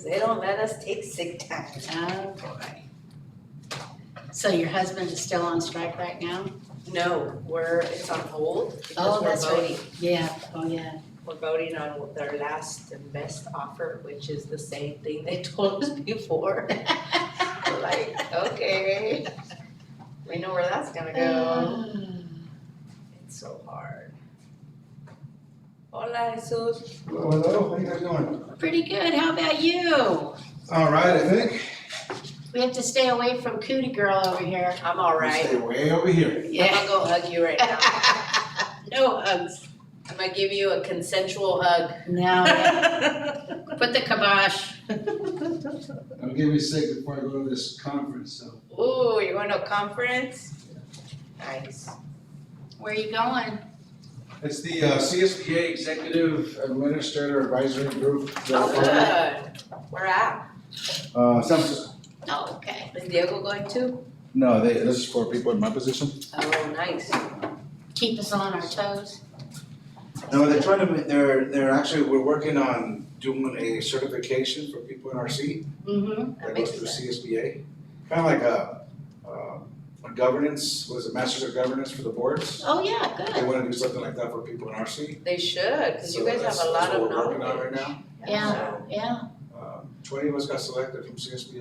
they don't let us take sick time. Oh, boy. So your husband is still on strike right now? No, it's on hold Oh, because we're that's voting. right. Yeah, oh, yeah. We're voting on their last and best offer, which is the same thing they told us before. We're like, okay, we know where that's gonna go. It's so hard. Hola, Jesus. Hello, how you guys doing? Pretty good, how about you? All right, I think. We have to stay away from Cootie Girl over here. I'm all Stay right. way over here. I'm gonna go hug you right now. No hugs. I'm gonna give you a consensual hug. No, put the kibosh. I'm getting sick before I go to this conference, so. Ooh, you're going to a conference? Nice. Where are you going? It's the CSBA Executive Administrator Advisory Group. Oh, good. Where at? San Francisco. Oh, okay. Is Diego going too? No, this is for people in my position. Oh, nice. Keep us on our toes. No, they're trying to, they're actually, we're working on doing a certification for people in our seat. Mm-hmm. That makes goes through CSBA. Kind of like a governance, was it Masters of Governance for the boards? Oh, yeah, They good. want to do something like that for people in our seat. They should, because you So guys have that's a lot what of we're working on knowledge. right now. Yeah, yeah. 20 of us got selected from CSBA to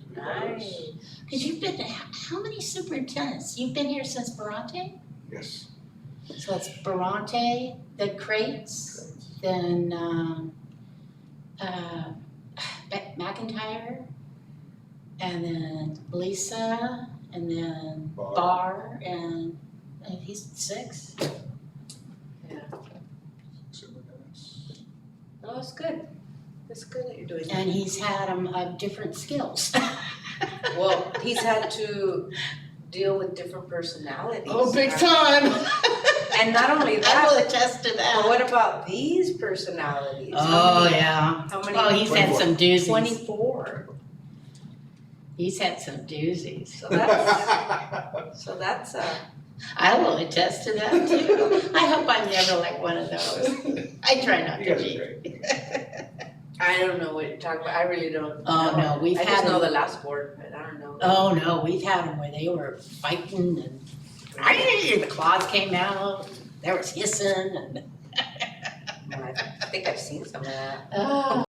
be governors. Nice. Because you've been, how many superintendents? You've been here since Barante? Yes. So it's Barante, then Crates, then McIntyre, and then Lisa, and then Barr, and he's 6. Superintendents. Oh, it's good. It's good that you're doing that. And he's had them of different skills. Well, he's had to deal with different personalities. Oh, big time. And not only I that, will attest to but that. what about these personalities? Oh, yeah. How many? Oh, he's had some doozies. 24. He's had some doozies. So that's I will attest to that too. I hope I'm never like one of those. I try not You to guys are be. great. I don't know what you're talking about. I really don't. Oh, know. no, we've I had just know them. the last word, but I don't know. Oh, no, we've had them where they were fighting and the claws came out, there was hissing and. I think I've seen some of that. Oh.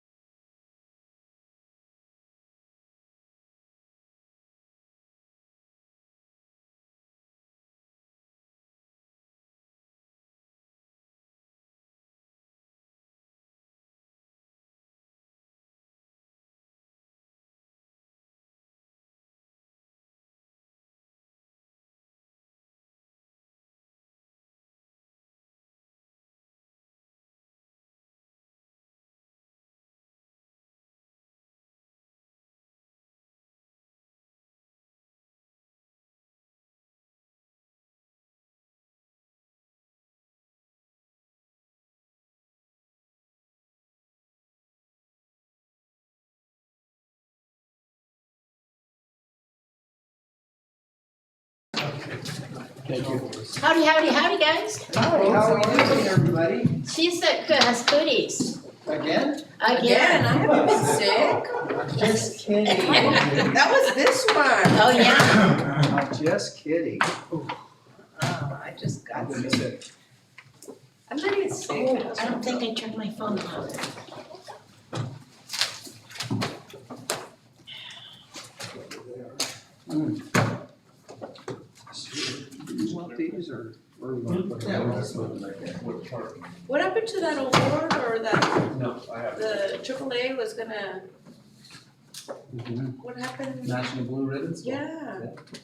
Thank you. Howdy, guys. Hi, how are you doing, everybody? She's that has goodies. Again? Again, I haven't been sick. Just kidding. That was this one. Oh, yeah. I'm just kidding. Oh, I just got I'm gonna sick. say, I'm not even sick. Oh, I don't think I turned my phone off. you want these or we gonna put Yeah, them we'll on? just move it like that. With parking. What happened to that award or that No, I have. the AAA was gonna, Mhm. what happened? National Blue Ribbons? Yeah,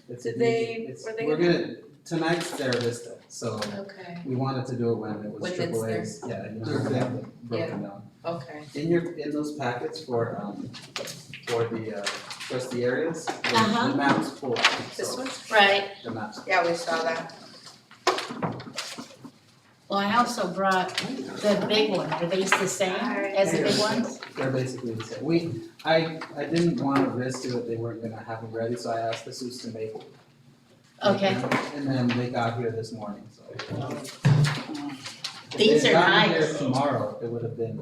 It's Did a they- big- it's- were they We're gonna- gonna, tonight's their Vista, so okay, we wanted to do it when it was When it's triple A's. Yeah, you know, we have them broken down. okay. In those packets for the trustee areas, Uh-huh. the maps pull out, This so one? Right. the maps. Yeah, we saw that. Well, I also brought the big one. Are these the same as the big ones? They're basically the same. I didn't wanna risk it, they weren't gonna have them ready, so I asked the Sus to make. Okay. them, and then they got here this morning, so. If These they'd are gotten here nice. tomorrow, it would have been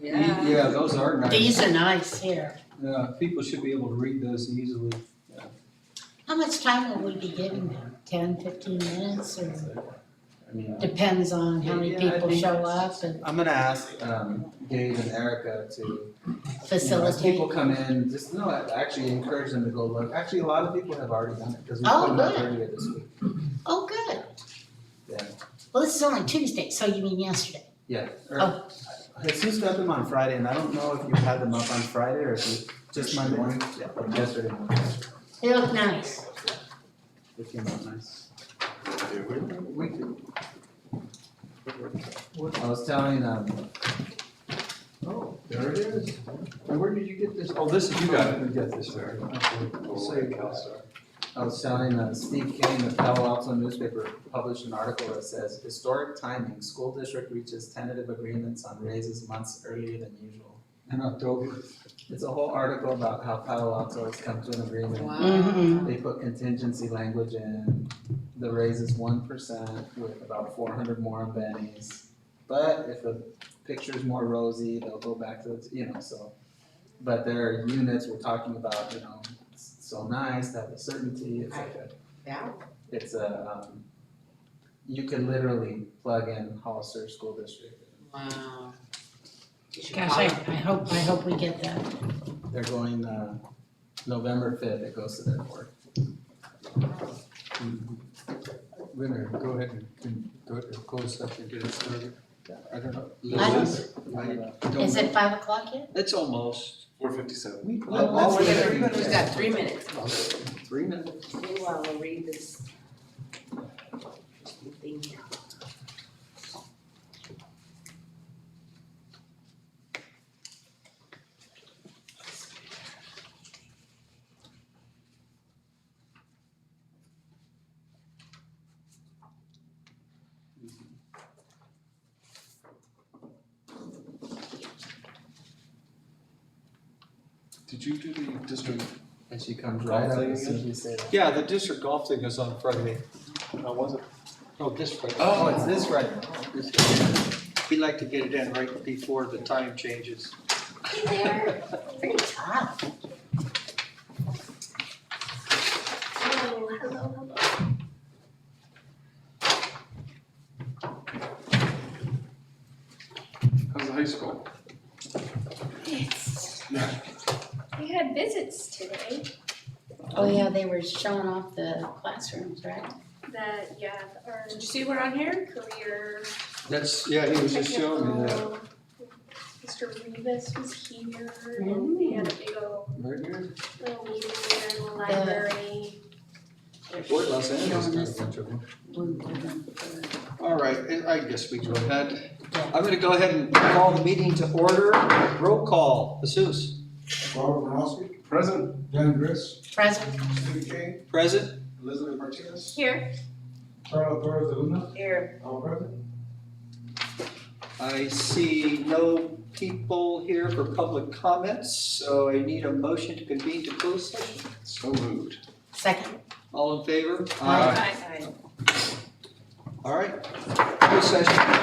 Yeah, those are nice. These are nice here. Yeah, people should be able to read those easily. How much time will we be giving them? 10, 15 minutes or I mean, depends on how many Yeah, I people think- show up and I'm gonna ask Gabe and Erica to, you know, as facilitate? people come in, just, no, actually encourage them to go look. Actually, a lot of people have already done it, because we Oh, put them up good. earlier this week. Oh, good. Yeah. Well, this is only Tuesday, so you mean yesterday? Yeah. Oh. Jesus got them on Friday, and I don't know if you had them up on Friday or if you, just Monday morning? Yeah, or yesterday morning. They look nice. They came out nice. We could. I was telling, oh, there it is. And where did you get this? Oh, this is, you got it. You got this there. I was telling Steve Kane, the Palo Alto newspaper published an article that says, historic timing, school district reaches tentative agreements on raises months earlier than usual. In October. It's a whole article about how Palo Alto has come to an agreement. Mhm. They put contingency language in, the raise is 1% with about 400 more on bennies. But if the picture's more rosy, they'll go back to, so. But their units, we're talking about, it's so nice to have the certainty, it's like Yeah. you can literally plug in Hollister School District. Wow. Gosh, I hope we get that. They're going, November 5th, it goes to their board. We're gonna go ahead and go to closed session and get it started. I don't know. Is it 5 o'clock yet? It's almost. 4:57. Well, let's- Everybody's got 3 minutes. 3 minutes. Meanwhile, we'll read this thing here. Did you do the district? And she comes right up as soon as you say that. Yeah, the district golf thing is on Friday. Was it? Oh, this Friday. Oh, it's this Friday. We'd like to get it in right before the time changes. They're pretty tough. Hello. How's the high school? We had visits today. Oh, yeah, they were showing off the classrooms, right? Our Did you see what on here? career That's, yeah, he was just showing me that. technical, Mr. Rivas was here and they had a big old Right here. little meeting there in the library. Fort Los You Angeles don't got miss a bunch of them. Blue ribbon for- All right, and I guess we go ahead. I'm gonna go ahead and call the meeting to order. Roll call, Jesus. Robert Morosky. Present. Dan Gris. Present. Steve King. Present? Elizabeth Martinez. Here. Charlotte Torres de Luna. Here. All present. I see no people here for public comments, so I need a motion to convene to closed session. So moved. Second. All in favor? Aye. All right, closed session.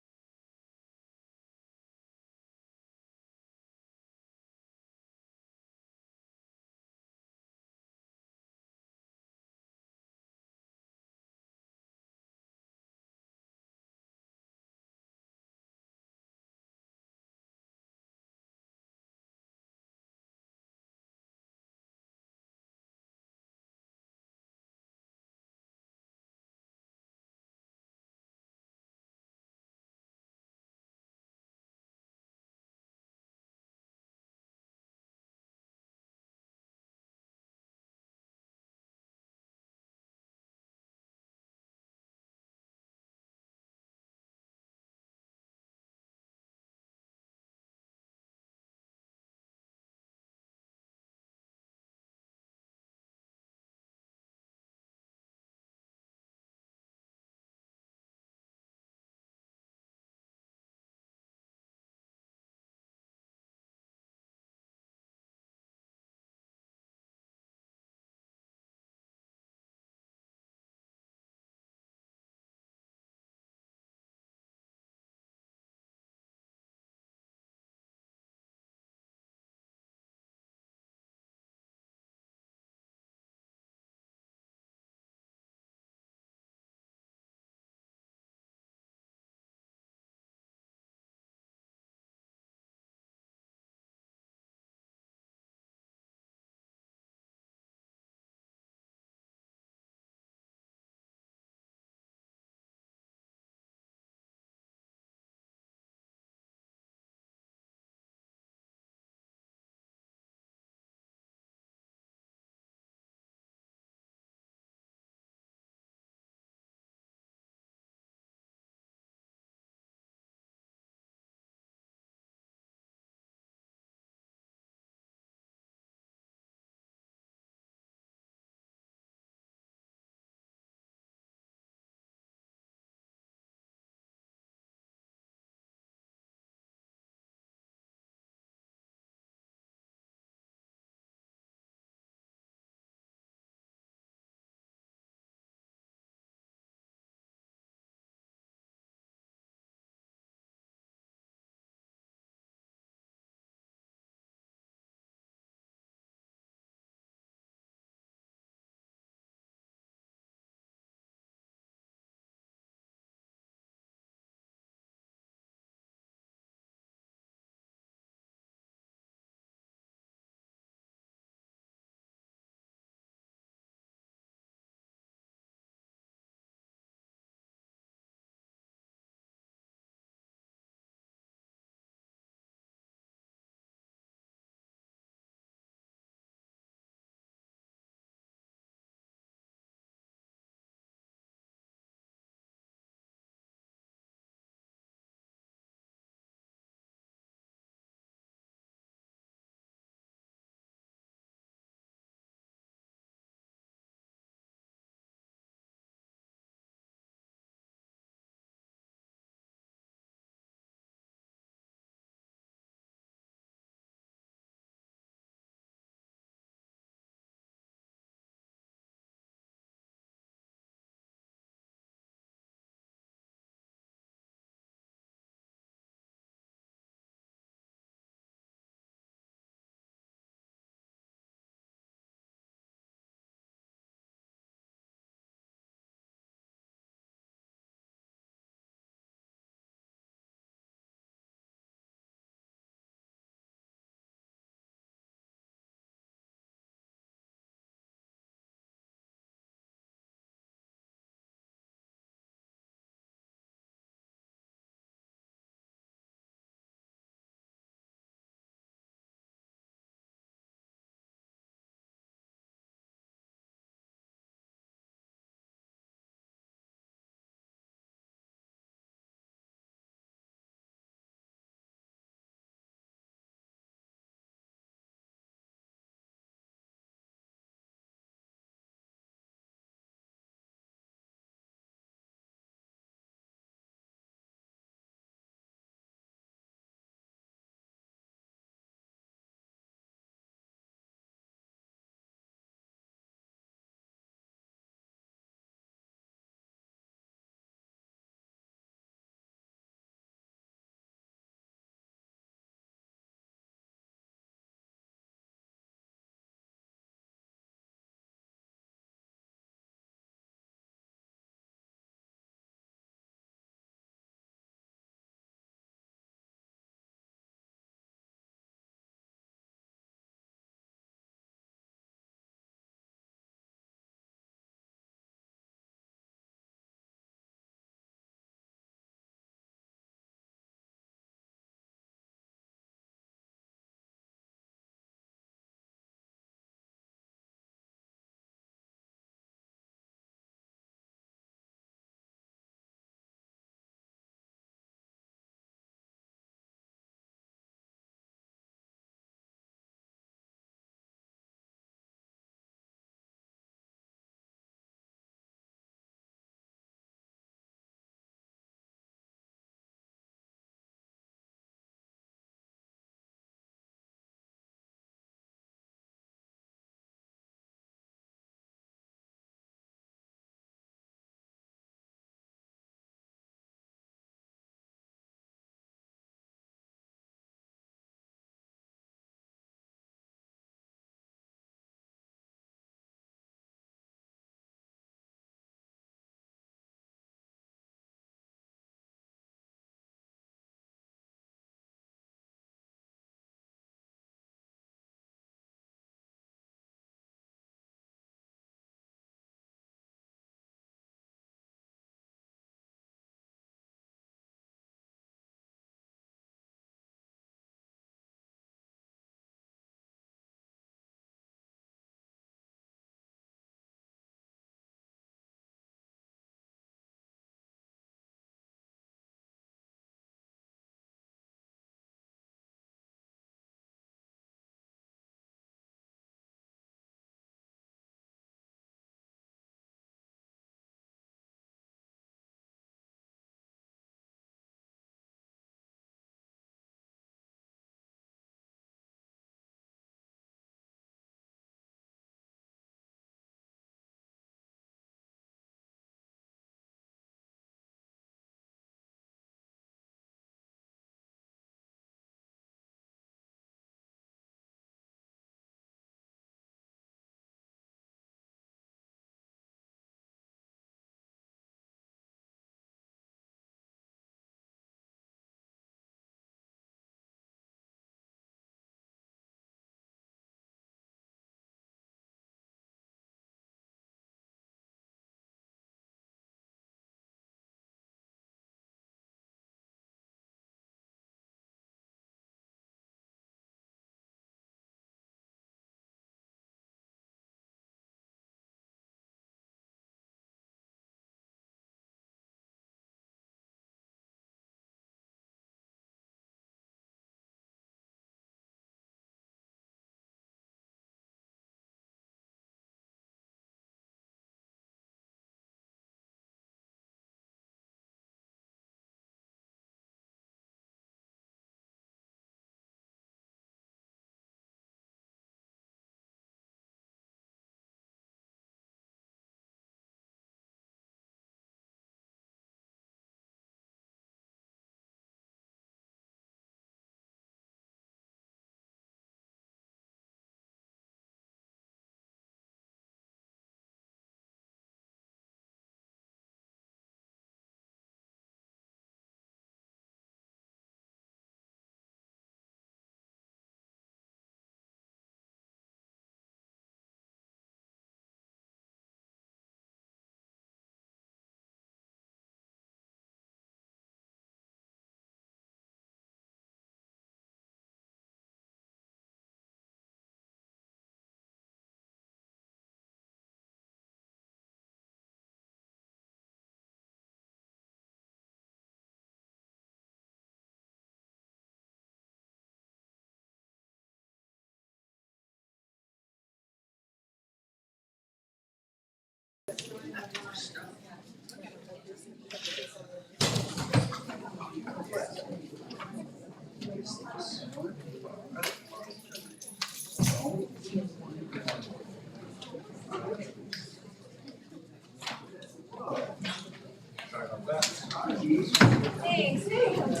Thanks, hey, how's it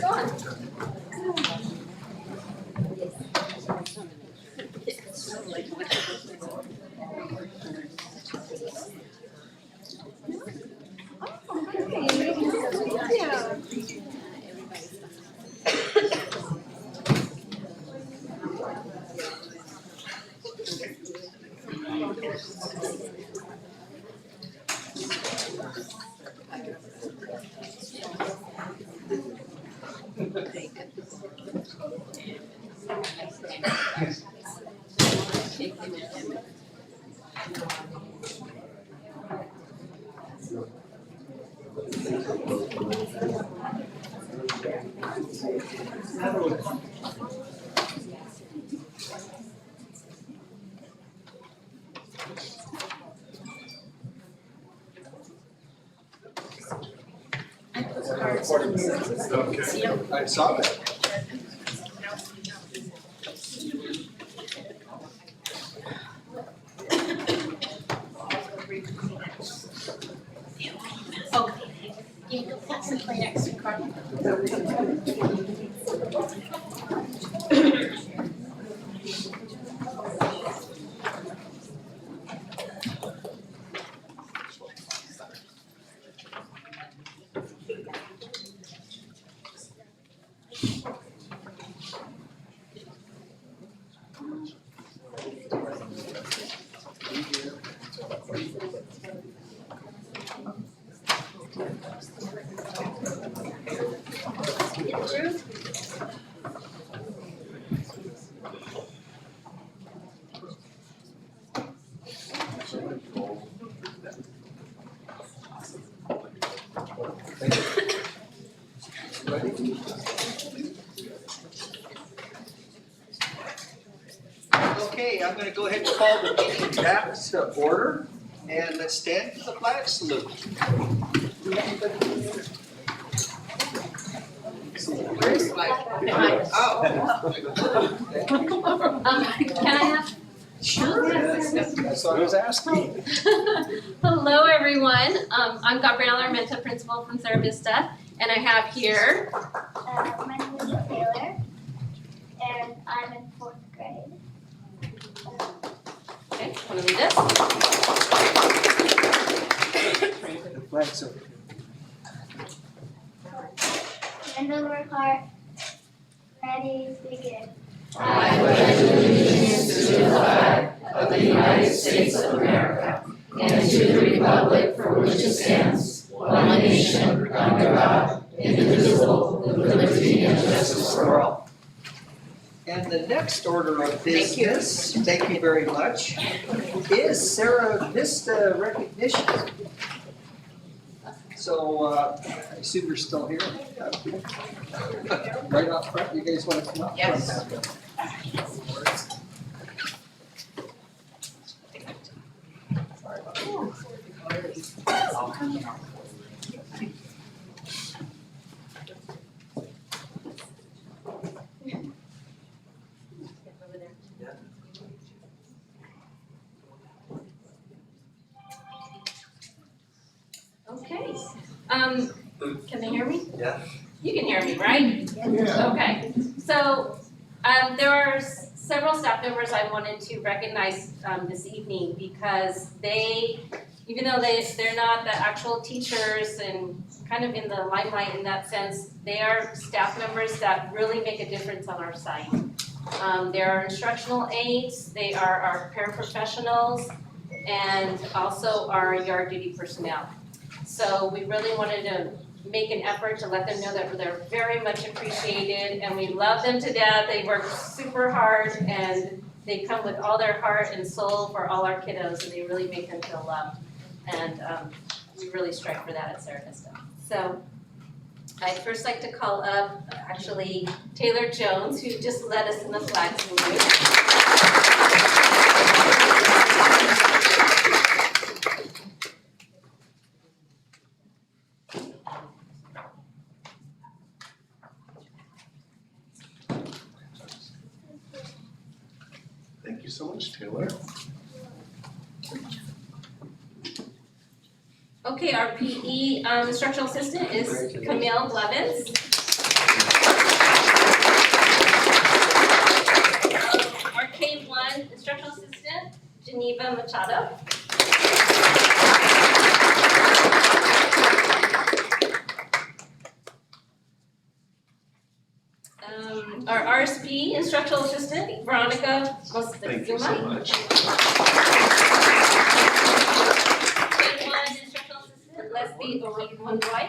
going? Yeah. I saw that. Yeah, go pass the Kleenex to Carmen. Okay, I'm gonna go ahead and call the meeting back to order, and let's stand for the flag salute. Can I have? Sure. That's what I was asking. Hello, everyone. I'm Gabriela Armenta, principal from Sarah Vista, and I have here. My name is Taylor, and I'm in 4th grade. Okay, want to read this? The flag salute. Hand on work hard. Ready, begin. I pledge allegiance to the flag of the United States of America and to the republic for which it stands, one nation, under God, indivisible, with liberty and justice for all. And the next order of business, thank you very much, is Sarah Vista recognition. So, I assume you're still here? Right out front, you guys want to come up? Yes. Okay. Can they hear me? Yeah. You can hear me, right? Okay. So, there are several staff members I wanted to recognize this evening because they, even though they're not the actual teachers and kind of in the limelight in that sense, they are staff members that really make a difference on our site. They are instructional aides, they are our paraprofessionals, and also our yard duty personnel. So we really wanted to make an effort to let them know that they're very much appreciated and we love them to death. They work super hard and they come with all their heart and soul for all our kiddos and they really make them feel loved. And we really strive for that at Sarah Vista. So I'd first like to call up actually Taylor Jones, who just led us in the flag salute. so much, Taylor. Okay, our PE instructional assistant is Camille Blevins. Our K1 instructional assistant, Geneva Machado. Our RSP instructional assistant, Veronica Thank you so Mostezuma. much. K1 instructional assistant, Leslie Oronwai.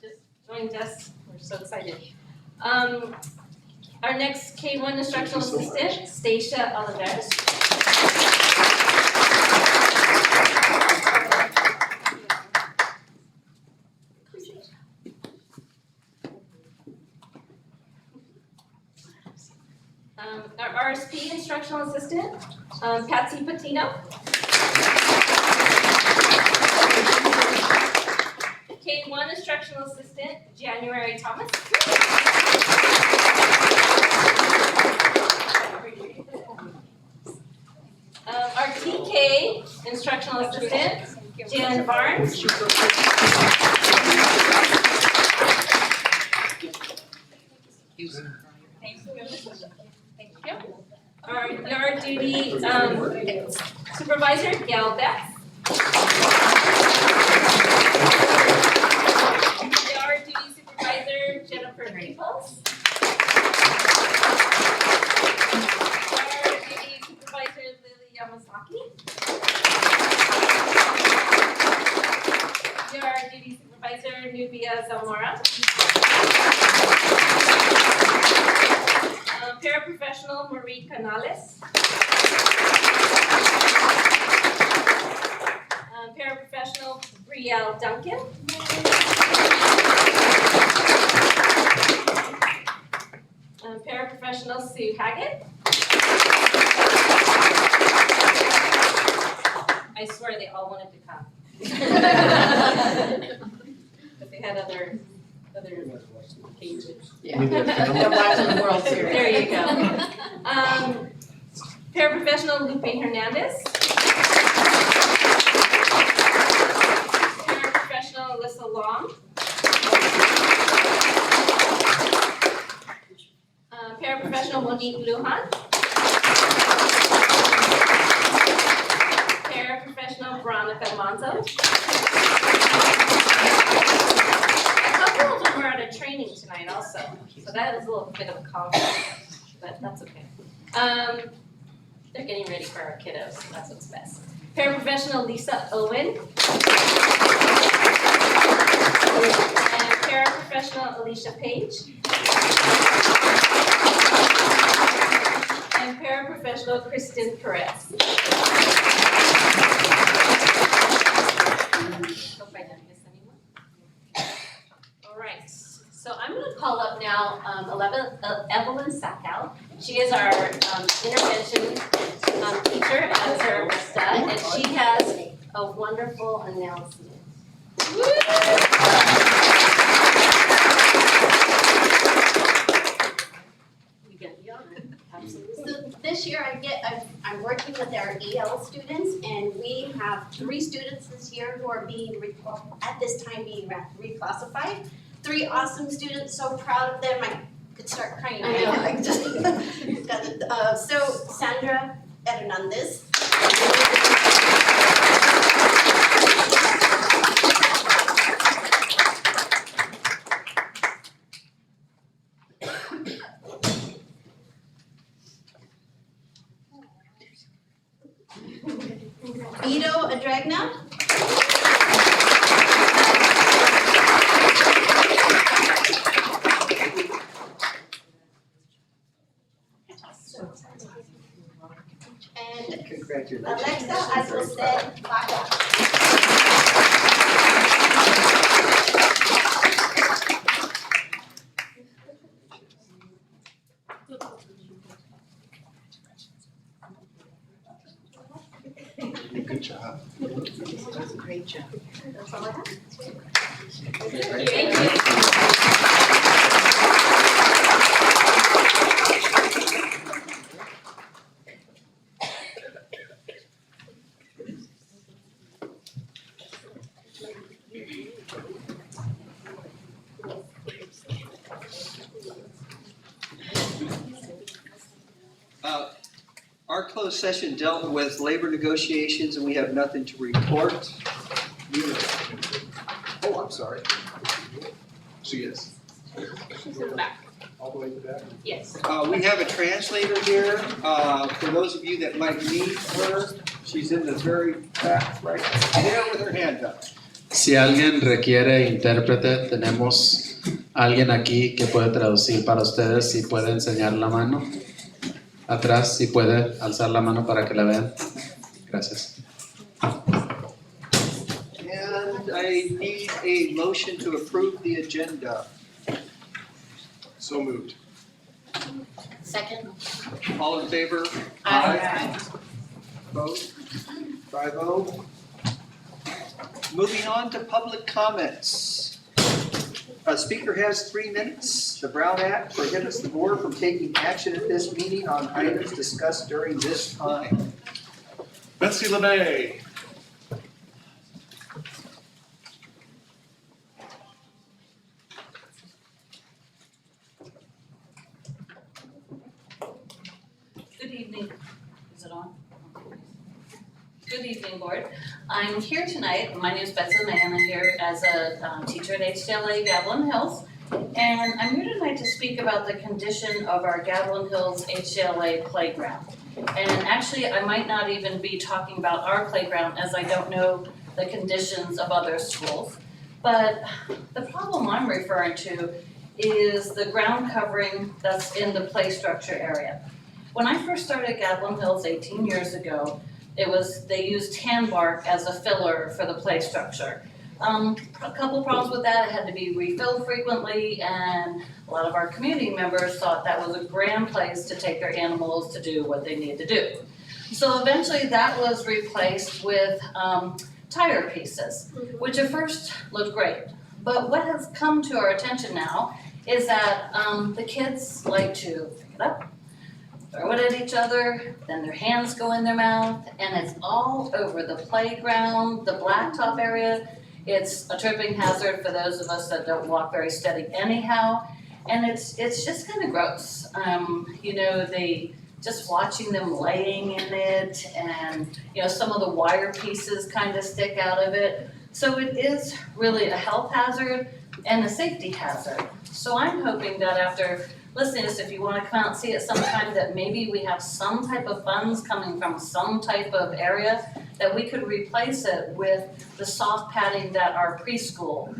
Just joined us, we're so excited. Our next K1 instructional Thank you so assistant, Stacia Oliveros. Our RSP instructional assistant, Patsy Patino. K1 instructional assistant, January Thomas. Our TK instructional assistant, Jan Barnes. Thank you. Our yard duty supervisor, Gail Beck. Yard duty supervisor, Jennifer Peoples. Yard duty supervisor, Lily Yamasaki. Yard duty supervisor, Nubia Zamora. Paraprofessional, Marie Canales. Paraprofessional, Brielle Duncan. Paraprofessional, Sue Haggett. I swear they all wanted to come. But they had other engagements. Yeah. They're watching the World Series. There you go. Paraprofessional Lupe Hernandez. Paraprofessional Alyssa Long. Paraprofessional Monique Lujan. Paraprofessional Veronica Monzo. A couple of them were at a training tonight also, so that is a little bit of a conflict, but that's okay. They're getting ready for our kiddos, so that's what's best. Paraprofessional Lisa Owen. And paraprofessional Alicia Page. And paraprofessional Kristen Perez. Hope I didn't miss anyone. All right, so I'm gonna call up now Evelyn Sackow. She is our intervention teacher at Sarah Vista, and she has a wonderful announcement. You get the honor, absolutely. So this year I'm working with our EL students, and we have 3 students this year who are being, at this time being reclassified. 3 awesome students, so proud of them, I could start crying. I know. I just got it. So Sandra Hernandez. Vito Adregna. And Congratulations. Alexa Alcosted Vaca. Good job. Great job. That's all I have. Thank you. Our closed session dealt with labor negotiations and we have nothing to report. Oh, I'm sorry. She is. She's in the back. All the way to the back? Yes. We have a translator here. For those of you that might need her, she's in the very back right there with her hand up. Si alguien requiere intérprete, tenemos alguien aquí que puede traducir para ustedes. Si puede enseñar la mano. Atrás, si puede alzar la mano para que la vean. Gracias. And I need a motion to approve the agenda. So moved. Second? All in favor? Aye. Vote 5-0. Moving on to public comments. A speaker has 3 minutes. The Brown Act prohibits the board from taking action at this meeting on items discussed during this time. Betsy LeMay. Good evening. Is it on? Good evening, board. I'm here tonight. My name is Betsy May, and I'm here as a teacher at HCLA Gavilan Hills. And I'm here tonight to speak about the condition of our Gavilan Hills HCLA playground. And actually, I might not even be talking about our playground as I don't know the conditions of other schools. But the problem I'm referring to is the ground covering that's in the play structure area. When I first started at Gavilan Hills 18 years ago, they used tan bark as a filler for the play structure. A couple problems with that, it had to be refilled frequently, and a lot of our community members thought that was a grand place to take their animals to do what they need to do. So eventually that was replaced with tire pieces, which at first looked great. But what has come to our attention now is that the kids like to pick it up, throw it at each other, then their hands go in their mouth, and it's all over the playground, the blacktop area. It's a tripping hazard for those of us that don't walk very steady anyhow, and it's just kind of gross. Just watching them laying in it, and some of the wire pieces kind of stick out of it. So it is really a health hazard and a safety hazard. So I'm hoping that after listening to this, if you want to come out and see it sometime, that maybe we have some type of funds coming from some type of area, that we could replace it with the soft padding that our preschool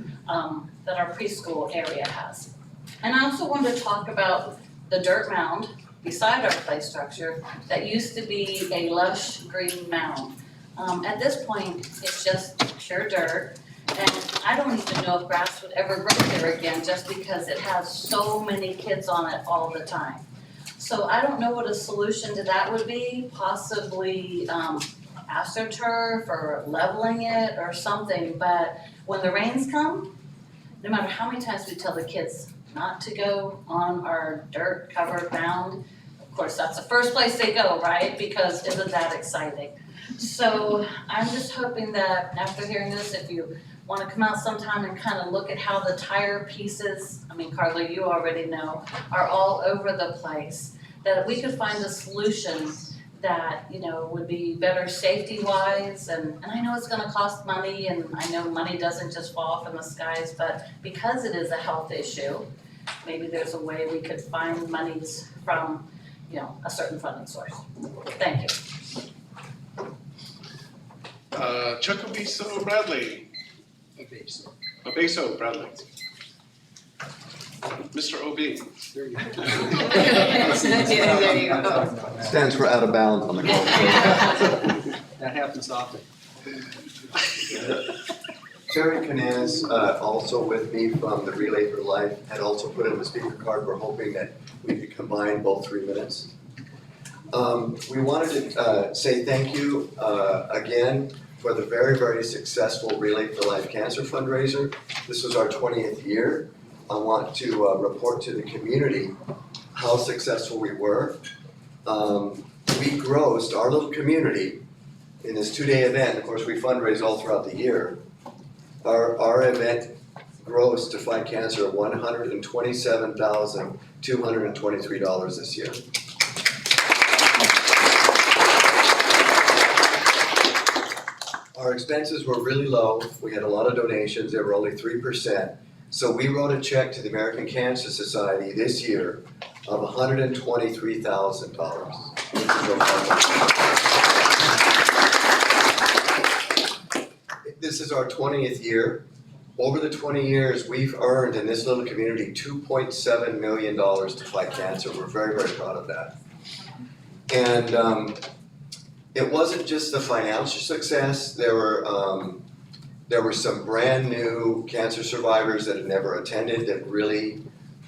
area has. And I also wanted to talk about the dirt mound beside our play structure that used to be a lush green mound. At this point, it's just pure dirt, and I don't even know if grass would ever grow there again just because it has so many kids on it all the time. So I don't know what a solution to that would be, possibly AstroTurf or leveling it or something, but when the rains come, no matter how many times we tell the kids not to go on our dirt covered mound, of course, that's the first place they go, right? Because isn't that exciting? So I'm just hoping that after hearing this, if you want to come out sometime and kind of look at how the tire pieces, Carla, you already know, are all over the place, that we could find a solution that, would be better safety-wise, and I know it's gonna cost money, and I know money doesn't just fall from the skies, but because it is a health issue, maybe there's a way we could find monies from, a certain funding source. Thank you. Chuckabeso Bradley. Abeso Bradley. Mr. O.B. There you go. There you go. Stands for out of bounds on the golf course. That happens often. Terry Canaz, also with me from the Relay for Life, had also put in the speaker card. We're hoping that we could combine both 3 minutes. We wanted to say thank you again for the very, very successful Relay for Life Cancer fundraiser. This was our 20th year. I want to report to the community how successful we were. We grossed, our little community, in this 2-day event, of course we fundraise all throughout the year, our event gross to fight cancer of $127,223 this year. Our expenses were really low. We had a lot of donations. They were only 3%. So we wrote a check to the American Cancer Society this year of $123,000. This is our 20th year. Over the 20 years, we've earned in this little community $2.7 million to fight cancer. We're very, very proud of that. And it wasn't just the financial success. There were some brand new cancer survivors that had never attended that really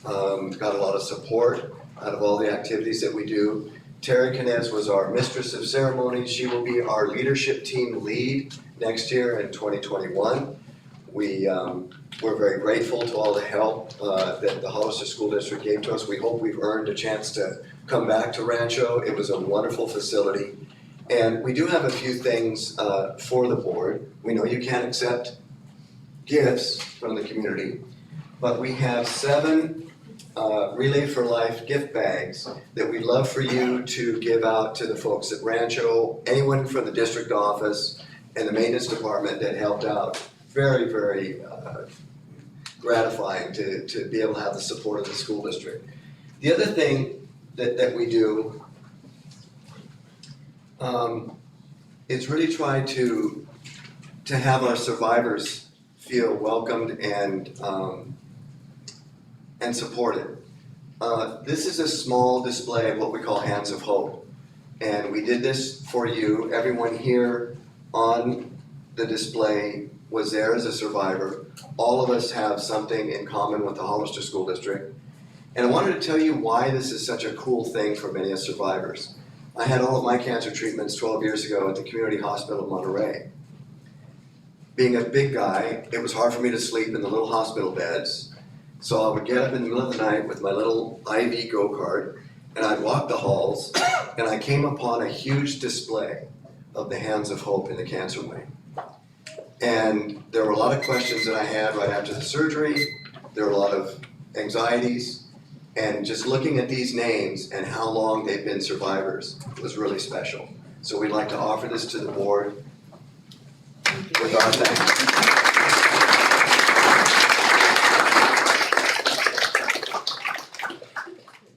got a lot of support out of all the activities that we do. Terry Kinez was our mistress of ceremonies. She will be our leadership team lead next year in 2021. We're very grateful to all the help that the Hollister School District gave to us. We hope we've earned a chance to come back to Rancho. It was a wonderful facility. And we do have a few things for the board. We know you can't accept gifts from the community, but we have 7 Relay for Life gift bags that we'd love for you to give out to the folks at Rancho, anyone from the district office and the maintenance department that helped out. Very, very gratifying to be able to have the support of the school district. The other thing that we do is really try to have our survivors feel welcomed and supported. This is a small display of what we call Hands of Hope. And we did this for you. Everyone here on the display was there as a survivor. All of us have something in common with the Hollister School District. And I wanted to tell you why this is such a cool thing for many of survivors. I had all of my cancer treatments 12 years ago at the Community Hospital of Monterey. Being a big guy, it was hard for me to sleep in the little hospital beds. So I would get up in the middle of the night with my little IV go-kart, and I'd walk the halls, and I came upon a huge display of the Hands of Hope in the cancer wing. And there were a lot of questions that I had right after the surgery. There were a lot of anxieties. And just looking at these names and how long they've been survivors was really special. So we'd like to offer this to the board with our thanks.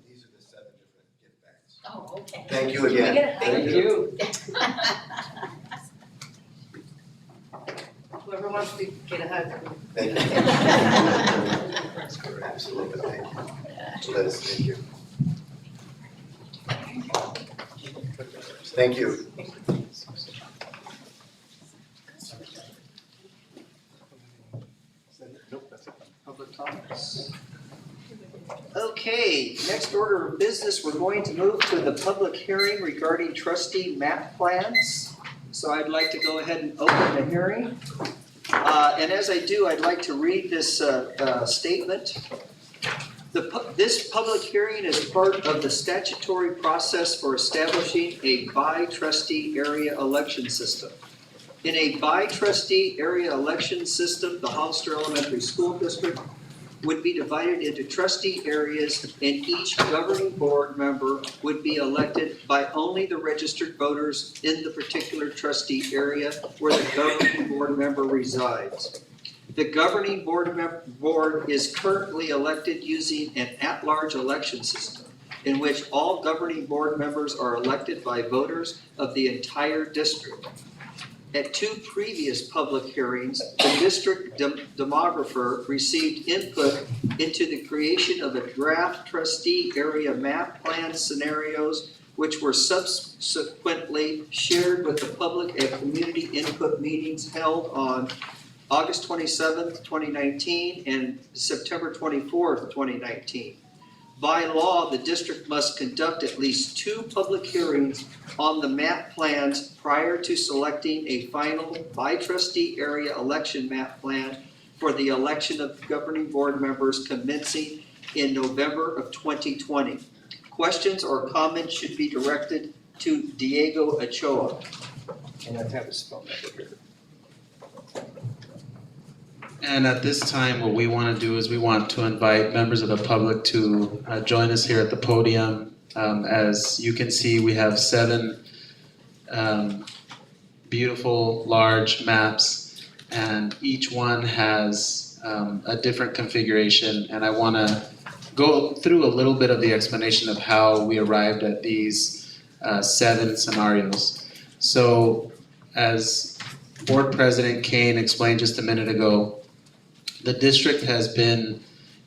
These are the 7 different gift bags. Oh, okay. Thank you again. Thank you. Whoever wants to get a hug. Thank you. Absolutely, thank you. Liz, thank you. Thank you. Nope, that's it. Public comments. Okay, next order of business, we're going to move to the public hearing regarding trustee map plans. So I'd like to go ahead and open the hearing. And as I do, I'd like to read this statement. This public hearing is part of the statutory process for establishing a by-trustee area election system. In a by-trustee area election system, the Hollister Elementary School District would be divided into trustee areas, and each governing board member would be elected by only the registered voters in the particular trustee area where the governing board member resides. The governing board is currently elected using an at-large election system in which all governing board members are elected by voters of the entire district. At 2 previous public hearings, the district demographer received input into the creation of a draft trustee area map plan scenarios, which were subsequently shared with the public at community input meetings held on August 27th, 2019 and September 24th, 2019. By law, the district must conduct at least 2 public hearings on the map plans prior to selecting a final by-trustee area election map plan for the election of governing board members commencing in November of 2020. Questions or comments should be directed to Diego Ochoa. And I have his phone number here. And at this time, what we want to do is we want to invite members of the public to join us here at the podium. As you can see, we have 7 beautiful, large maps, and each one has a different configuration. And I want to go through a little bit of the explanation of how we arrived at these 7 scenarios. So, as Board President Kane explained just a minute ago, the district has been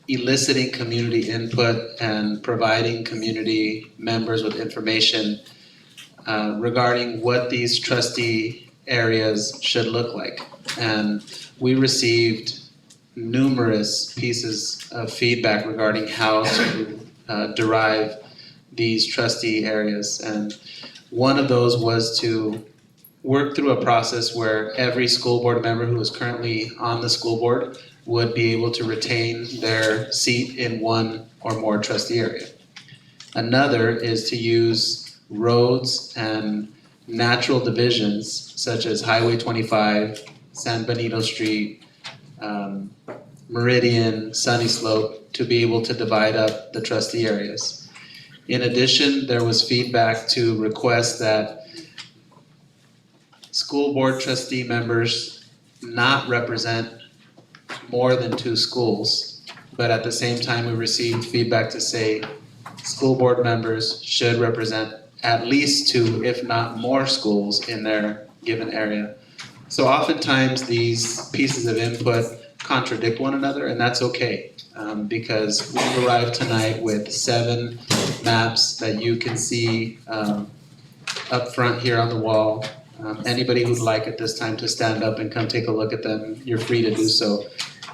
eliciting community input and providing community members with information regarding what these trustee areas should look like. And we received numerous pieces of feedback regarding how to derive these trustee areas. And one of those was to work through a process where every school board member who is currently on the school board would be able to retain their seat in one or more trustee area. Another is to use roads and natural divisions such as Highway 25, San Benito Street, Meridian, Sunny Slope, to be able to divide up the trustee areas. In addition, there was feedback to request that school board trustee members not represent more than 2 schools, but at the same time we received feedback to say school board members should represent at least 2, if not more, schools in their given area. So oftentimes these pieces of input contradict one another, and that's okay, because we've arrived tonight with 7 maps that you can see up front here on the wall. Anybody who'd like at this time to stand up and come take a look at them, you're free to do so.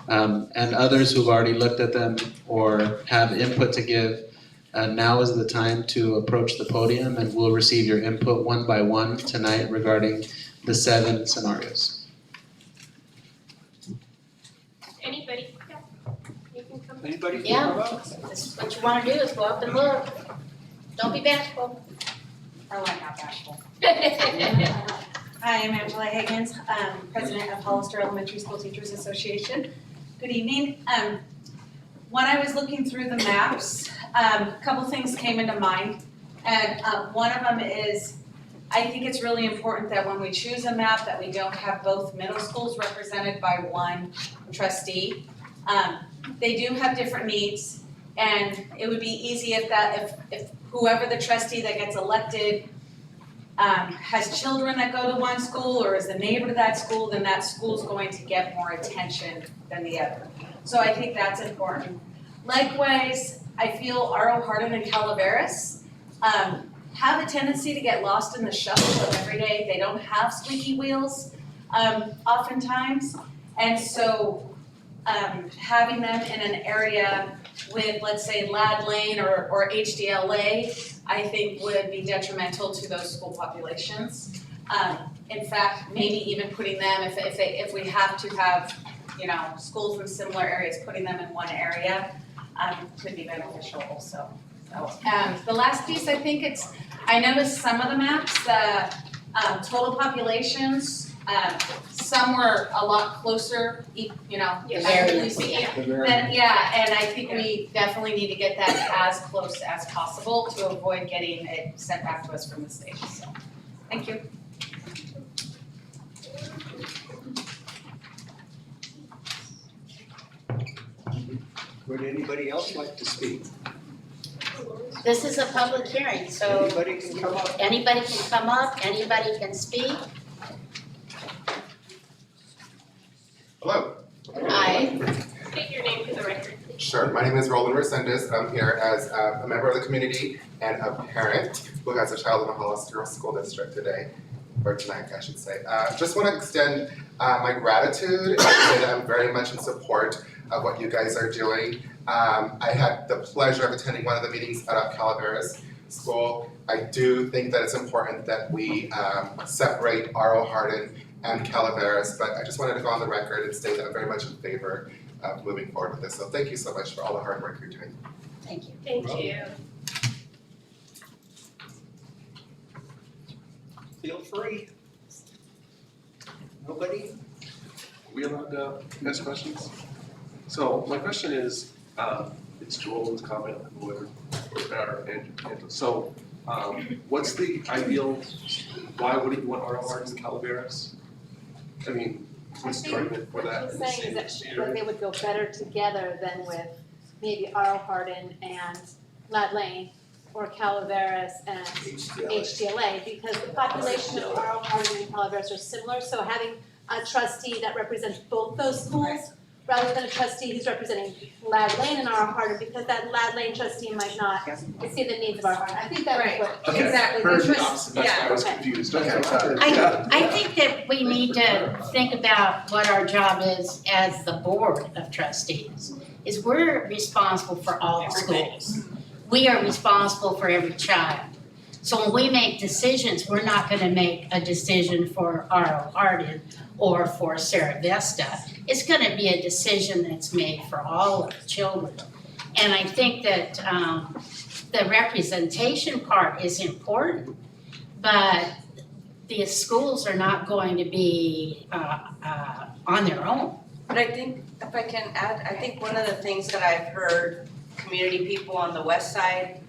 And others who've already looked at them or have input to give, now is the time to approach the podium, and we'll receive your input one by one tonight regarding the 7 scenarios. Anybody? Yeah. You can come. Anybody? Yeah, this is what you wanna do, is go up and look. Don't be bashful. Or like not bashful. Hi, I'm Angela Higgins, President of Hollister Elementary School Teachers Association. Good evening. When I was looking through the maps, a couple things came into mind. And one of them is, I think it's really important that when we choose a map that we don't have both middle schools represented by one trustee. They do have different needs, and it would be easy if whoever the trustee that gets elected has children that go to one school or is the neighbor to that school, then that school's going to get more attention than the other. So I think that's important. Likewise, I feel R.O. Hardin and Calaveras have a tendency to get lost in the shuffle of every day. They don't have squeaky wheels oftentimes. And so having them in an area with, let's say, Ladd Lane or HDLA, I think would be detrimental to those school populations. In fact, maybe even putting them, if we have to have, schools in similar areas, putting them in one area could be beneficial also. So, the last piece, I noticed some of the maps, the total populations, some were a lot closer, relatively speaking. And I think we definitely need to get that as close as possible to avoid getting it sent back to us from the state, so, thank you. Would anybody else like to speak? This is a public hearing, so Anybody can come up. anybody can come up, anybody can speak. Hello. Hi. State your name for the record. Sure. My name is Roland Resendez. I'm here as a member of the community and a parent who has a child in the Hollister School District today, or tonight, I should say. Just want to extend my gratitude and say that I'm very much in support of what you guys are doing. I had the pleasure of attending one of the meetings at Calaveras School. I do think that it's important that we separate R.O. Hardin and Calaveras, but I just wanted to go on the record and say that I'm very much in favor of moving forward with this. So thank you so much for all the hard work you're doing. Thank you. Thank you. Feel free. Nobody? we allowed to ask questions? So my question is, it's Joel, it's comment, whoever, and so, what's the ideal, why wouldn't you want RL Arts and Calaveras? I mean, what's the argument for that? What he's saying is that they would go better together than with maybe R.L. Hardin and Lad Lane or Calaveras and HTLA, because the population of R.L. Hardin and Calaveras are similar, so having a trustee that represents both those schools rather than a trustee who's representing Lad Lane and R.L. Hardin, because that Lad Lane trustee might not see the needs of R.L. Hardin. I think that was what. Okay, Exactly. heard the Which was- opposite, that's why I was yeah. confused, okay. I think that we need to think about what our job is as the board of trustees, is we're responsible for all the schools. We are responsible for every child. So when we make decisions, we're not gonna make a decision for R.L. Hardin or for Sarah Vesta. It's gonna be a decision that's made for all of the children. And I think that the representation part is important, but the schools are not going to be on their own. But I think, if I can add, I think one of the things that I've heard community people on the west side,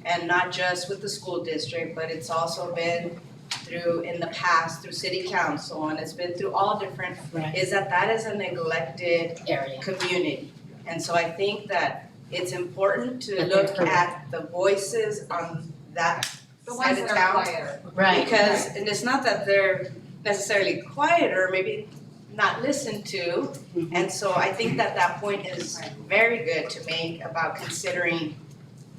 and not just with the school district, but it's also been through, in the past, through city council, and it's been through all different, Right. is that is a neglected Area. community. And so I think that it's important to That they're look heard. at the voices on that The side ones of that are town. quieter. Right. Because, and it's not that they're necessarily quieter, maybe not listened to. Mhm. And so I think that that point is very good to make about considering,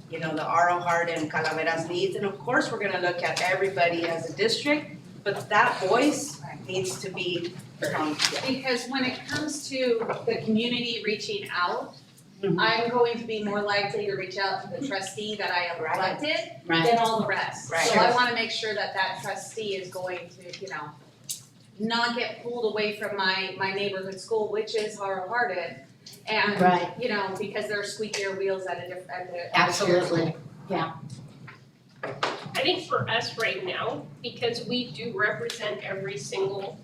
you know, the R.L. Hardin, Calaveras needs. And of course, we're gonna look at everybody as a district, but that voice needs to be strong. Because when it comes to the community reaching out, Mhm. I'm going to be more likely to reach out to the trustee that I Right. elected Right. than all the rest. Right. So I wanna make sure that that trustee is going to, you know, not get pulled away from my neighborhood school, which is R.L. Hardin. And, Right. you know, because there are squeakier wheels at a Absolutely. I think for us right now, because we do represent every single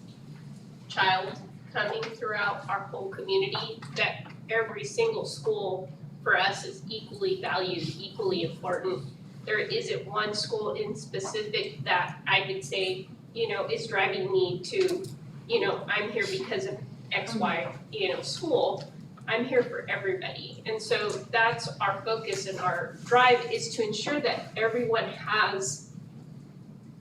child coming throughout our whole community, that every single school for us is equally valued, equally important. There isn't one school in specific that I would say, you know, is driving me to, you know, I'm here because of X, Y, you know, school. I'm here for everybody. And so that's our focus and our drive, is to ensure that everyone has,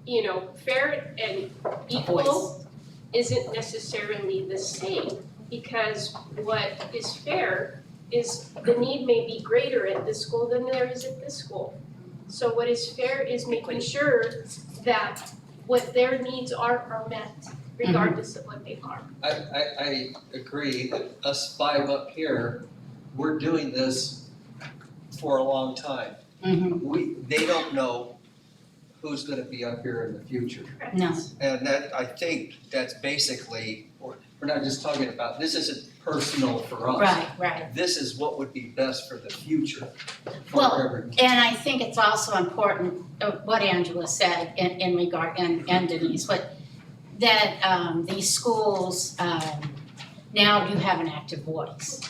you know, fair and equal isn't necessarily the same, because what is fair is the need may be greater at this school than there is at this school. So what is fair is making sure that what their needs are met, regardless of what they are. I agree that us five up here, we're doing this for a long time. Mhm. They don't know who's gonna be up here in the future. No. And that, I think that's basically, we're not just talking about, this isn't personal for us. Right. This is what would be best for the future for Well, everyone. and I think it's also important, what Angela said in regard, and Denise, that these schools now do have an active voice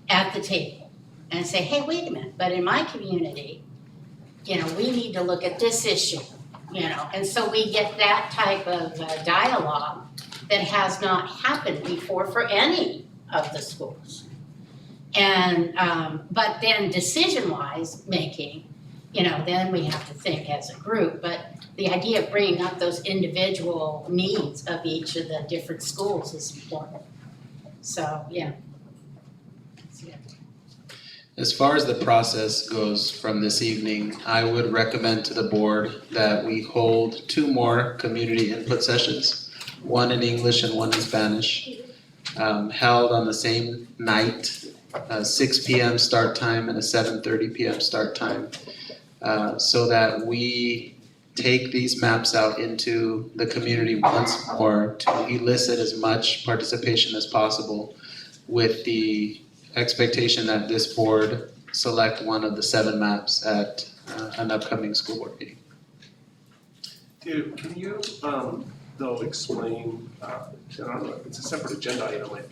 at the table and say, hey, wait a minute, but in my community, you know, we need to look at this issue, you know, and so we get that type of dialogue that has not happened before for any of the schools. And, but then decision-wise making, you know, then we have to think as a group, but the idea of bringing up those individual needs of each of the different schools is important. So, yeah. As far as the process goes from this evening, I would recommend to the board that we hold 2 more community input sessions, one in English and one in Spanish, held on the same night, 6 p.m. start time and a 7:30 p.m. start time, so that we take these maps out into the community once more to elicit as much participation as possible, with the expectation that this board select one of the 7 maps at an upcoming school board meeting. Dude, can you though explain, I don't know, it's a separate agenda item, I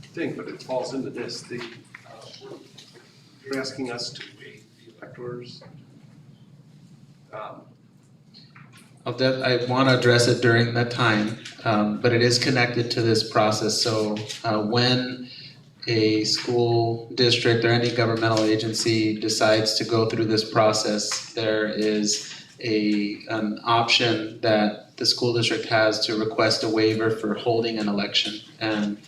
think, but it falls into this, you're asking us to waive the electors. I want to address it during that time, but it is connected to this process. So when a school district or any governmental agency decides to go through this process, there is an option that the school district has to request a waiver for holding an election. And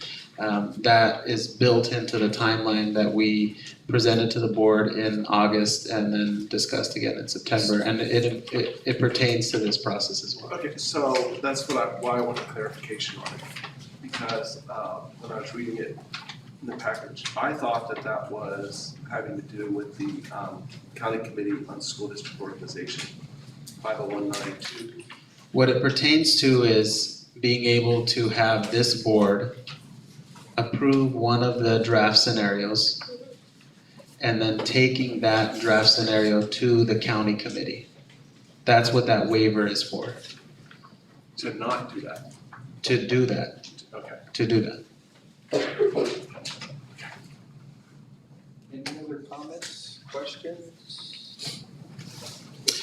that is built into the timeline that we presented to the board in August and then discussed again in September. And it pertains to this process as well. Okay, so that's why I wanted clarification on it, because when I was reading it in the package, I thought that was having to do with the County Committee on School District Organization, 50192. What it pertains to is being able to have this board approve one of the draft scenarios and then taking that draft scenario to the county committee. That's what that waiver is for. To not do that? To do that. Okay. To do that. Any other comments, questions?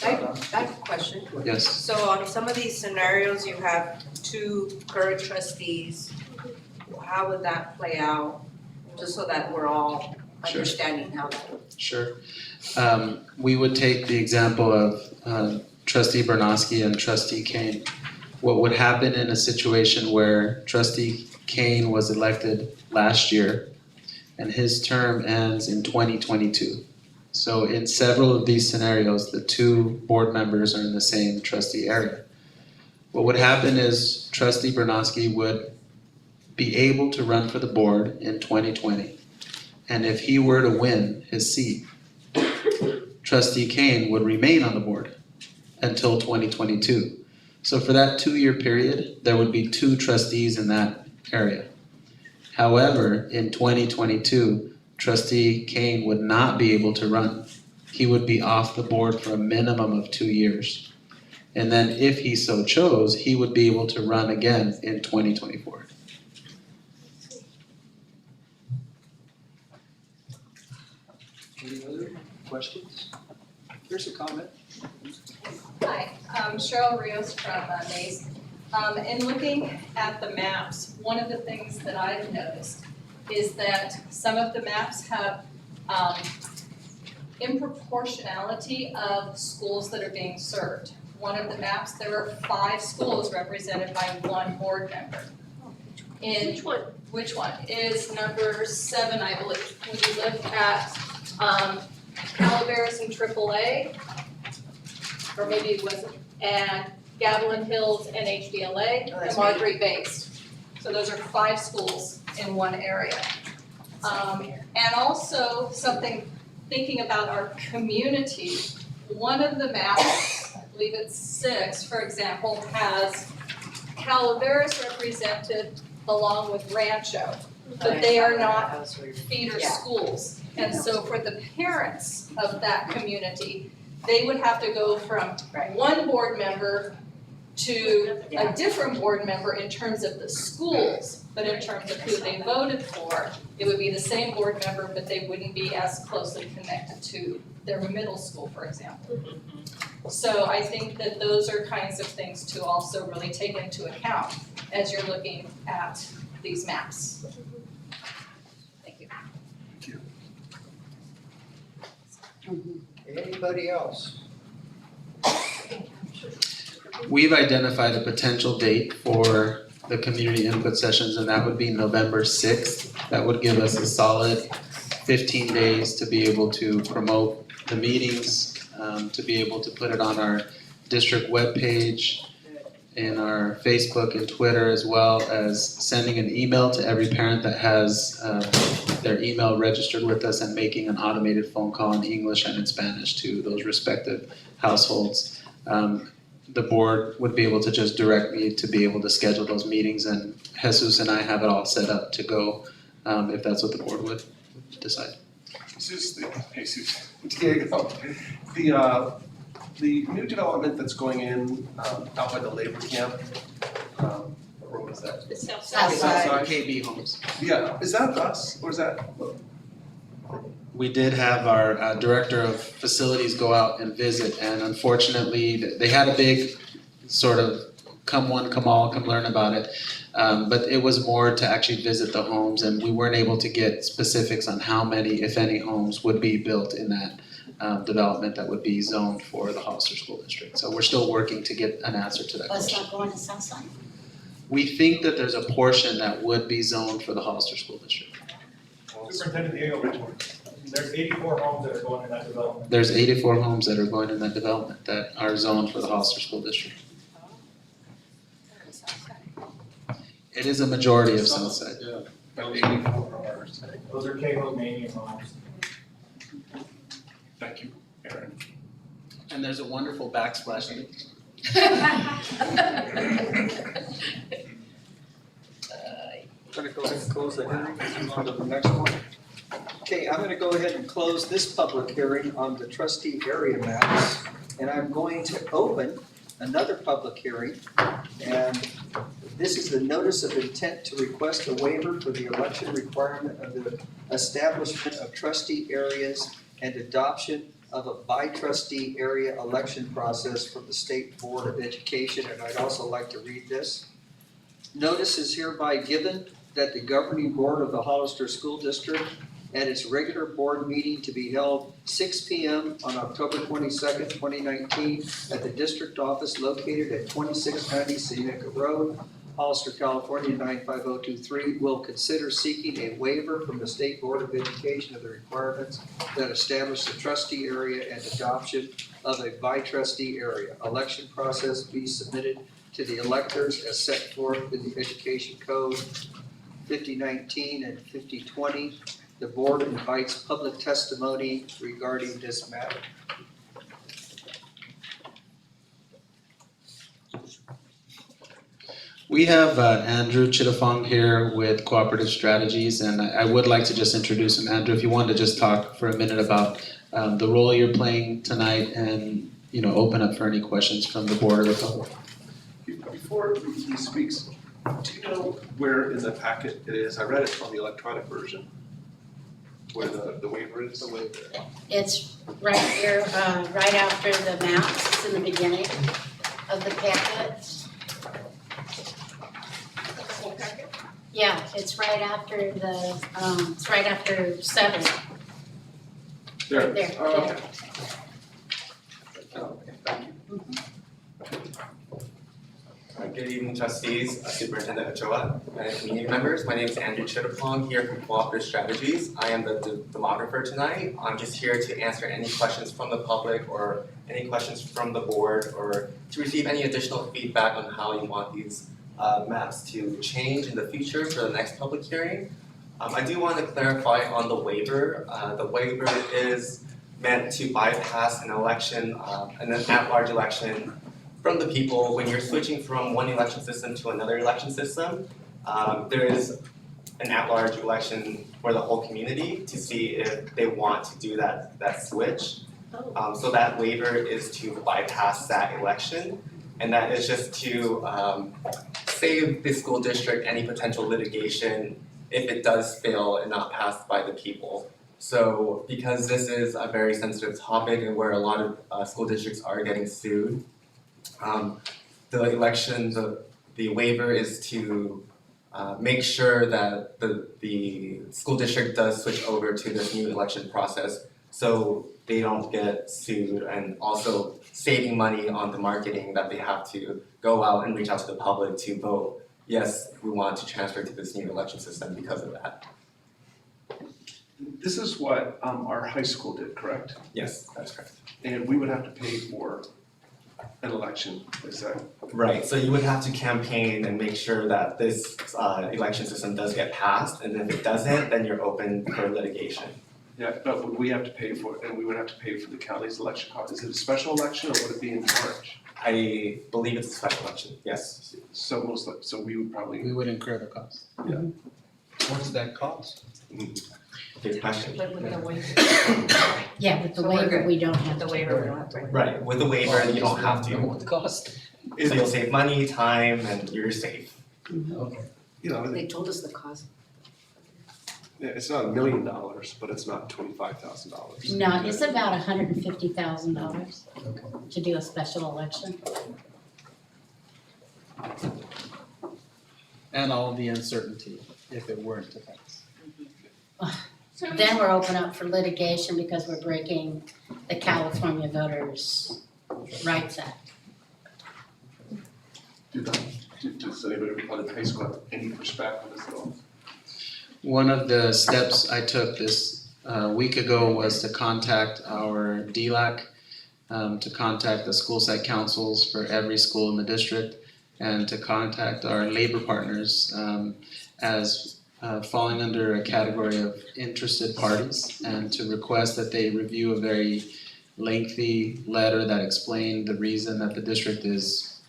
I have a question. Yes. So on some of these scenarios, you have two current trustees. How would that play out, just so that we're all Sure. understanding how that would? Sure. We would take the example of Trustee Bernosky and Trustee Kane. What would happen in a situation where Trustee Kane was elected last year and his term ends in 2022? So in several of these scenarios, the two board members are in the same trustee area. What would happen is Trustee Bernosky would be able to run for the board in 2020. And if he were to win his seat, Trustee Kane would remain on the board until 2022. So for that 2-year period, there would be two trustees in that area. However, in 2022, Trustee Kane would not be able to run. He would be off the board for a minimum of 2 years. And then if he so chose, he would be able to run again in 2024. Any other questions? Here's a comment. Hi, Cheryl Rios from NACE. In looking at the maps, one of the things that I've noticed is that some of the maps have improportionality of schools that are being served. One of the maps, there are 5 schools represented by 1 board member. Which one? Which one? Is number 7, I believe. When you look at Calaveras and AAA, or maybe it wasn't, and Gavilan Hills and HDLA, Oh, and that's Marguerite Based. So those are 5 schools in one area. And also something, thinking about our community, one of the maps, I believe it's 6, for example, has Calaveras represented along with Rancho, but they are not feeder Yeah. schools. And so for the parents of that community, they would have to go from one board member to a different board member in terms of the schools, but in terms of who they voted for, it would be the same board member, but they wouldn't be as closely connected to their middle school, for example. So I think that those are kinds of things to also really take into account as you're looking at these maps. Thank you. Anybody else? We've identified a potential date for the community input sessions, and that would be November 6th. That would give us a solid 15 days to be able to promote the meetings, to be able to put it on our district webpage, in our Facebook and Twitter, as well as sending an email to every parent that has their email registered with us and making an automated phone call in English and in Spanish to those respective households. The board would be able to just direct me to be able to schedule those meetings, and Jesus and I have it all set up to go if that's what the board would decide. Diego, the new development that's going in out by the labor camp, what road is that? The south South side. side. KB Homes. Yeah, is that us or is that? We did have our director of facilities go out and visit, and unfortunately, they had a big sort of come one, come all, come learn about it. But it was more to actually visit the homes, and we weren't able to get specifics on how many, if any, homes would be built in that development that would be zoned for the Hollister School District. So we're still working to get an answer to that Let's question. not go into Southside. We think that there's a portion that would be zoned for the Hollister School District. Superintendent Diego Richmond, there's 84 homes that are going in that development. There's 84 homes that are going in that development that are zoned for the Hollister School District. It is a majority of Southside. Yeah, about 84 hours. Those are K-Romanian homes. Thank you, Aaron. And there's a wonderful backsplash. Gonna go ahead and close the hearing, move on to the next one. Okay, I'm gonna go ahead and close this public hearing on the trustee area maps. And I'm going to open another public hearing. And this is the notice of intent to request a waiver for the election requirement of the establishment of trustee areas and adoption of a by trustee area election process from the State Board of Education. And I'd also like to read this. Notice is hereby given that the governing board of the Hollister School District at its regular board meeting to be held 6 p.m. on October 22nd, 2019 at the district office located at 2690 Seneca Road, Hollister, California 95023, will consider seeking a waiver from the State Board of Education of the requirements that establish the trustee area and adoption of a by trustee area. Election process be submitted to the electors as set forth in the Education Code 5019 and 5020. The board invites public testimony regarding this matter. We have Andrew Chittafong here with Cooperative Strategies, and I would like to just introduce him. Andrew, if you wanted to just talk for a minute about the role you're playing tonight and, you know, open up for any questions from the board or the public. Before he speaks, do you know where in the packet it is? I read it on the electronic version. Where the waiver is? The waiver. It's right here, right after the maps, it's in the beginning of the packet. Yeah, it's right after the, it's right after 7. There. There, Oh, yeah. okay. Oh, okay, thank you. Good evening, trustees, Superintendent Ochoa, and community members. My name is Andrew Chittapong here from Cooperative Strategies. I am the demographer tonight. I'm just here to answer any questions from the public or any questions from the board or to receive any additional feedback on how you want these maps to change in the future for the next public hearing. I do want to clarify on the waiver. The waiver is meant to bypass an election, an at-large election from the people. When you're switching from one election system to another election system, there is an at-large election for the whole community to see if they want to do that switch. So that waiver is to bypass that election, and that is just to save the school district any potential litigation if it does fail and not passed by the people. So because this is a very sensitive topic and where a lot of school districts are getting sued, the election, the waiver is to make sure that the school district does switch over to this new election process so they don't get sued, and also saving money on the marketing that they have to go out and reach out to the public to vote, yes, we want to transfer to this new election system because of that. This is what our high school did, correct? Yes, that's correct. And we would have to pay for an election, is that? Right, so you would have to campaign and make sure that this election system does get passed, and if it doesn't, then you're open for litigation. Yeah, but would we have to pay for it, and we would have to pay for the county's election cost? Is it a special election or would it be in March? I believe it's a special election, yes. So most like, so we would probably. We would incur the cost. Yeah. What's that cost? Good question. Yeah, with the waiver, we don't have The to. waiver, we don't have to. Right, with the waiver, you don't have to. What the cost? So you'll save money, time, and you're safe. Okay. You know, They told us the cost. yeah, it's not $1 million, but it's not $25,000. No, it's about $150,000 to do a special election. And all the uncertainty if it weren't to pass. Then we're open up for litigation because we're breaking the California Voters' Rights Act. Does anybody from the high school have any perspective as well? One of the steps I took this week ago was to contact our DLAC, to contact the school site councils for every school in the district, and to contact our labor partners as falling under a category of interested parties, and to request that they review a very lengthy letter that explained the reason that the district is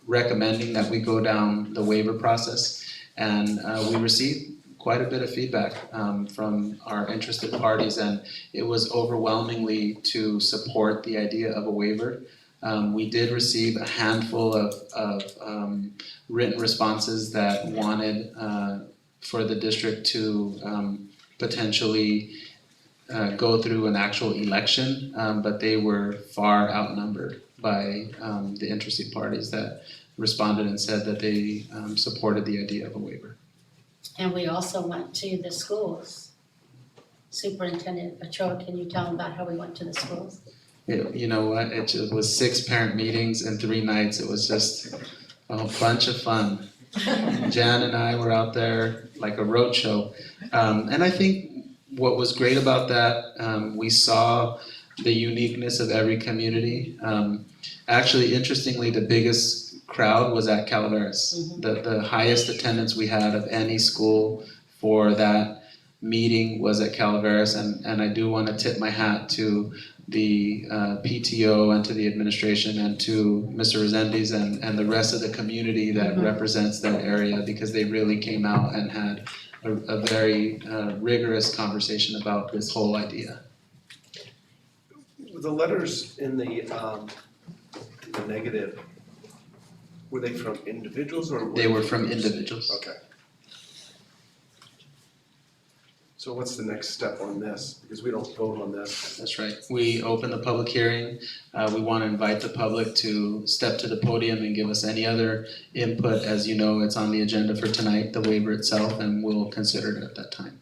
recommending that we go down the waiver process. And we received quite a bit of feedback from our interested parties, and it was overwhelmingly to support the idea of a waiver. We did receive a handful of written responses that wanted for the district to potentially go through an actual election, but they were far outnumbered by the interested parties that responded and said that they supported the idea of a waiver. And we also went to the schools. Superintendent Ochoa, can you tell them about how we went to the schools? You know what, it just was 6 parent meetings in 3 nights. It was just a bunch of fun. Jan and I were out there like a road show. And I think what was great about that, we saw the uniqueness of every community. Actually, interestingly, the biggest crowd was at Calaveras. The highest attendance we had of any school for that meeting was at Calaveras, and I do want to tip my hat to the PTO and to the administration and to Mr. Resendiz and the rest of the community that represents that area, because they really came out and had a very rigorous conversation about this whole idea. The letters in the negative, were they from individuals or? They were from individuals. Okay. So what's the next step on this? Because we don't vote on this. That's right. We open the public hearing. We want to invite the public to step to the podium and give us any other input. As you know, it's on the agenda for tonight, the waiver itself, and we'll consider it at that time.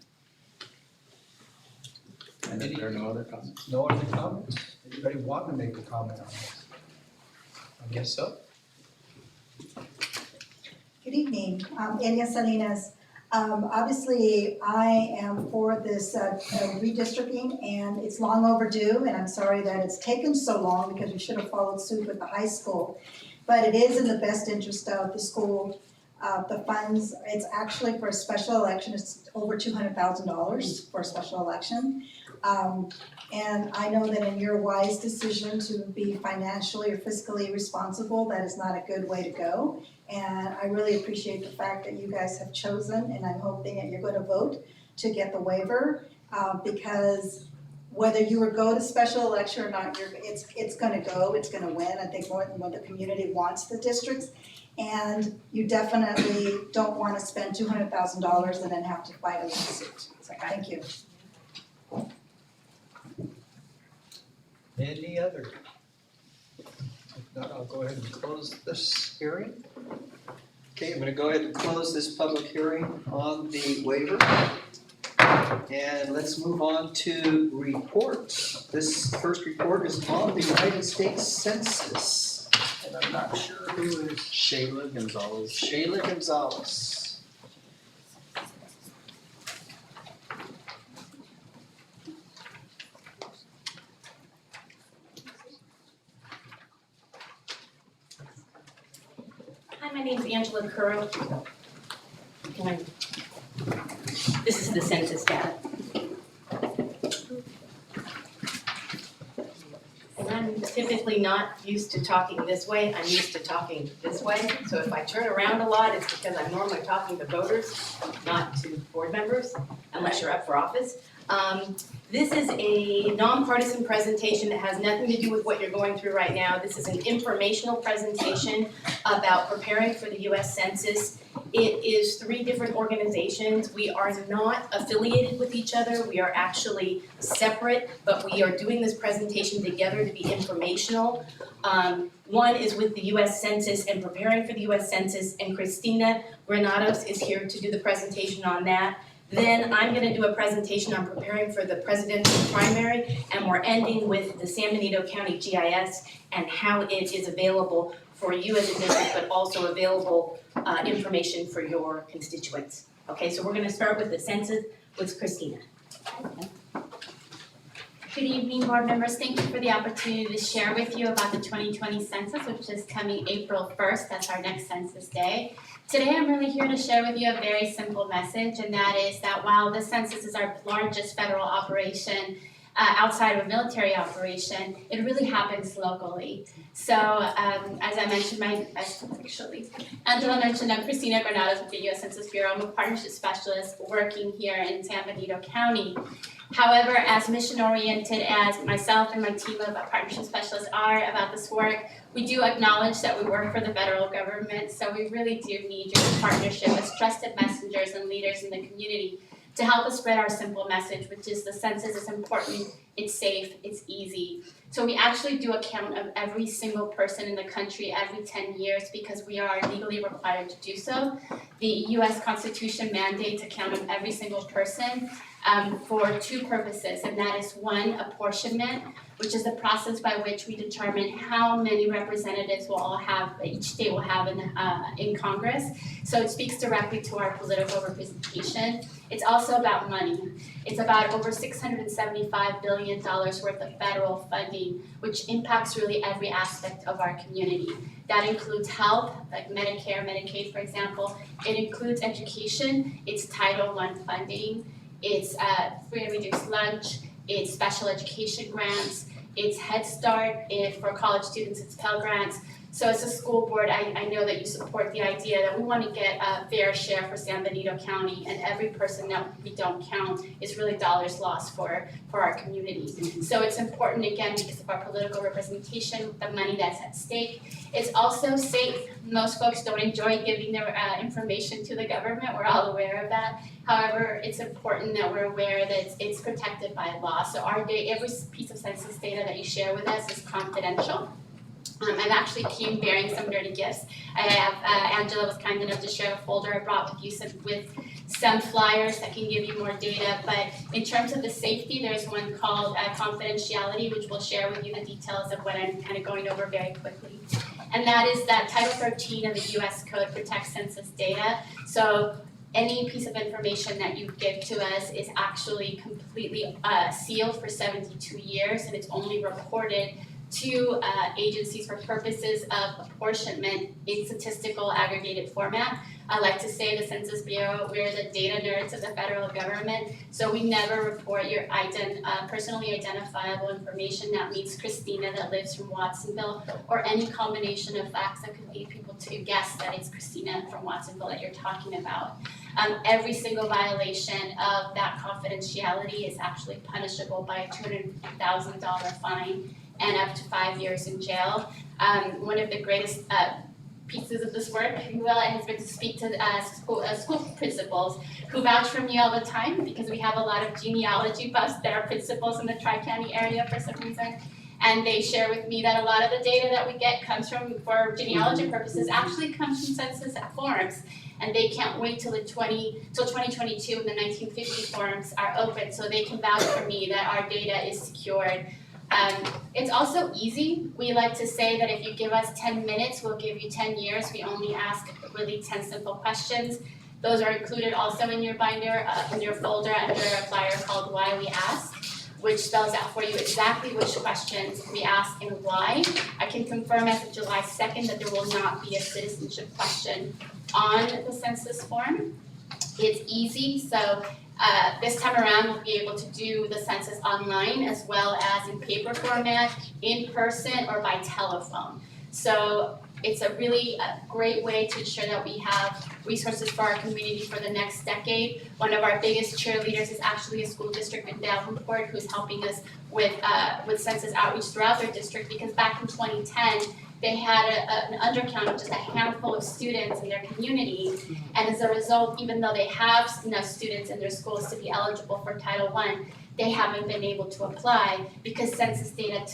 And if there are no other comments. No other comments? Anybody want to make a comment on this? I guess so. Good evening, Elia Salinas. Obviously, I am for this redistricting, and it's long overdue, and I'm sorry that it's taken so long because we should have followed suit with the high school. But it is in the best interest of the school. The funds, it's actually for a special election, it's over $200,000 for a special election. And I know that in your wise decision to be financially or fiscally responsible, that is not a good way to go. And I really appreciate the fact that you guys have chosen, and I'm hoping that you're gonna vote to get the waiver, because whether you would go to special election or not, it's gonna go, it's gonna win. I think more than what the community wants the districts. And you definitely don't wanna spend $200,000 and then have to fight a lawsuit. So thank you. Any other? If not, I'll go ahead and close this hearing. Okay, I'm gonna go ahead and close this public hearing on the waiver. And let's move on to reports. This first report is on the United States Census. And I'm not sure who is. Shayla Gonzalez. Shayla Gonzalez. Hi, my name's Angela Currow. This is the census data. And I'm typically not used to talking this way, I'm used to talking this way. So if I turn around a lot, it's because I'm normally talking to voters, not to board members, unless you're up for office. This is a nonpartisan presentation that has nothing to do with what you're going through right now. This is an informational presentation about preparing for the US Census. It is 3 different organizations. We are not affiliated with each other. We are actually separate, but we are doing this presentation together to be informational. One is with the US Census and preparing for the US Census, and Christina Granados is here to do the presentation on that. Then I'm gonna do a presentation on preparing for the presidential primary, and we're ending with the San Benito County GIS and how it is available for you as a district, but also available information for your constituents. Okay, so we're gonna start with the census with Christina. Good evening, board members. Thank you for the opportunity to share with you about the 2020 census, which is coming April 1st. That's our next census day. Today, I'm really here to share with you a very simple message, and that is that while the census is our largest federal operation outside of a military operation, it really happens locally. So, as I mentioned, Angela mentioned, I'm Christina Granados with the U.S. Census Bureau. I'm a partnership specialist working here in San Benito County. However, as mission-oriented as myself and my team of partnership specialists are about this work, we do acknowledge that we work for the federal government, so we really do need your partnership as trusted messengers and leaders in the community to help us spread our simple message, which is the census is important, it's safe, it's easy. So we actually do a count of every single person in the country every 10 years because we are legally required to do so. The US Constitution mandates a count of every single person for 2 purposes, and that is 1, apportionment, which is the process by which we determine how many representatives we'll all have, each state will have in Congress. So it speaks directly to our political representation. It's also about money. It's about over $675 billion worth of federal funding, which impacts really every aspect of our community. That includes health, like Medicare, Medicaid, for example. It includes education, it's Title I funding, it's free and reduced lunch, it's special education grants, it's Head Start, for college students it's Pell Grants. So as a school board, I know that you support the idea that we want to get a fair share for San Benito County, and every person that we don't count is really dollars lost for our community. So it's important, again, because of our political representation, the money that's at stake. It's also safe. Most folks don't enjoy giving their information to the government. We're all aware of that. However, it's important that we're aware that it's protected by law. So every piece of census data that you share with us is confidential. I've actually came bearing some dirty gifts. I have, Angela was kind enough to share a folder I brought with you with some flyers that can give you more data. But in terms of the safety, there's one called confidentiality, which we'll share with you the details of what I'm kind of going over very quickly. And that is that Title 13 of the US Code protects census data. So any piece of information that you give to us is actually completely sealed for 72 years, and it's only reported to agencies for purposes of apportionment in statistical aggregated format. I like to say the Census Bureau, we're the data nerds of the federal government, so we never report your personally identifiable information. That means Christina that lives from Watsonville, or any combination of facts that could lead people to guess that it's Christina from Watsonville that you're talking about. Every single violation of that confidentiality is actually punishable by a $200,000 fine and up to 5 years in jail. One of the greatest pieces of this work, if you will, has been to speak to school principals who vouch for me all the time, because we have a lot of genealogy buffs that are principals in the Tri-County area for some reason. And they share with me that a lot of the data that we get comes from, for genealogy purposes, actually comes from census forms. And they can't wait till 2022 when the 1950 forms are open, so they can vouch for me that our data is secured. It's also easy. We like to say that if you give us 10 minutes, we'll give you 10 years. We only ask really 10 simple questions. Those are included also in your binder, in your folder under a flyer called Why We Ask, which spells out for you exactly which questions we ask and why. I can confirm as of July 2nd that there will not be a citizenship question on the census form. It's easy, so this time around we'll be able to do the census online as well as in paper format, in person, or by telephone. So It's a really great way to ensure that we have resources for our community for the next decade. One of our biggest cheerleaders is actually a school district in Davenport who's helping us with census outreach throughout their district, because back in 2010, they had an undercount of just a handful of students in their community. And as a result, even though they have enough students in their schools to be eligible for Title I, they haven't been able to apply because census data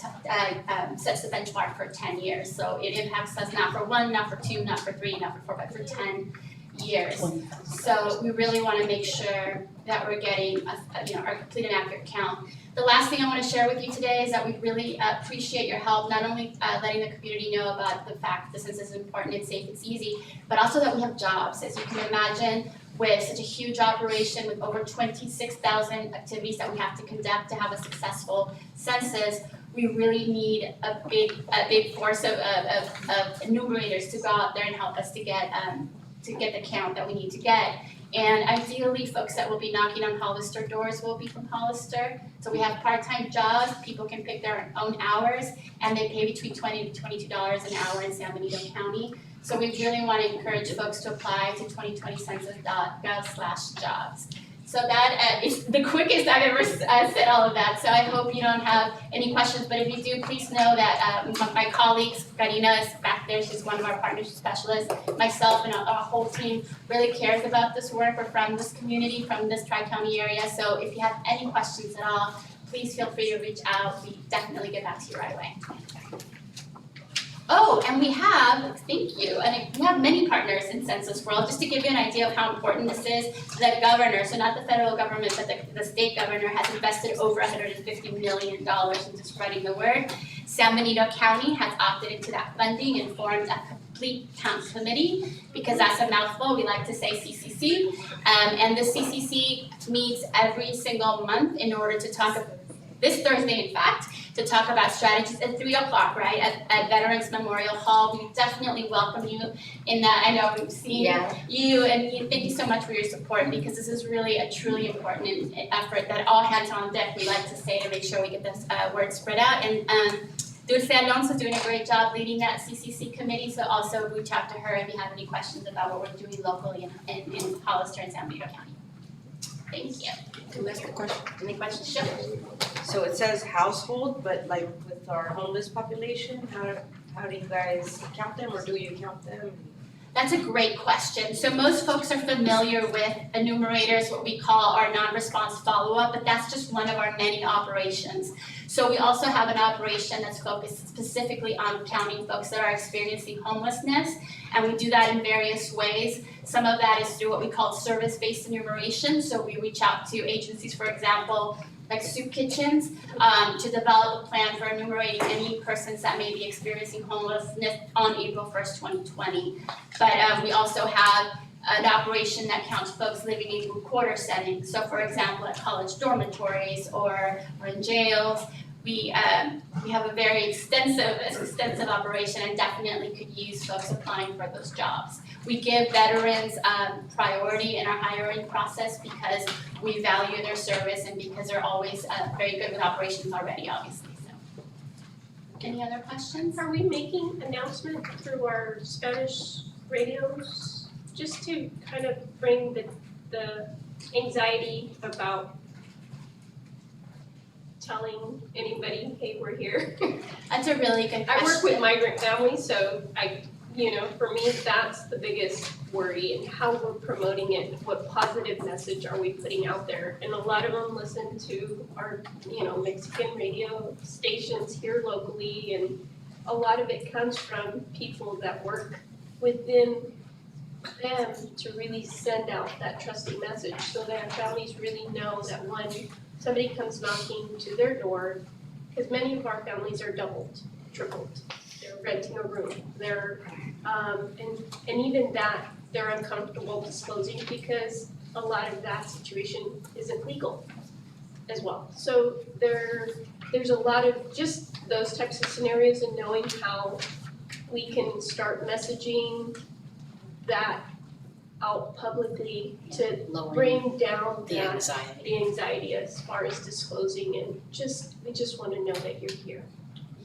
sets the benchmark for 10 years. So it impacts us not for 1, not for 2, not for 3, not for 4, but for 10 years. So we really want to make sure that we're getting our complete and accurate count. The last thing I want to share with you today is that we really appreciate your help, not only letting the community know about the fact that the census is important, it's safe, it's easy, but also that we have jobs. As you can imagine, with such a huge operation with over 26,000 activities that we have to conduct to have a successful census, we really need a big force of enumerators to go out there and help us to get the count that we need to get. And ideally, folks that will be knocking on Hollister doors will be from Hollister. So we have part-time jobs, people can pick their own hours, and they pay between $20 to $22 an hour in San Benito County. So we really want to encourage folks to apply to 2020census.gov/jobs. So that is the quickest I've ever said all of that. So I hope you don't have any questions, but if you do, please know that my colleagues, Karina is back there, she's one of our partnership specialists, myself and our whole team really cares about this work. We're from this community, from this Tri-County area, so if you have any questions at all, please feel free to reach out. We definitely get back to you right away. Oh, and we have, thank you, and we have many partners in Census World. Just to give you an idea of how important this is, the governor, so not the federal government, but the state governor has invested over $150 million into spreading the word. San Benito County has opted into that funding and formed a complete count committee, because that's a mouthful, we like to say CCC. And the CCC meets every single month in order to talk, this Thursday in fact, to talk about strategies at 3 o'clock, right, at Veterans Memorial Hall. We definitely welcome you in that. I know we've seen you, and thank you so much for your support, because this is really a truly important effort that all hands on deck, we like to say, to make sure we get this word spread out. And Dulce Alonso is doing a great job leading that CCC committee, so also reach out to her if you have any questions about what we're doing locally in Hollister and San Benito County. Thank you. Can I ask a question? Any questions? Sure. So it says household, but like with our homeless population, how do you guys count them, or do you count them? That's a great question. So most folks are familiar with enumerators, what we call our non-response follow-up, but that's just one of our many operations. So we also have an operation that's focused specifically on counting folks that are experiencing homelessness, and we do that in various ways. Some of that is through what we call service-based enumeration. So we reach out to agencies, for example, like soup kitchens, to develop a plan for enumerating any persons that may be experiencing homelessness on April 1st, 2020. But we also have an operation that counts folks living in group quarter settings. So for example, at college dormitories or in jails, we have a very extensive operation, and definitely could use folks applying for those jobs. We give veterans priority in our hiring process because we value their service and because they're always very good with operations already, obviously. So, any other questions? Are we making announcement through our Spanish radios just to kind of bring the anxiety about telling anybody, hey, we're here? That's a really good question. I work with migrant families, so for me, that's the biggest worry, and how we're promoting it, what positive message are we putting out there? And a lot of them listen to our, Mexican radio stations here locally, and a lot of it comes from people that work within them to really send out that trusting message, so that families really know that when somebody comes knocking to their door, because many of our families are doubled, tripled. They're renting a room. They're and even that they're uncomfortable disclosing, because a lot of that situation isn't legal as well. So there's a lot of just those types of scenarios, and knowing how we can start messaging that out publicly to bring down the anxiety. The anxiety as far as disclosing, and we just want to know that you're here.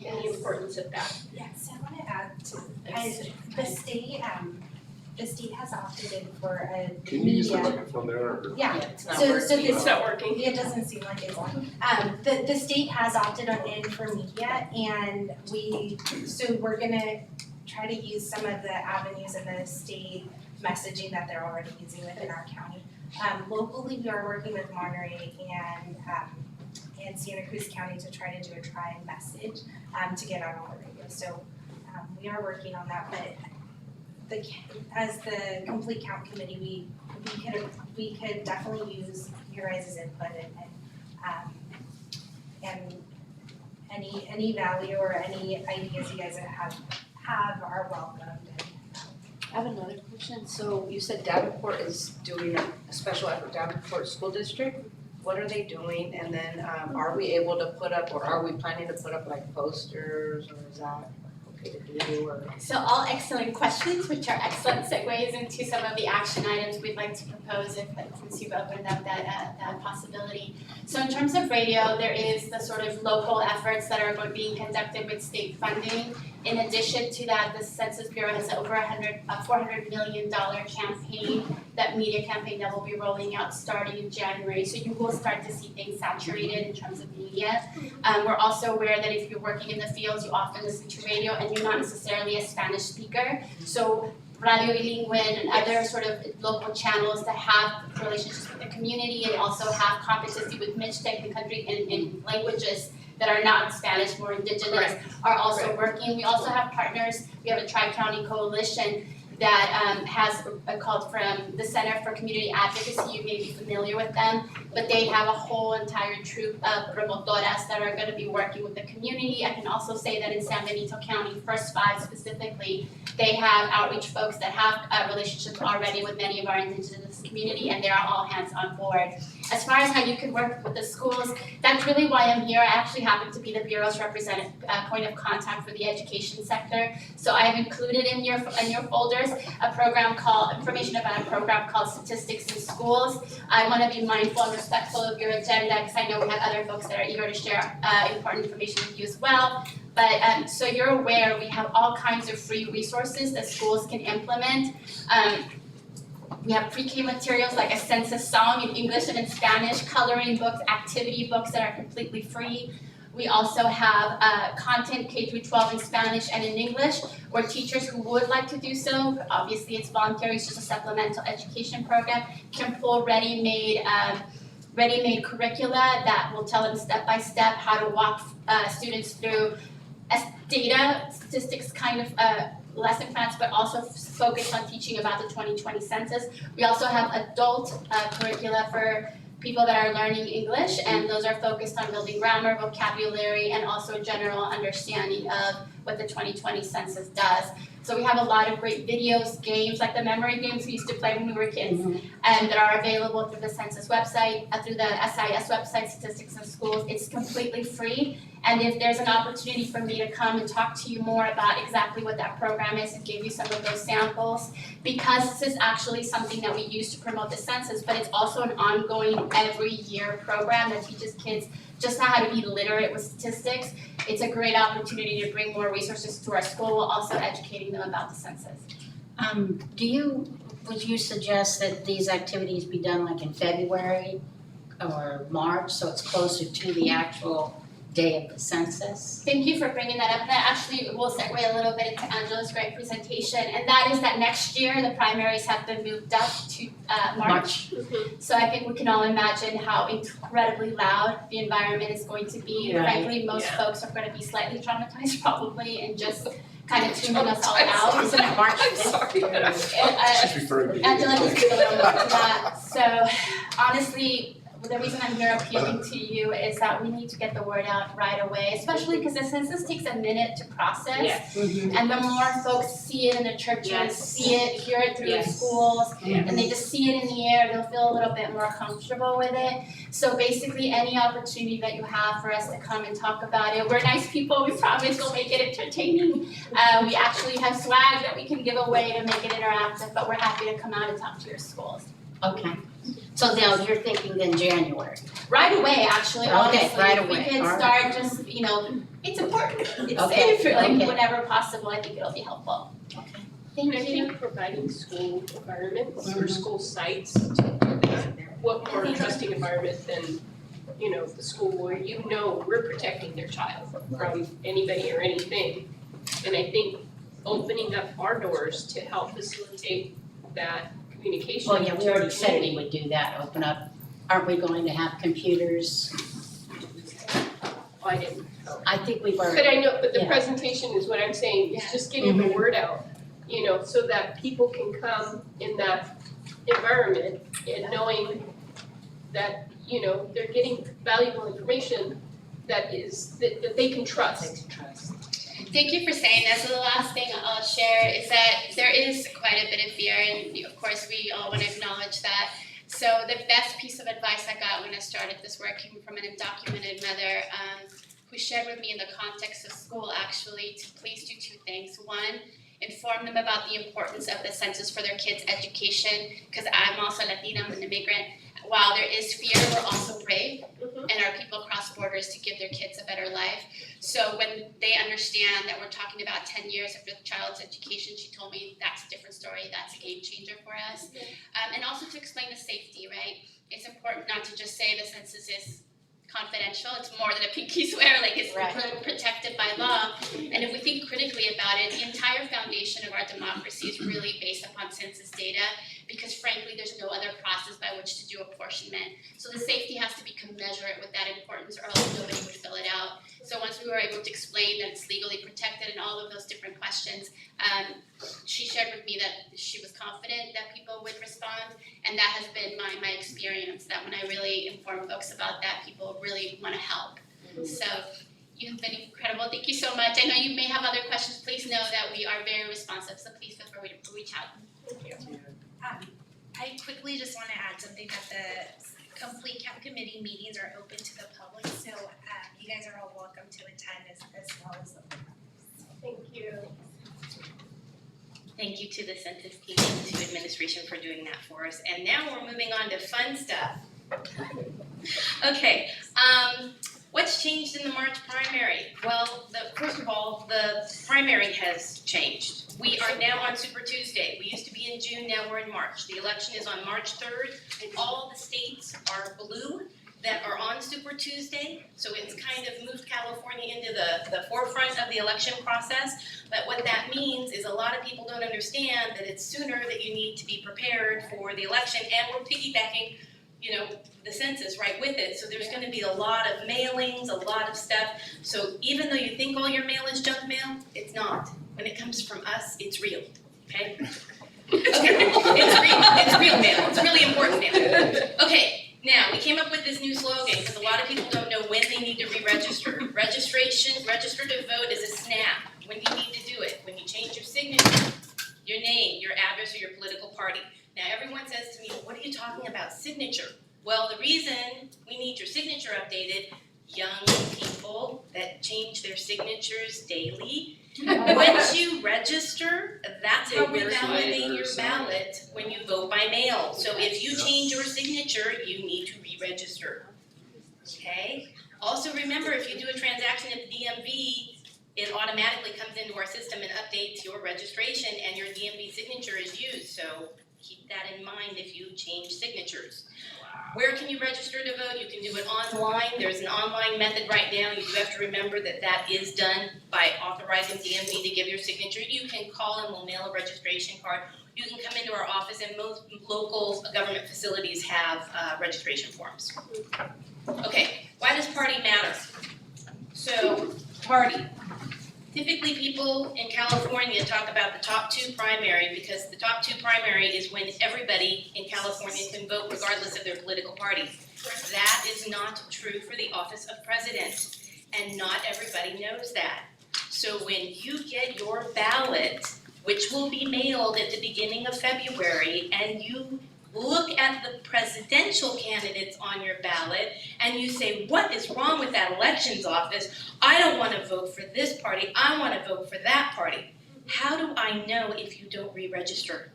and the importance of that. Yes, I wanna add to, the state has opted in for a Can you use the media. microphone there or? Yeah, It's not so working. this, It's not working. it doesn't seem like it's on. The state has opted in for media and so we're gonna try to use some of the avenues in the state messaging that they're already using within our county. Locally, we are working with Monterey and Santa Cruz County to try to do a try message, to get out on the radio. So, we are working on that, but as the complete count committee, we could definitely use your guys' input and any value or any ideas you guys have are welcomed. I have another question. So you said Davenport is doing a special effort, Davenport School District. What are they doing? And then are we able to put up, or are we planning to put up like posters, or is that okay to do, or? So all excellent questions, which are excellent segues into some of the action items we'd like to propose since you've opened up that possibility. So in terms of radio, there is the sort of local efforts that are being conducted with state funding. In addition to that, the Census Bureau has over $400 million media campaign that will be rolling out starting in January. So you will start to see things saturated in terms of media. We're also aware that if you're working in the fields, you often listen to radio and you're not necessarily a Spanish speaker. So Radio Bilingüe and other sort of local channels that have relationships with the community and also have competency with Mixtec and country in languages that are not Spanish, more indigenous, are also working. We also have partners. We have a Tri-County Coalition that has called from the Center for Community Advocacy. You may be familiar with them, but they have a whole entire troupe of promotoras that are going to be working with the community. I can also say that in San Benito County, First Five specifically, they have outreach folks that have relationships already with many of our indigenous community, and they're all hands on board. As far as how you can work with the schools, that's really why I'm here. I actually happen to be the Bureau's representative point of contact for the education sector. So I've included in your folders a program called, information about a program called Statistics in Schools. I want to be mindful and respectful of your agenda because I know we have other folks that are eager to share important information with you as well. But so you're aware, we have all kinds of free resources that schools can implement. We have pre-K materials like a census song in English and in Spanish, coloring books, activity books that are completely free. We also have content K-12 in Spanish and in English, where teachers who would like to do so, obviously it's voluntary, it's just a supplemental education program, can pull ready-made curricula that will tell them step-by-step how to walk students through data, statistics kind of lesson plans, but also focused on teaching about the 2020 census. We also have adult curricula for people that are learning English, and those are focused on building grammar, vocabulary, and also general understanding of what the 2020 census does. So we have a lot of great videos, games, like the memory games we used to play when we were kids, and that are available through the census website, through the SIS website, Statistics in Schools. It's completely free, and if there's an opportunity for me to come and talk to you more about exactly what that program is and give you some of those samples, because this is actually something that we use to promote the census, but it's also an ongoing every year program that teaches kids just how to be literate with statistics. It's a great opportunity to bring more resources to our school while also educating them about the census. Would you suggest that these activities be done like in February or March, so it's closer to the actual day of the census? Thank you for bringing that up. That actually will segue a little bit into Angela's great presentation, and that is that next year the primaries have been moved up to March. So I think we can all imagine how incredibly loud the environment is going to be. Right. Frankly, most folks are going to be slightly traumatized probably and just kind of tuning us all out. Isn't it March? I'm sorry. She's referring to you. Angela can speak a little more to that. So honestly, the reason I'm here appealing to you is that we need to get the word out right away, especially because the census takes a minute to process. Yes. And the more folks see it in the churches, Yes. see it, hear it through the Yes. schools, Yes. and they just see it in the air, they'll feel a little bit more comfortable with it. So basically, any opportunity that you have for us to come and talk about it, we're nice people, we promise we'll make it entertaining. We actually have swag that we can give away to make it interactive, but we're happy to come out and talk to your schools. Okay, So now you're thinking then January. Right away, actually, Okay, honestly, right if we away, could all start just, it's important, it's Okay, safe, like okay. whenever possible, I think it'll be helpful. And I think providing school environments or school sites, what more trusting environment than, the school where we're protecting their child from anybody or anything. And I think opening up our doors to help facilitate that communication. Well, yeah, we already said we community. would do that, open up. Aren't we going to have computers? I didn't. I think we've already. But I know, but the Yeah. presentation is what I'm saying, is just getting the word out, so that people can come in that environment and knowing that, they're getting valuable information that they can trust. Thank you for saying that. So the last thing I'll share is that there is quite a bit of fear, and of course we all want to acknowledge that. So the best piece of advice I got when I started this work came from an undocumented mother who shared with me in the context of school actually to please do two things. One, inform them about the importance of the census for their kids' education, because I'm also Latina, I'm an immigrant. While there is fear, we're also brave, and our people cross borders to give their kids a better life. So when they understand that we're talking about 10 years of the child's education, she told me that's a different story, that's a game changer for us. And also to explain the safety, right? It's important not to just say the census is confidential, it's more than a pinky swear, like it's protected by law. And if we think critically about it, the entire foundation of our democracy is really based upon census data, because frankly, there's no other process by which to do apportionment. So the safety has to be commensurate with that importance, or else nobody would fill it out. So once we were able to explain that it's legally protected and all of those different questions, she shared with me that she was confident that people would respond, and that has been my experience, that when I really inform folks about that, people really want to help. So you've been incredible. Thank you so much. I know you may have other questions. Please know that we are very responsive, so please feel free to reach out. Thank you. I quickly just want to add something that the complete count committee meetings are open to the public, so you guys are all welcome to attend as well as the. Thank you. Thank you to the census team and to administration for doing that for us. And now we're moving on to fun stuff. Okay, what's changed in the March primary? Well, first of all, the primary has changed. We are now on Super Tuesday. We used to be in June, now we're in March. The election is on March 3rd, and all the states are blue that are on Super Tuesday. So it's kind of moved California into the forefront of the election process. But what that means is a lot of people don't understand that it's sooner that you need to be prepared for the election, and we're piggybacking the census right with it. So there's gonna be a lot of mailings, a lot of stuff. So even though you think all your mail is junk mail, it's not. When it comes from us, it's real, okay? It's real mail, it's really important mail. Okay, now, we came up with this new slogan because a lot of people don't know when they need to re-register. Register to vote is a snap. When you need to do it, when you change your signature, your name, your address, or your political party. Now, everyone says to me, what are you talking about, signature? Well, the reason we need your signature updated, young people that change their signatures daily, once you register, that's how we validate your ballot when you vote by mail. So if you change your signature, you need to re-register, okay? Also remember, if you do a transaction at the DMV, it automatically comes into our system and updates your registration, and your DMV signature is used. So keep that in mind if you change signatures. Where can you register to vote? You can do it online. There's an online method right now. You do have to remember that that is done by authorizing DMV to give your signature. You can call and we'll mail a registration card. You can come into our office, and most local government facilities have registration forms. Okay, why does party matter? So, party. Typically, people in California talk about the top two primary because the top two primary is when everybody in California can vote regardless of their political party. That is not true for the office of president, and not everybody knows that. So when you get your ballot, which will be mailed at the beginning of February, and you look at the presidential candidates on your ballot and you say, what is wrong with that elections office? I don't want to vote for this party, I want to vote for that party. How do I know if you don't re-register?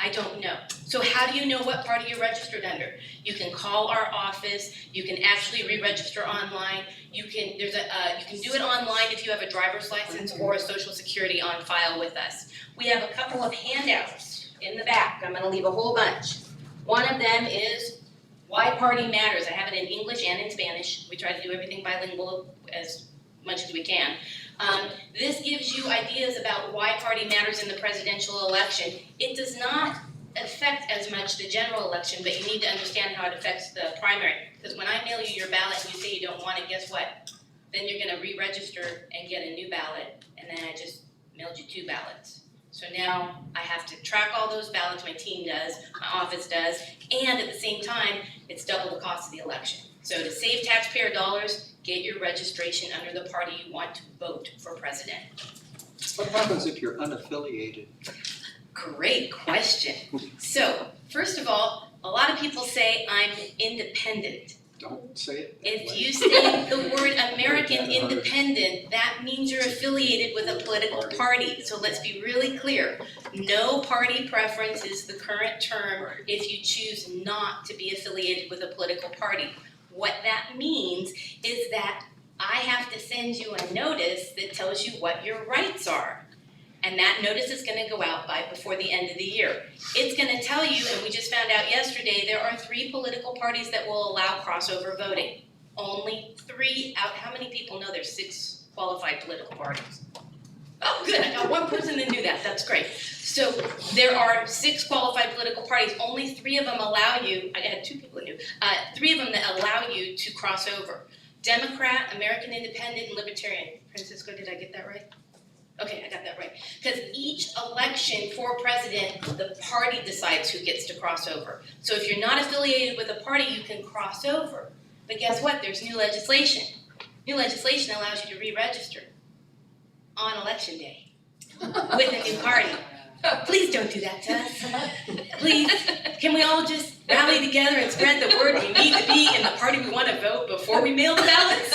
I don't know. So how do you know what party you're registered under? You can call our office, you can actually re-register online, you can do it online if you have a driver's license or a social security on file with us. We have a couple of handouts in the back, I'm gonna leave a whole bunch. One of them is Why Party Matters. I have it in English and in Spanish. We try to do everything bilingual as much as we can. This gives you ideas about why party matters in the presidential election. It does not affect as much the general election, but you need to understand how it affects the primary. Because when I mail you your ballot and you say you don't want it, guess what? Then you're gonna re-register and get a new ballot, and then I just mailed you 2 ballots. So now I have to track all those ballots, my team does, my office does, and at the same time, it's double the cost of the election. So to save taxpayer dollars, get your registration under the party you want to vote for president. What happens if you're unaffiliated? Great question. So, first of all, a lot of people say I'm independent. Don't say it that If way. you say the word American independent, that means you're affiliated with a political party. So let's be really clear. No party preference is the current term if you choose not to be affiliated with a political party. What that means is that I have to send you a notice that tells you what your rights are. And that notice is gonna go out before the end of the year. It's gonna tell you, and we just found out yesterday, there are 3 political parties that will allow crossover voting. Only 3 out, how many people know there's 6 qualified political parties? Oh, good, I got 1 person that knew that, that's great. So there are 6 qualified political parties, only 3 of them allow you, I had 2 people that knew, 3 of them that allow you to cross over. Democrat, American Independent, and Libertarian. Francisco, did I get that right? Okay, I got that right. Because each election for president, the party decides who gets to cross over. So if you're not affiliated with a party, you can cross over. But guess what? There's new legislation. New legislation allows you to re-register on election day with a new party. Please don't do that to us. Please, can we all just rally together and spread the word we need to be in the party we want to vote before we mail the ballots?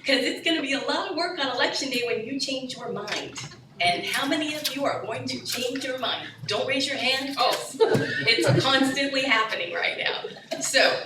Because it's going to be a lot of work on election day when you change your mind. And how many of you are going to change your mind? Don't raise your hand. It's constantly happening right now. So,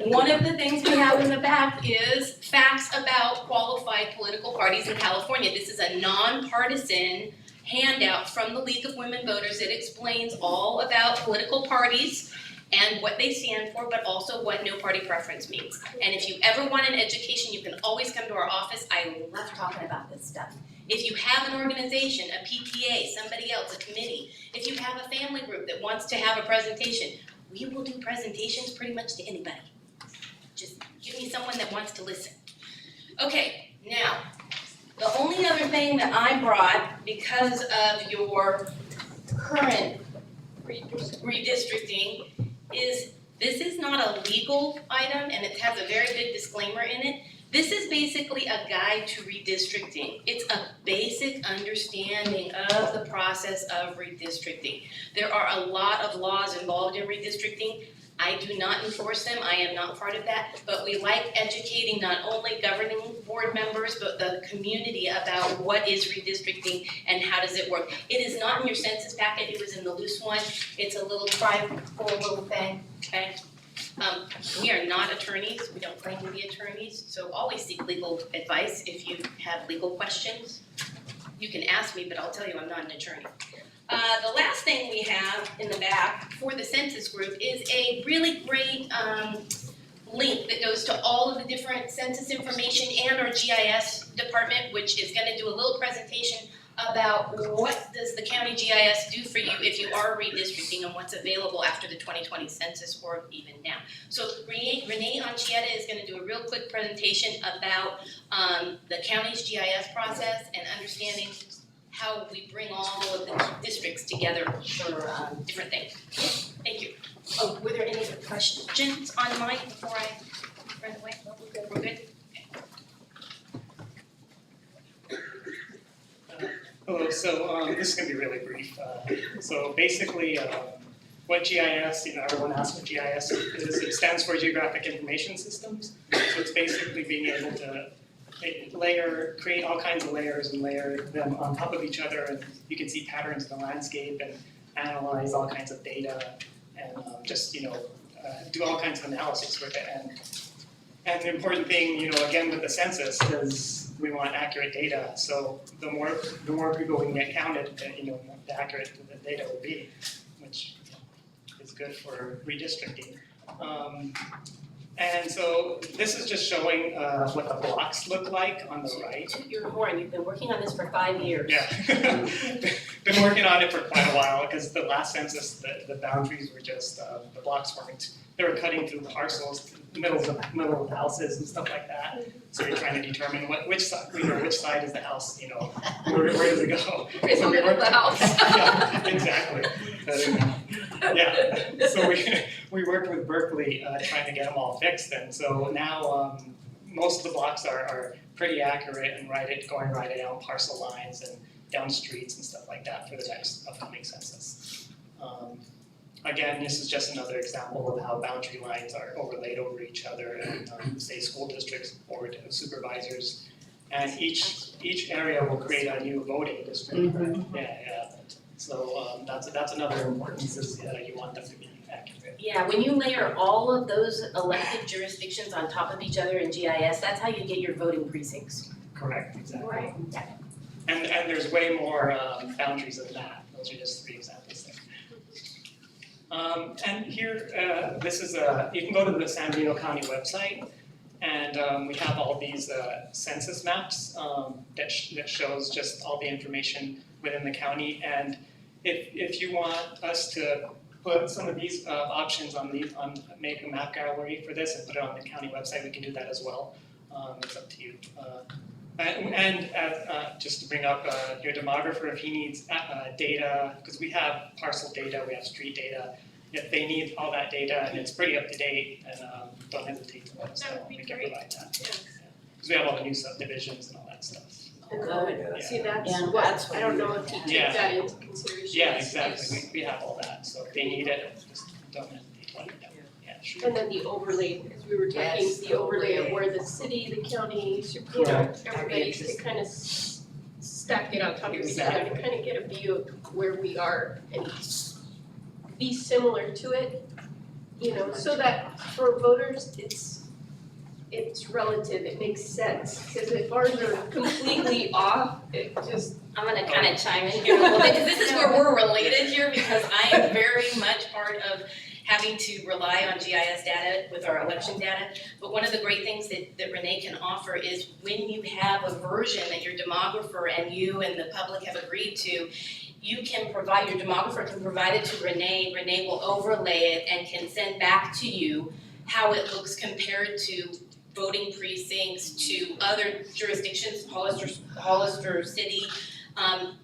one of the things we have in the back is facts about qualified political parties in California. This is a nonpartisan handout from the League of Women Voters. It explains all about political parties and what they stand for, but also what no party preference means. And if you ever want an education, you can always come to our office. I love talking about this stuff. If you have an organization, a PTA, somebody else, a committee, if you have a family group that wants to have a presentation, we will do presentations pretty much to anybody. Just give me someone that wants to listen. Okay, now, the only other thing that I brought because of your current redistricting is this is not a legal item and it has a very big disclaimer in it. This is basically a guide to redistricting. It's a basic understanding of the process of redistricting. There are a lot of laws involved in redistricting. I do not enforce them, I am not part of that, but we like educating not only governing board members, but the community about what is redistricting and how does it work. It is not in your census packet, it was in the loose one. It's a little trifold little thing, okay? We are not attorneys, we don't claim to be attorneys, so always seek legal advice if you have legal questions. You can ask me, but I'll tell you I'm not an attorney. The last thing we have in the back for the census group is a really great link that goes to all of the different census information and our GIS department, which is gonna do a little presentation about what does the county GIS do for you if you are redistricting and what's available after the 2020 census or even now. So Renee Anchieta is gonna do a real quick presentation about the county's GIS process and understanding how we bring all of the districts together for different things. Thank you. Oh, were there any other questions on mine before I run away? No, we're good. We're good? Hello, so this is going to be really brief. So basically, what GIS, everyone asks what GIS is. It stands for Geographic Information Systems. So it's basically being able to create all kinds of layers and layer them on top of each other, and you can see patterns in the landscape and analyze all kinds of data and just, do all kinds of analysis with it. And the important thing, again, with the census is we want accurate data. So the more people we can get counted, the accurate the data will be, which is good for redistricting. And so this is just showing what the blocks look like on the right. Toot your horn, you've been working on this for 5 years. Yeah. Been working on it for quite a while because the last census, the boundaries were just, the blocks weren't, they were cutting through parcels, middle of houses and stuff like that. So you're trying to determine which side is the house, where does it go? It's the middle of the house. Yeah, exactly. Yeah, so we worked with Berkeley trying to get them all fixed, and so now most of the blocks are pretty accurate and going right down parcel lines and down streets and stuff like that for the next upcoming census. Again, this is just another example of how boundary lines are overlaid over each other and say school districts, board of supervisors, and each area will create a new voting district. Yeah. So that's another importance is you want them to be accurate. Yeah, when you layer all of those elected jurisdictions on top of each other in GIS, that's how you get your voting precincts. Correct, exactly. Right. Yeah. And there's way more boundaries than that. Those are just 3 examples there. And here, this is you can go to the San Bernardino County website, and we have all these census maps that shows just all the information within the county. And if you want us to put some of these options make a map gallery for this and put it on the county website, we can do that as well. It's up to you. And just to bring up your demographer, if he needs data, because we have parcel data, we have street data. If they need all that data and it's pretty up to date, then don't hesitate to let us know. We can provide that. Because we have all the new subdivisions and all that stuff. Good. See, that's Yeah, what, that's what I don't know if you take that into consideration. Yeah, exactly. We have all that. So if they need it, just don't hesitate to let them know. Yeah, sure. And then the overlay, as we were talking, Yes, the overlay of where the city, the county, everybody to kind of stack it on top of each other to kind of get a view of where we are and be similar to it, so that for voters, it's relative, it makes sense, because if ours are completely off, it just. I'm gonna kind of chime in here a little bit, because this is where we're related here, because I am very much part of having to rely on GIS data with our election data. But one of the great things that Renee can offer is when you have a version that your demographer and you and the public have agreed to, you can provide, your demographer can provide it to Renee, Renee will overlay it and can send back to you how it looks compared to voting precincts, to other jurisdictions, Hollister City,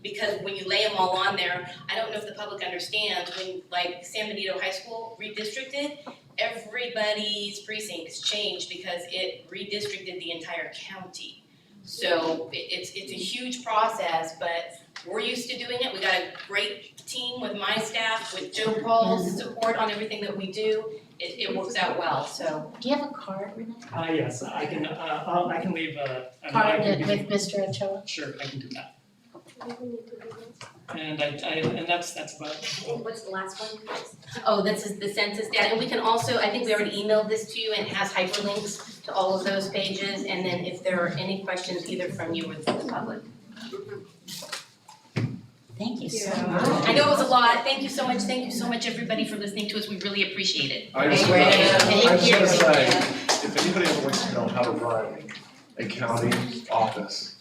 because when you lay them all on there, I don't know if the public understands, when like San Benito High School redistricted, everybody's precincts changed because it redistricted the entire county. So it's a huge process, but we're used to doing it. We got a great team with my staff, with Joe Paul's support on everything that we do. It works out well, so. Do you have a card, Renee? Yes, I can leave a. Card with Mr. Ochoa? Sure, I can do that. And and that's about it. What's the last one? Oh, this is the census data, and we can also, I think we already emailed this to you, and it has hyperlinks to all of those pages, and then if there are any questions either from you or from the public. Thank you so much. I know it was a lot, thank you so much everybody for listening to us, we really appreciate it. I just wanna say, if anybody ever wants to know how to run a county office,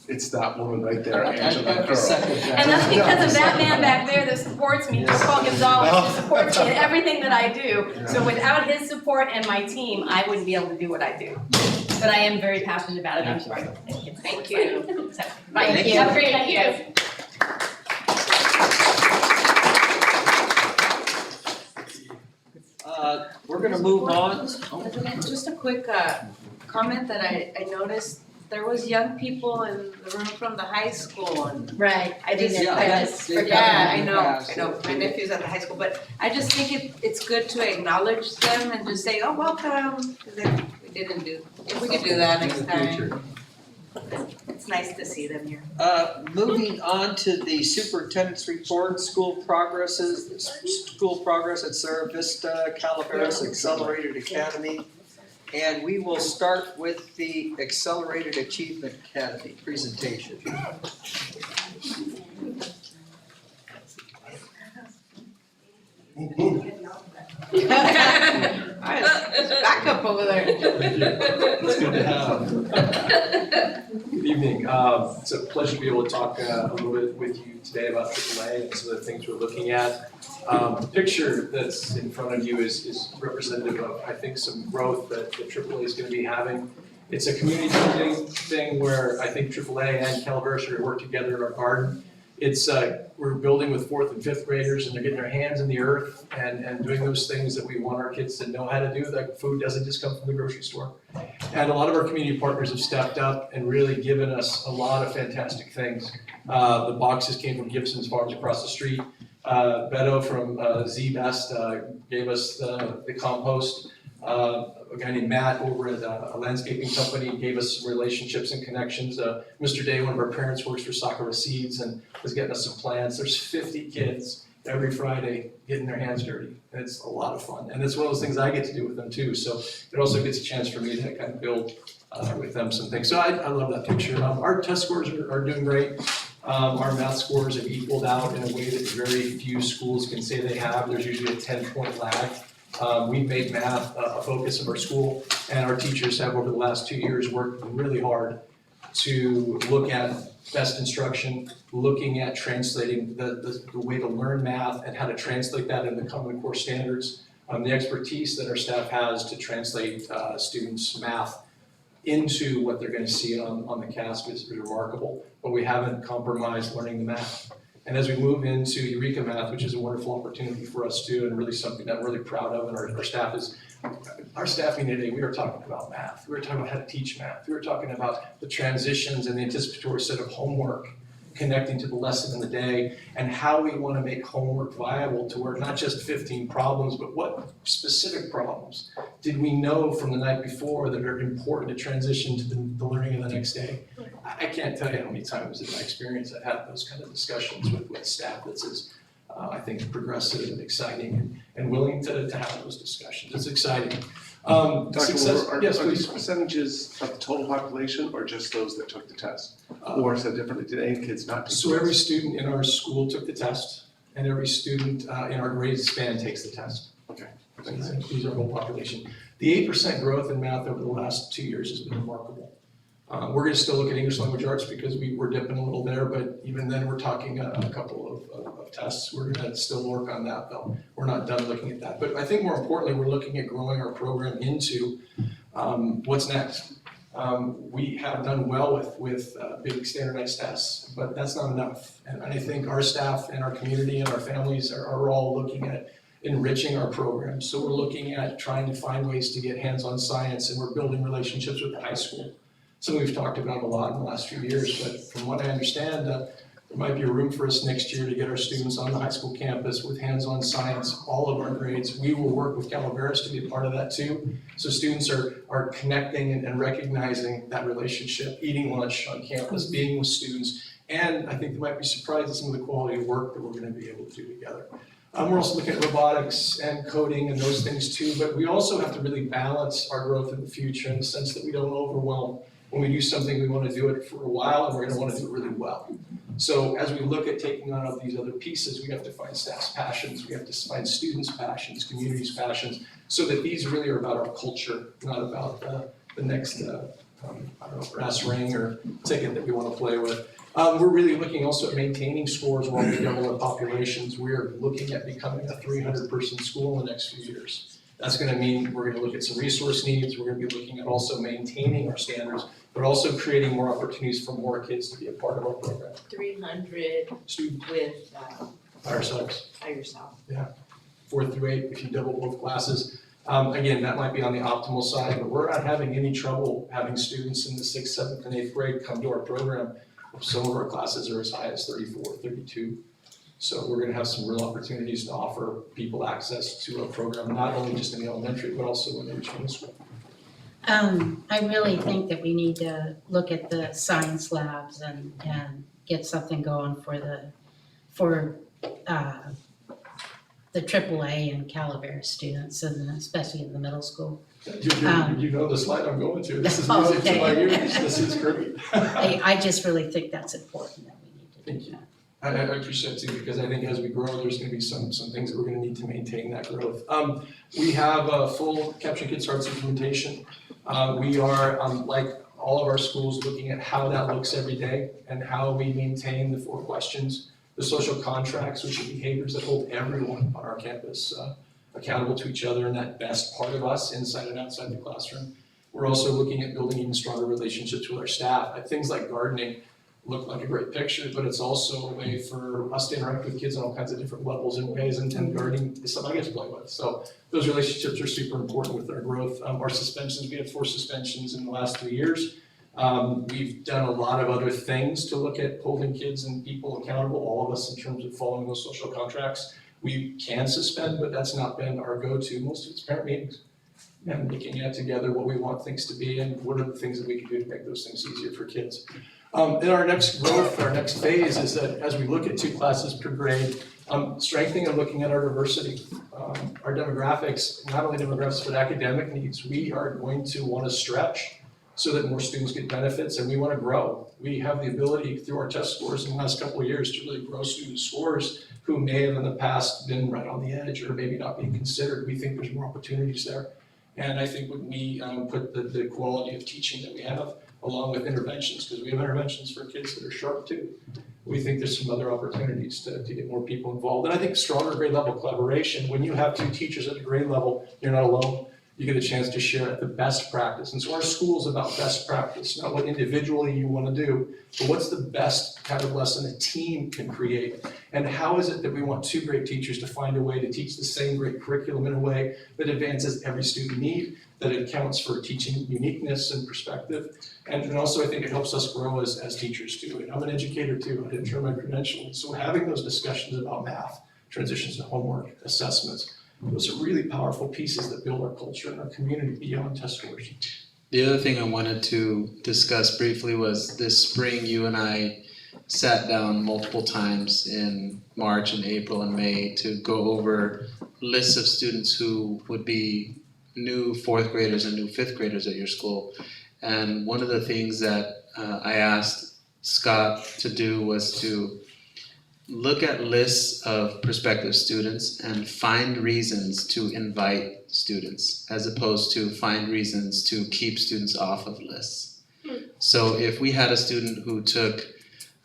it's that woman right there, Angela Curl. And that's because of that man back there that supports me, Joe Paul Gonzalez, who supports me in everything that I do. So without his support and my team, I wouldn't be able to do what I do. But I am very passionate about it, I'm sorry. Thank you. Bye, Thank you. have a great night, you guys. We're gonna move on. Just a quick comment that I noticed, there was young people in the room from the high school and. Right, I didn't, I just forgot. Yeah, I know, my nephew's at the high school, but I just think it's good to acknowledge them and just say, oh, welcome, 'cause if we could do that next time. nice to see them here. Moving on to the superintendent's report, school progress at Sarah Vista, Calaveras Accelerated Academy. And we will start with the Accelerated Achievement Academy presentation. Back up over there. Thank you. It's good to have. Good evening. It's a pleasure to be able to talk a little bit with you today about AAA and some of the things we're looking at. The picture that's in front of you is representative of, I think, some growth that AAA is going to be having. It's a community building thing where I think AAA and Calaveras are going to work together in our garden. It's we're building with 4th and 5th graders, and they're getting their hands in the earth and doing those things that we want our kids to know how to do. That food doesn't just come from the grocery store. And a lot of our community partners have stepped up and really given us a lot of fantastic things. The boxes came from Gibson's Farms across the street. Beto from Z-Best gave us the compost. A guy named Matt over at a landscaping company gave us some relationships and connections. Mr. Day, one of our parents, works for Sakura Seeds and was getting us some plants. There's 50 kids every Friday getting their hands dirty. And it's a lot of fun. And it's one of those things I get to do with them too. So it also gets a chance for me to kind of build with them some things. So I love that picture. Our test scores are doing great. Our math scores have equaled out in a way that very few schools can say they have. There's usually a 10-point lag. We've made math a focus of our school, and our teachers have over the last 2 years worked really hard to look at best instruction, looking at translating the way to learn math and how to translate that into Common Core standards. The expertise that our staff has to translate students' math into what they're going to see on the CASP is remarkable, but we haven't compromised learning the math. And as we move into Eureka Math, which is a wonderful opportunity for us too, and really something that I'm really proud of, and our staff meeting today, we were talking about math. We were talking about how to teach math. We were talking about the transitions and the anticipatory set of homework connecting to the lesson in the day, and how we want to make homework viable to where not just 15 problems, but what specific problems did we know from the night before that are important to transition to the learning of the next day. I can't tell you how many times in my experience I've had those kind of discussions with staff that's as, I think, progressive and exciting and willing to have those discussions. It's exciting. Dr. Wilbur, are yes, these please. percentages of the total population or just those that took the test? Or said differently, did any kids not take the test? So every student in our school took the test, and every student in our grade span takes the test. Okay. These are our whole population. The 8% growth in math over the last 2 years has been remarkable. We're going to still look at English language arts because we're dipping a little there, but even then we're talking a couple of tests. We're going to still work on that though. We're not done looking at that. But I think more importantly, we're looking at growing our program into what's next. We have done well with big standardized tests, but that's not enough. And I think our staff and our community and our families are all looking at enriching our program. So we're looking at trying to find ways to get hands-on science, and we're building relationships with the high school. Something we've talked about a lot in the last few years, but from what I understand, there might be a room for us next year to get our students on the high school campus with hands-on science, all of our grades. We will work with Calaveras to be a part of that too. So students are connecting and recognizing that relationship, eating lunch on campus, being with students, and I think they might be surprised at some of the quality of work that we're going to be able to do together. We're also looking at robotics and coding and those things too, but we also have to really balance our growth in the future in the sense that we don't overwhelm. When we do something, we want to do it for a while, and we're going to want to do it really well. So as we look at taking on all these other pieces, we have to find staff's passions, we have to find students' passions, communities' passions, so that these really are about our culture, not about the next, brass ring or ticket that we want to play with. We're really looking also at maintaining scores while we double our populations. We're looking at becoming a 300-person school in the next few years. That's going to mean we're going to look at some resource needs. We're going to be looking at also maintaining our standards, but also creating more opportunities for more kids to be a part of our program. 300 with By ourselves. by yourself. Yeah, 4th through 8, if you double both classes. Again, that might be on the optimal side, but we're not having any trouble having students in the 6th, 7th, and 8th grade come to our program. Some of our classes are as high as 34, 32. So we're going to have some real opportunities to offer people access to a program, not only just in the elementary, but also in the middle school. I really think that we need to look at the science labs and get something going for the AAA and Calaveras students, and especially in the middle school. You know the slide I'm going to, this is Oh, music to my okay. ears, this is great. I just really think that's important that we need to do Thank you. that. I appreciate it too, because I think as we grow, there's gonna be some things that we're gonna need to maintain that growth. We have a full Capturing Kids Hearts implementation. We are, like all of our schools, looking at how that looks every day and how we maintain the 4 questions, the social contracts, which are behaviors that hold everyone on our campus accountable to each other and that best part of us inside and outside the classroom. We're also looking at building even stronger relationships with our staff. Things like gardening look like a great picture, but it's also a way for us to interact with kids on all kinds of different levels and ways, and gardening is something I get to play with. So those relationships are super important with our growth. Our suspensions, we had 4 suspensions in the last 3 years. We've done a lot of other things to look at holding kids and people accountable, all of us, in terms of following those social contracts. We can suspend, but that's not been our go-to. Most of it's parent meetings and looking at together what we want things to be and what are the things that we can do to make those things easier for kids. In our next growth, our next phase is that as we look at 2 classes per grade, strengthening and looking at our diversity, our demographics, not only demographics but academic needs. We are going to want to stretch so that more students get benefits, and we want to grow. We have the ability through our test scores in the last couple of years to really grow student scores who may have in the past been right on the edge or maybe not being considered. We think there's more opportunities there. And I think when we put the quality of teaching that we have along with interventions, because we have interventions for kids that are sharp too, we think there's some other opportunities to get more people involved. And I think stronger grade level collaboration, when you have 2 teachers at a grade level, you're not alone. You get a chance to share the best practice. And so our school is about best practice, not what individually you want to do, but what's the best kind of lesson a team can create. And how is it that we want 2 great teachers to find a way to teach the same great curriculum in a way that advances every student need, that accounts for teaching uniqueness and perspective. And also I think it helps us grow as teachers too. And I'm an educator too, I didn't turn my credentials. So having those discussions about math, transitions to homework, assessments, those are really powerful pieces that build our culture and our community beyond test scores. The other thing I wanted to discuss briefly was this spring you and I sat down multiple times in March and April and May to go over lists of students who would be new 4th graders and new 5th graders at your school. And one of the things that I asked Scott to do was to look at lists of prospective students and find reasons to invite students as opposed to find reasons to keep students off of lists. So if we had a student who took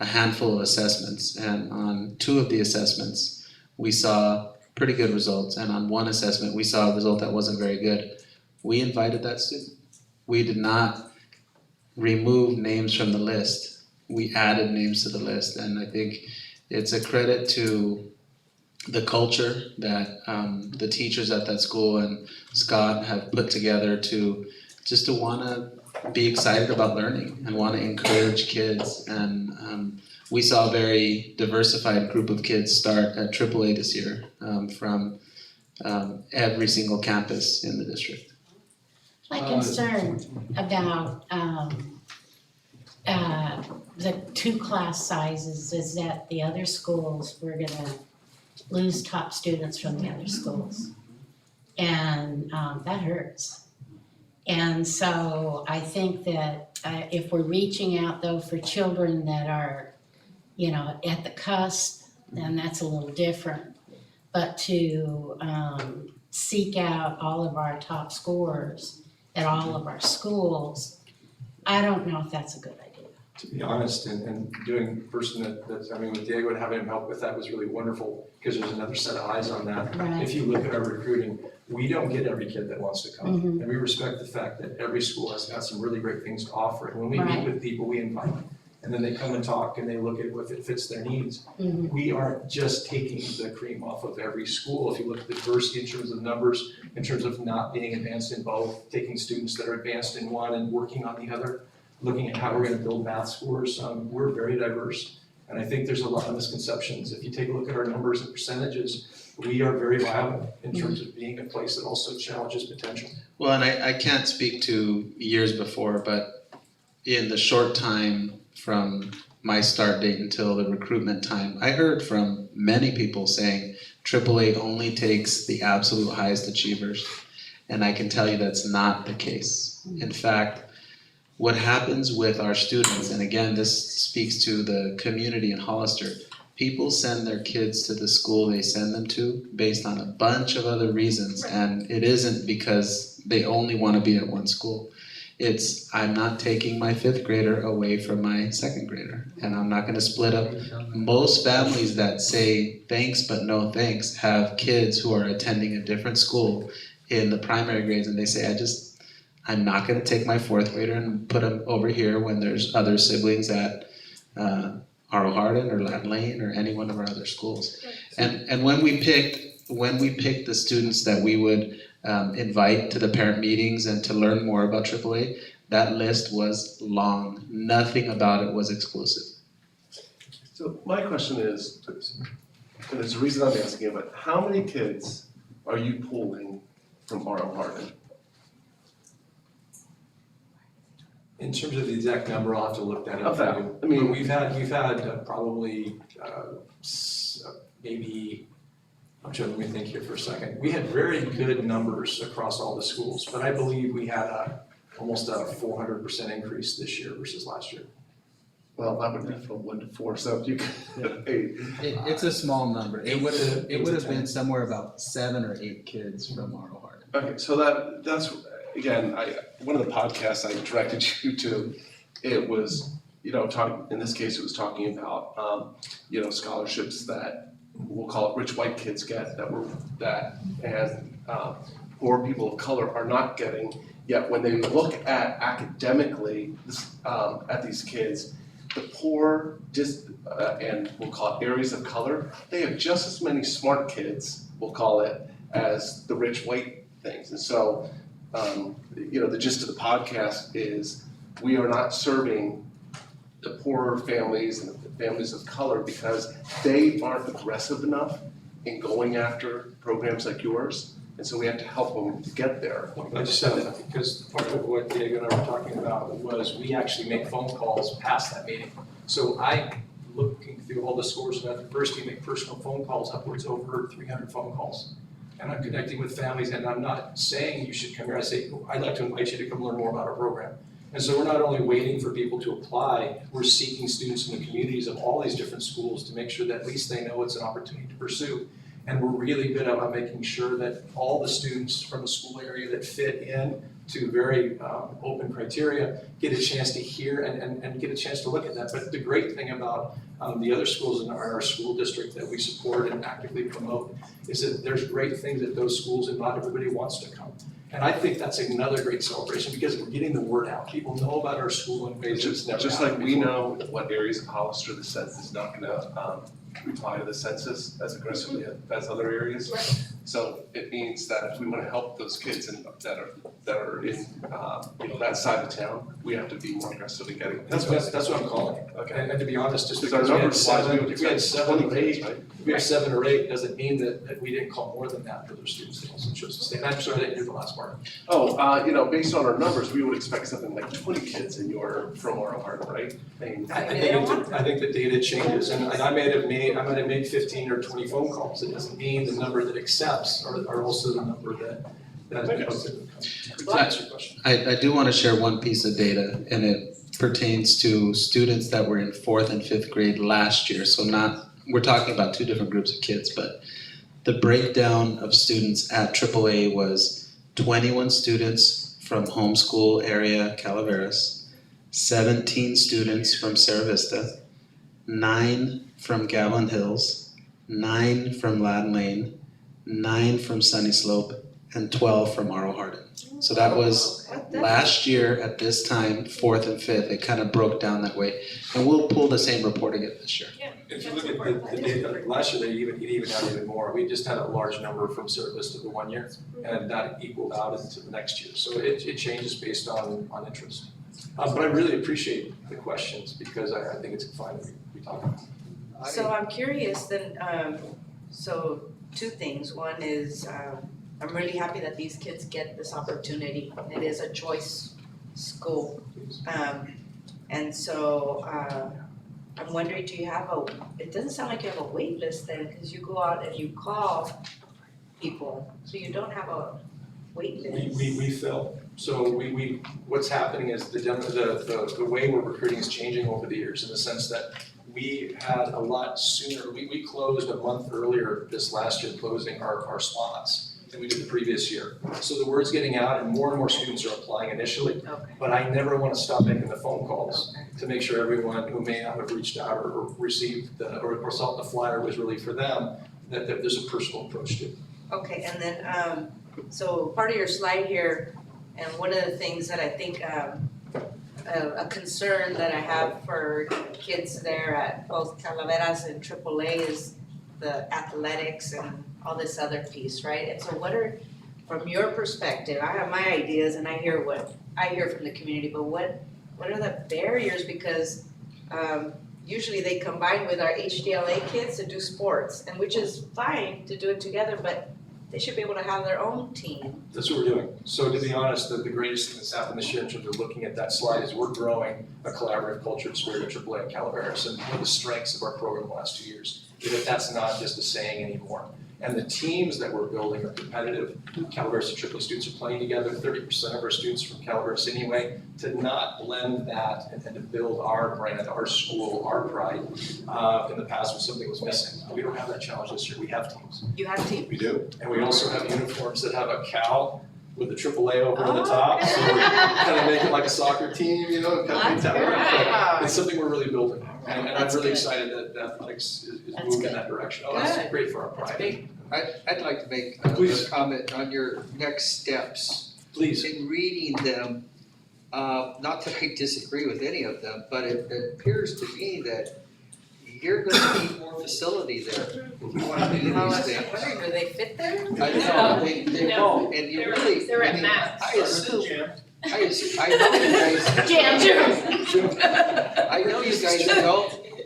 a handful of assessments and on 2 of the assessments we saw pretty good results and on 1 assessment we saw a result that wasn't very good, we invited that student. We did not remove names from the list. We added names to the list, and I think it's a credit to the culture that the teachers at that school and Scott have put together to just to want to be excited about learning and want to encourage kids. And we saw a very diversified group of kids start at AAA this year from every single campus in the district. My concern about the 2 class sizes is that the other schools, we're gonna lose top students from the other schools. And that hurts. And so I think that if we're reaching out though for children that are, you know, at the cusp, then that's a little different. But to seek out all of our top scorers at all of our schools, I don't know if that's a good idea. To be honest, and doing person with Diego and having him help with that was really wonderful because there's another set of eyes on that. Right. If you look at our recruiting, we don't get every kid that wants to come. Mhm. And we respect the fact that every school has got some really great things to offer. And when we meet Right. with people, we invite them. And then they come and talk and they look at if it fits their needs. Mhm. We aren't just taking the cream off of every school. If you look at the diversity in terms of numbers, in terms of not being advanced in both, taking students that are advanced in one and working on the other, looking at how we're gonna build math scores, we're very diverse. And I think there's a lot of misconceptions. If you take a look at our numbers and percentages, we are very viable in terms of being a place that also challenges potential. Well, and I can't speak to years before, but in the short time from my start date until the recruitment time, I heard from many people saying AAA only takes the absolute highest achievers. And I can tell you that's not the case. In fact, what happens with our students, and again, this speaks to the community in Hollister, people send their kids to the school they send them to based on a bunch of other reasons, and it isn't because they only want to be at one school. It's, I'm not taking my 5th grader away from my 2nd grader, and I'm not going to split up. Most families that say thanks but no thanks have kids who are attending a different school in the primary grades, and they say, I'm not going to take my 4th grader and put him over here when there's other siblings at R.O. Hardin or Latin Lane or any one of our other schools. And when we picked the students that we would invite to the parent meetings and to learn more about AAA, that list was long. Nothing about it was exclusive. So my question is, and there's a reason I'm asking it, but how many kids are you pulling from R.O. Hardin? In terms of the exact number, I'll have to look that up Okay. for you. I mean- But we've had probably maybe, I'm trying to let me think here for a second. We had very good numbers across all the schools, but I believe we had almost a 400% increase this year versus last year. Well, that would be from 1 to 4, so if you could, 8. It's a small number. It would have Eight to been 10. somewhere about 7 or 8 kids from R.O. Hardin. Okay, so that's, again, one of the podcasts I directed you to, it was, in this case, it was talking about, scholarships that we'll call it rich white kids get and poor people of color are not getting. Yet when they look at academically, at these kids, the poor, and we'll call it areas of color, they have just as many smart kids, we'll call it, as the rich white things. And so, the gist of the podcast is we are not serving the poorer families and the families of color because they aren't aggressive enough in going after programs like yours. And so we have to help them to get there. I just said that because part of what Diego and I were talking about was we actually make phone calls past that meeting. So I, looking through all the scores, and at the first we make personal phone calls, upwards over 300 phone calls. And I'm connecting with families, and I'm not saying you should come here, I say, I'd like to invite you to come learn more about our program. And so we're not only waiting for people to apply, we're seeking students in the communities of all these different schools to make sure that at least they know it's an opportunity to pursue. And we're really good about making sure that all the students from the school area that fit in to very open criteria get a chance to hear and get a chance to look at that. But the great thing about the other schools in our school district that we support and actively promote is that there's great things at those schools and not everybody wants to come. And I think that's another great celebration because we're getting the word out. People know about our school in ways that's never Just happened like we before. know what areas of Hollister the census is not gonna reply to the census as aggressively as other areas. So it means that if we wanna help those kids that are in, that side of town, we have to be more aggressive in getting. That's what I'm calling it. Okay. And to be honest, just Because our because we had numbers wise, we seven, would if we had expect 7 or 20 8, kids, right? if we have 7 or 8, doesn't mean that we didn't call more than that for those students that also chose to stay. And I'm sorry I didn't hear the last part. Based on our numbers, we would expect something like 20 kids from R.O. Hardin, right? I think the data changes, and I might have made 15 or 20 phone calls. It doesn't mean the number that accepts are also the number that to answer your question. I do want to share one piece of data, and it pertains to students that were in 4th and 5th grade last year. So we're talking about 2 different groups of kids, but the breakdown of students at AAA was 21 students from homeschool area Calaveras, 17 students from Sierra Vista, 9 from Gavilan Hills, 9 from Latin Lane, 9 from Sunny Slope, and 12 from R.O. Hardin. So that was last year at this time, 4th and 5th, it kind of broke down that way. And we'll pull the same report again this year. If you look at the data, last year it even had even more. We just had a large number from Sierra Vista the 1 year, and that equaled out into the next year. So it changes based on interest. But I really appreciate the questions because I think it's fine that we talk about it. So I'm curious then, so two things. One is, I'm really happy that these kids get this opportunity. It is a choice school. And so, I'm wondering, do you have it doesn't sound like you have a wait list then, because you go out and you call people, so you don't have a wait list. We fill. So what's happening is the way we're recruiting is changing over the years in the sense that we had a lot sooner, we closed a month earlier this last year, closing our slots than we did the previous year. So the word's getting out and more students are applying initially. Okay. But I never want to stop making the phone calls to make sure everyone who may not have reached out or received or saw the flyer was really for them, that there's a personal approach to it. Okay, and then, so part of your slide here, and one of the things that I think, a concern that I have for kids there at both Calaveras and AAA is the athletics and all this other piece, right? And so what are, from your perspective, I have my ideas and I hear what I hear from the community, but what are the barriers? Because usually they combine with our HDLA kids to do sports, and which is fine to do it together, but they should be able to have their own team. That's what we're doing. So to be honest, the greatest thing that's happened this year in terms of looking at that slide is we're growing a collaborative culture and spirit at AAA and Calaveras. And one of the strengths of our program the last 2 years is that that's not just a saying anymore. And the teams that we're building are competitive. Calaveras and AAA students are playing together, 30% of our students from Calaveras anyway. To not blend that and to build our brand, our school, our pride, in the past was something that was missing. We don't have that challenge this year. We have teams. You have teams? We do. And we also have uniforms that have a cow with the AAA over on the top. So we're kind of making like a soccer team, you know, kind of that. It's something we're really building. And I'm really excited that athletics is moving in that direction. Oh, that's great for our pride. I'd like to make a comment on your next steps. Please. In reading them, not that I disagree with any of them, but it appears to me that you're gonna need more facility there. If you wanna do these things. Do they fit there? I know, they don't, and you really, They're I at mean, max. I know you guys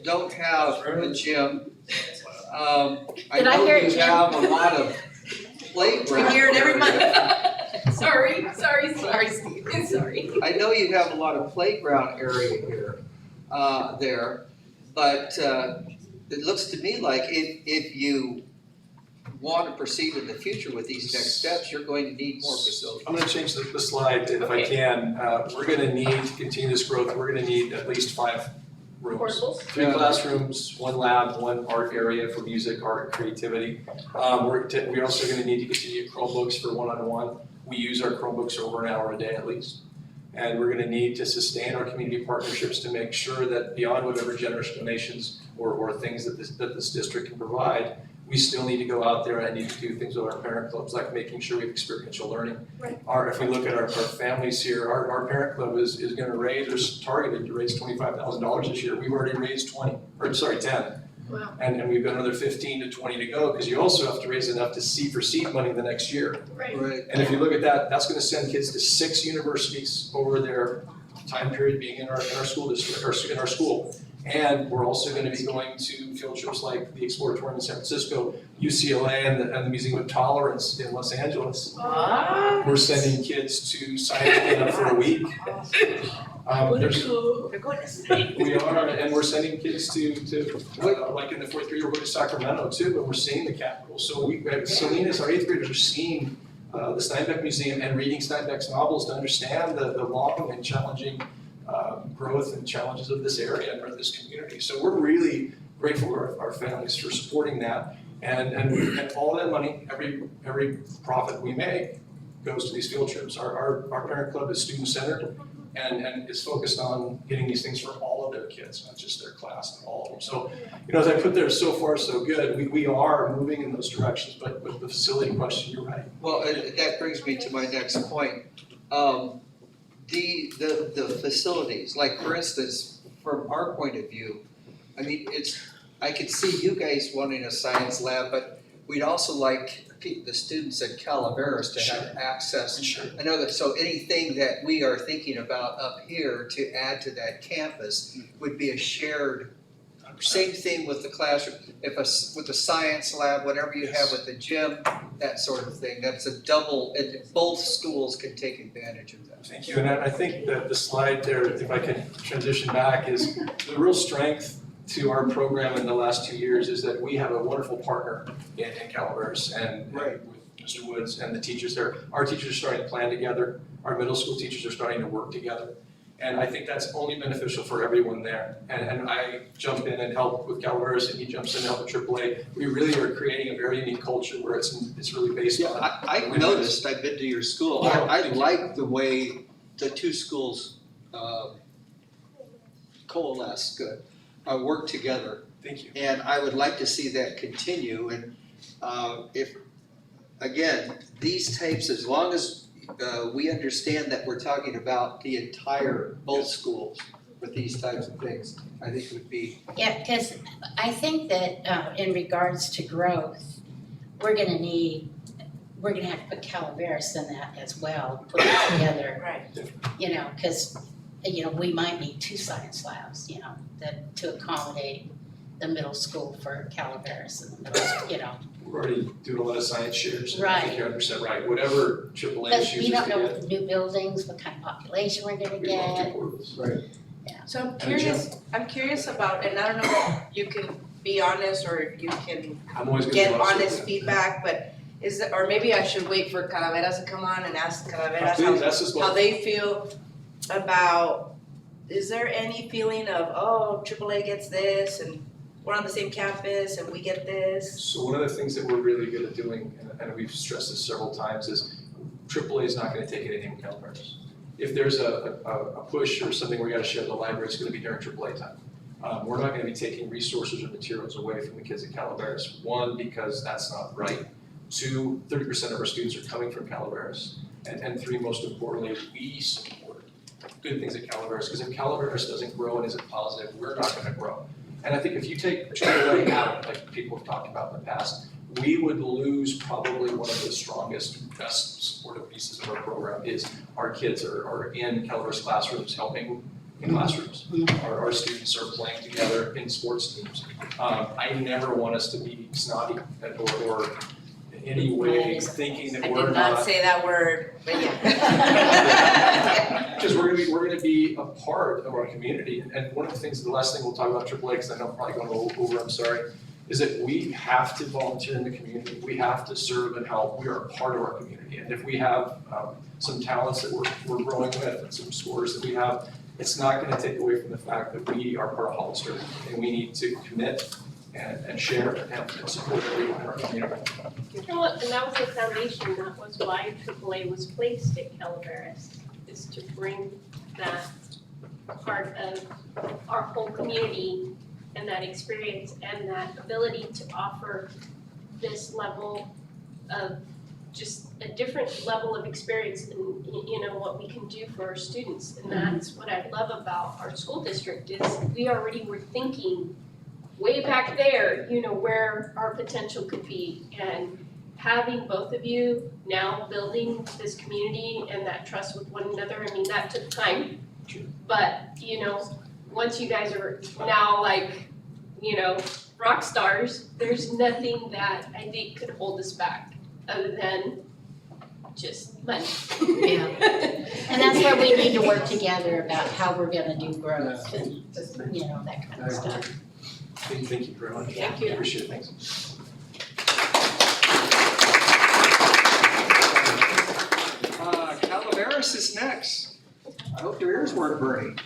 don't have a gym. I know you have a lot of playground. We hear it every month. Sorry, Steve, sorry. I know you have a lot of playground area here, there, but it looks to me like if you want to proceed in the future with these next steps, you're going to need more facilities. I'm gonna change the slide if I can. We're gonna need to continue this growth. We're gonna need at least 5 rooms. Portables? 3 classrooms, 1 lab, 1 art area for music, art, creativity. We're also gonna need to continue Chromebooks for one-on-one. We use our Chromebooks over an hour a day at least. And we're gonna need to sustain our community partnerships to make sure that beyond whatever generous donations or things that this district can provide, we still need to go out there and need to do things with our parent clubs, like making sure we have experiential learning. Right. If we look at our families here, our parent club is gonna raise, or targeted to raise $25,000 this year. We've already raised 10. Wow. And we've got another 15 to 20 to go, because you also have to raise enough to for seed money the next year. Right. And if you look at that, that's gonna send kids to 6 universities over their time period being in our school district, or in our school. And we're also gonna be going to field trips like the Exploratorium in San Francisco, UCLA, and the Museum of Tolerance in Los Angeles. We're sending kids to science camp for a week. We are, and we're sending kids to like in the 4th grade, we're going to Sacramento too, and we're seeing the Capitol. So Salinas, our 8th graders are seeing the Steinbeck Museum and reading Steinbeck's novels to understand the long and challenging growth and challenges of this area and this community. So we're really grateful to our families for supporting that. And all that money, every profit we make goes to these field trips. Our parent club is student-centered and is focused on getting these things for all of their kids, not just their class, all of them. So, as I put there, so far so good. We are moving in those directions, but with the facility question, you're right. Well, that brings me to my next point. The facilities, like for instance, from our point of view, I mean, I could see you guys wanting a science lab, but we'd also like the students at Calaveras to have access. Sure. I know that, so anything that we are thinking about up here to add to that campus would be a shared same thing with the classroom, with the science lab, whatever you have with the gym, that sort of thing, that's a double, both schools can take advantage of that. Thank you, and I think that the slide there, if I could transition back, is the real strength to our program in the last 2 years is that we have a wonderful partner in Calaveras and with Mr. Woods and the teachers there. Our teachers are starting to plan together, our middle school teachers are starting to work together. And I think that's only beneficial for everyone there. And I jump in and help with Calaveras, and he jumps in and help with AAA. We really are creating a very unique culture where it's really based on. I noticed, I've been to your school, I like the way the two schools coalesce, work together. Thank you. And I would like to see that continue, and if, again, these types, as long as we understand that we're talking about the entire, both schools with these types of things, I think would be. Yeah, because I think that in regards to growth, we're gonna have to put Calaveras in that as well, put it together. Right. You know, because, you know, we might need 2 science labs, you know, that to accommodate the middle school for Calaveras and the middle, you know. We're already doing a lot of science shares, and I Right. think you're 100% right. Whatever AAA But chooses we don't to know get, with the new buildings, what kind of population we're gonna we love get. portals. Right. So I'm curious about, and I don't know if you can be honest or if you can I'm always gonna get be honest with honest you. feedback, but is it, or maybe I should wait for Calaveras to come on and ask Calaveras Please, ask us how both. they feel about, is there any feeling of, oh, AAA gets this and we're on the same campus and we get this? So one of the things that we're really good at doing, and we've stressed this several times, is AAA is not gonna take anything from Calaveras. If there's a push or something we gotta share the library, it's gonna be during AAA time. We're not gonna be taking resources or materials away from the kids at Calaveras. 1, because that's not right. 2, 30% of our students are coming from Calaveras. And 3, most importantly, we support good things at Calaveras, because if Calaveras doesn't grow and isn't positive, we're not gonna grow. And I think if you take AAA out, like people have talked about in the past, we would lose probably one of the strongest, best supportive pieces of our program is our kids are in Calaveras classrooms helping in classrooms. Our students are playing together in sports teams. I never want us to be snotty or in any way thinking that we're I did not say that word, but yeah. Because we're gonna be a part of our community, and one of the things, the last thing we'll talk about AAA, because I know I'm probably going over, I'm sorry, is that we have to volunteer in the community, we have to serve and help, we are a part of our community, and if we have some talents that we're growing with and some scores that we have, it's not gonna take away from the fact that we are part of Hollister, and we need to commit and share and support everyone in our community. You know what, and that was the foundation, that was why AAA was placed at Calaveras, is to bring that part of our whole community and that experience and that ability to offer this level of just a different level of experience in, you know, what we can do for our students. And that's what I love about our school district is we already were thinking way back there, you know, where our potential could be. And having both of you now building this community and that trust with one another, I mean, that took time. But, you know, once you guys are now like, you know, rock stars, there's nothing that I think could hold us back other than just money. Yeah. And that's where we need to work together about how we're gonna do growth and, you know, that kind of stuff. Thank you very much. Thank you. Appreciate it, thanks. Calaveras is next. I hope your ears weren't burning.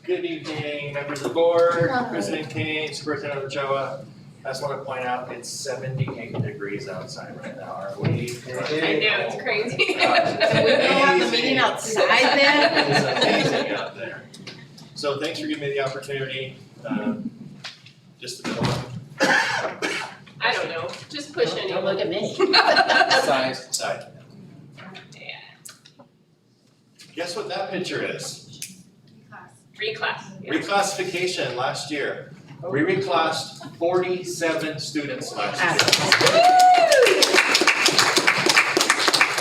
Good evening, members of the board, President Kane, Superintendent Ochoa. I just want to point out it's 78 degrees outside right now. Are we? I know, it's crazy. So we go on the meeting outside then? It's amazing out there. So thanks for giving me the opportunity, just to build up. I don't know, just push anyone. Don't look at me. Side. Guess what that picture is? Reclass. Reclassification last year. We reclassed 47 students last year.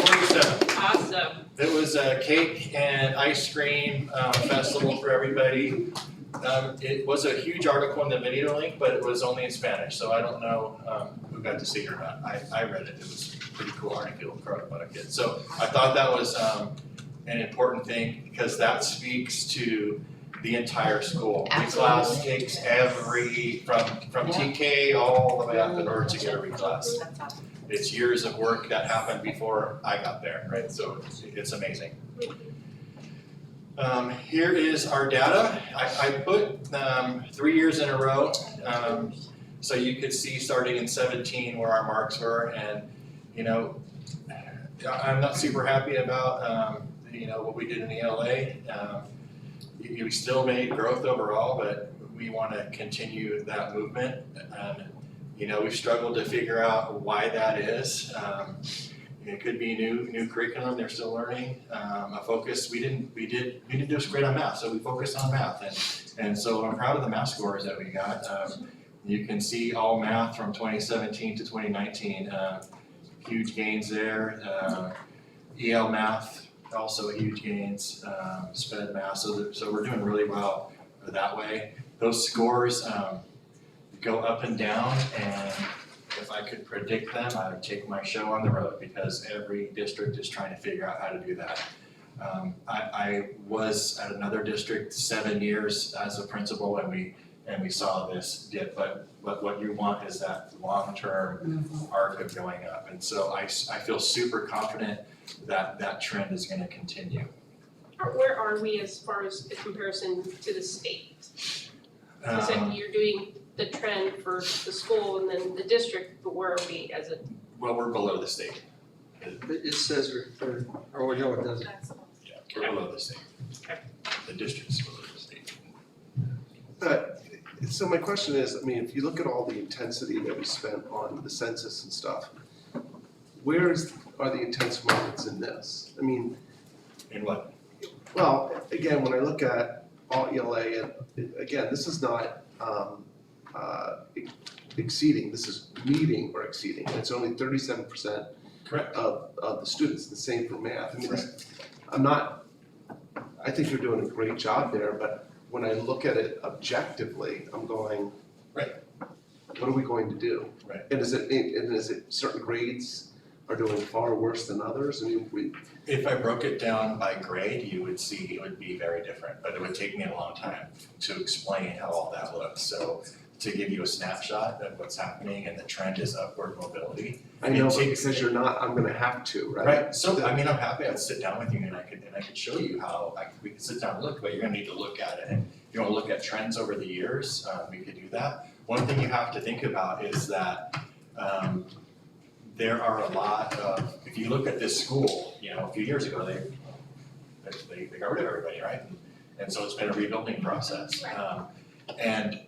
47. Awesome. It was a cake and ice cream festival for everybody. It was a huge article in the Video Link, but it was only in Spanish, so I don't know who got to see it or not. I read it, it was a pretty cool article about a kid. So I thought that was an important thing because that speaks to the entire school. The class takes from TK all the way up in order to get a reclass. It's years of work that happened before I got there, right? So it's amazing. Here is our data. I put 3 years in a row, so you could see starting in 17 where our marks were, and you know, I'm not super happy about what we did in ELA. We still made growth overall, but we want to continue that movement. We've struggled to figure out why that is. It could be new curriculum they're still learning. A focus we didn't do great on math, so we focused on math, and so I'm proud of the math scores that we got. You can see all math from 2017 to 2019, huge gains there. EL math also huge gains. SPED math, so we're doing really well that way. Those scores go up and down, and if I could predict them, I would take my show on the road because every district is trying to figure out how to do that. I was at another district 7 years as a principal, and we saw this dip, but what you want is that long-term arc of going up, and so I feel super confident that that trend is going to continue. Where are we as far as the comparison to the state? You said you're doing the trend for the school and then the district, but where are we as a? Well, we're below the state. It says we're, oh, no, it doesn't. Yeah, we're below the state. The district's below the state. So my question is, I mean, if you look at all the intensity that we spent on the census and stuff, where are the intense moments in this? I mean. In what? Well, again, when I look at all ELA, and again, this is not exceeding, this is meeting or exceeding, and it's only 37% of the students, the same for math. I mean, I think you're doing a great job there, but when I look at it objectively, I'm going, right, what are we going to do? Right. And is it certain grades are doing far worse than others? I mean, if I broke it down by grade, you would see it would be very different, but it would take me a long time to explain how all that looks. So to give you a snapshot of what's happening, and the trend is upward mobility. I know, but because you're not, I'm gonna have to, right? Right, so I mean, I'm happy I'd sit down with you and I could show you how we could sit down and look, but you're gonna need to look at it. And if you wanna look at trends over the years, we could do that. One thing you have to think about is that there are a lot of, if you look at this school, a few years ago, they got rid of everybody, right? And so it's been a rebuilding process. And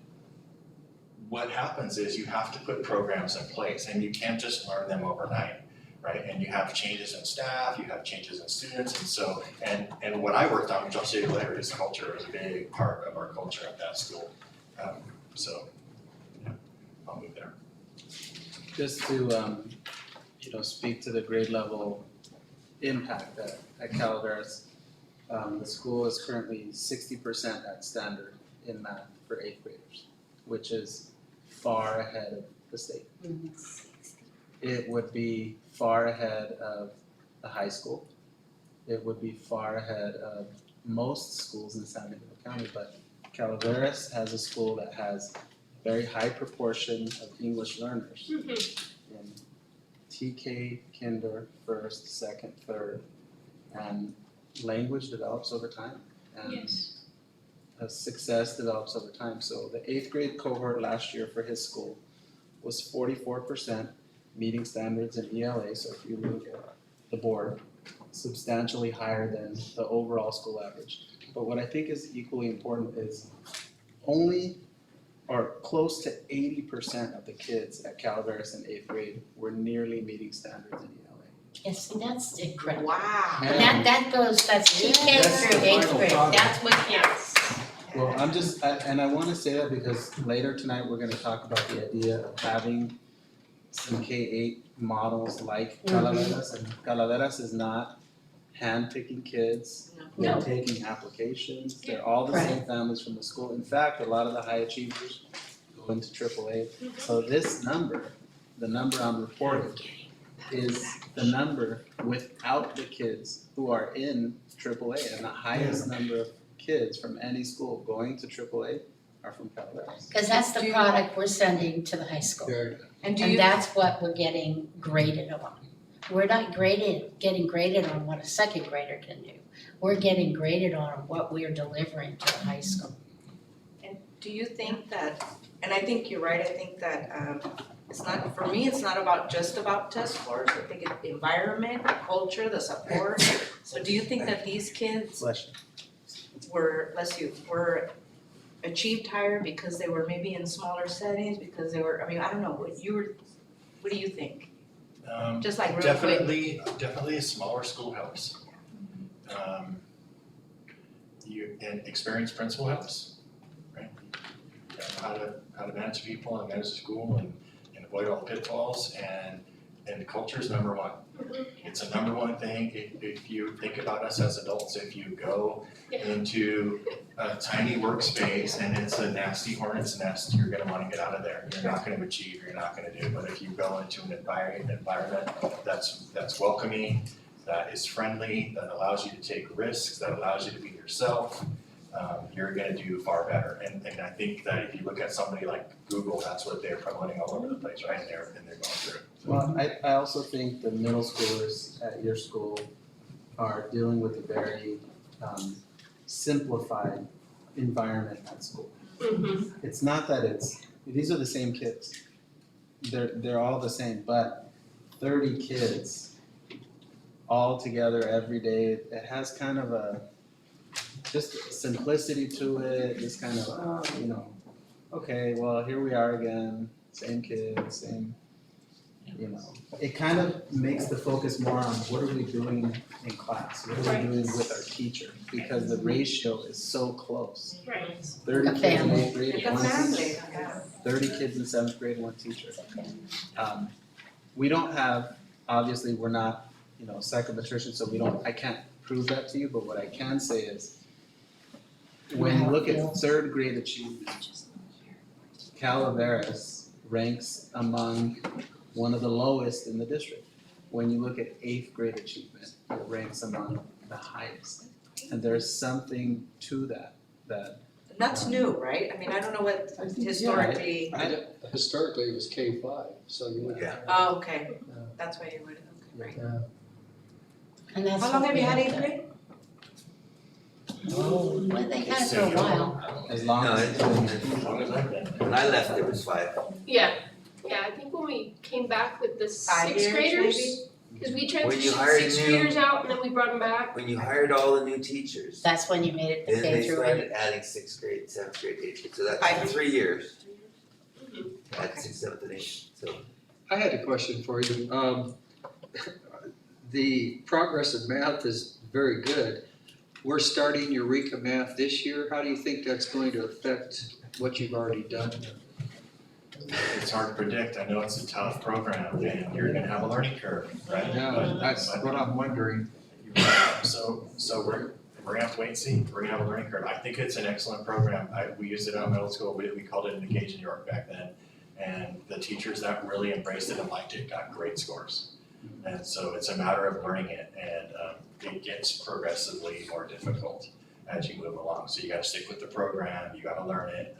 what happens is you have to put programs in place, and you can't just learn them overnight, right? And you have changes in staff, you have changes in students, and so, and what I worked on, which I'll show you later, is culture, is a big part of our culture at that school. I'll move there. Just to, speak to the grade level impact at Calaveras, the school is currently 60% at standard in math for 8th graders, which is far ahead of the state. It would be far ahead of the high school. It would be far ahead of most schools in San Diego County, but Calaveras has a school that has a very high proportion of English learners. In TK, kinder, first, second, third, and language develops over time. And success develops over time. So the 8th grade cohort last year for his school was 44% meeting standards in ELA. So if you look at the board, substantially higher than the overall school average. But what I think is equally important is only or close to 80% of the kids at Calaveras in 8th grade were nearly meeting standards in ELA. Yes, and that's incredible. Wow. And that's TK through 8th grade, that's what counts. Well, I wanna say that because later tonight, we're gonna talk about the idea of having some K-8 models like Calaveras, and Calaveras is not handpicking kids, No. they're taking applications, they're all the same families from the school. In fact, a lot of the high achievers go into AAA. So this number, the number I'm reporting, is the number without the kids who are in AAA, and the highest number of kids from any school going to AAA are from Calaveras. Cause that's the product we're sending to the high school. And do And you, that's what we're getting graded on. We're not getting graded on what a second grader can do. We're getting graded on what we're delivering to the high school. do you think that, and I think you're right, I think that it's not, for me, it's not about just about test scores. I think it's the environment, the culture, the support. So do you think that these kids were, were achieved higher because they were maybe in smaller settings, because they were, I mean, I don't know, what do you think? Just like real quick. Definitely a smaller school helps. And experienced principal helps, right? You know how to manage people and manage the school and avoid all the pitfalls, and culture is number one. It's a number one thing. If you think about us as adults, if you go into a tiny workspace and it's a nasty hornet's nest, you're gonna wanna get out of there. You're not gonna achieve, you're not gonna do. But if you go into an environment that's welcoming, that is friendly, that allows you to take risks, that allows you to be yourself, you're gonna do far better. And I think that if you look at somebody like Google, that's what they're promoting all over the place, right? And they're going through. Well, I also think the middle schoolers at your school are dealing with a very simplified environment at school. It's not that these are the same kids. They're all the same, but 30 kids all together every day, it has kind of just simplicity to it, just kind of, okay, well, here we are again, same kids, same, it kind of makes the focus more on what are we doing in class, what are we doing with our teacher, because the ratio is so close. Right. 30 kids in 8th grade, It's a one family, teacher. yeah. 30 kids in 7th grade, one teacher. We don't have, obviously, we're not, psychometricians, so I can't prove that to you, but what I can say is, when you look at 3rd grade achievement, Calaveras ranks among one of the lowest in the district. When you look at 8th grade achievement, it ranks among the highest. And there's something to that. That's new, right? I mean, I don't know what historically. Historically, it was K-5, so you would. Yeah. Oh, okay, that's why you would, okay, right. And that's How long what have you we had have 8th grade? Well, they had it for a while. As long as. When I left, it was 5. Yeah, I think when we came back with the 5 sixth years, graders, maybe? because we When you transitioned hired 6th new- graders out and then we brought them back. When you hired all the new teachers, That's when you made it the then they K through 8. started adding 6th grade, 7th grade, 8th grade, so that's 5 3 years. At 6th, 7th, and 8th, so. I had a question for you. The progress of math is very good. We're starting Eureka Math this year. How do you think that's going to affect what you've already done? It's hard to predict. I know it's a tough program and you're gonna have a learning curve, right? Yeah, that's what I'm wondering. So we're gonna have to wait and see. We're gonna have a learning curve. I think it's an excellent program. We used it at middle school. We called it Engage in York back then. And the teachers that really embraced it and liked it got great scores. And so it's a matter of learning it, and it gets progressively more difficult as you move along. So you gotta stick with the program, you gotta learn it.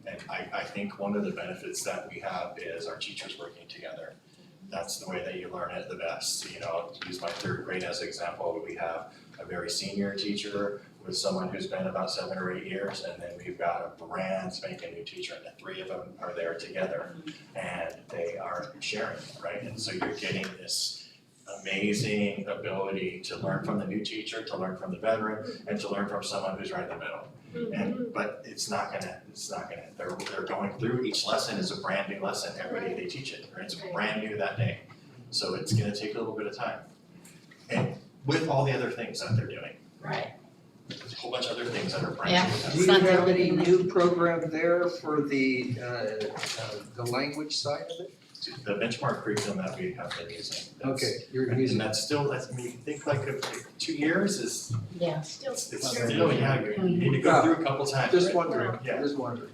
And I think one of the benefits that we have is our teachers working together. That's the way that you learn it the best. I'll use my 3rd grade as an example. We have a very senior teacher with someone who's been about 7 or 8 years, and then we've got a brand spanking new teacher, and the 3 of them are there together, and they are sharing, right? And so you're getting this amazing ability to learn from the new teacher, to learn from the veteran, and to learn from someone who's right in the middle. But it's not gonna, they're going through, each lesson is a brand new lesson every day they teach it, right? It's brand new that day. So it's gonna take a little bit of time. And with all the other things that they're doing. Right. There's a whole bunch of other things that are brand Yeah. new. Do you have any new program there for the language side of it? the benchmark curriculum that we have been using. Okay, you're And using, that's still, I mean, you think like 2 years is, Yeah. it's still, yeah, you need to go through a couple times, just right? wondering, Yeah. just wondering.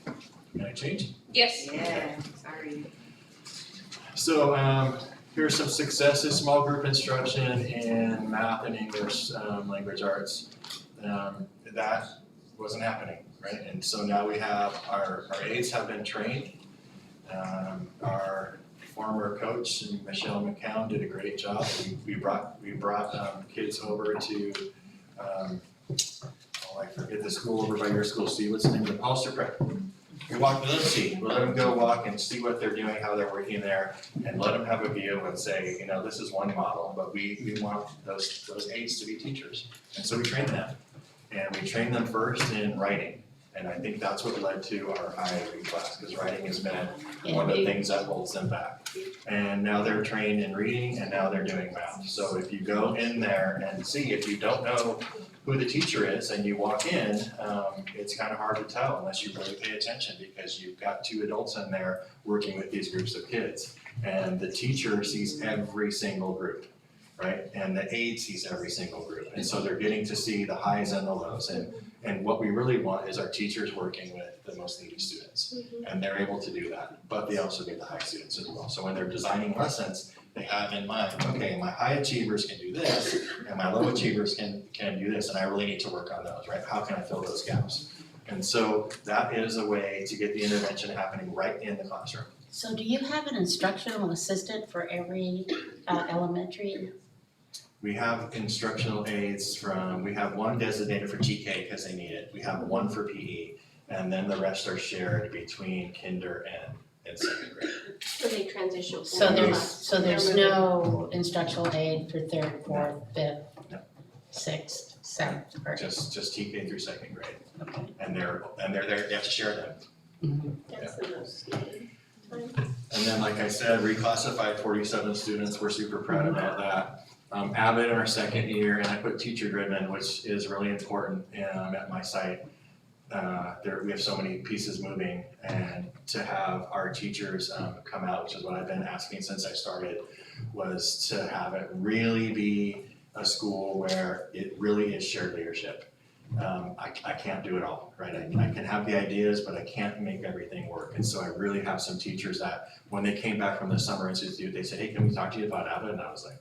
Can I change? Yes. Yeah, sorry. So, here's some successes, small group instruction in math and English, language arts. That wasn't happening, right? And so now we have, our aides have been trained. Our former coach, Michelle McCown, did a great job. We brought kids over to, I forget the school over by your school, Steve, what's the name of the Hollister Prep? We walk with them, see, we let them go walk and see what they're doing, how they're working there, and let them have a view and say, you know, this is one model, but we want those aides to be teachers. And so we train them. And we train them first in writing. And I think that's what led to our IIB class, because writing has been one of the things that holds them back. And now they're trained in reading, and now they're doing math. So if you go in there and see, if you don't know who the teacher is and you walk in, it's kind of hard to tell unless you really pay attention, because you've got 2 adults in there working with these groups of kids. And the teacher sees every single group, right? And the aide sees every single group. And so they're getting to see the highs and the lows. And what we really want is our teachers working with the most needy students. And they're able to do that, but they also get the high students as well. So when they're designing lessons, they have in mind, okay, my high achievers can do this, and my low achievers can do this, and I really need to work on those, right? How can I fill those gaps? And so that is a way to get the intervention happening right in the classroom. So do you have an instructional assistant for every elementary? We have instructional aides we have one designated for GK because they need it. We have one for PE, and then the rest are shared between kinder and second grade. So they transition from So class. there's no instructional aid for 3rd, 4th, 5th, 6th, 7th grade? Just TK through second grade. Okay. And they're there, they have to share them. That's the most needed time. And then, like I said, reclassified 47 students, we're super proud about that. Avid in our 2nd year, and I put teacher driven, which is really important at my site. We have so many pieces moving, and to have our teachers come out, which is what I've been asking since I started, was to have it really be a school where it really is shared leadership. I can't do it all, right? I can have the ideas, but I can't make everything work. And so I really have some teachers that, when they came back from the Summer Institute, they said, hey, can we talk to you about Avid? And I was like,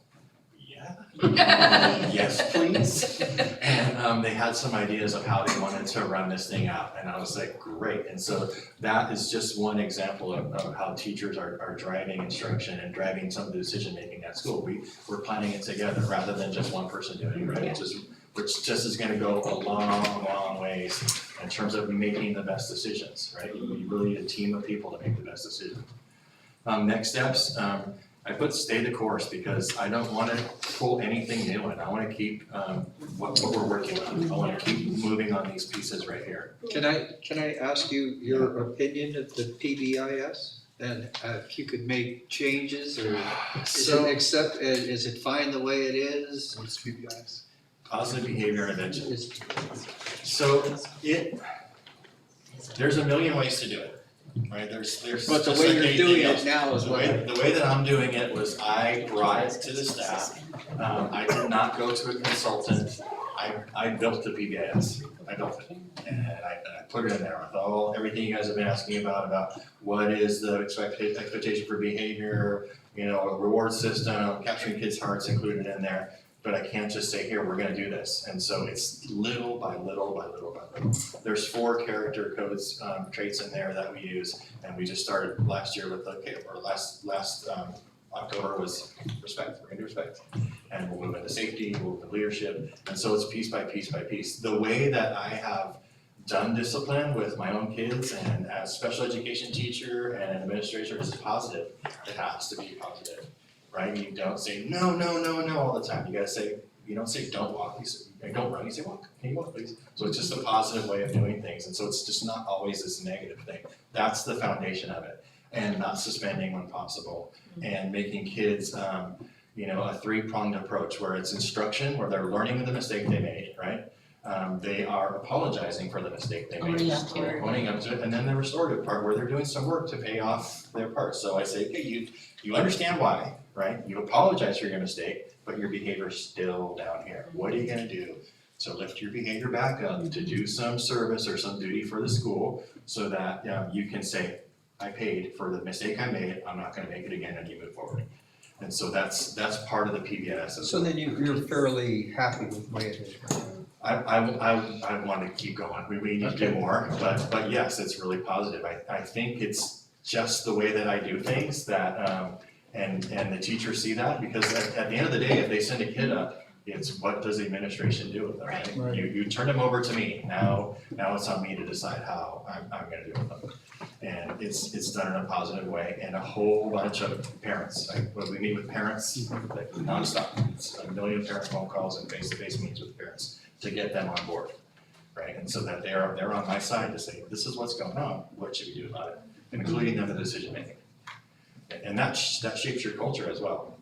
yes, please. And they had some ideas of how they wanted to run this thing out, and I was like, great. And so that is just one example of how teachers are driving instruction and driving some of the decision making at school. We're planning it together rather than just one person doing it, right? Which just is gonna go a long ways in terms of making the best decisions, right? You really need a team of people to make the best decision. Next steps, I put stay the course because I don't wanna pull anything new in. I wanna keep what we're working on. I wanna keep moving on these pieces right here. Can I ask you your opinion of the PBIS? And if you could make changes, or is it fine the way it is? What's PBIS? Positive behavior intervention. So there's a million ways to do it. Right, there's But the just way like you're anything doing else. it now is The what. way that I'm doing it was I brought it to the staff. I did not go to a consultant. I built the PBIS. I built it. And I put it in there with everything you guys have been asking about what is the expectation for behavior, a reward system, capturing kids' hearts included in there. But I can't just say, here, we're gonna do this. And so it's little by little by little by little. There's 4 character codes, traits in there that we use. And we just started last year with last October was respect, we're gonna do respect. And we'll move into safety, we'll move into leadership. And so it's piece by piece by piece. The way that I have done discipline with my own kids and as special education teacher and administrator is positive. It has to be positive. Right? You don't say no all the time. You don't say don't walk, you say don't run, you say walk. Can you walk please? So it's just a positive way of doing things. And so it's just not always this negative thing. That's the foundation of it. And not suspending when possible. And making kids a 3-pronged approach where it's instruction, where they're learning the mistake they made, right? they are apologizing for the mistake they made. Owning up to it. Owning up to it, and then the restorative part where they're doing some work to pay off their part. So I say, okay, you understand why, right? You apologize for your mistake, but your behavior's still down here. What are you gonna do to lift your behavior back up, to do some service or some duty for the school so that you can say, I paid for the mistake I made, I'm not gonna make it again, and you move forward. And so that's part of the PBS. So then you're fairly happy with the way it is right now? I want to keep going, we need to do more, but yes, it's really positive. I think it's just the way that I do things that, and the teachers see that, because at the end of the day, if they send a kid up, it's what does the administration do with them, right? Right. You turn them over to me, now it's on me to decide how I'm gonna do with them. And it's done in a positive way, and a whole bunch of parents, when we meet with parents, like nonstop, it's 1 million parent phone calls and face-to-face meetings with parents to get them on board, right? And so that they're on my side to say, this is what's going on, what should we do about it? And including them in the decision making. And that shapes your culture as well.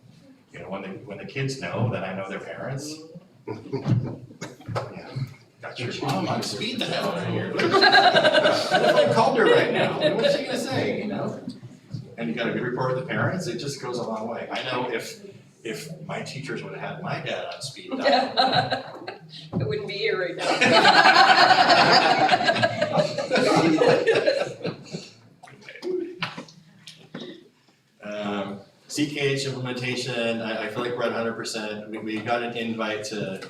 You know, when the kids know that I know their parents, yeah, got your mom on speed the hell out of here. What if I called her right now? What's she gonna say, you know? And you got a good rapport with the parents, it just goes a long way. I know if my teachers would have had my dad on speed dial. I wouldn't be here right now. CKH implementation, I feel like we're at 100%. We got an invite to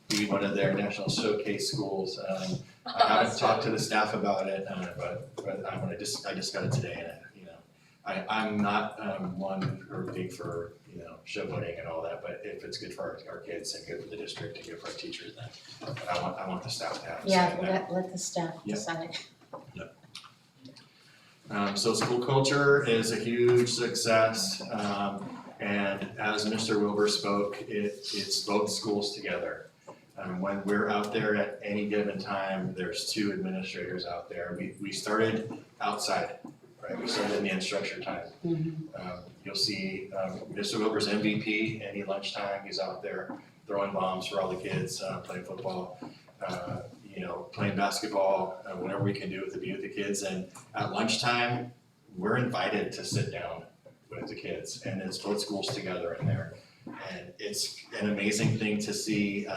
be one of their national showcase schools. I haven't talked to the staff about it, but I just got it today, and I'm not one or big for showboating and all that, but if it's good for our kids and good for the district and good for our teachers, then I want the staff to have a say in that. Let the staff Yep. decide. So school culture is a huge success, and as Mr. Wilbur spoke, it's both schools together. When we're out there at any given time, there's 2 administrators out there. We started outside, right? We started in the unstructured time. You'll see Mr. Wilbur's MVP, any lunchtime, he's out there throwing bombs for all the kids, playing football. Playing basketball, whatever we can do to be with the kids. And at lunchtime, we're invited to sit down with the kids, and it's both schools together in there. And it's an amazing thing to see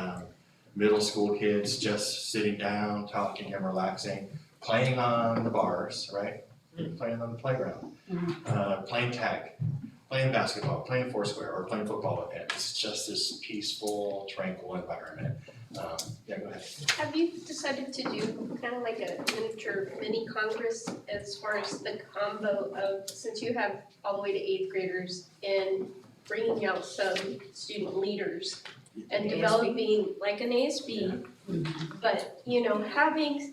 middle school kids just sitting down, talking and relaxing, playing on the bars, right? Playing on the playground, playing tag, playing basketball, playing foursquare, or playing football. And it's just this peaceful, tranquil environment. Yeah, go ahead. Have you decided to do kind of like a miniature mini congress as far as the combo of, since you have all the way to 8th graders, and bringing out some student leaders and ASB? developing like an ASB, but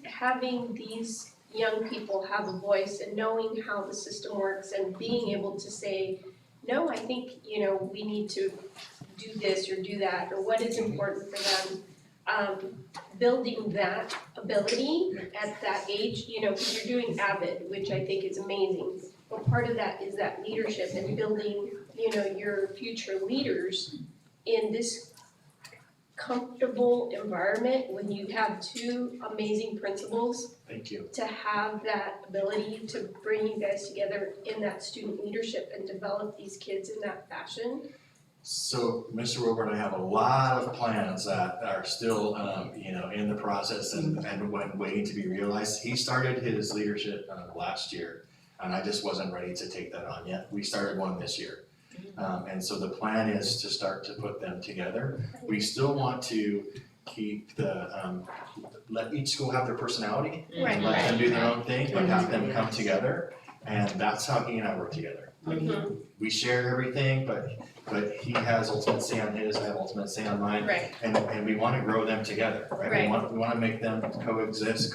having these young people have a voice and knowing how the system works and being able to say, no, I think, we need to do this or do that, or what is important for them. Building that ability at that age, because you're doing AVID, which I think is amazing. But part of that is that leadership and building, your future leaders in this comfortable environment when you have 2 amazing principals. Thank you. To have that ability to bring you guys together in that student leadership and develop these kids in that fashion. So Mr. Wilbur and I have a lot of plans that are still, in the process and waiting to be realized. He started his leadership last year, and I just wasn't ready to take that on yet. We started one this year. And so the plan is to start to put them together. We still want to keep let each school have their personality, Right. let them do their own thing, but have them come together. And that's how he and I work together. We share everything, but he has ultimate say on his, I have ultimate say on mine. Right. And we want to grow them together, right? Right. We want to make them coalesce,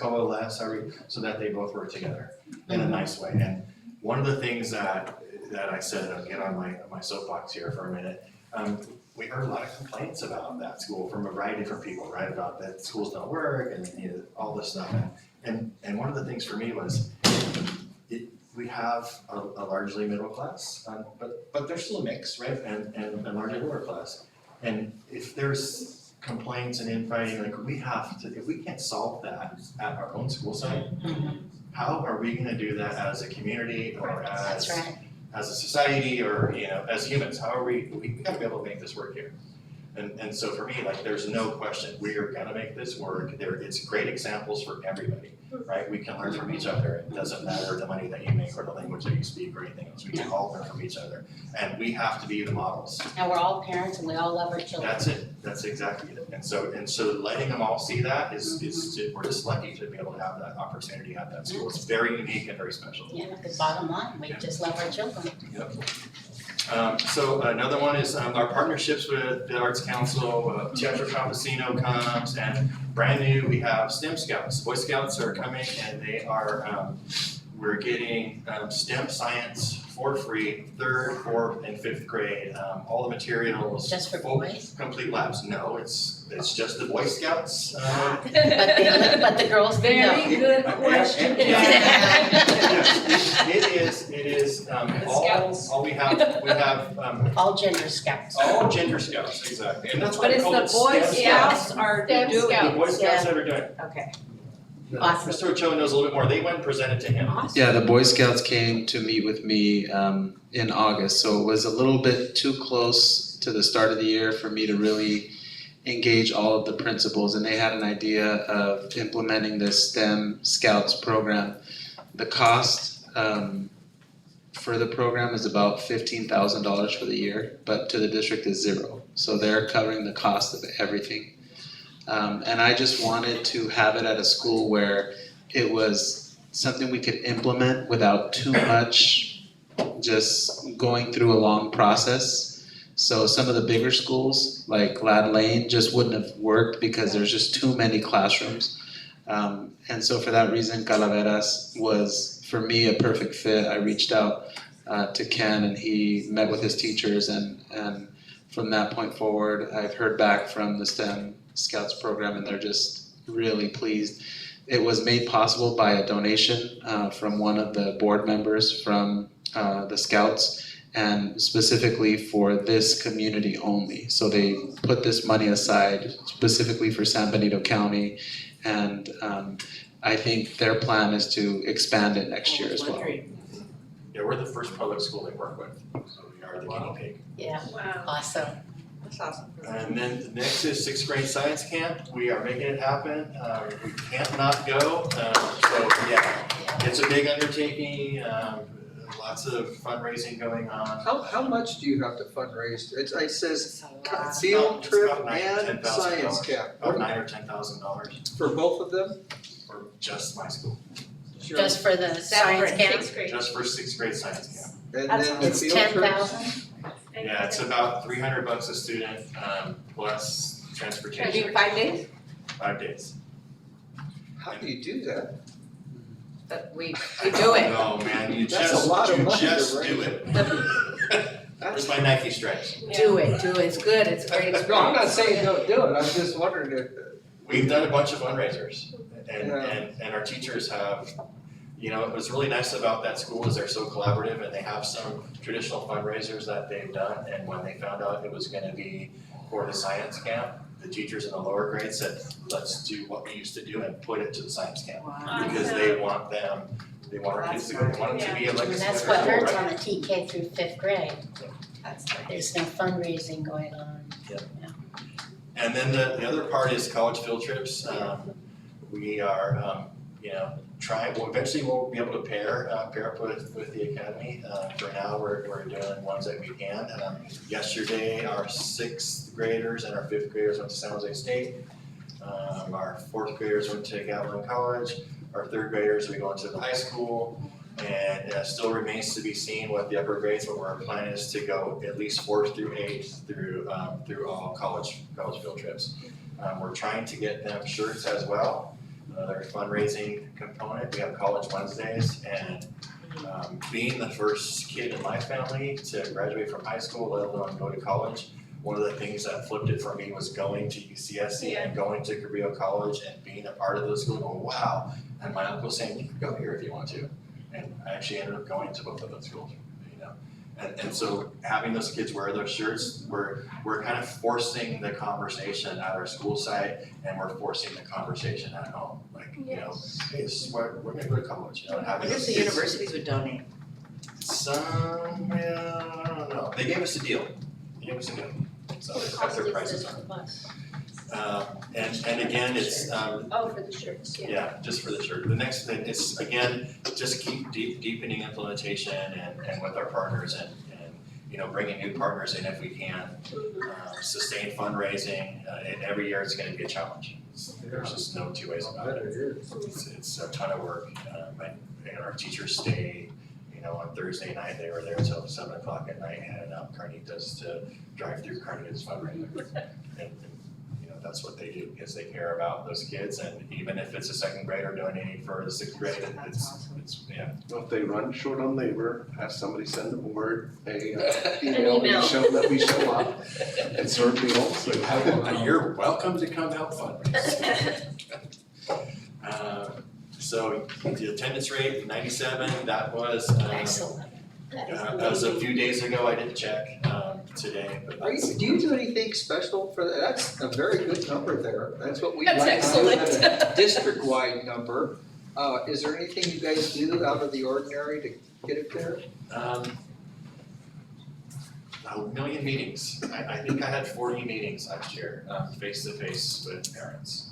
so that they both work together in a nice way. And one of the things that I said, I'll get on my soapbox here for a minute. We heard a lot of complaints about that school from a variety of different people, right? About that schools don't work and all this stuff. And one of the things for me was, we have a largely middle class, but there's still a mix, right? And largely lower class. And if there's complaints and infighting, like we have to, if we can't solve that at our own school site, how are we gonna do that as a community or as That's right. as a society or, you know, as humans, how are we gotta be able to make this work here. And so for me, like, there's no question, we are gonna make this work, it's great examples for everybody, right? We can learn from each other, it doesn't matter the money that you make or the language that you speak or anything else, we can all learn from each other. And we have to be the models. And we're all parents and we all love our children. That's it, that's exactly it. And so letting them all see that is we're just lucky to be able to have that opportunity at that school. It's very unique and very special. Yeah, the bottom line, we just love our children. Yep. So another one is our partnerships with the Arts Council, Teatro Campesino comes, and brand new, we have STEM Scouts. Boy Scouts are coming and they are, we're getting STEM science for free, 3rd, 4th, and 5th grade. All the materials. Just for boys? Complete labs. No, it's just the Boy Scouts. But the girls can know. Very good question. It is, all we have, All gender scouts. all gender scouts, exactly, and that's why But we it's call the it Boy STEM Scouts are STEM doing Scouts. The Boy Scouts that are doing it. Okay. Awesome. Mr. Ochoa knows a little bit more, they went and presented to him. Yeah, the Boy Scouts came to meet with me in August, so it was a little bit too close to the start of the year for me to really engage all of the principals, and they had an idea of implementing this STEM Scouts program. The cost for the program is about $15,000 for the year, but to the district is $0. So they're covering the cost of everything. And I just wanted to have it at a school where it was something we could implement without too much just going through a long process. So some of the bigger schools, like Lad Lane, just wouldn't have worked because there's just too many classrooms. And so for that reason, Calaveras was, for me, a perfect fit. I reached out to Ken and he met with his teachers, and from that point forward, I've heard back from the STEM Scouts program and they're just really pleased. It was made possible by a donation from one of the board members from the Scouts, and specifically for this community only. So they put this money aside specifically for San Benito County, and I think their plan is to expand it next year as well. Yeah, we're the first public school they work with, so we are the guinea pig. Yeah, Wow. awesome. That's awesome. And then the next is 6th grade science camp. We are making it happen. We can't not go. So yeah, it's a big undertaking. Lots of fundraising going on. How much do you have to fundraise? It says It's field about trip $9,000 to and $10,000. science camp. About $9,000 or $10,000 For both of them? for just my school. Just for the science camp? Just for 6th grade science camp. And That's- then the It's field trips? 10,000? Yeah, it's about $300 a student, plus transportation. Can you do 5 days? 5 days. How do you do that? But we do it. No, man, you That's just, a lot of you money to just raise. do it. Where's my Nike stripes? Do it, it's good, it's a great experience. No, I'm not saying don't do it, I'm just wondering if, We've done a bunch of fundraisers, and, Yeah. and our teachers have, you know, what's really nice about that school is they're so collaborative, and they have some traditional fundraisers that they've done, and when they found out it was gonna be for the science camp, the teachers in the lower grades said, let's do what we used to do and put it to the science camp. Because they want them, they want our kids to go, they want them to be a And legacy. that's of what their hurts school, on right? a TK through 5th grade. That's There's no fundraising going on. And then the other part is college field trips. We are, you know, eventually we'll be able to pair up with the academy. For now, we're doing ones that we can. Yesterday, our 6th graders and our 5th graders went to San Jose State. Our 4th graders went to Gavilan College. Our 3rd graders, we go into the high school. And it still remains to be seen what the upper grades, but our plan is to go at least 4th through 8th through all college field trips. We're trying to get them shirts as well, another fundraising component. We have College Wednesdays, and being the first kid in my family to graduate from high school, let alone go to college, one of the things that flipped it for me was going to UCSC and going to Cabrillo College and being a part of those schools. Oh, wow. And my uncle saying, you can go here if you want to. And I actually ended up going to both of those schools, you know. And so having those kids wear those shirts, we're kind of forcing the conversation at our school site, and we're forcing the conversation at home. Like, you know, hey, this is where we're gonna go to college, you know, and I having guess those the kids. universities would donate. Some, yeah, I don't know. They gave us a deal. So they cut their prices on. And again, it's, Oh, for the shirts, yeah, just for the shirt. The next thing is, again, just keep deepening implementation and with our partners and, you know, bringing new partners in if we can. Sustain fundraising, and every year it's gonna be a challenge. There's just no two ways about it. It's a ton of work, and our teachers stay, you know, on Thursday night, they were there till 7 o'clock at night, handing out carnitas to drive through carnitas fundraising. And, you know, that's what they do, because they care about those kids, and even if it's a second grader donating for the sixth grade, it's, yeah. Well, if they run short on labor, have somebody send the board a email. email, show that we show up and serve meals. You're welcome to come help fundraise. So the attendance rate, 97, that was, that was a few days ago, I didn't check, today, but. Do you do anything special for that? That's a very good number there. That's what we That's like to do, excellent. a district-wide number. Is there anything you guys do out of the ordinary to get it there? A million meetings. I think I had 40 meetings last year, face-to-face with parents.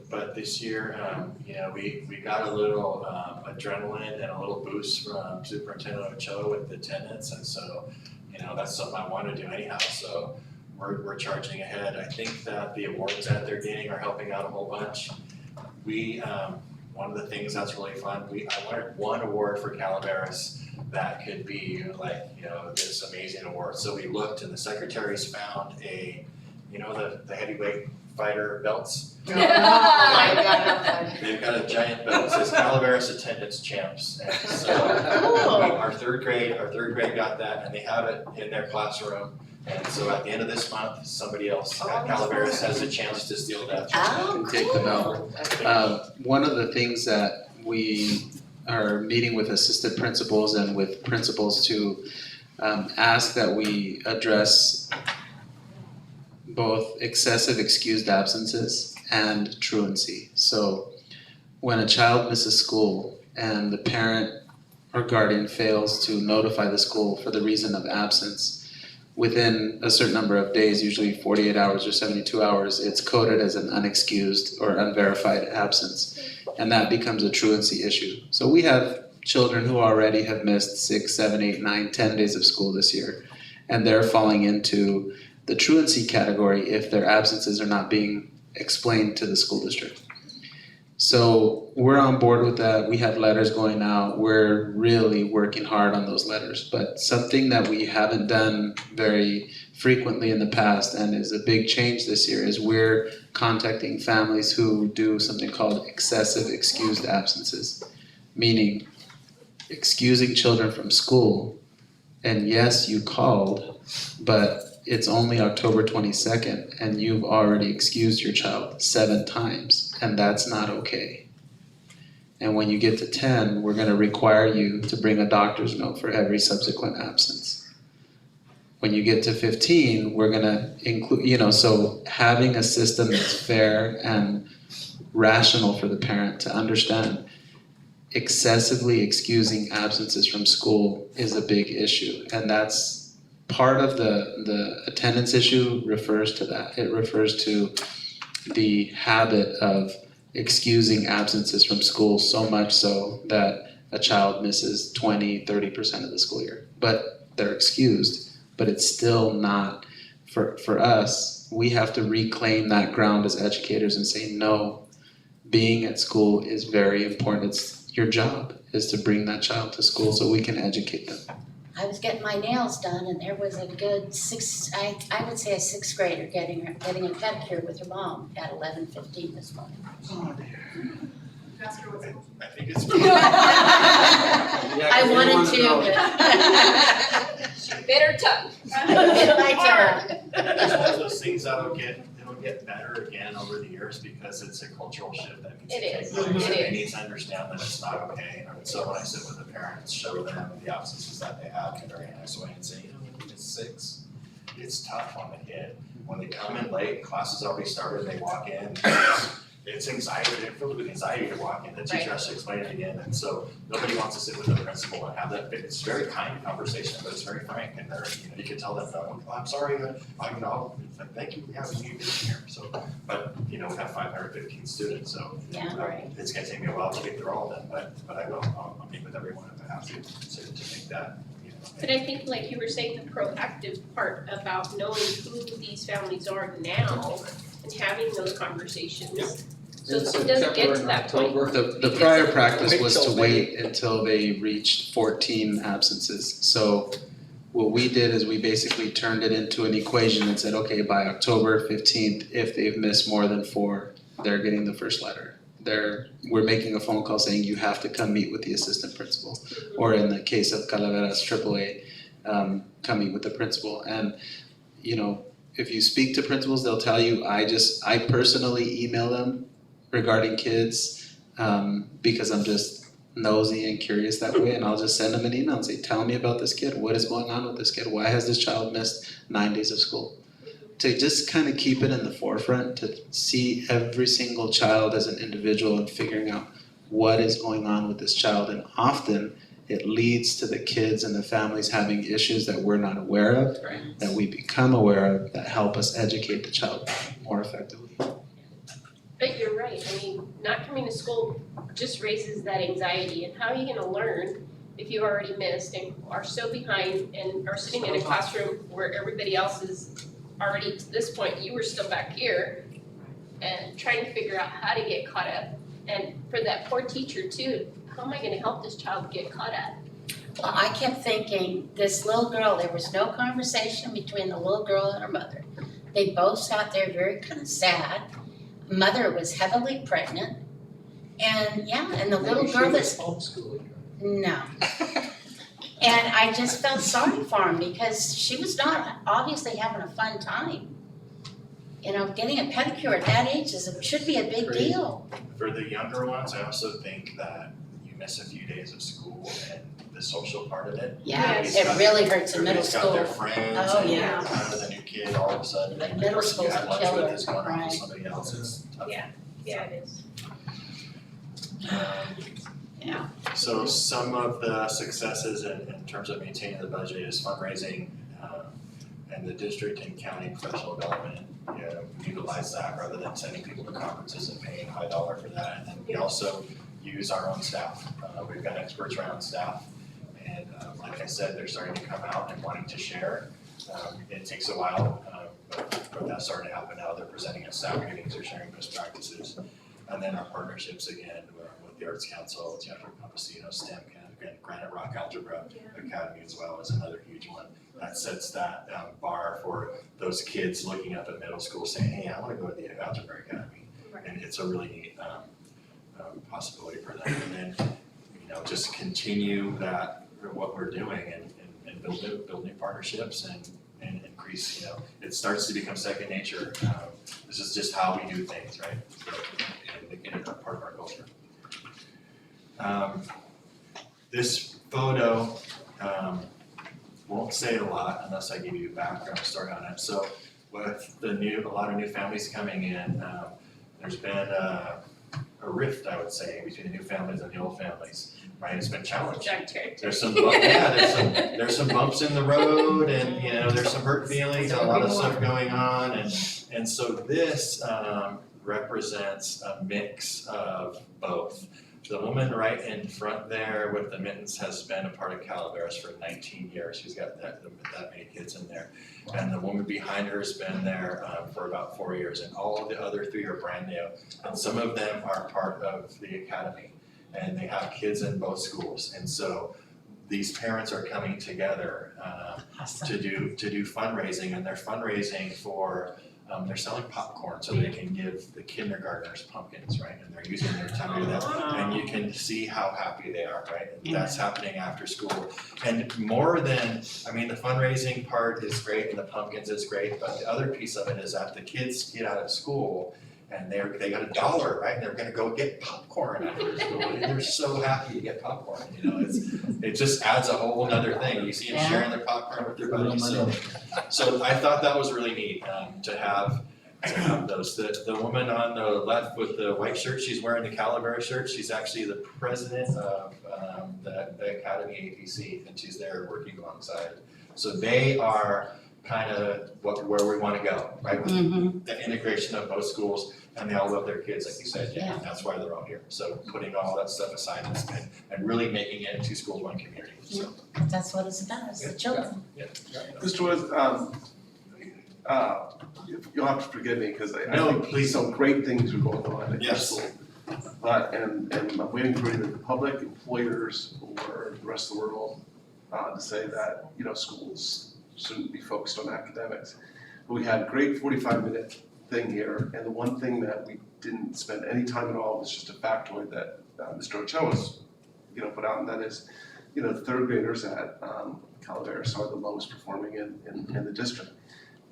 But this year, you know, we got a little adrenaline and a little boost from Superintendent Ochoa with the attendance, and so, you know, that's something I want to do anyhow, so we're charging ahead. I think that the awards that they're getting are helping out a whole bunch. We, one of the things that's really fun, I wanted one award for Calaveras that could be like, you know, this amazing award. So we looked, and the secretaries found a, you know, the heavyweight fighter belts. They've got a giant belt, it says Calaveras Attendance Champs, and so our third grade got that, and they have it in their classroom. And so at the end of this month, somebody else at Calaveras has a chance to steal that. And take them out. One of the things that we are meeting with assistant principals and with principals to ask that we address both excessive excused absences and truancy. So when a child misses school and the parent or guardian fails to notify the school for the reason of absence, within a certain number of days, usually 48 hours or 72 hours, it's coded as an unexcused or unverified absence. And that becomes a truancy issue. So we have children who already have missed 6, 7, 8, 9, 10 days of school this year. And they're falling into the truancy category if their absences are not being explained to the school district. So we're on board with that. We have letters going out. We're really working hard on those letters. But something that we haven't done very frequently in the past and is a big change this year is we're contacting families who do something called excessive excused absences, meaning excusing children from school. And yes, you called, but it's only October 22nd and you've already excused your child 7 times, and that's not okay. And when you get to 10, we're going to require you to bring a doctor's note for every subsequent absence. When you get to 15, we're going to include, you know, so having a system that's fair and rational for the parent to understand excessively excusing absences from school is a big issue, and that's part of the attendance issue refers to that. It refers to the habit of excusing absences from school so much so that a child misses 20, 30% of the school year. But they're excused, but it's still not, for us, we have to reclaim that ground as educators and say, no, being at school is very important. It's your job is to bring that child to school so we can educate them. I was getting my nails done and there was a good I would say a 6th grader getting a pedicure with her mom at 11:15 this morning. I think it's. I wanted to, Bitter tongue. bit my tongue. It's one of those things that'll get it'll get better again over the years because it's a cultural shift that needs to It take is. place. It And they is. need to understand that it's not okay. And so when I sit with the parents, show them the absences that they have in a very nice way and say, you know, when it's 6, it's tough on the kid. When they come in late, class has already started, they walk in, it's anxiety, they're filled with anxiety to walk in, the teacher has to explain it again, and so nobody wants to sit with the principal and have that, it's very kind conversation, but it's very frank, and they're, you know, you can tell them, oh, I'm sorry, I'm not, it's like, thank you, yeah, we need you here, so, but, you know, we have 515 students, so it's gonna take me a while to get through all of them, but I will, I'll meet with everyone if I have to make that, you know. But I think like you were saying, the proactive part about knowing who these families are now and having those conversations. So that it doesn't get to that point. The prior practice was to wait until they reached 14 absences. So what we did is we basically turned it into an equation and said, okay, by October 15th, if they've missed more than 4, they're getting the first letter. We're making a phone call saying you have to come meet with the assistant principal. Or in the case of Calaveras AAA, come meet with the principal. And, you know, if you speak to principals, they'll tell you, I personally email them regarding kids, because I'm just nosy and curious that way, and I'll just send them an email and say, tell me about this kid, what is going on with this kid, why has this child missed 9 days of school? To just kind of keep it in the forefront, to see every single child as an individual and figuring out what is going on with this child, and often it leads to the kids and the families having issues that we're not aware of, that we become aware of, that help us educate the child more effectively. But you're right, I mean, not coming to school just raises that anxiety, and how are you gonna learn if you already missed and are so behind and are sitting in a classroom where everybody else is already to this point, you were still back here and trying to figure out how to get caught up. And for that poor teacher too, how am I gonna help this child get caught up? Well, I kept thinking, this little girl, there was no conversation between the little girl and her mother. They both sat there very kind of sad. Mother was heavily pregnant. And and the little girl that's homeschooling. No. And I just felt sorry for him because she was not obviously having a fun time. You know, getting a pedicure at that age should be a big deal. For the younger ones, I also think that you miss a few days of school and the social part of it. Yeah, it really hurts in middle school. Everybody's got their friends, Oh, and yeah. you're kind of the new kid all of a sudden, and the Middle person you school's had a lunch killer, with is going off right. with somebody else, it's tough. Yeah, it is. Yeah. So some of the successes in terms of maintaining the budget is fundraising, and the district and county professional development, you know, utilize that rather than sending people to conferences and paying high dollar for that. And then we also use our own staff. We've got experts around staff, and like I said, they're starting to come out and wanting to share. It takes a while, but that's starting to happen now. They're presenting at staff meetings, they're sharing best practices. And then our partnerships again with the Arts Council, Teatro Campesino, STEM and Granite Rock Algebra Academy as well is another huge one. That sets that bar for those kids looking up at middle school saying, hey, I want to go to the Algebra Academy. And it's a really neat possibility for them. And then, you know, just continue that, what we're doing and build new partnerships and increase, you know, it starts to become second nature. This is just how we do things, right? And making it a part of our culture. This photo won't say a lot unless I give you a background story on it. So with a lot of new families coming in, there's been a rift, I would say, between the new families and the old families. Right, it's been challenging. There's some there's some bumps in the road, and you know there's some hurt feelings, and a lot of stuff going on, and so this represents a mix of both. The woman right in front there with the mittens has been a part of Calaveras for 19 years. She's got that many kids in there. And the woman behind her has been there for about 4 years, and all of the other 3 are brand new. And some of them are part of the academy, and they have kids in both schools. And so these parents are coming together to do fundraising, and they're fundraising for they're selling popcorn so they can give the kindergartners pumpkins, right? And they're using their time to do that. And you can see how happy they are, right? And that's happening after school. And more than, I mean, the fundraising part is great and the pumpkins is great, but the other piece of it is that the kids get out of school and they got $1, right? And they're gonna go get popcorn after school. And they're so happy to get popcorn, you know, it just adds a whole nother thing. You see them sharing their popcorn with their buddies. So I thought that was really neat, to have those. The woman on the left with the white shirt, she's wearing the Calaveras shirt. She's actually the president of the Academy APC, and she's there working alongside. So they are kind of where we want to go, right? With the integration of both schools, and they all love their kids, like you said, and that's why they're all here. So putting all that stuff aside and really making it two schools, one community, so. That's what it's about, it's the children. Mr. Woods, you'll have to forgive me, because I No, think please. some great things are going on at your Yes. school. But, and I'm waiting for either the public, employers, or the rest of the world, to say that, you know, schools shouldn't be focused on academics. But we had a great 45-minute thing here, and the one thing that we didn't spend any time at all was just a factoid that Mr. Ochoa's, you know, put out, and that is, you know, the third graders at Calaveras are the lowest performing in the district.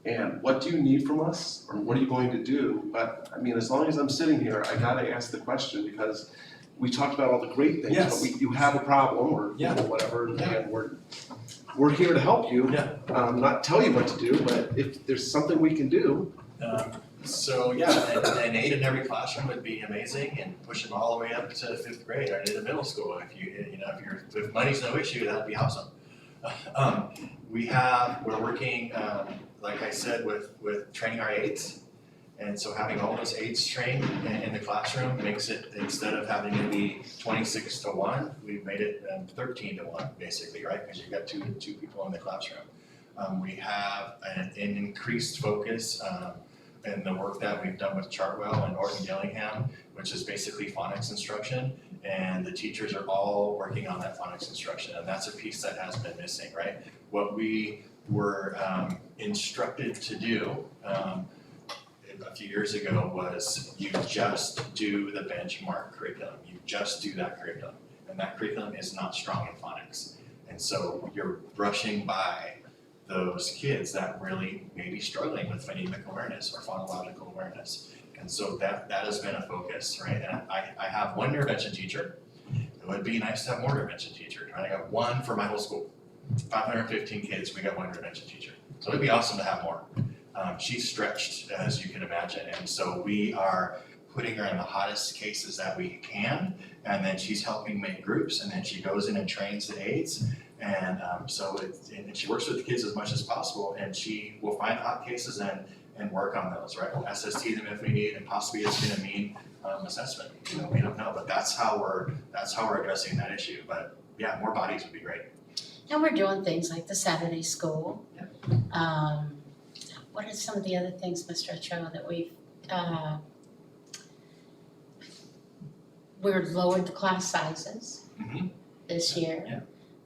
And what do you need from us, or what are you going to do? But, I mean, as long as I'm sitting here, I gotta ask the question, because we talked about all the great things, Yes. but you have a problem, or you know, whatever, and we're here to help you. Not tell you what to do, but if there's something we can do. So an 8 in every classroom would be amazing, and push them all the way up to 5th grade or into middle school. If money's no issue, that'd be awesome. We're working, like I said, with training our aides. And so having all those aides trained in the classroom makes it, instead of having it be 26-1, we've made it 13-1, basically, right? Because you've got two people in the classroom. We have an increased focus in the work that we've done with Chartwell and Orton Gillingham, which is basically phonics instruction. And the teachers are all working on that phonics instruction, and that's a piece that has been missing, right? What we were instructed to do a few years ago was you just do the benchmark curriculum. You just do that curriculum. And that curriculum is not strong in phonics. And so you're brushing by those kids that really may be struggling with phonemic awareness or phonological awareness. And so that has been a focus, right? And I have one intervention teacher. It would be nice to have more intervention teachers, right? I got one for my whole school. 515 kids, we got one intervention teacher. So it'd be awesome to have more. She's stretched, as you can imagine, and so we are putting her in the hottest cases that we can, and then she's helping make groups, and then she goes in and trains the aides, and and she works with the kids as much as possible, and she will find hot cases and work on those, right? We'll SST them if we need, and possibly it's gonna mean assessment, you know, we don't know, but that's how we're addressing that issue, but yeah, more bodies would be great. And we're doing things like the Saturday school. What are some of the other things, Mr. Ochoa, that we've lowered the class sizes this year. Yeah.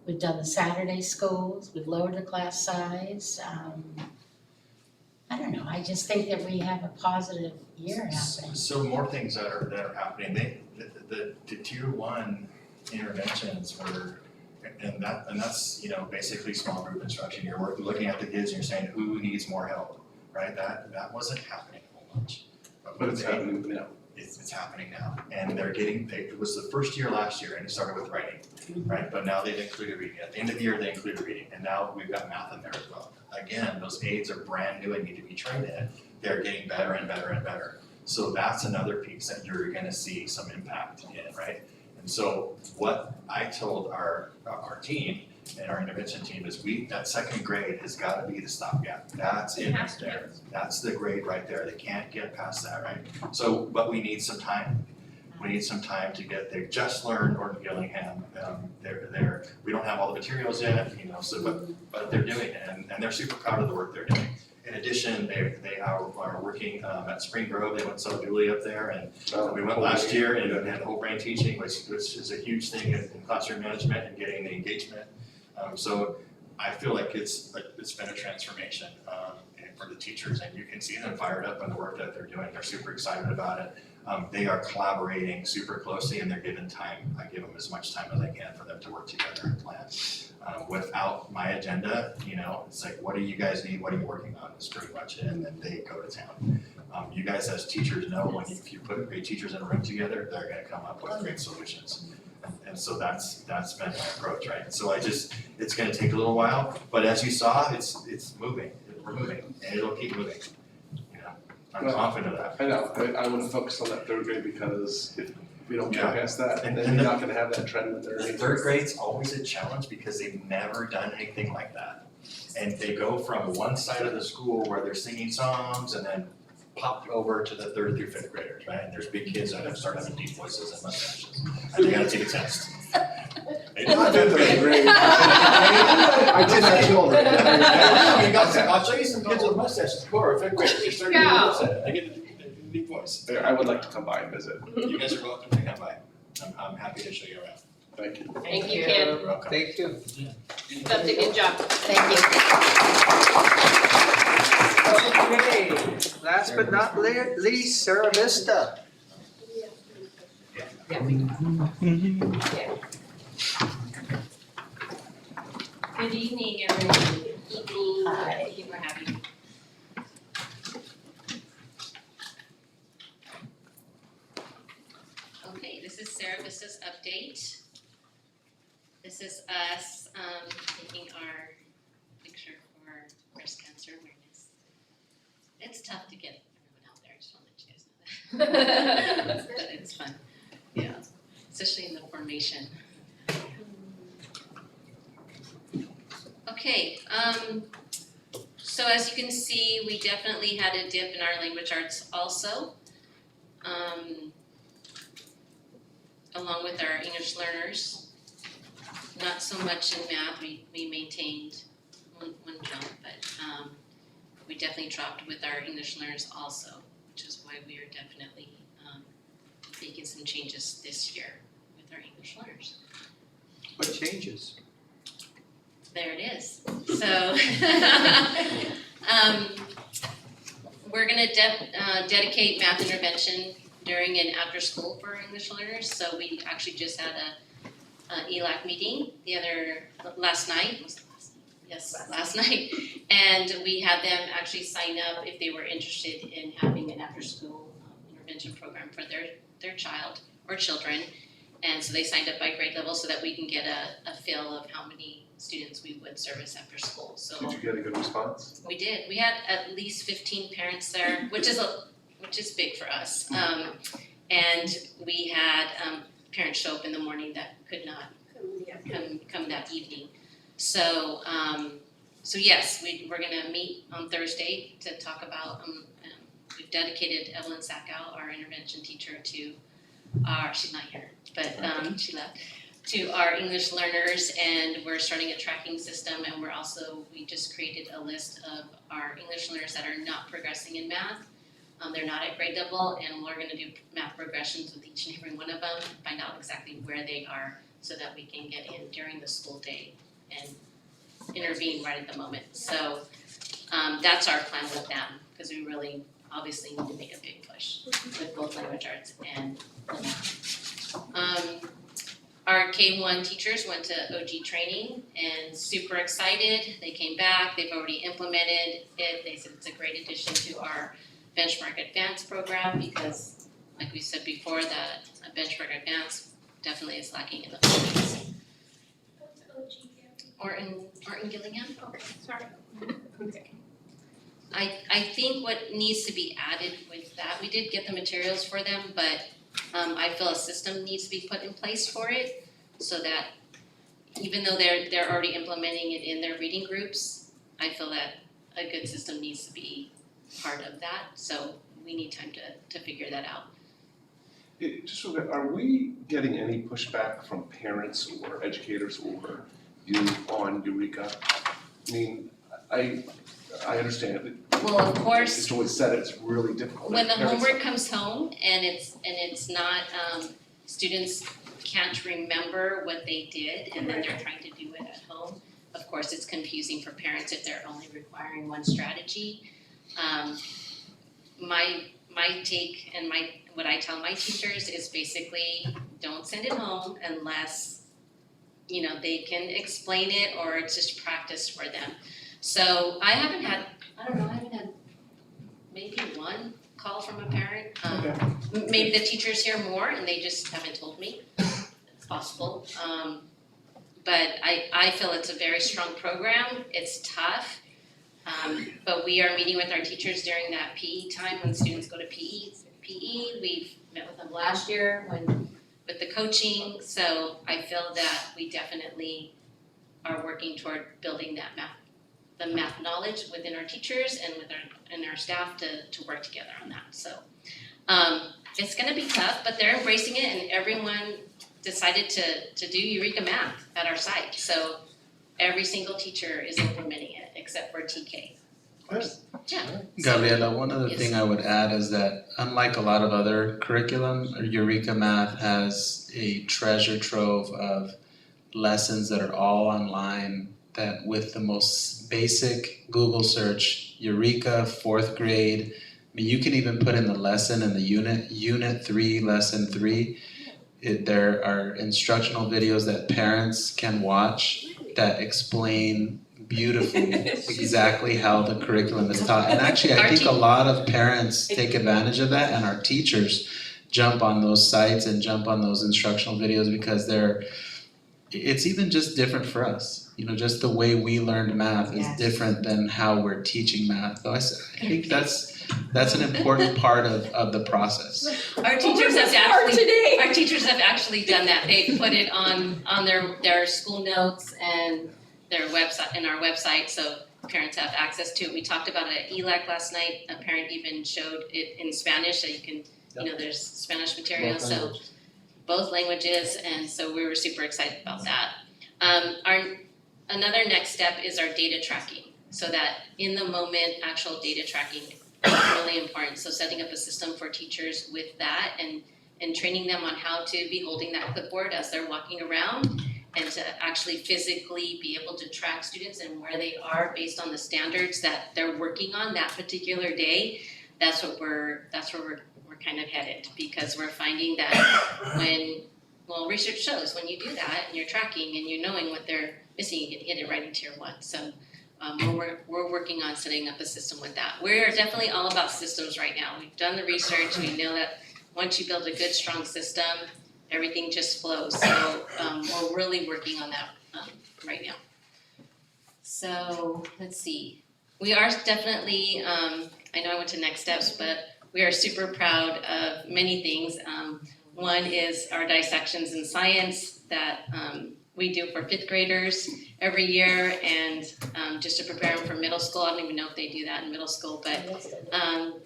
We've done the Saturday schools, we've lowered the class size. I don't know, I just think that we have a positive year happening. So more things that are happening, the tier 1 interventions were, and that's, you know, basically small group instruction. You're looking at the kids and you're saying who needs more help, right? That wasn't happening a whole bunch. But it's happening now. It's happening now, and it was the first year last year, and it started with writing, right? But now they've included reading. At the end of the year, they included reading, and now we've got math in there as well. Again, those aides are brand new and need to be trained in. They're getting better and better and better. So that's another piece that you're gonna see some impact in, right? And so what I told our team and our intervention team is that 2nd grade has gotta be the stopgap. That's it right there. That's the grade right there. They can't get past that, right? So, but we need some time. We need some time to get there. Just learned Orton Gillingham. We don't have all the materials yet, you know, so but they're doing it, and they're super proud of the work they're doing. In addition, they are working at Spring Grove. They went so dually up there, and we went last year and had whole brain teaching, which is a huge thing in classroom management and getting the engagement. So I feel like it's been a transformation, and for the teachers, and you can see them fired up on the work that they're doing, they're super excited about it. They are collaborating super closely and they're given time, I give them as much time as I can for them to work together and plan. Without my agenda, it's like, what do you guys need, what are you working on, is pretty much it, and then they go to town. You guys as teachers know, if you put great teachers in a room together, they're gonna come up with great solutions. And so that's been my approach, right? So it's gonna take a little while, but as you saw, it's moving, we're moving, and it'll keep moving. I'm confident of that. I know, I wanna focus on that third grade because if we don't get Yeah. past that, And- then and you're the- not gonna have that trend with their. The third grade's always a challenge because they've never done anything like that. And they go from one side of the school where they're singing songs and then pop over to the 3rd through 5th graders, right? And there's big kids that have started having deep voices and mustaches. And they gotta take a test. They do Not the in 5th third grade. grade. I did that children. I'll show you some kids with mustaches, who are 5th graders, they're starting to Go. do this, they get a deep voice. I would like to come by and visit. You guys are welcome to come by. I'm happy to show you around. Thank you. Thank you, Ken. You're welcome. Thank you. That's a good job. Thank you. Okay, last but not least, Sarah Vista. Good evening, everyone. Evening. Thank you for having me. Okay, this is Sarah Vista's update. This is us taking our picture for breast cancer awareness. It's tough to get everyone out there, I just want to let you guys know that. But it's fun, yeah, especially in the formation. Okay, so as you can see, we definitely had a dip in our language arts also. Along with our English learners. Not so much in math, we maintained one jump, but we definitely dropped with our English learners also, which is why we are definitely making some changes this year with our English learners. What changes? There it is. So we're gonna dedicate math intervention during and after school for English learners. So we actually just had a ELAC meeting last night. Was it last night? Yes, last night. And we had them actually sign up if they were interested in having an after school intervention program for their child or children. And so they signed up by grade level so that we can get a feel of how many students we would service after school. So Did you get a good response? we did. We had at least 15 parents there, which is big for us. And we had parents show up in the morning that could not come that evening. So yes, we're gonna meet on Thursday to talk about. We've dedicated Evelyn Sackow, our intervention teacher, to she's not here, but she left, to our English learners, and we're starting a tracking system, and we just created a list of our English learners that are not progressing in math. They're not at grade level, and we're gonna do math progressions with each and every one of them, find out exactly where they are so that we can get in during the school day and intervene right at the moment. So that's our plan with them, because we really obviously need to make a big push with both language arts and math. Our K1 teachers went to OG training and super excited. They came back, they've already implemented it. They said it's a great addition to our Benchmark Advanced program because, like we said before, that Benchmark Advanced definitely is lacking in the Philippines. Or in Gillingham? Okay, sorry. Okay. I think what needs to be added with that, we did get the materials for them, but I feel a system needs to be put in place for it so that even though they're already implementing it in their reading groups, I feel that a good system needs to be part of that. So we need time to figure that out. Are we getting any pushback from parents or educators or you on Eureka? I mean, I understand it. Well, of course. It's always said it's really difficult. When the Parents- homework comes home and it's not, students can't remember what they did and then they're trying to do it at home, of course, it's confusing for parents if they're only requiring one strategy. My take and what I tell my teachers is basically don't send it home unless, they can explain it or it's just practice for them. So I haven't had maybe one call from a parent. Maybe the teachers hear more and they just haven't told me. It's possible. But I feel it's a very strong program. It's tough. But we are meeting with our teachers during that PE time when students go to PE. We've met with them last year with the coaching. So I feel that we definitely are working toward building the math knowledge within our teachers and our staff to work together on that. So it's gonna be tough, but they're embracing it and everyone decided to do Eureka Math at our site. So every single teacher is implementing it except for TK, of course. Yeah. Gabriela, one other Yes. thing I would add is that unlike a lot of other curriculum, Eureka Math has a treasure trove of lessons that are all online, that with the most basic Google search, Eureka, 4th grade, you can even put in the lesson in the unit 3, lesson 3. There are instructional videos that parents can watch that explain beautifully exactly how the curriculum is taught. And actually, I think a lot of parents take advantage of that, and our teachers jump on those sites and jump on those instructional videos because it's even just different for us. Just the way we learned math is different than how we're teaching math. So I think that's an important part of the process. Our teachers have actually done that. They put it on their school notes and their website and our website, so parents have access to it. We talked about it at ELAC last night. A parent even showed it in Spanish, so you can, there's Spanish material, so both languages, and so we were super excited about that. Another next step is our data tracking, so that in the moment, actual data tracking is really important. So setting up a system for teachers with that and training them on how to be holding that clipboard as they're walking around and to actually physically be able to track students and where they are based on the standards that they're working on that particular day. That's where we're kind of headed, because we're finding that research shows when you do that and you're tracking and you're knowing what they're missing, you can hit it right in tier 1. So we're working on setting up a system with that. We're definitely all about systems right now. We've done the research. We know that once you build a good, strong system, everything just flows. So we're really working on that right now. So let's see. We are definitely, I know I went to next steps, but we are super proud of many things. One is our dissections in science that we do for 5th graders every year, and just to prepare them for middle school. I don't even know if they do that in middle school, but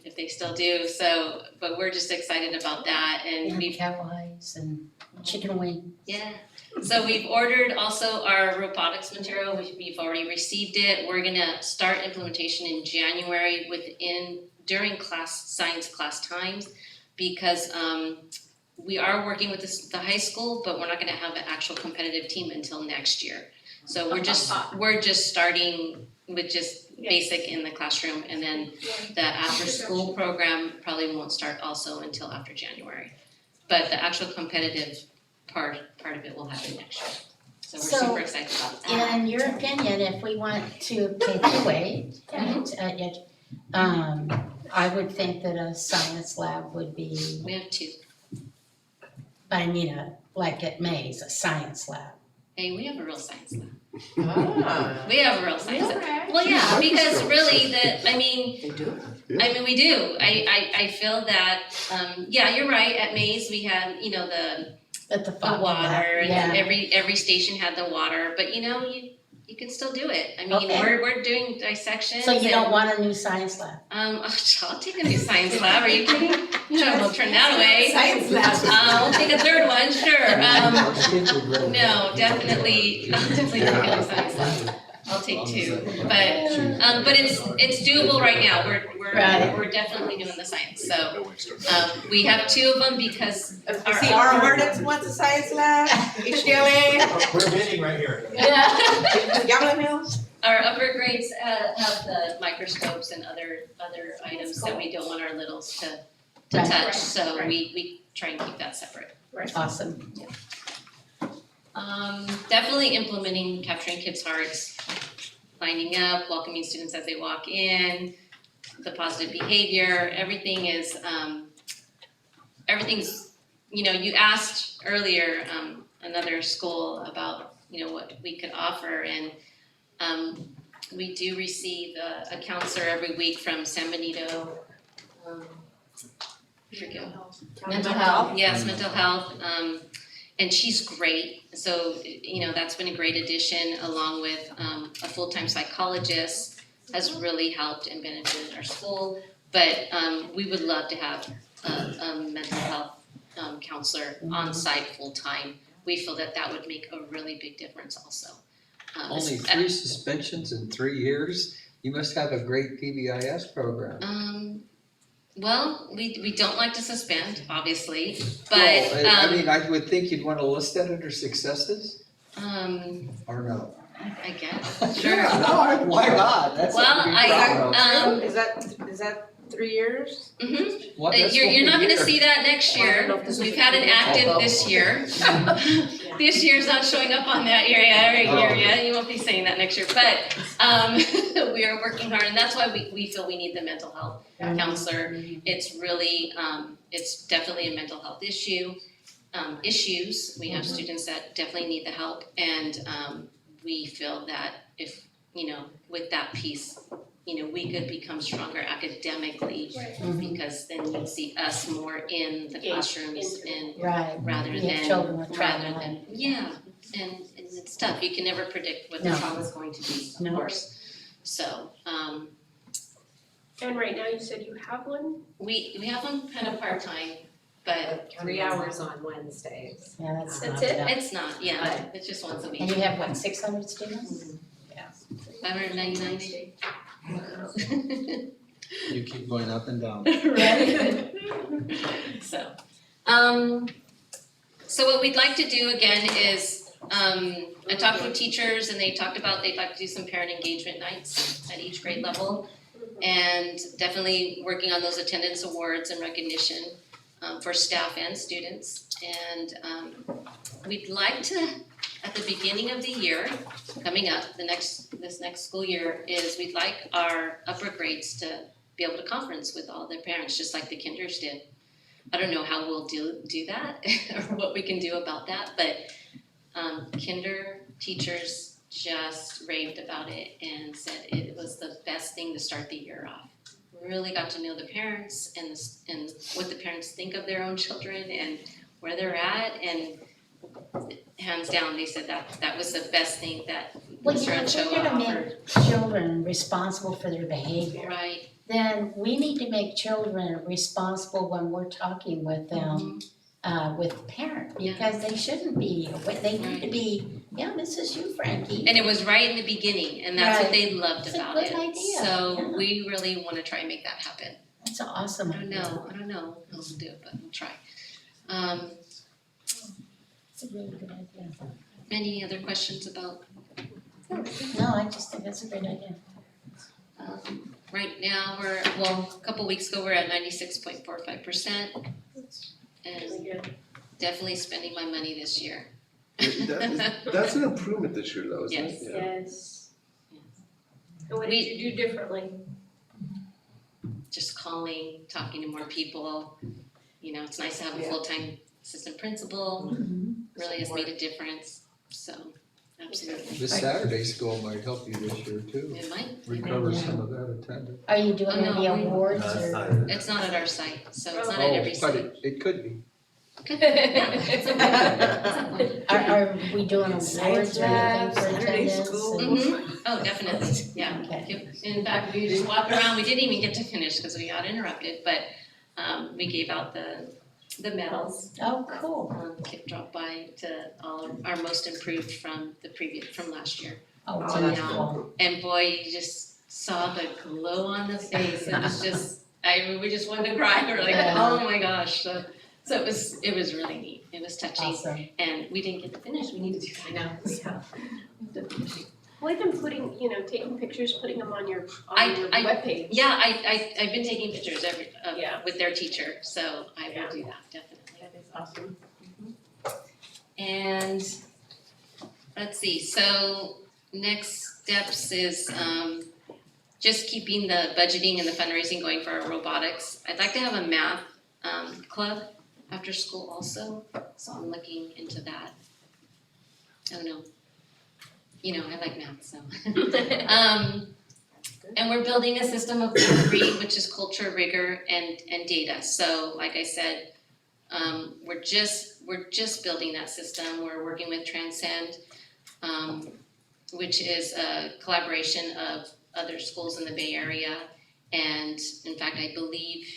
if they still do. So, but we're just excited about that, and we've cow eyes and chicken wing. Yeah. So we've ordered also our robotics material. We've already received it. We're gonna start implementation in January during science class times, because we are working with the high school, but we're not gonna have an actual competitive team until next year. So we're just starting with just basic in the classroom, and then the after school program probably won't start also until after January. But the actual competitive part of it will happen next year. So we're super excited about that. In your opinion, if we want to take it away, I would think that a science lab would be. We have 2. But I mean, like at Mays, a science lab. Hey, we have a real science lab. Ah. We have a real science lab. Well, yeah, because really we do. I feel that, you're right, at Mays, we had, the water, and every station had the water, but you can still do it. I mean, we're doing dissections. So you don't want a new science lab? I'll take a new science lab, are you kidding? We'll turn that away. Science lab. We'll take a 3rd one, sure. No, definitely take a new science lab. I'll take two, Choose. but it's doable right now, Right. we're definitely doing the science, so, we have two of them because See, our Ardens wants a science lab, HDLA, We're bidding right here. Gamma Mills. our upper grades have the microscopes and other items that we don't want our littles to Right. touch, so Right. we try and keep that separate. Awesome. Definitely implementing capturing kids' hearts, lining up, welcoming students as they walk in, the positive behavior, everything is, everything's, you asked earlier, another school about, what we could offer, and, we do receive a counselor every week from San Benito, I forget. Mental health. Yes, mental health, and she's great, so, that's been a great addition, along with, a full-time psychologist has really helped and benefited our school, but, we would love to have a mental health, counselor on site full-time. We feel that would make a really big difference also. Only 3 suspensions in 3 years? You must have a great PBIS program. Well, we don't like to suspend, obviously, but, Well, I mean, I would think you'd wanna list that under successes, or no? I guess, sure. Yeah, no, why not? That's Well, something to be proud of. Is that 3 years? Mhm. What, that's You're not only a gonna year. see that next Well, I don't year, know if this we've is- had an active this year. This year's not showing up on that area yet, you won't be saying that next year, but, we are working hard, and that's why we feel we need the mental health counselor. It's really, it's definitely a mental health issue, issues, we have students that definitely need the help, and, we feel that if, with that piece, we could become stronger academically, because then you'd see us more in the classrooms and Right. rather You than, have children with trauma. rather than, yeah, and it's tough, you can never predict what the No. trauma's going to be, of No. course. So, And right now you said you have one? we have them kind of part-time, but 3 hours on Wednesdays. Yeah, that's That's not it? enough. it's not, yeah, it's just once a week. And you have what, 600 students? 599. You keep going up and down. Right. So, so what we'd like to do again is, I talked with teachers and they talked about they'd like to do some parent engagement nights at each grade level. And definitely working on those attendance awards and recognition, for staff and students. And, we'd like to, at the beginning of the year, coming up, this next school year, is we'd like our upper grades to be able to conference with all their parents, just like the kinders did. I don't know how we'll do that, or what we can do about that, but, kinder teachers just raved about it and said it was the best thing to start the year off. Really got to know the parents and what the parents think of their own children and where they're at, and hands down, they said that was the best thing that Well, Mr. if we're Ochoa gonna offered. make children responsible for their behavior, Right. then we need to make children responsible when we're talking with them, with parents, Yeah. because they shouldn't be, they need to be, yeah, this is you, Frankie. And it was right in the beginning, and that's what Right. they loved It's a about good it. idea, So yeah. we really wanna try and make that happen. That's an awesome I don't idea. know how we'll do it, but we'll try. It's a really good idea. Any other questions about, No, I just think that's a great idea. right now, a couple weeks ago, we're at 96.45%. And definitely spending my money this year. That's an improvement this year though, isn't it? Yes. Yeah. Yes. And what did you do differently? Just calling, talking to more people, it's nice to have a full-time assistant principal, really has made a difference, so, absolutely. This Saturday school might help you this year too. It might. Recover some of that attendance. Are you doing Oh, no, any awards No, it's or? not. It's not at our site, so it's not at every But site. it could be. Are we doing awards or anything for Saturday attendance? school. and- Mhm. Oh, definitely, yeah. Okay. In fact, we just walked around, we didn't even get to finish because we got interrupted, but, we gave out the medals. Oh, cool. Kip dropped by to all our most improved from last year. Oh, Oh, that's cool. And boy, you just saw the glow on the face, it was just, we just wanted to cry, we were like, Yeah. oh my gosh, so it was really neat, it was touching, Awesome. and we didn't get to finish, we need to do that. I know, yeah. Well, even putting, taking pictures, putting them on your I- webpage. Yeah, I've been taking pictures Yeah. with their teacher, so I will do that, definitely. That is awesome. And let's see, so next steps is just keeping the budgeting and the fundraising going for our robotics. I'd like to have a math club after school also, so I'm looking into that. I don't know. I like math, so. And we're building a system of three, which is culture, rigor, and data. So like I said, we're just building that system. We're working with Transcend, which is a collaboration of other schools in the Bay Area. And in fact, I believe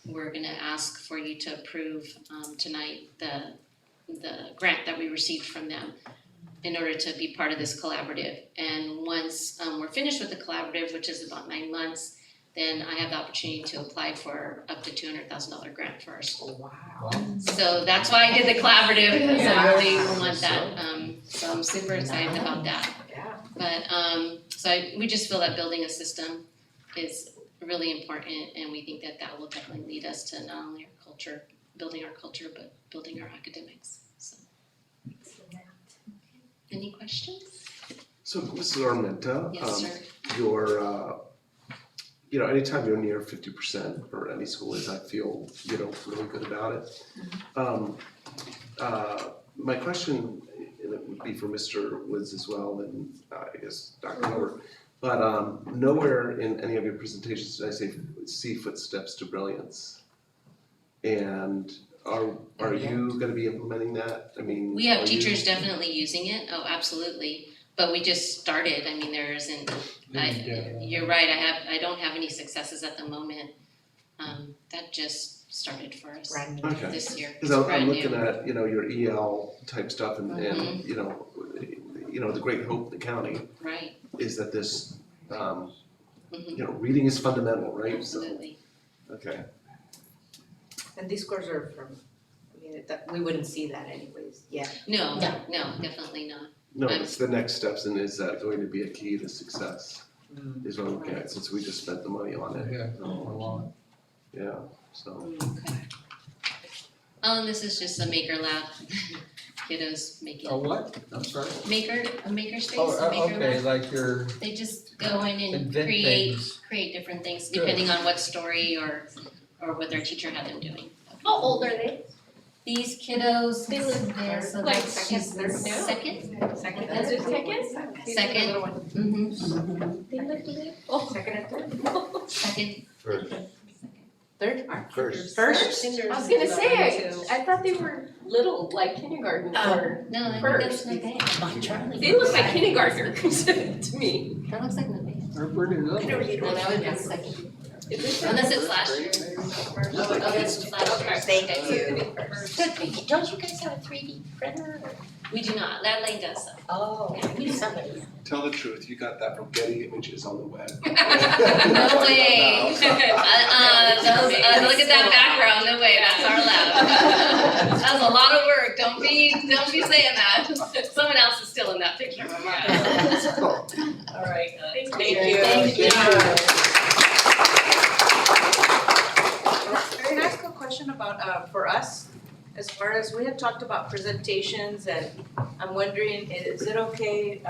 we're gonna ask for you to approve tonight the grant that we received from them in order to be part of this collaborative. And once we're finished with the collaborative, which is about 9 months, then I have the opportunity to apply for up to $200,000 grant for our school. Wow. So that's why I did the collaborative, because I really want that, so I'm super excited about that. Yeah. But, we just feel that building a system is really important, and we think that will definitely lead us to not only our culture, building our culture, but building our academics, so. Any questions? So Mrs. Armenta, Yes, sir. your, anytime you're near 50%, or any school is, I feel, really good about it. My question, and it would be for Mr. Woods as well, and I guess Dr. Miller, but nowhere in any of your presentations did I see footsteps to brilliance. And are you gonna be implementing that? I mean, We have are you- teachers definitely using it, oh, absolutely, but we just started, I mean, there isn't, you're right, I don't have any successes at the moment. That just started for us Brand new. Okay. this year, it's Cause I'm brand new. looking at, your EL type stuff and, Mhm. the great hope of the county Right, is that this, mhm, reading is fundamental, right? absolutely. So, okay. And these scores are from, we wouldn't see that anyways, yeah. No, definitely not. No, it's the next steps, and is that going to be a key to success? Is what I'm looking at, since we just spent the money on it. Yeah, a lot. Yeah, so. Okay. Oh, and this is just a maker lab, kiddos making. A what? I'm sorry? A maker space, Oh, a maker okay, lab. like you're They just go in and invent create things. different things Good. depending on what story or what their teacher had them doing. How old are they? These kiddos, They live there, so like that's she's the second. Second. Is it second? Second. Mm-hmm. They live little. Second and third. Second. Third? First. First? I was gonna say, I thought they were little, like kindergarten or No, I think first. that's Nevaeh. They look like kindergartners to me. That looks like Nevaeh. They're pretty little. No, that would be second. Is this Unless it's last year. Oh, this was last year. Thank you. Good, don't you guys have a 3D printer? We do not, Lad Lane does so. Oh, we need somebody. Tell the truth, you got that from Getty Images on the web. No way. Look at that background, no way, that's our lab. That was a lot of work, don't be saying that. Someone else is still in that picture, I'm not. All right. Thank you. Can I ask a question about, for us, as far as, we had talked about presentations, and I'm wondering, is it okay,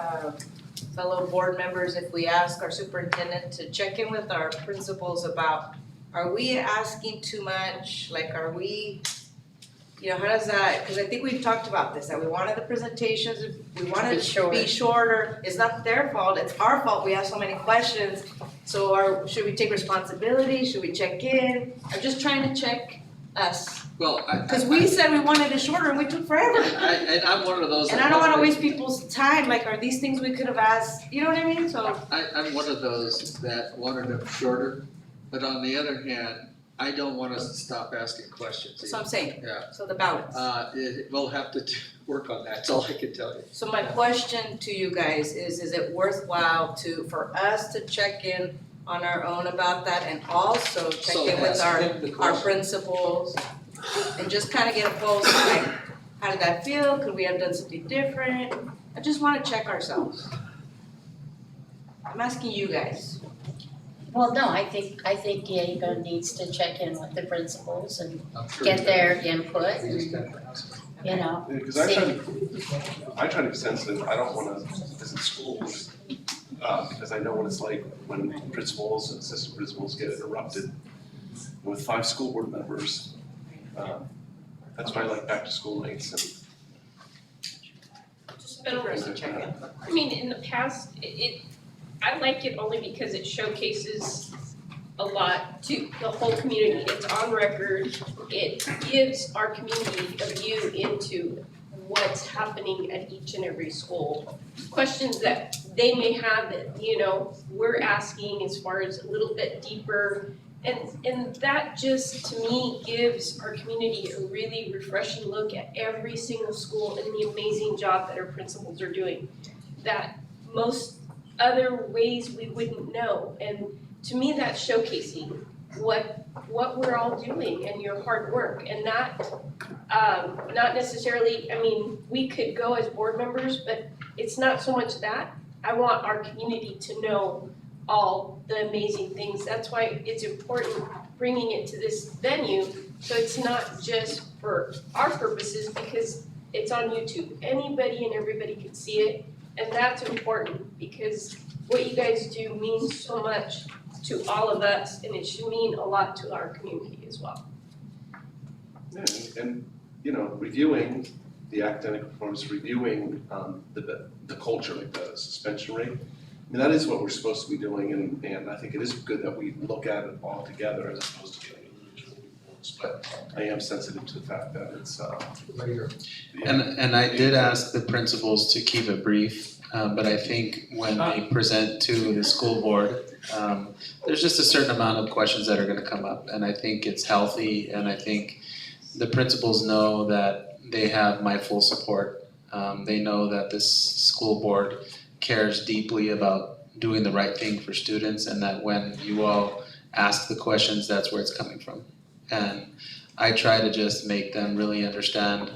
fellow board members, if we ask our superintendent to check in with our principals about, are we asking too much, like, are we, how does that, because I think we've talked about this, that we wanted the presentations, we wanted to be shorter, it's not their fault, it's our fault, we have so many questions. So should we take responsibility, should we check in? I'm just trying to check us, Well, because we said we wanted it shorter and we took forever. And I'm one of those. And I don't wanna waste people's time, like, are these things we could have asked, you know what I mean, so. I'm one of those that wanted them shorter, but on the other hand, I don't want us to stop asking questions. That's what I'm saying. Yeah. So the balance. We'll have to work on that, that's all I can tell you. So my question to you guys is it worthwhile for us to check in on our own about that and also check So in with ask him the our question. principals and just kind of get a pulse, like, how did that feel? Could we have done something different? I just want to check ourselves. I'm asking you guys. Well, no, I think Diego needs to check in with the principals and I'm sure get he their does. input, He just got to ask him. you know. Because I try to be sensitive, I don't wanna visit schools, because I know what it's like when principals and assistant principals get interrupted with 5 school board members. That's why I like back to school nights and things like that. I mean, in the past, I like it only because it showcases a lot to the whole community. It's on record. It gives our community a view into what's happening at each and every school. Questions that they may have that, you know, we're asking as far as a little bit deeper. And that just, to me, gives our community a really refreshing look at every single school and the amazing job that our principals are doing that most other ways we wouldn't know. And to me, that's showcasing what we're all doing and your hard work. And not necessarily, I mean, we could go as board members, but it's not so much that. I want our community to know all the amazing things. That's why it's important bringing it to this venue, so it's not just for our purposes, because it's on YouTube. Anybody and everybody can see it, and that's important, because what you guys do means so much to all of us, and it should mean a lot to our community as well. Yeah, and you know, reviewing the academic performance, reviewing the culture, like the suspension rate. I mean, that is what we're supposed to be doing, and I think it is good that we look at it all together as opposed to getting individual reports. But I am sensitive to the fact that it's And I did ask the principals to keep it brief, but I think when they present to the school board, there's just a certain amount of questions that are gonna come up, and I think it's healthy, and I think the principals know that they have my full support. They know that this school board cares deeply about doing the right thing for students, and that when you all ask the questions, that's where it's coming from. And I try to just make them really understand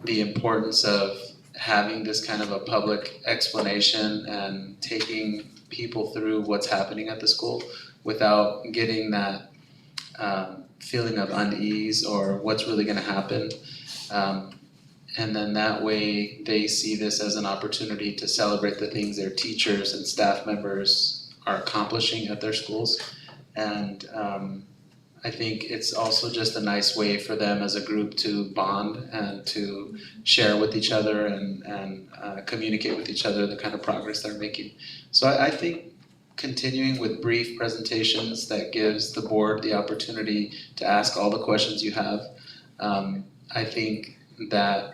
the importance of having this kind of a public explanation and taking people through what's happening at the school without getting that feeling of unease or what's really gonna happen. And then that way they see this as an opportunity to celebrate the things their teachers and staff members are accomplishing at their schools. And I think it's also just a nice way for them as a group to bond and to share with each other and communicate with each other the kind of progress they're making. So I think continuing with brief presentations that gives the board the opportunity to ask all the questions you have, I think that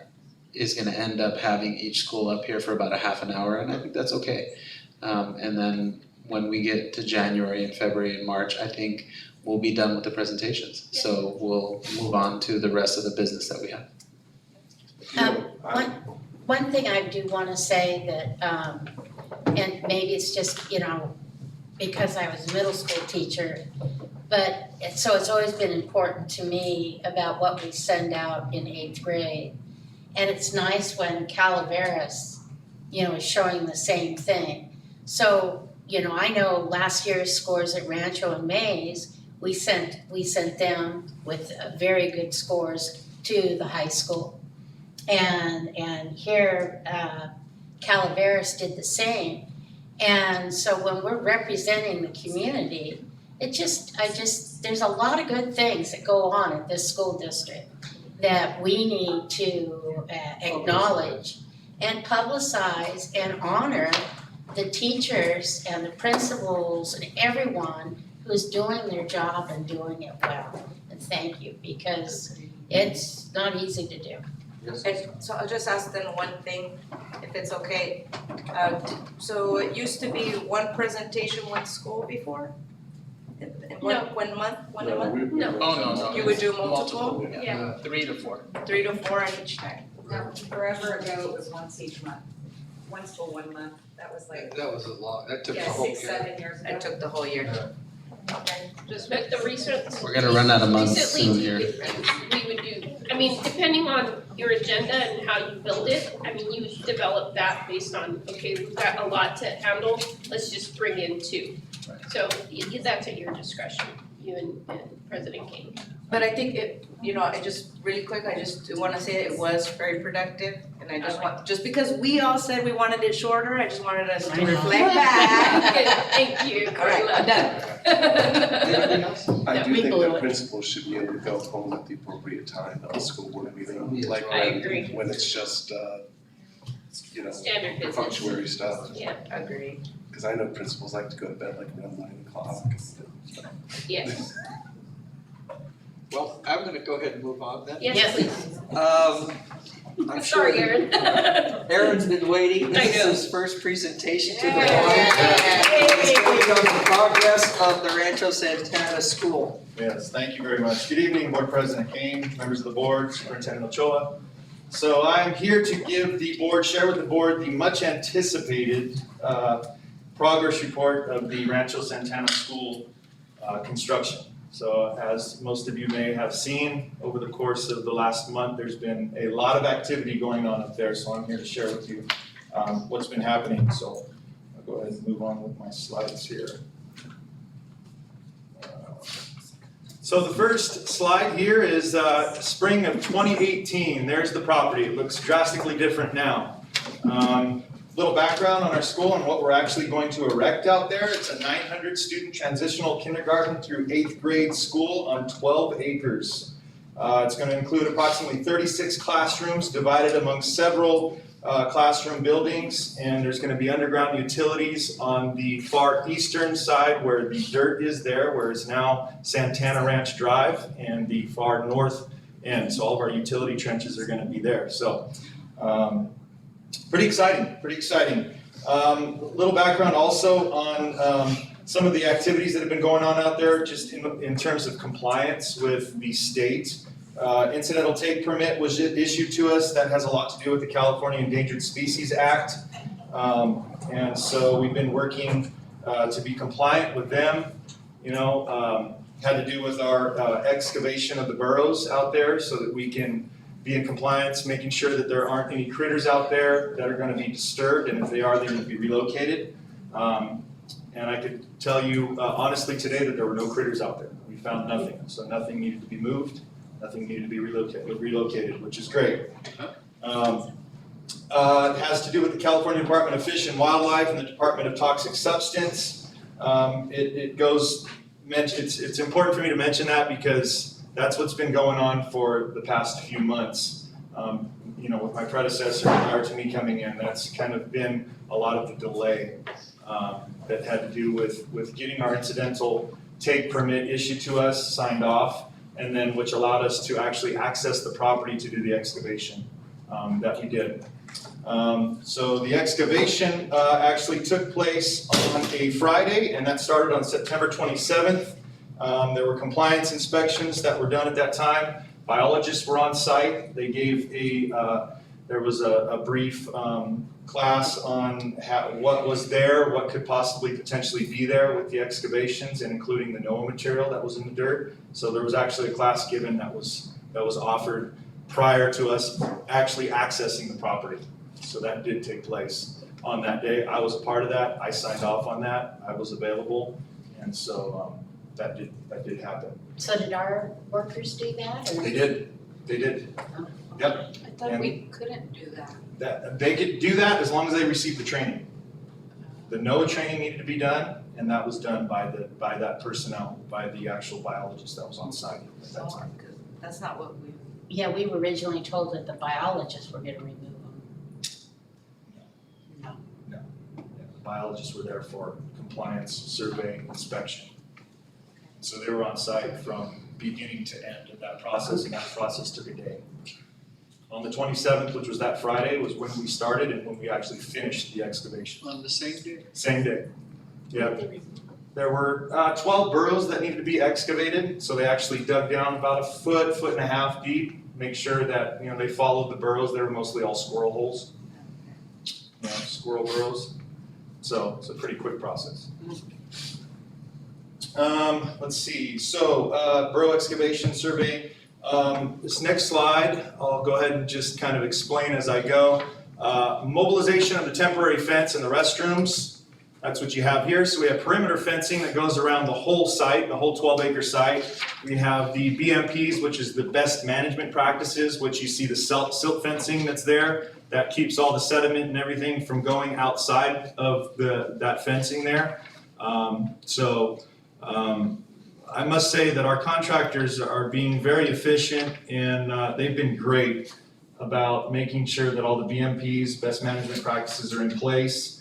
is gonna end up having each school up here for about a half an hour, and I think that's okay. And then when we get to January and February and March, I think we'll be done with the presentations. So we'll move on to the rest of the business that we have. One thing I do wanna say that, and maybe it's just, you know, because I was a middle school teacher, but it's always been important to me about what we send out in 8th grade. And it's nice when Calaveras, you know, is showing the same thing. So, you know, I know last year's scores at Rancho and Mays, we sent them with very good scores to the high school. And here, Calaveras did the same. And so when we're representing the community, there's a lot of good things that go on at this school district that we need to acknowledge and publicize and honor the teachers and the principals and everyone who's doing their job and doing it well. And thank you, because it's not easy to do. And so I'll just ask then one thing, if it's okay. So it used to be one presentation, one school before? One month, one a month? No. Oh, no. You would do multiple? Yeah. 3 to 4. 3 to 4 on each time? Forever ago, it was once each month, once for 1 month, that was like, That was a lot, that took the yeah, whole 6, year. 7 years ago. It took the whole year. But the research. We're gonna run out of months soon here. We would do, I mean, depending on your agenda and how you build it, I mean, you develop that based on, okay, we've got a lot to handle, let's just bring in 2. So that's at your discretion, you and President King. But I think it, I just, really quick, I just wanna say it was very productive. And I just want, just because we all said we wanted it shorter, I just wanted us to reflect back. Thank you, All right, Carla. I'm done. Anything else? I Yeah, do we think blew that it. principals should be able to go home at the appropriate time on a school board meeting, like I agree. when it's just, Standard business. punctuary stuff. Yeah, Agreed. Cause I know principals like to go to bed like around 9 o'clock. yes, Well, I'm gonna go ahead and move on then. yes, please. I'm sure Sorry, Aaron. Aaron's been waiting. I This is know. his first presentation to the Yay. board. It's going on the progress of the Rancho Santana School. Yes, thank you very much. Good evening, Board President Kane, members of the board, Superintendent Ochoa. So I'm here to share with the board the much anticipated progress report of the Rancho Santana School construction. So as most of you may have seen, over the course of the last month, there's been a lot of activity going on up there, so I'm here to share with you what's been happening. So I'll go ahead and move on with my slides here. So the first slide here is spring of 2018. There's the property. It looks drastically different now. Little background on our school and what we're actually going to erect out there. It's a 900 student transitional kindergarten through 8th grade school on 12 acres. It's going to include approximately 36 classrooms divided among several classroom buildings, and there's going to be underground utilities on the far eastern side where the dirt is there, where it's now Santana Ranch Drive, and the far north end. So all of our utility trenches are going to be there. So pretty exciting, pretty exciting. Little background also on some of the activities that have been going on out there, just in terms of compliance with the state. Incidental take permit was issued to us. That has a lot to do with the California Endangered Species Act. And so we've been working to be compliant with them. Had to do with our excavation of the burrows out there so that we can be in compliance, making sure that there aren't any critters out there that are going to be disturbed, and if they are, they need to be relocated. And I could tell you honestly today that there were no critters out there. We found nothing, so nothing needed to be moved, nothing needed to be relocated, which is great. It has to do with the California Department of Fish and Wildlife and the Department of Toxic Substance. It's important for me to mention that because that's what's been going on for the past few months. With my predecessor prior to me coming in, that's kind of been a lot of the delay that had to do with getting our incidental take permit issued to us, signed off, and then which allowed us to actually access the property to do the excavation that we did. So the excavation actually took place on a Friday, and that started on September 27th. There were compliance inspections that were done at that time. Biologists were on site. They gave there was a brief class on what was there, what could possibly potentially be there with the excavations, and including the NOAA material that was in the dirt. So there was actually a class given that was offered prior to us actually accessing the property. So that did take place on that day. I was a part of that. I signed off on that. I was available, and so that did happen. So did our workers do that, or? They did. Yep. I thought we couldn't do that. They could do that as long as they received the training. The NOAA training needed to be done, and that was done by that personnel, by the actual biologist that was on site at that time. That's not what we. Yeah, we were originally told that the biologists were gonna remove them. No, the biologists were there for compliance, survey, inspection. So they were on site from beginning to end of that process, and that process took a day. On the 27th, which was that Friday, was when we started and when we actually finished the excavation. On the same day? Same day. Yeah. there were 12 burrows that needed to be excavated. So they actually dug down about a foot, foot and a half deep, make sure that, you know, they followed the burrows. They were mostly all squirrel holes, you know, squirrel burrows. So it's a pretty quick process. Let's see, so burrow excavation survey. This next slide, I'll go ahead and just kind of explain as I go. Mobilization of the temporary fence in the restrooms. That's what you have here. So we have perimeter fencing that goes around the whole site, the whole 12-acre site. We have the BMPs, which is the best management practices, which you see the silt fencing that's there. That keeps all the sediment and everything from going outside of that fencing there. I must say that our contractors are being very efficient, and they've been great about making sure that all the BMPs, best management practices, are in place.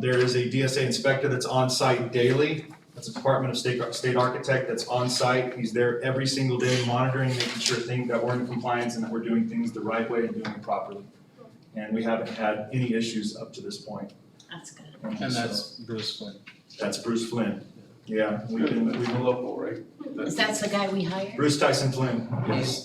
There is a DSA inspector that's on site daily. That's a Department of State architect that's on site. He's there every single day monitoring, making sure that we're in compliance and that we're doing things the right way and doing it properly. And we haven't had any issues up to this point. That's good. And that's Bruce Flynn. That's Bruce Flynn. Yeah, we've been local, right? That's the guy we hired? Bruce Tyson Flynn.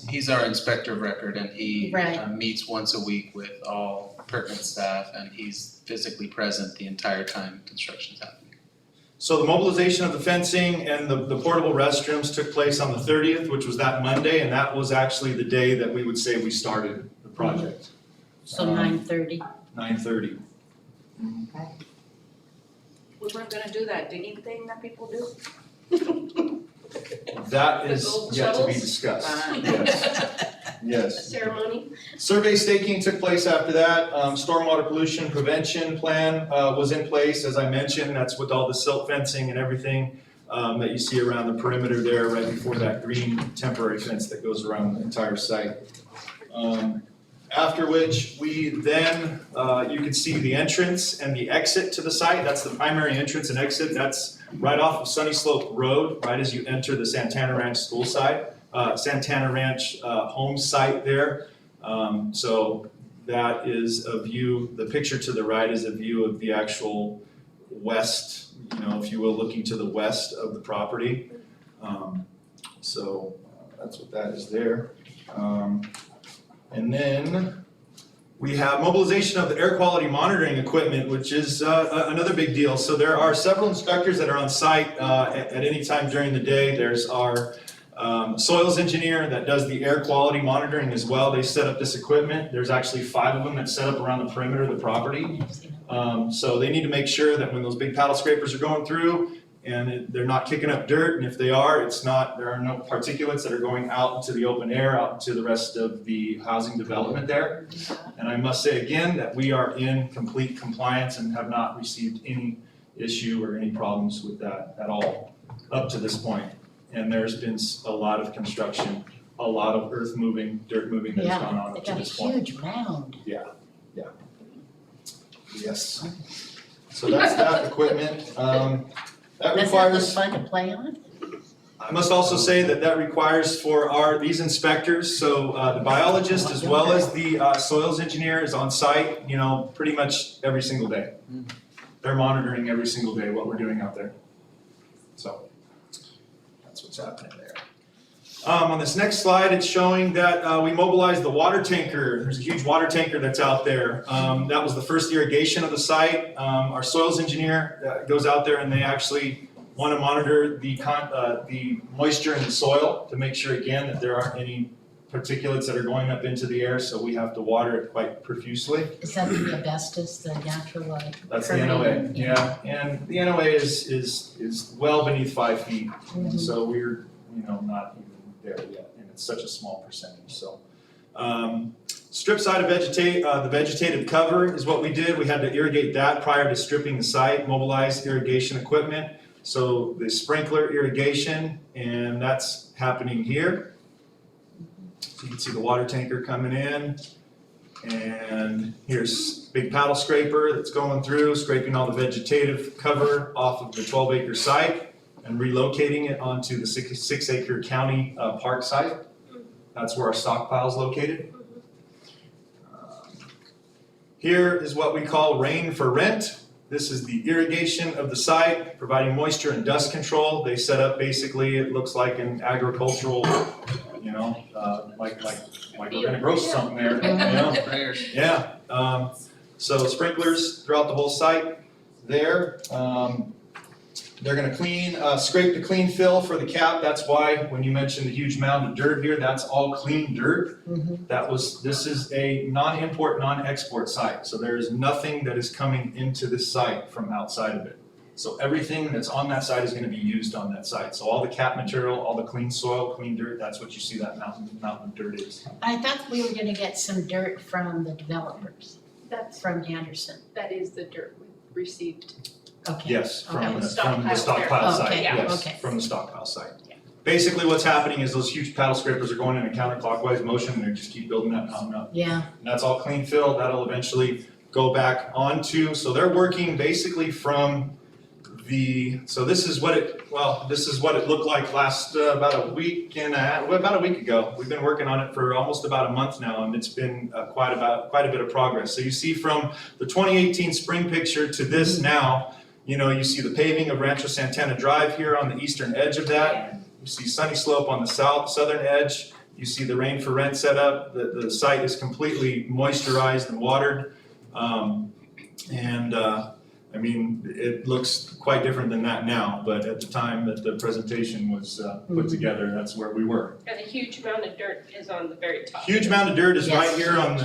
He's our inspector of record, and he Right. meets once a week with all pertinent staff, and he's physically present the entire time construction's happening. So the mobilization of the fencing and the portable restrooms took place on the 30th, which was that Monday, and that was actually the day that we would say we started the project. So 9:30. 9:30. We weren't gonna do that digging thing that people do? That The is gold yet to be shovels? discussed. Fine. Yes. Yes. Ceremony? Survey staking took place after that. Stormwater pollution prevention plan was in place, as I mentioned. That's with all the silt fencing and everything that you see around the perimeter there, right before that green temporary fence that goes around the entire site. After which we then, you can see the entrance and the exit to the site. That's the primary entrance and exit. That's right off of Sunny Slope Road, right as you enter the Santana Ranch school site, Santana Ranch home site there. So that is a view, the picture to the right is a view of the actual west, you know, if you will, looking to the west of the property. So that's what that is there. And then we have mobilization of the air quality monitoring equipment, which is another big deal. So there are several inspectors that are on site at any time during the day. There's our soils engineer that does the air quality monitoring as well. They set up this equipment. There's actually 5 of them that set up around the perimeter of the property. So they need to make sure that when those big paddle scrapers are going through, and they're not kicking up dirt, and if they are, there are no particulates that are going out into the open air, out into the rest of the housing development there. And I must say again that we are in complete compliance and have not received any issue or any problems with that at all up to this point. And there's been a lot of construction, a lot of earth moving, dirt moving that's gone on up to this point. They got a huge mound. Yeah. Yes. So that's that equipment. That Does that look requires, fun to play on? I must also say that requires for these inspectors, so the biologist as well as the soils engineer is on site, you know, pretty much every single day. They're monitoring every single day what we're doing out there. So that's what's happening there. On this next slide, it's showing that we mobilized the water tanker. There's a huge water tanker that's out there. That was the first irrigation of the site. Our soils engineer goes out there and they actually want to monitor the moisture in the soil to make sure again that there aren't any particulates that are going up into the air, so we have to water it quite profusely. Is that the asbestos, the natural That's the NOA, yeah. And the NOA is well beneath 5 feet. And so we're, you know, not even there yet, and it's such a small percentage, so. Strip side of the vegetative cover is what we did. We had to irrigate that prior to stripping the site, mobilize irrigation equipment. So the sprinkler irrigation, and that's happening here. So you can see the water tanker coming in, and here's big paddle scraper that's going through, scraping all the vegetative cover off of the 12-acre site and relocating it onto the 6-acre county park site. That's where our stockpile is located. Here is what we call rain for rent. This is the irrigation of the site, providing moisture and dust control. They set up basically, it looks like an agricultural, you know, like we're gonna grow something there, you know? Yeah, so sprinklers throughout the whole site there. They're gonna scrape the clean fill for the cap. That's why when you mentioned the huge mound of dirt here, that's all clean dirt. This is a non-import, non-export site. So there is nothing that is coming into this site from outside of it. So everything that's on that site is gonna be used on that site. So all the cap material, all the clean soil, clean dirt, that's what you see that mountain of dirt is. I thought we were gonna get some dirt from the developers, from Anderson. That is the dirt we received. Okay. Yes, from Okay. the stockpile Okay, site, yeah, yes, okay. from the stockpile site. Basically, what's happening is those huge paddle scrapers are going in a counterclockwise motion, and they just keep building that mountain up. Yeah. And that's all clean fill, that'll eventually go back onto, so they're working basically from so this is what it looked like last, about a week ago. We've been working on it for almost about a month now, and it's been quite a bit of progress. So you see from the 2018 spring picture to this now, you know, you see the paving of Rancho Santana Drive here on the eastern edge of that. You see Sunny Slope on the southern edge. You see the Rain for Rent setup. The site is completely moisturized and watered. I mean, it looks quite different than that now, but at the time that the presentation was put together, that's where we were. And a huge amount of dirt is on the very top. Huge amount of dirt is right here on the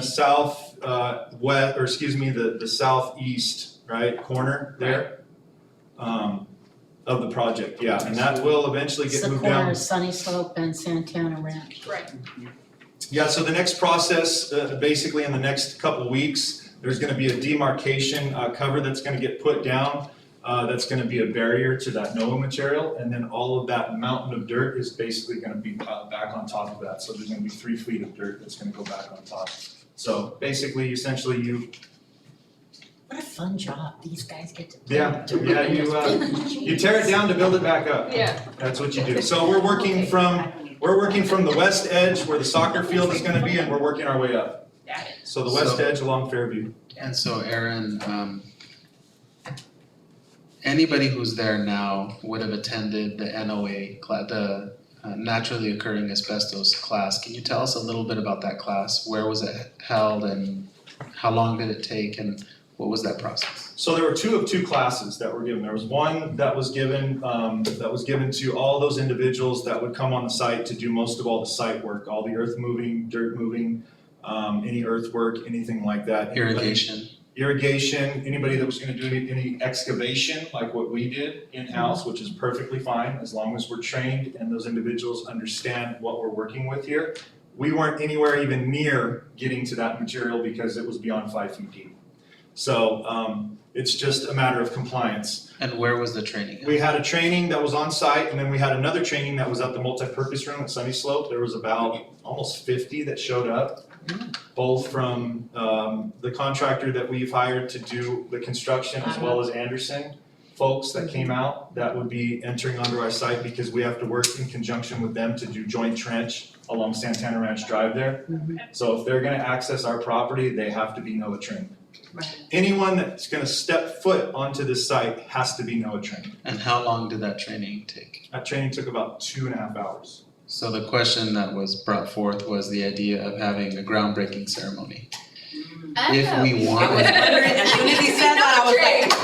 the southeast, right, corner there, of the project, yeah, and that will eventually get moved down. It's the corner of Sunny Slope and Santana Ranch. Right. Yeah, so the next process, basically in the next couple weeks, there's gonna be a demarcation cover that's gonna get put down. That's gonna be a barrier to that NOAA material, and then all of that mountain of dirt is basically gonna be piled back on top of that. So there's gonna be 3 feet of dirt that's gonna go back on top. So basically, essentially What a fun job these guys get to do. you tear it down to build it back up. Yeah. That's what you do. So we're working from the west edge where the soccer field is gonna be, and we're working our way up. So the west edge along Fairview. And so Aaron, anybody who's there now would have attended the NOA, the naturally occurring asbestos class. Can you tell us a little bit about that class? Where was it held and how long did it take and what was that process? So there were 2 of 2 classes that were given. There was one that was given to all those individuals that would come on the site to do most of all the site work, all the earth moving, dirt moving, any earthwork, anything like that. Irrigation, anybody that was gonna do any excavation, like what we did in-house, which is perfectly fine, as long as we're trained and those individuals understand what we're working with here. We weren't anywhere even near getting to that material because it was beyond 5 feet deep. So, it's just a matter of compliance. And where was the training? We had a training that was on site, and then we had another training that was at the multi-purpose room at Sunny Slope. There was about almost 50 that showed up, both from the contractor that we've hired to do the construction as well as Anderson folks that came out that would be entering onto our site because we have to work in conjunction with them to do joint trench along Santana Ranch Drive there. So if they're gonna access our property, they have to be NOAA trained. Anyone that's gonna step foot onto this site has to be NOAA trained. And how long did that training take? That training took about 2.5 hours. So the question that was brought forth was the idea of having a groundbreaking ceremony. If we wanted. I was wondering, as soon as he said that,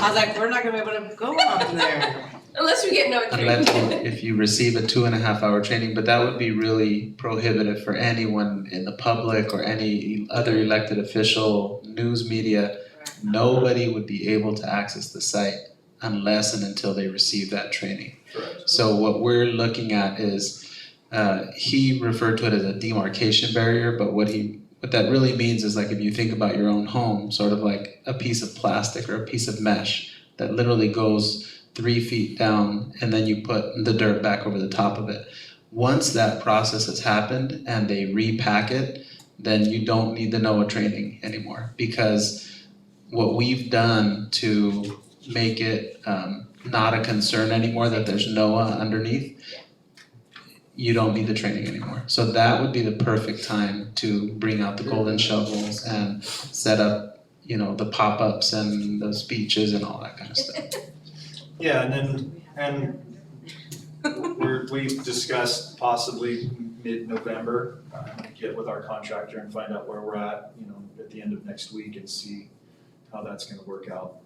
I was like, we're not gonna be able to go on there. Unless we get no training. Unless if you receive a 2.5 hour training, but that would be really prohibitive for anyone in the public or any other elected official, news media. Nobody would be able to access the site unless and until they receive that training. Correct. So what we're looking at is, he referred to it as a demarcation barrier, but what that really means is like if you think about your own home, sort of like a piece of plastic or a piece of mesh that literally goes 3 feet down and then you put the dirt back over the top of it. Once that process has happened and they repack it, then you don't need the NOAA training anymore because what we've done to make it not a concern anymore that there's NOAA underneath, you don't need the training anymore. So that would be the perfect time to bring out the golden shovels and set up you know, the pop-ups and the speeches and all that kind of stuff. Yeah, we've discussed possibly mid-November, get with our contractor and find out where we're at, you know, at the end of next week and see how that's gonna work out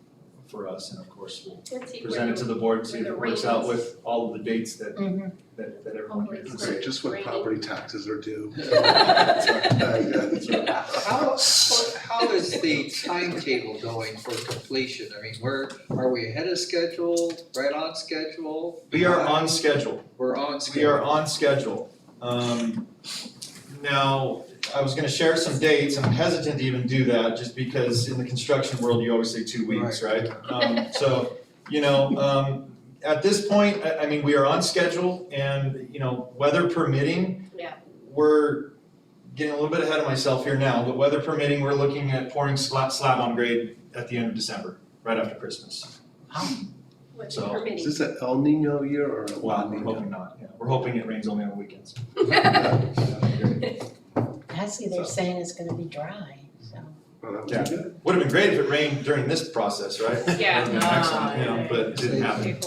for us, and of course, we'll Let's see present it to the board, see if it works out with all of the dates that Mhm. that everyone here can Say, just when Raining. property taxes are due. How is the timetable going for completion? I mean, are we ahead of schedule, right on schedule? We are on schedule. We're on We schedule. are on schedule. Now, I was gonna share some dates, and I'm hesitant to even do that, just because in the construction world, you always say 2 weeks, right? So, you know, at this point, I mean, we are on schedule, and, you know, weather permitting, we're getting a little bit ahead of myself here now, but weather permitting, we're looking at pouring slab on grade at the end of December, right after Christmas. What's So, permitting? Is this an El Nino year or a Well, La we're Nina? hoping not, yeah. We're hoping it rains only on the weekends. Actually, they're saying it's gonna be dry, so. Well, that would Yeah. be good. Would have been great if it rained during this process, right? Yeah. That would have been excellent, you know, but it didn't happen.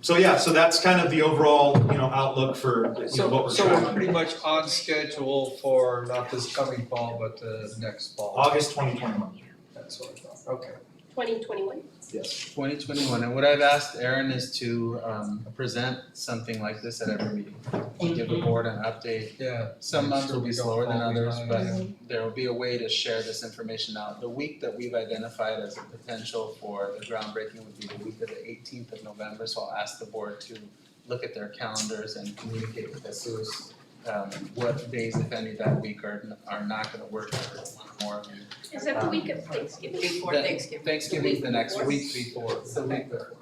So yeah, so that's kind of the overall, you know, outlook for, you know, what we're So trying. we're pretty much on schedule for not this coming fall, but the next fall. August 2021. That's what I thought, okay. 2021? Yes. 2021, and what I've asked Aaron is to present something like this at every meeting. Give the board an update. Yeah. Some months will be slower than others, but behind. there will be a way to share this information out. The week that we've identified as a potential for the groundbreaking would be the week of the 18th of November, so I'll ask the board to look at their calendars and communicate with Jesus what days, if any, that week are not gonna work for one or more of you. Is that the week of Thanksgiving? Before The- Thanksgiving. Thanksgiving's the next before? week before, the week before,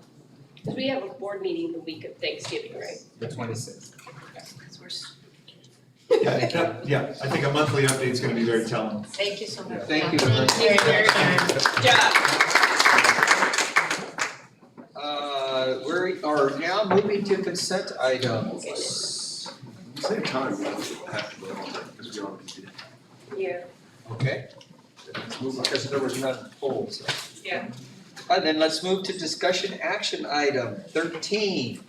Because we have a board meeting the week of Thanksgiving, right? the 26th. Yeah, I think a monthly update is gonna be very telling. Thank you so much. Thank you. Good job. We are now moving to consent items. Same time, we don't have to go on it, because we already did. Yeah. Okay. Because there was none pulled, so. Yeah. Then let's move to discussion action item 13.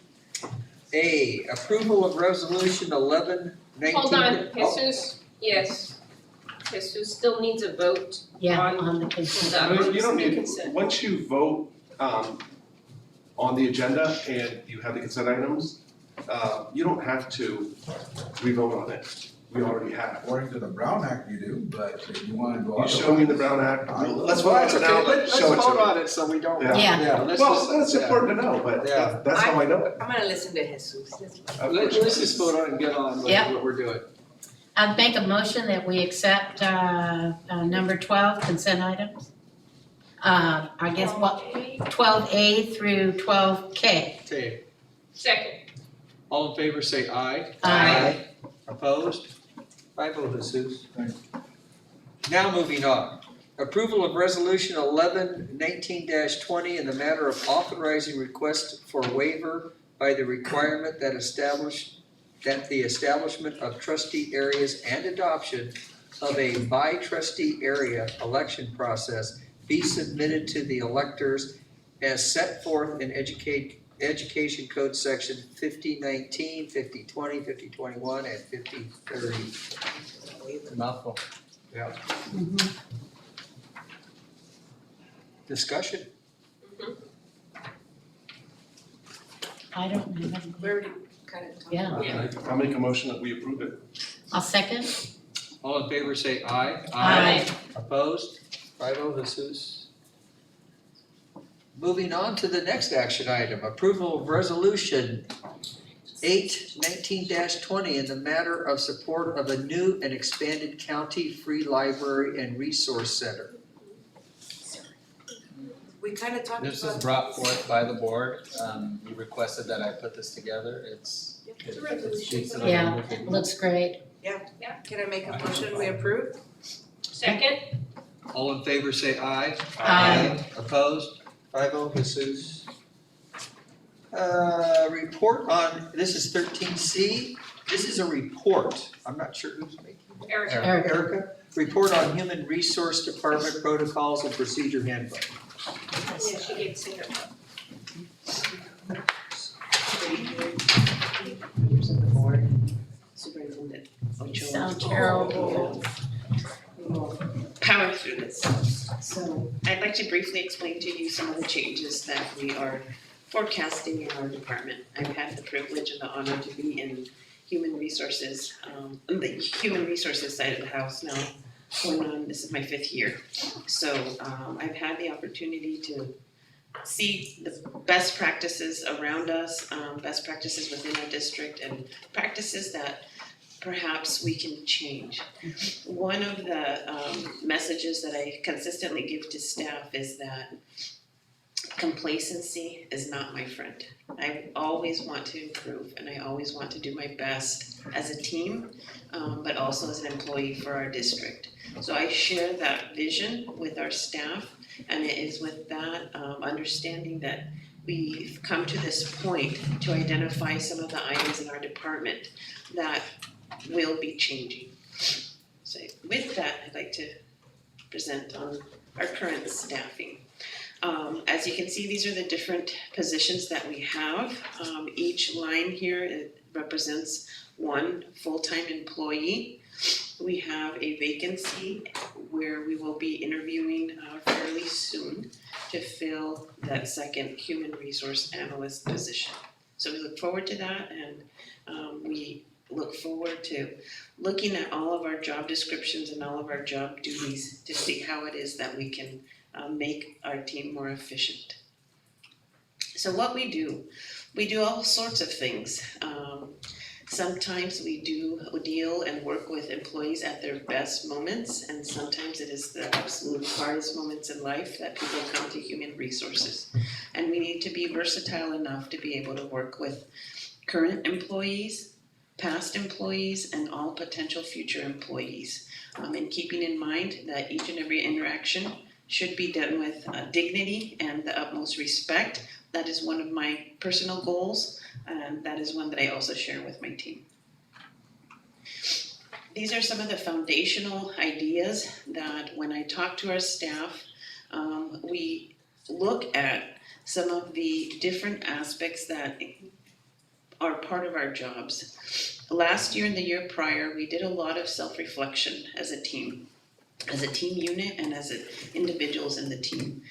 A, approval of resolution 1119. Hold on, Jesus, yes. Jesus still needs a vote Yeah, on on the consent. the You don't need, consent. once you vote, on the agenda and you have the consent items, you don't have to re-vote on it. We already have. According to the Brown Act you do, but if you wanna go You show me the Brown Act, let's vote Well, on that's it okay, now, but let's show it to vote me. on it so we don't. Yeah. Yeah. Let's Well, just- that's yeah. important to know, but Yeah. that's how I know it. I'm gonna listen to Jesus. Let's just vote on it and get on with Yep. what we're doing. I'd make a motion that we accept number 12 consent items. I guess what, 12A through 12K. Okay, Second. all in favor say aye. Aye. Opposed? 5-0, Jesus. Now moving on. Approval of resolution 1119-20 in the matter of authorizing request for waiver by the requirement that the establishment of trustee areas and adoption of a by trustee area election process be submitted to the electors as set forth in Education Code Section 5019, 5020, 5021, and 5030. Mouthful. Yeah. Mhm. Discussion? I don't know. We already kind of talked Yeah. about it. I'll make a motion that we approve it. I'll second. All in favor say aye. Aye. Opposed? 5-0, Jesus. Moving on to the next action item, approval of resolution 819-20 in the matter of support of a new and expanded county free library and resource center. We kind of talked about. This was brought forth by the board, you requested that I put this together, it speaks to the Yeah, language. it looks great. Can I make a motion, we approve? Second. All in favor say aye. Aye. Opposed? 5-0, Jesus. Report on, this is 13C, this is a report, I'm not sure who's making it. Erica. Erica. Erica, report on Human Resource Department protocols and procedure handbook. Yeah, she gave Sarah. Members of the board, Superintendent Ochoa. Sound terrible. We'll power through this. So I'd like to briefly explain to you some of the changes that we are forecasting in our department. I've had the privilege and the honor to be in human resources, the human resources side of the house now. This is my 5th year. So I've had the opportunity to see the best practices around us, best practices within our district, and practices that perhaps we can change. One of the messages that I consistently give to staff is that complacency is not my friend. I always want to improve, and I always want to do my best as a team, but also as an employee for our district. So I share that vision with our staff, and it is with that understanding that we've come to this point to identify some of the items in our department that will be changing. So with that, I'd like to present on our current staffing. As you can see, these are the different positions that we have. Each line here, it represents one full-time employee. We have a vacancy where we will be interviewing fairly soon to fill that second human resource analyst position. So we look forward to that, and we look forward to looking at all of our job descriptions and all of our job duties to see how it is that we can make our team more efficient. So what we do all sorts of things. Sometimes we do deal and work with employees at their best moments, and sometimes it is the absolute hardest moments in life that people come to human resources. And we need to be versatile enough to be able to work with current employees, past employees, and all potential future employees. And keeping in mind that each and every interaction should be done with dignity and the utmost respect. That is one of my personal goals, and that is one that I also share with my team. These are some of the foundational ideas that when I talk to our staff, we look at some of the different aspects that are part of our jobs. Last year and the year prior, we did a lot of self-reflection as a team unit and as individuals in the team.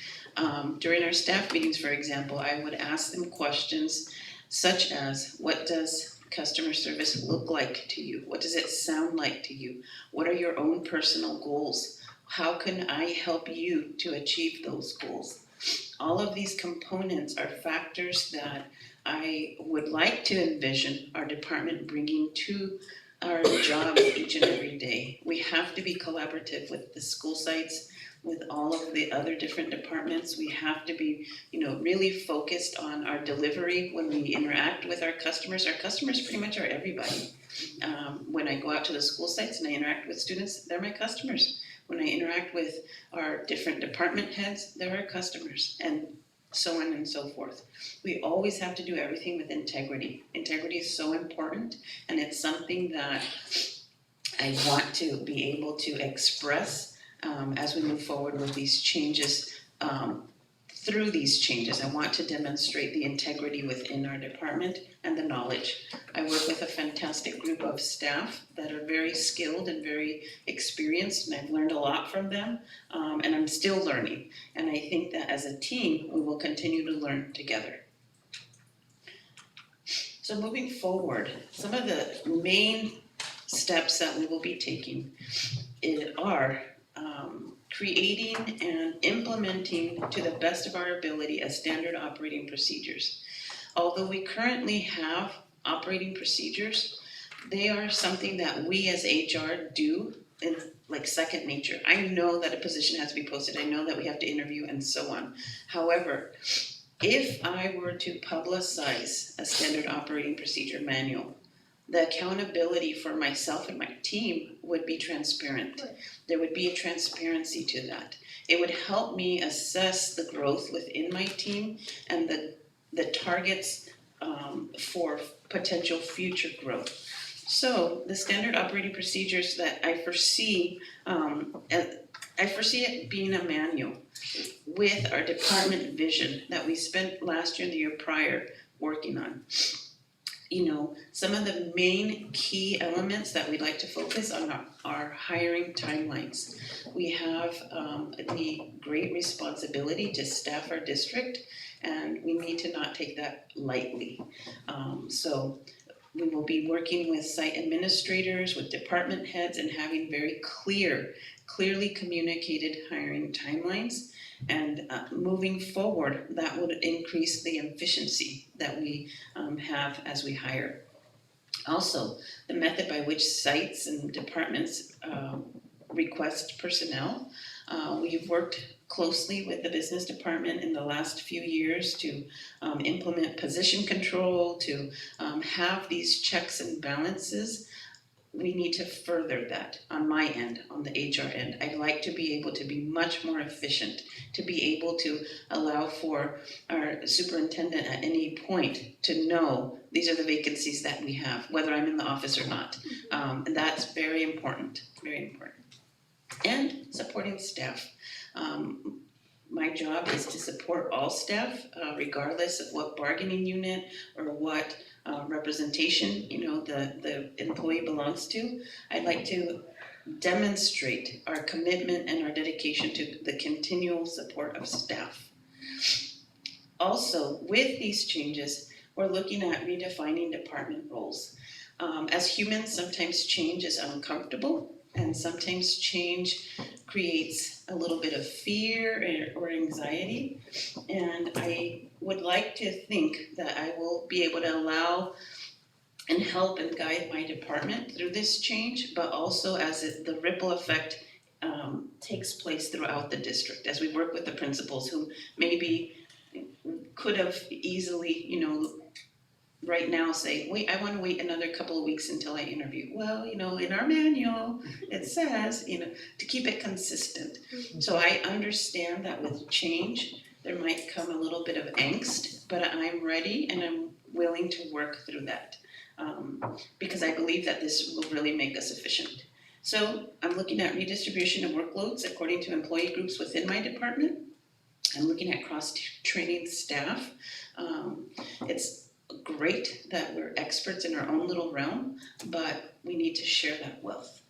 During our staff meetings, for example, I would ask them questions such as, what does customer service look like to you? What does it sound like to you? What are your own personal goals? How can I help you to achieve those goals? All of these components are factors that I would like to envision our department bringing to our jobs each and every day. We have to be collaborative with the school sites, with all of the other different departments. We have to be, really focused on our delivery when we interact with our customers. Our customers pretty much are everybody. When I go out to the school sites and I interact with students, they're my customers. When I interact with our different department heads, they're our customers, and so on and so forth. We always have to do everything with integrity. Integrity is so important, and it's something that I want to be able to express as we move forward with these changes. Through these changes, I want to demonstrate the integrity within our department and the knowledge. I work with a fantastic group of staff that are very skilled and very experienced, and I've learned a lot from them, and I'm still learning. And I think that as a team, we will continue to learn together. So moving forward, some of the main steps that we will be taking are creating and implementing to the best of our ability a standard operating procedures. Although we currently have operating procedures, they are something that we as HR do in like second nature. I know that a position has to be posted. I know that we have to interview and so on. However, if I were to publicize a standard operating procedure manual, the accountability for myself and my team would be transparent. There would be a transparency to that. It would help me assess the growth within my team and the targets for potential future growth. So the standard operating procedures that I foresee, I foresee it being a manual with our department vision that we spent last year and the year prior working on. You know, some of the main key elements that we'd like to focus on are hiring timelines. We have the great responsibility to staff our district, and we need to not take that lightly. So we will be working with site administrators, with department heads, and having very clearly communicated hiring timelines. And moving forward, that would increase the efficiency that we have as we hire. Also, the method by which sites and departments request personnel. We've worked closely with the business department in the last few years to implement position control, to have these checks and balances. We need to further that on my end, on the HR end. I'd like to be able to be much more efficient, to be able to allow for our superintendent at any point to know these are the vacancies that we have, whether I'm in the office or not. And that's very important, very important. And supporting staff. My job is to support all staff, regardless of what bargaining unit or what representation, you know, the employee belongs to. I'd like to demonstrate our commitment and our dedication to the continual support of staff. Also, with these changes, we're looking at redefining department roles. As humans, sometimes change is uncomfortable, and sometimes change creates a little bit of fear or anxiety. And I would like to think that I will be able to allow and help and guide my department through this change, but also as the ripple effect takes place throughout the district, as we work with the principals who maybe could have easily, you know, right now say, wait, I want to wait another couple of weeks until I interview. Well, you know, in our manual, it says, you know, to keep it consistent. So I understand that with change, there might come a little bit of angst, but I'm ready and I'm willing to work through that. Because I believe that this will really make us efficient. So I'm looking at redistribution of workloads according to employee groups within my department. I'm looking at cross-training staff. It's great that we're experts in our own little realm, but we need to share that wealth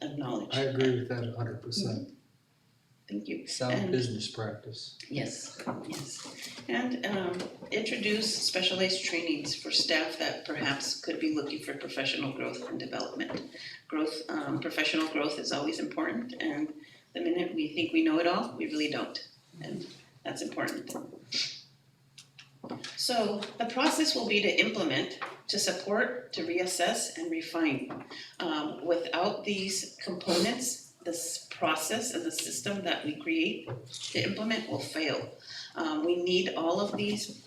of knowledge. I agree with that 100%. Thank you. Sound business practice. Yes, yes. And introduce specialized trainings for staff that perhaps could be looking for professional growth and development. Professional growth is always important, and the minute we think we know it all, we really don't. And that's important. So the process will be to implement, to support, to reassess, and refine. Without these components, this process and the system that we create to implement will fail. We need all of these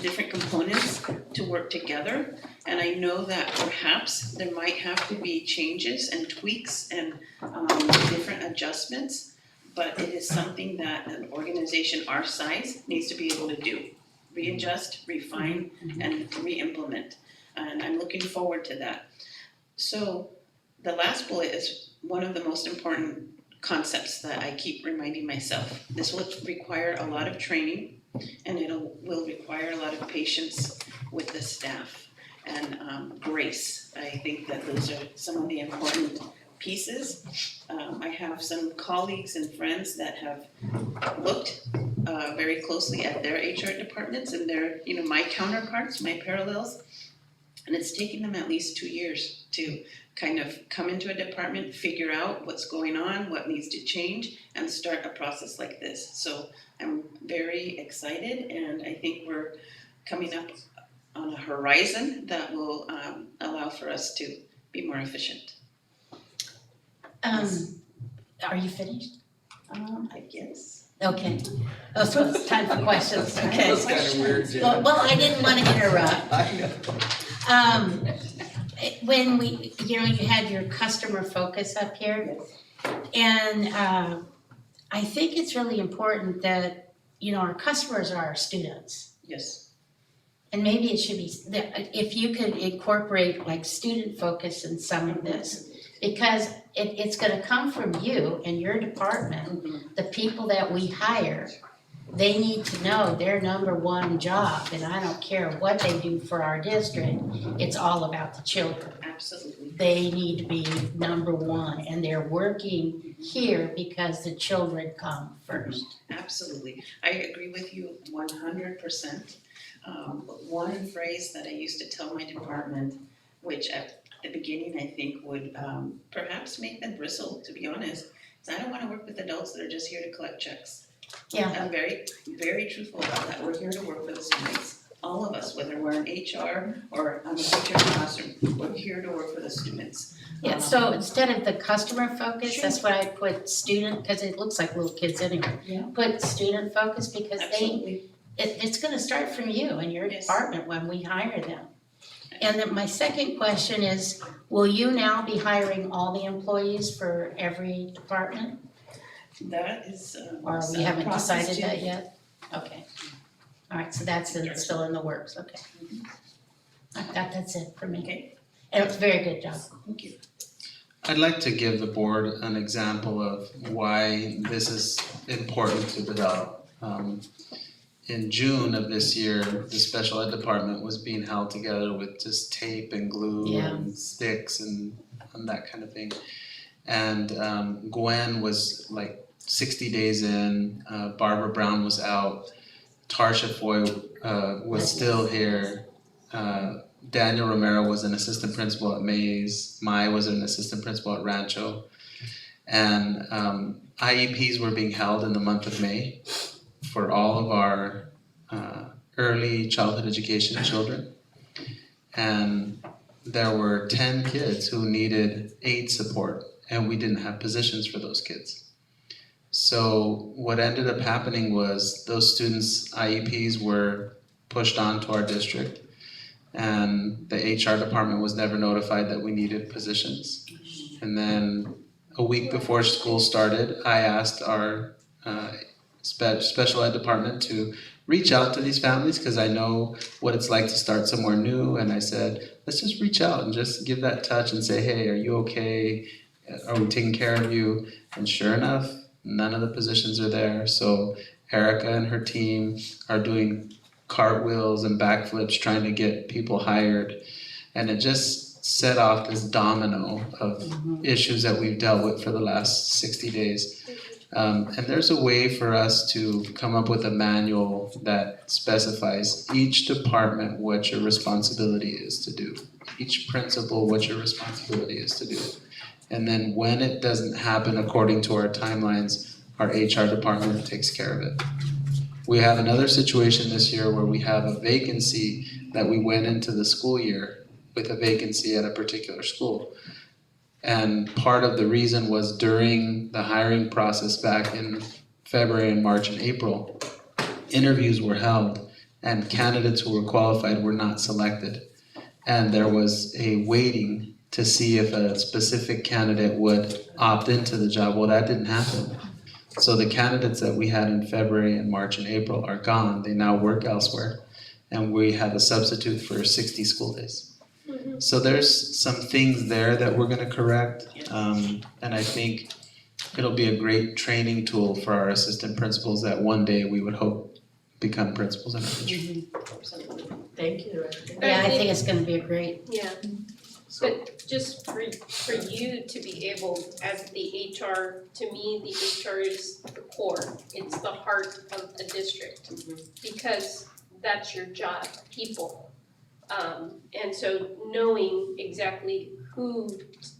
different components to work together. And I know that perhaps there might have to be changes and tweaks and different adjustments, but it is something that an organization our size needs to be able to do. Readjust, refine, and re-implement. And I'm looking forward to that. So the last bullet is one of the most important concepts that I keep reminding myself. This will require a lot of training, and it will require a lot of patience with the staff and grace. I think that those are some of the important pieces. I have some colleagues and friends that have looked very closely at their HR departments and their, you know, my counterparts, my parallels, and it's taken them at least 2 years to kind of come into a department, figure out what's going on, what needs to change, and start a process like this. So I'm very excited, and I think we're coming up on a horizon that will allow for us to be more efficient. Are you finished? I guess. Okay. Oh, so it's time for questions, okay. That's kind of weird, Jen. Well, I didn't want to interrupt. I know. When we, you know, you had your customer focus up here, and I think it's really important that, you know, our customers are our students. Yes. And maybe it should be, if you could incorporate like student focus in some of this, because it's gonna come from you and your department, the people that we hire, they need to know their number one job, and I don't care what they do for our district, it's all about the children. Absolutely. They need to be number one, and they're working here because the children come first. Absolutely. I agree with you 100%. One phrase that I used to tell my department, which at the beginning I think would perhaps make them bristle, to be honest, is I don't want to work with adults that are just here to collect checks. Yeah. I'm very, very truthful about that. We're here to work for the students. All of us, whether we're in HR or I'm a teacher in the classroom, we're here to work for the students. Yeah, so instead of the customer focus, that's what I put student, because it looks like little kids anyway. Yeah. Put student focus because Absolutely. it's gonna start from you and your Yes. department when we hire them. And then my second question is, will you now be hiring all the employees for every department? That is Or we a haven't process decided too. that yet? Okay. All right, so that's still in the works, okay. That's it for me. Okay. And it's a very good job. Thank you. I'd like to give the board an example of why this is important to develop. In June of this year, the special ed department was being held together with just tape and glue Yeah. and sticks and that kind of thing. And Gwen was like 60 days in, Barbara Brown was out, Tarsha Foy was still here, Daniel Romero was an assistant principal at Mays, Mai was an assistant principal at Rancho. And IEPs were being held in the month of May for all of our early childhood education children. And there were 10 kids who needed aid support, and we didn't have positions for those kids. So what ended up happening was those students' IEPs were pushed onto our district, and the HR department was never notified that we needed positions. And then a week before school started, I asked our special ed department to reach out to these families because I know what it's like to start somewhere new, and I said, let's just reach out and just give that touch and say, hey, are you okay? Are we taking care of you? And sure enough, none of the positions are there. So Erica and her team are doing cartwheels and backflips trying to get people hired. And it just set off this domino of issues that we've dealt with for the last 60 days. And there's a way for us to come up with a manual that specifies each department what your responsibility is to do. Each principal what your responsibility is to do. And then when it doesn't happen according to our timelines, our HR department takes care of it. We have another situation this year where we have a vacancy that we went into the school year with a vacancy at a particular school. And part of the reason was during the hiring process back in February and March and April, interviews were held and candidates who were qualified were not selected. And there was a waiting to see if a specific candidate would opt into the job. Well, that didn't happen. So the candidates that we had in February and March and April are gone. They now work elsewhere. And we have a substitute for 60 school days. So there's some things there that we're gonna correct. And I think it'll be a great training tool for our assistant principals that one day we would hope become principals in our district. Thank you. Yeah, I think it's gonna be a great. Yeah, but just for you to be able, as the HR, to me, the HR is the core, it's the heart of the district. Because that's your job, people. And so knowing exactly who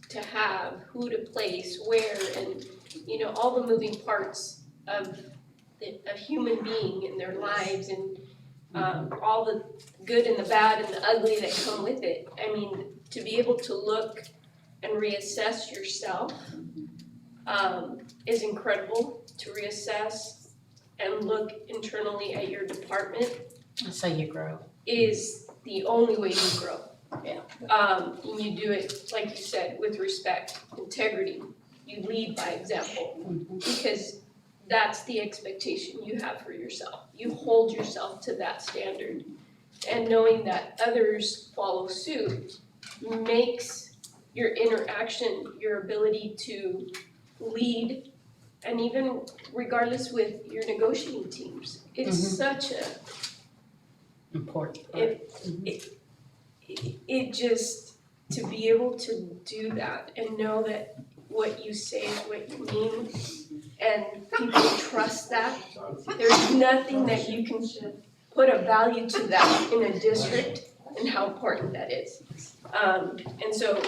to have, who to place, where, and, you know, all the moving parts of a human being in their lives and all the good and the bad and the ugly that come with it. I mean, to be able to look and reassess yourself is incredible, to reassess and look internally at your department. That's how you grow. Is the only way you grow. Yeah. And you do it, like you said, with respect, integrity. You lead by example, because that's the expectation you have for yourself. You hold yourself to that standard. and knowing that others follow suit makes your interaction, your ability to lead, and even regardless with your negotiating teams, it's such a Important. it just, to be able to do that and know that what you say is what you mean, and people trust that. There's nothing that you can put a value to that in a district and how important that is. And so,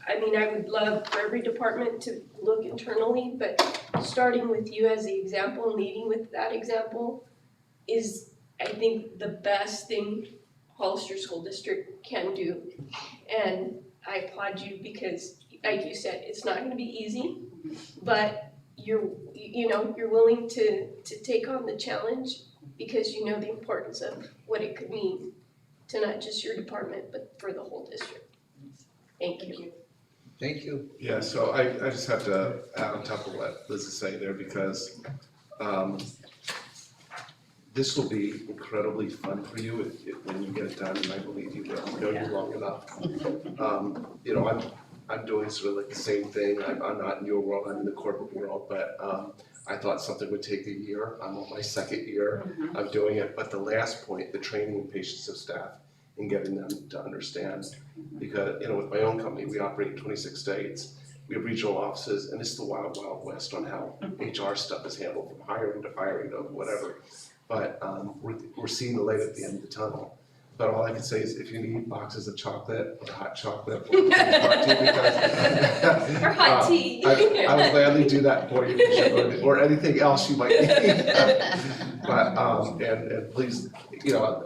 I mean, I would love for every department to look internally, but starting with you as the example, leading with that example is, I think, the best thing Hollister School District can do. And I applaud you because, like you said, it's not gonna be easy, but you're willing to take on the challenge because you know the importance of what it could mean to not just your department, but for the whole district. Thank you. Thank you. Yeah, so I just have to add on top of what Liz is saying there, because this will be incredibly fun for you when you get it done, and I believe you will. I've known you long enough. You know, I'm doing sort of like the same thing. I'm not in your world, I'm in the corporate world, but I thought something would take a year. I'm on my second year of doing it, but the last point, the training and patience of staff and getting them to understand. Because, you know, with my own company, we operate in 26 states. We have regional offices, and it's the wild, wild west on how HR stuff is handled, from hiring to firing to whatever. But we're seeing the light at the end of the tunnel. But all I can say is, if you need boxes of chocolate or hot chocolate or hot tea, because Or hot tea. I will gladly do that for you, or anything else you might need. But and please, you know,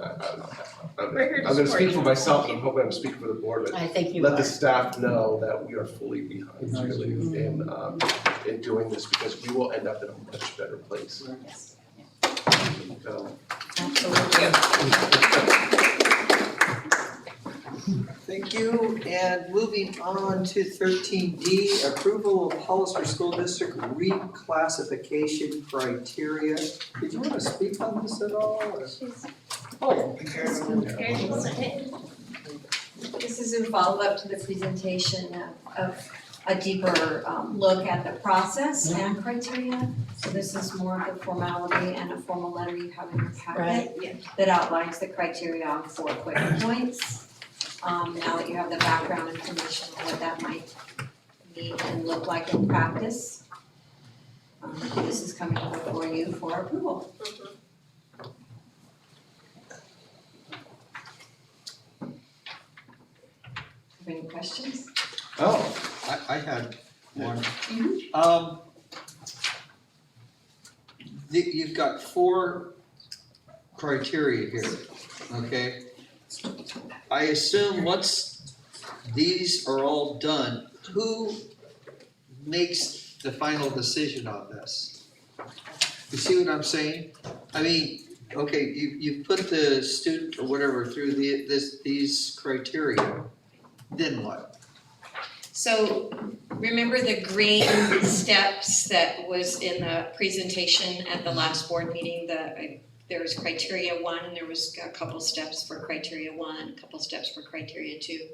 I'm going to speak for myself. I'm hoping I'm speaking for the board. But I think you let are. the staff know that we are fully behind you in doing this, because we will end up in a much better place. Yes. So, Thank you, and moving on to 13D, approval of Hollister School District reclassification criteria. Did you want to speak on this at all? Or? Oh. This is in follow-up to the presentation of a deeper look at the process and criteria. So this is more of the formality and a formal letter you have in your packet that outlines the criteria for quick points. Now that you have the background information on what that might mean and look like in practice, this is coming before you for approval. Have any questions? Oh, I had one. You've got 4 criteria here, okay? I assume once these are all done, who makes the final decision on this? You see what I'm saying? I mean, okay, you put the student or whatever through these criteria, then what? So remember the green steps that was in the presentation at the last board meeting, there was criteria 1 and there was a couple steps for criteria 1, a couple steps for criteria 2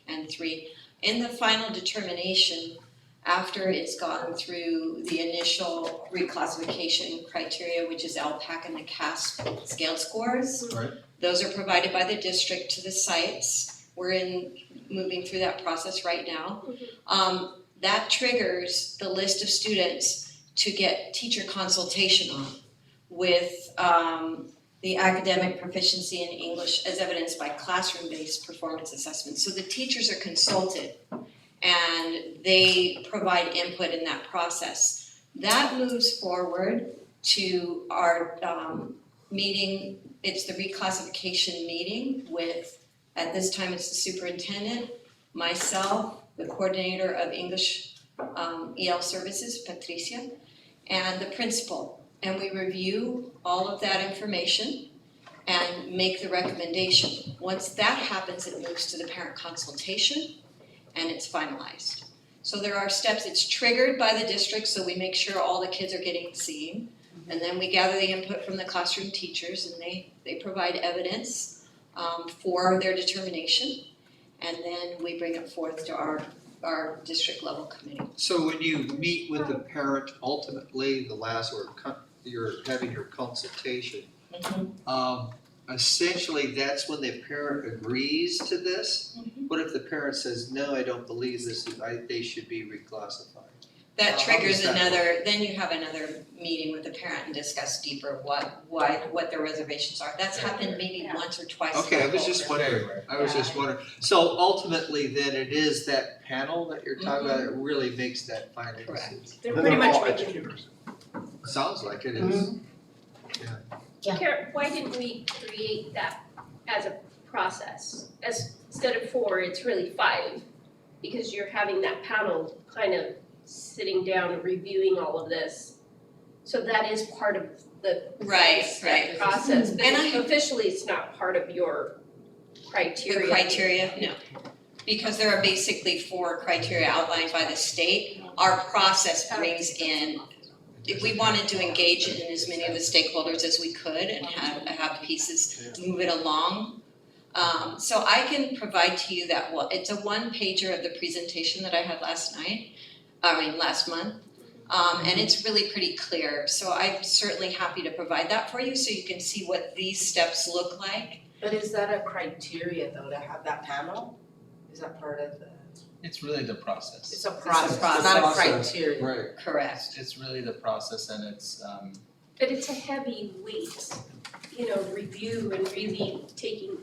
and 3. In the final determination, after it's gone through the initial reclassification criteria, which is LPAC and the CASP scaled scores, Right. those are provided by the district to the sites. We're moving through that process right now. That triggers the list of students to get teacher consultation on with the academic proficiency in English as evidenced by classroom-based performance assessments. So the teachers are consulted and they provide input in that process. That moves forward to our meeting. It's the reclassification meeting with, at this time it's the superintendent, myself, the coordinator of English EL services, Patricia, and the principal. And we review all of that information and make the recommendation. Once that happens, it moves to the parent consultation and it's finalized. So there are steps, it's triggered by the district, so we make sure all the kids are getting seen. And then we gather the input from the classroom teachers and they provide evidence for their determination. And then we bring it forth to our district level committee. So when you meet with the parent, ultimately, you're having your consultation. Essentially, that's when the parent agrees to this. What if the parent says, no, I don't believe this, they should be reclassified? That How triggers does that another, then you have another meeting with the parent and discuss deeper what their reservations are. That's happened maybe once or twice. Okay, I was in just the culture. wondering, So ultimately, then it is that panel that you're talking about, it really makes that final decision. They're pretty much making. Sounds like it is. Kara, why didn't we create that as a process? Instead of 4, it's really 5, because you're having that panel kind of sitting down and reviewing all of this. So that is part of the Right. process, but And officially it's not part of your criteria. The criteria, no. Because there are basically 4 criteria outlined by the state. Our process brings in, if we wanted to engage in as many of the stakeholders as we could and have pieces move it along. So I can provide to you that, it's a 1-pager of the presentation that I had last month. And it's really pretty clear. So I'm certainly happy to provide that for you so you can see what these steps look like. But is that a criteria though, to have that panel? Is that part of the? It's really the process. It's a process, It's the not a process. criteria. Right. Correct. It's really the process and it's, But it's a heavy weight, review and really taking,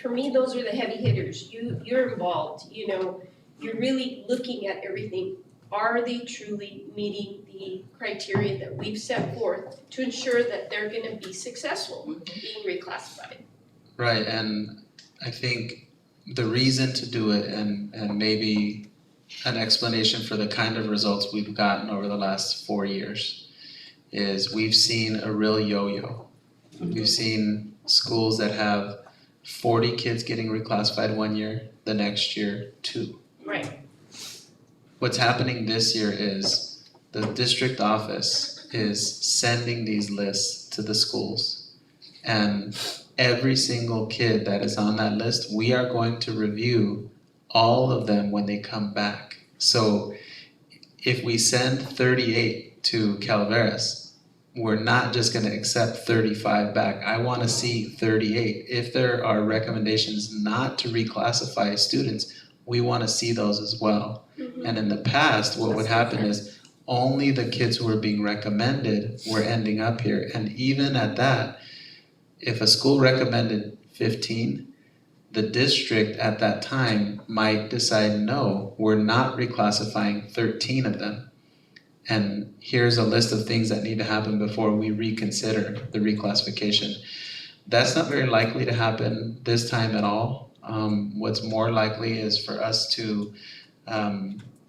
for me, those are the heavy hitters. You're involved, you're really looking at everything. Are they truly meeting the criteria that we've set forth to ensure that they're gonna be successful being reclassified? right, and I think the reason to do it and maybe an explanation for the kind of results we've gotten over the last 4 years is we've seen a real yo-yo. We've seen schools that have 40 kids getting reclassified one year, the next year 2. Right. What's happening this year is the district office is sending these lists to the schools. And every single kid that is on that list, we are going to review all of them when they come back. So if we send 38 to Calaveras, we're not just gonna accept 35 back. I wanna see 38. If there are recommendations not to reclassify students, we wanna see those as well. And in the past, what would happen is only the kids who were being recommended were ending up here. And even at that, if a school recommended 15, the district at that time might decide, no, we're not reclassifying 13 of them. And here's a list of things that need to happen before we reconsider the reclassification. That's not very likely to happen this time at all. What's more likely is for us to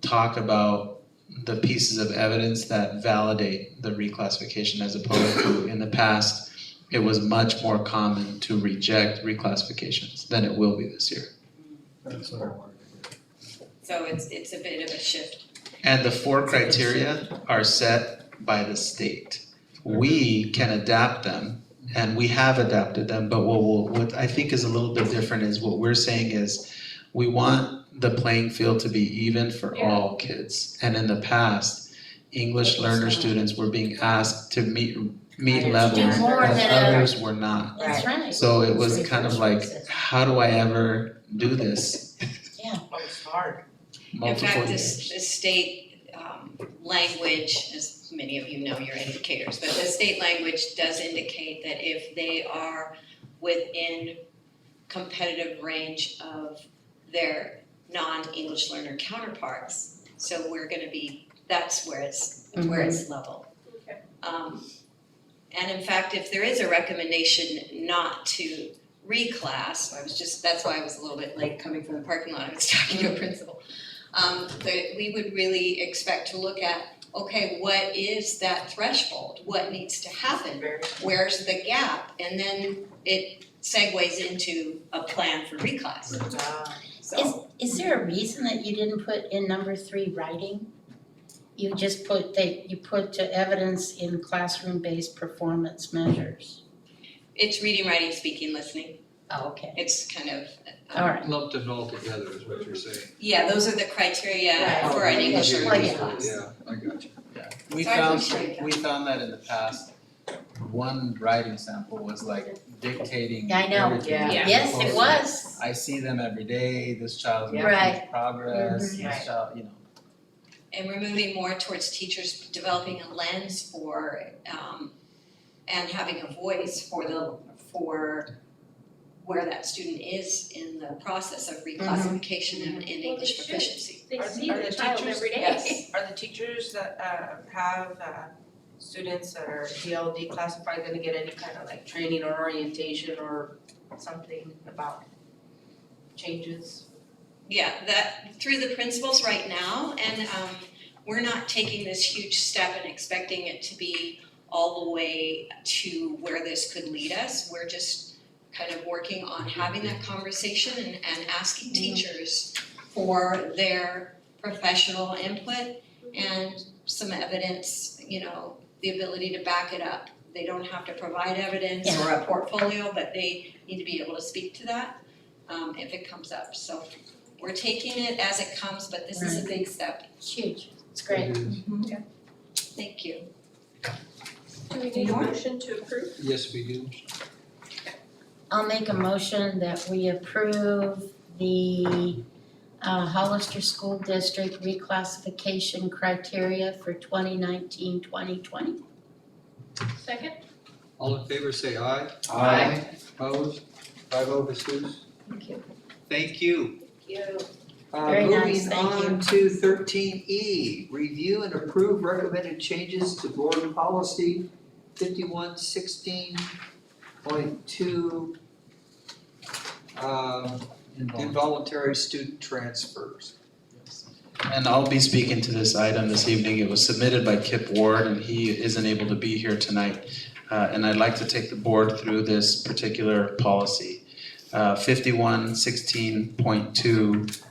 talk about the pieces of evidence that validate the reclassification as opposed to in the past, it was much more common to reject reclassifications than it will be this year. That's what I wanted to hear. So it's a bit of a shift. And the 4 criteria are set by the state. We can adapt them, and we have adapted them, but what I think is a little bit different is what we're saying is we want the playing field to be even for all kids. And in the past, English learner students were being asked to meet levels that others were not. That's right. So it was kind of like, how do I ever do this? Oh, it's hard. In Multiple fact, years. the state language, as many of you know, you're educators, but the state language does indicate that if they are within competitive range of their non-English learner counterparts, so we're gonna be, that's where it's level. Okay. And in fact, if there is a recommendation not to reclass, that's why I was a little bit late coming from the parking lot, I was talking to a principal. We would really expect to look at, okay, what is that threshold? What needs to happen? Where's the gap? And then it segues into a plan for reclass. Is there a reason that you didn't put in number 3 writing? You just put evidence in classroom-based performance measures. It's reading, writing, speaking, listening. Oh, okay. It's kind of. All right. Lumped them all together is what you're saying. Yeah, those are the criteria Right. for an English Yeah. literacy Yeah. class. Yeah, I got you. We Sorry, found, Commissioner. we found that in the past, one writing sample was like dictating I know. everything. Yeah. Yes, it was. I see them every day, this child's making Right. progress, Mhm. this child, And we're moving more towards teachers developing a lens for, and having a voice for where that student is in the process of reclassification and in English should. proficiency. They Are see are the the child teachers- every day. Yes, are the teachers that have students that are DLD classified gonna get any kind of like training or orientation or something about changes? Yeah, that, through the principals right now, and we're not taking this huge step and expecting it to be all the way to where this could lead us. We're just kind of working on having that conversation and asking teachers for their professional input and some evidence, the ability to back it up. They don't have to provide evidence or a portfolio, but they need to be able to speak to that if it comes up. So we're taking it as it comes, but this is a big step. It's huge. It's great. Thank you. Do we need a motion to approve? Yes, we do. I'll make a motion that we approve the Hollister School District reclassification criteria for 2019-2020. Second? All in favor, say aye. Aye. Opposed? 5-0, Jesus. Thank you. Thank you. You. Very nice, Moving thank on to 13E, review and approve recommended changes to board policy 5116.2, involuntary student transfers. And I'll be speaking to this item this evening. It was submitted by Kip Ward and he isn't able to be here tonight. And I'd like to take the board through this particular policy. 5116.2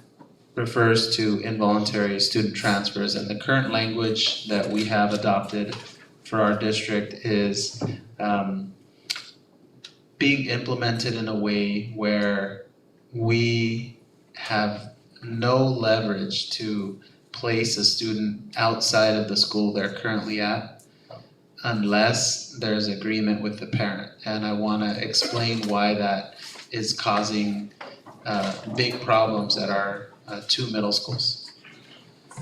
refers to involuntary student transfers, and the current language that we have adopted for our district is being implemented in a way where we have no leverage to place a student outside of the school they're currently at unless there's agreement with the parent. And I wanna explain why that is causing big problems at our two middle schools.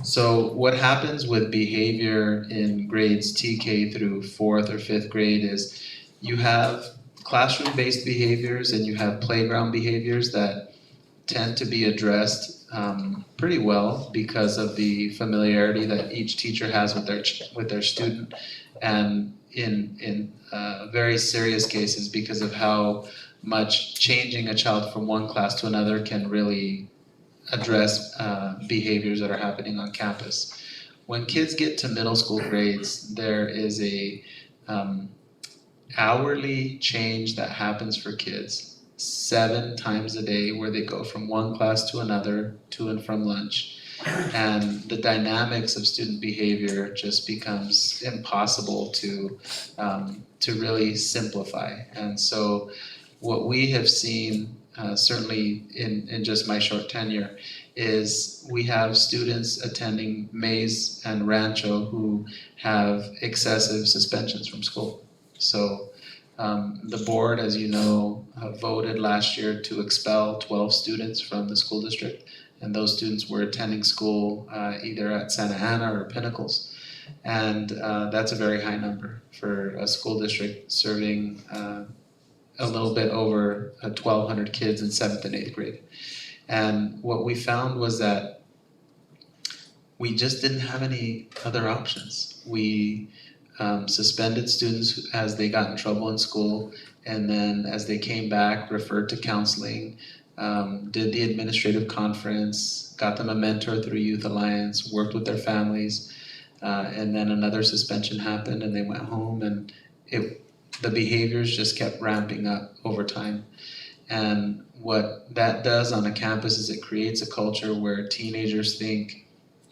So what happens with behavior in grades TK through 4th or 5th grade is you have classroom-based behaviors and you have playground behaviors that tend to be addressed pretty well because of the familiarity that each teacher has with their student, and in very serious cases because of how much changing a child from one class to another can really address behaviors that are happening on campus. When kids get to middle school grades, there is a hourly change that happens for kids 7 times a day where they go from one class to another, to and from lunch. And the dynamics of student behavior just becomes impossible to really simplify. And so what we have seen, certainly in just my short tenure, is we have students attending Mays and Rancho who have excessive suspensions from school. So the board, as you know, voted last year to expel 12 students from the school district. And those students were attending school either at Santa Ana or Pinnacles. And that's a very high number for a school district serving a little bit over 1,200 kids in 7th and 8th grade. And what we found was that we just didn't have any other options. We suspended students as they got in trouble in school, and then as they came back, referred to counseling, did the administrative conference, got them a mentor through Youth Alliance, worked with their families, and then another suspension happened and they went home, and the behaviors just kept ramping up over time. And what that does on a campus is it creates a culture where teenagers think,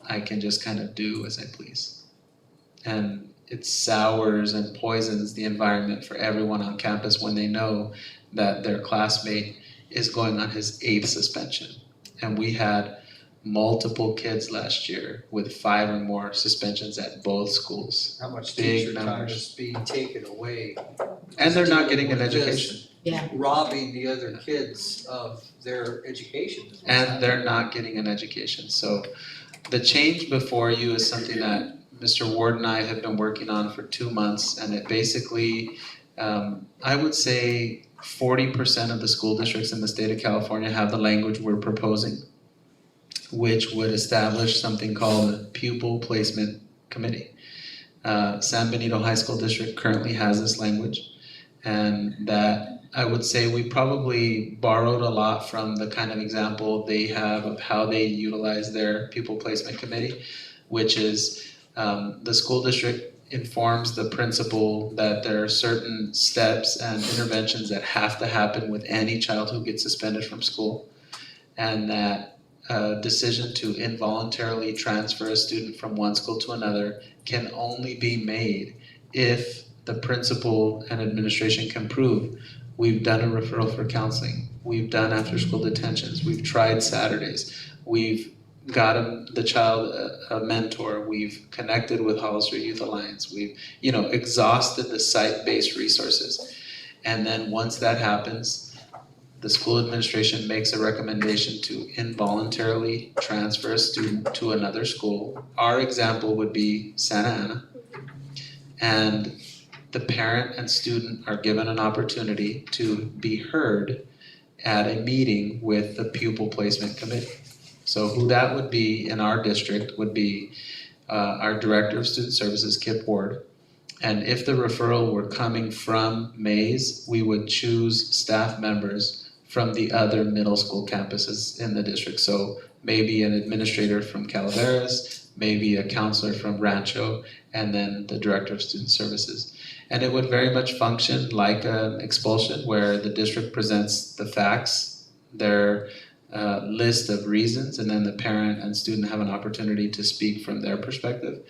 I can just kind of do as I please. And it sours and poisons the environment for everyone on campus when they know that their classmate is going on his 8th suspension. And we had multiple kids last year with 5 or more suspensions at both schools. How much Big teacher time numbers. is being taken away? And they're not dealing getting an with this, education. Yeah. Robbing the other kids of their education. And they're not getting an education. So the change before you is something that Mr. Ward and I have been working on for 2 months, and it basically, I would say 40% of the school districts in the state of California have the language we're proposing, which would establish something called a Pupil Placement Committee. San Benito High School District currently has this language, and that I would say we probably borrowed a lot from the kind of example they have of how they utilize their Pupil Placement Committee, which is the school district informs the principal that there are certain steps and interventions that have to happen with any child who gets suspended from school, and that decision to involuntarily transfer a student from one school to another can only be made if the principal and administration can prove we've done a referral for counseling, we've done after-school detentions, we've tried Saturdays, we've got the child a mentor, we've connected with Hollister Youth Alliance, we've exhausted the site-based resources. And then once that happens, the school administration makes a recommendation to involuntarily transfer a student to another school. Our example would be Santa Ana. And the parent and student are given an opportunity to be heard at a meeting with the Pupil Placement Committee. So who that would be in our district would be our Director of Student Services, Kip Ward. And if the referral were coming from Mays, we would choose staff members from the other middle school campuses in the district. So maybe an administrator from Calaveras, maybe a counselor from Rancho, and then the Director of Student Services. And it would very much function like an expulsion where the district presents the facts, their list of reasons, and then the parent and student have an opportunity to speak from their perspective.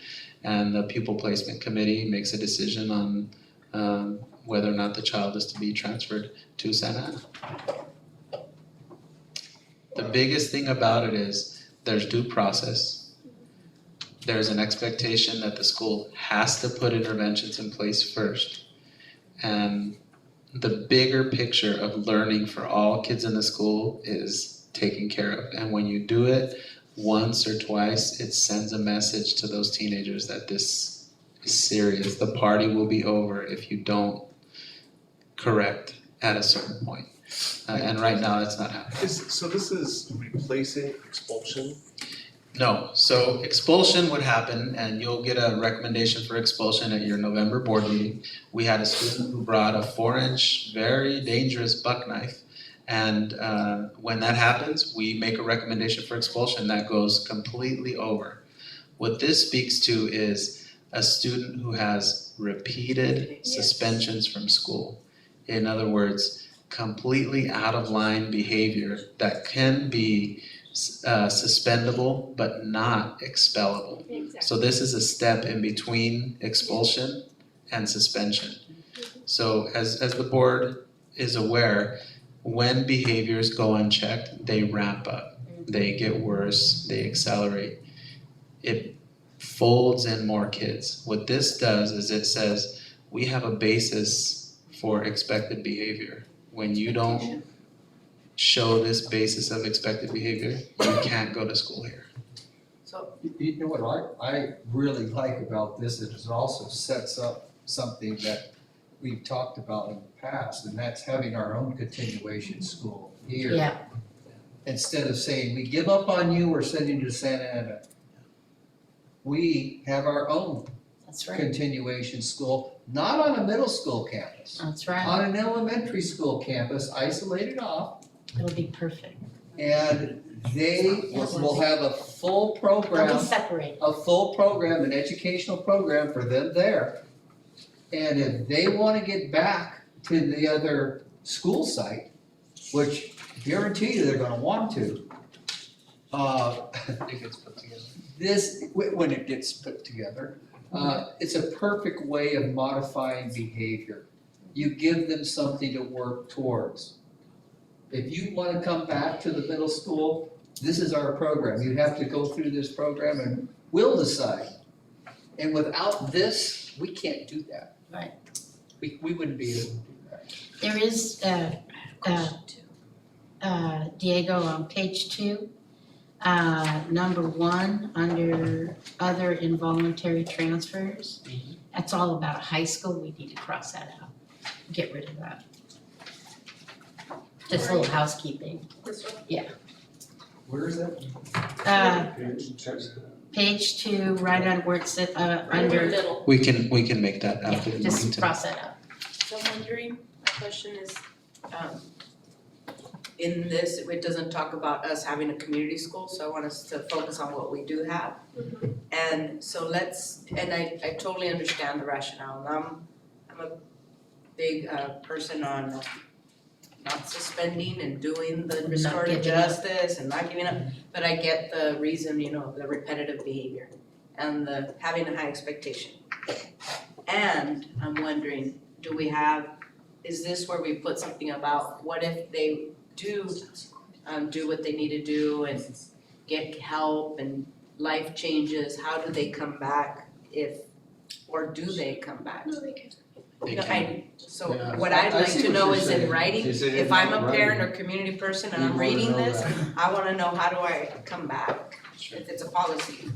And the Pupil Placement Committee makes a decision on whether or not the child is to be transferred to Santa Ana. The biggest thing about it is there's due process. There's an expectation that the school has to put interventions in place first. And the bigger picture of learning for all kids in the school is taken care of. And when you do it once or twice, it sends a message to those teenagers that this is serious. The party will be over if you don't correct at a certain point. And right now, that's not happening. So this is replacing expulsion? No, so expulsion would happen and you'll get a recommendation for expulsion at your November board meeting. We had a student who brought a 4-inch, very dangerous buck knife. And when that happens, we make a recommendation for expulsion that goes completely over. What this speaks to is a student who has repeated suspensions from school. In other words, completely out of line behavior that can be suspendable but not expellable. Exactly. So this is a step in between expulsion and suspension. So as the board is aware, when behaviors go unchecked, they ramp up, they get worse, they accelerate. It folds in more kids. What this does is it says we have a basis for expected behavior. When you don't show this basis of expected behavior, you can't go to school here. You know what I really like about this is it also sets up something that we've talked about in the past, and that's having our own continuation school here. Yeah. Instead of saying, we give up on you, we're sending you to Santa Ana. We have our own That's right. continuation school, not on a middle school campus. That's right. On an elementary school campus, isolated off, It'll be perfect. and they will have a full They'll program, be separated. a full program, an educational program for them there. And if they wanna get back to the other school site, which guarantee you they're gonna want to, It gets put together. this, when it gets put together, it's a perfect way of modifying behavior. you give them something to work towards. If you wanna come back to the middle school, this is our program. You have to go through this program and we'll decide. And without this, we can't do that. Right. We wouldn't be able to do that. There is, Diego, on page 2, number 1, under other involuntary transfers. That's all about high school, we need to cross that out, get rid of that. Just a little housekeeping. This one? Where is that? Page 2, right on where it's, under, Little. We can make that after the meeting just tonight. cross that out. So I'm wondering, my question is, in this, it doesn't talk about us having a community school, so I want us to focus on what we do have. And so I totally understand the rationale, and I'm a big person on not suspending and doing the restorative giving up. justice and not giving up, but I get the reason, the repetitive behavior and the having a high expectation. And I'm wondering, is this where we put something about what if they do what they need to do and get help and life changes, how do they come back or do they come back? No, they can. So Yeah, what I I'd like see to what know you're is in saying. writing, Is it in if I'm a writing? parent or community person and You I'm wanna reading know this, that. I wanna know how do I come back, if it's a policy.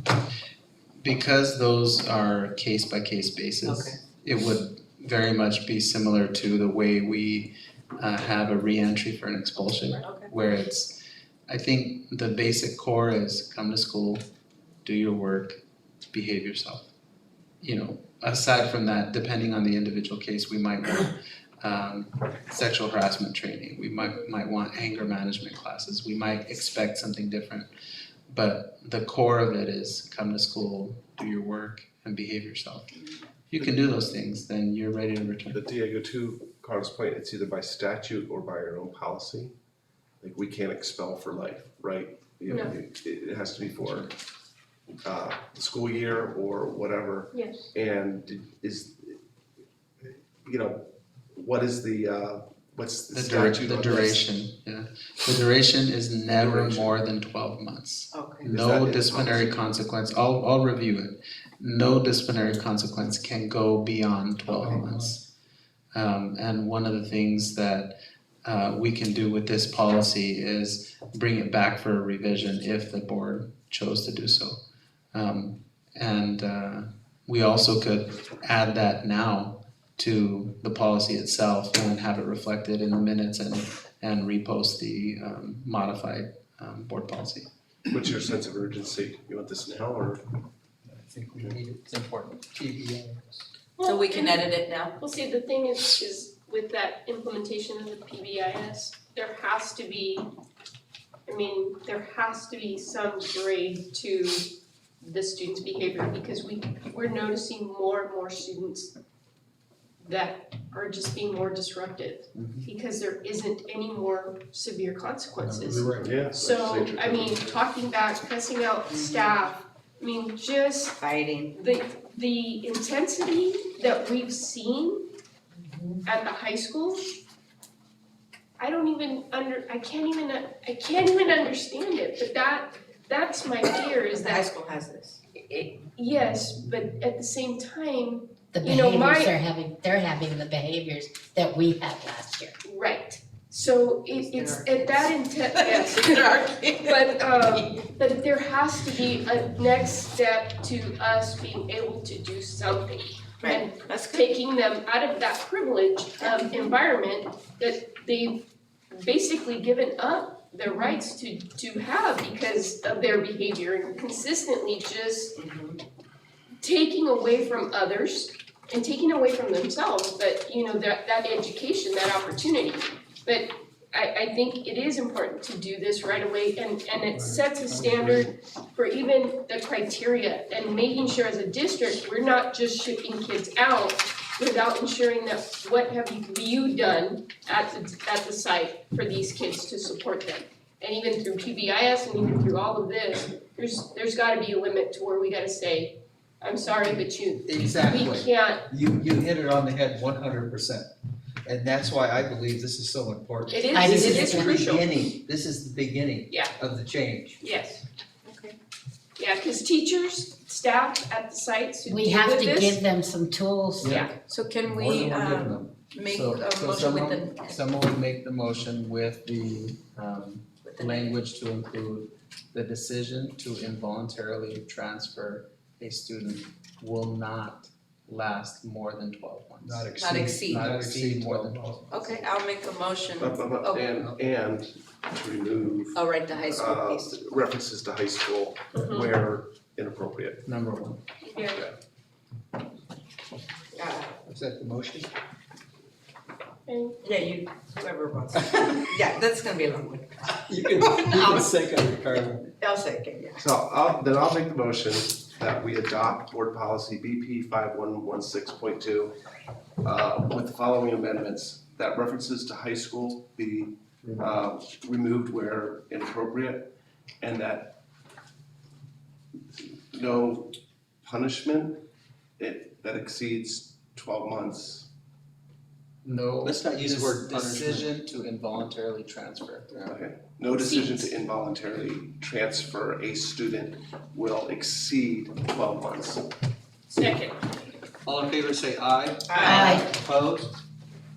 Because those are case by case basis, it would very much be similar to the way we have a re-entry for an expulsion, Okay. where I think the basic core is come to school, do your work, behave yourself. Aside from that, depending on the individual case, we might want sexual harassment training, we might want anger management classes, we might expect something different. But the core of it is come to school, do your work, and behave yourself. If you can do those things, then you're ready to return. But Diego, to Carl's point, it's either by statute or by our own policy. Like, we can't expel for life, right? No. It has to be for the school year or whatever. Yes. And what is what's the statute on this? duration, yeah. The duration is never more than 12 months. Okay. Is that No in disciplinary policy? consequence, I'll review it. No disciplinary consequence can go beyond 12 months. And one of the things that we can do with this policy is bring it back for a revision if the board chose to do so. We also could add that now to the policy itself and have it reflected in the minutes and repost the modified board policy. What's your sense of urgency? You want this now or? I think we need it, it's important, TBA. So we can edit it now? Well, see, the thing is with that implementation of the PBIS, there has to be some grade to the student's behavior because we're noticing more and more students that are just being more disruptive because there isn't any more severe consequences. Yeah. So, talking back, cussing out staff, just fighting. The intensity that we've seen at the high school, I can't even understand it, but that's my fear is The high that, school has this. yes, but at the same time, The You know, behaviors my- they're having the behaviors that we had last year. right, so it's at that intent, yes. But there has to be a next step to us being able to do something. And us taking them out of that privileged environment that they've basically given up their rights to have because of their behavior and consistently just taking away from others and taking away from themselves, but that education, that opportunity. But I think it is important to do this right away and it sets a standard for even the criteria and making sure as a district, we're not just shipping kids out without ensuring that what have you done at the site for these kids to support them. And even through PBIS and even through all of this, there's gotta be a limit to where we gotta say, I'm sorry, but Exactly. we can't. You hit it on the head 100%. And that's why I believe this is so important. It is, I it do is too. crucial. This is the beginning Yeah. of the change. Yes. Okay. Yeah, because teachers, staff at the sites who We deal have with to this. give them some tools. Yeah. So can More we, than we're giving them. make So- a so motion with someone- the, Someone would make the motion with the with the language to include the decision to involuntarily transfer a student will not last more than 12 months. Not exceed. Not exceed. Not exceed more than 12 months. okay, I'll make a motion. Oh. And remove Oh, right, the high school piece. references to high school Mhm. where inappropriate. Number one. Is that the motion? Yeah, you, whoever wants. Yeah, that's gonna be a long one. You can second it, Carla. I'll second, yeah. So I'll make the motion that we adopt board policy BP 5116.2 with the following amendments. That references to high school be removed where inappropriate, and that no punishment that exceeds 12 months. No. Let's not use the word punishment. Decision to involuntarily transfer. Okay. No decision to involuntarily transfer a student will exceed 12 months. Second. All in favor say aye. Aye. Opposed?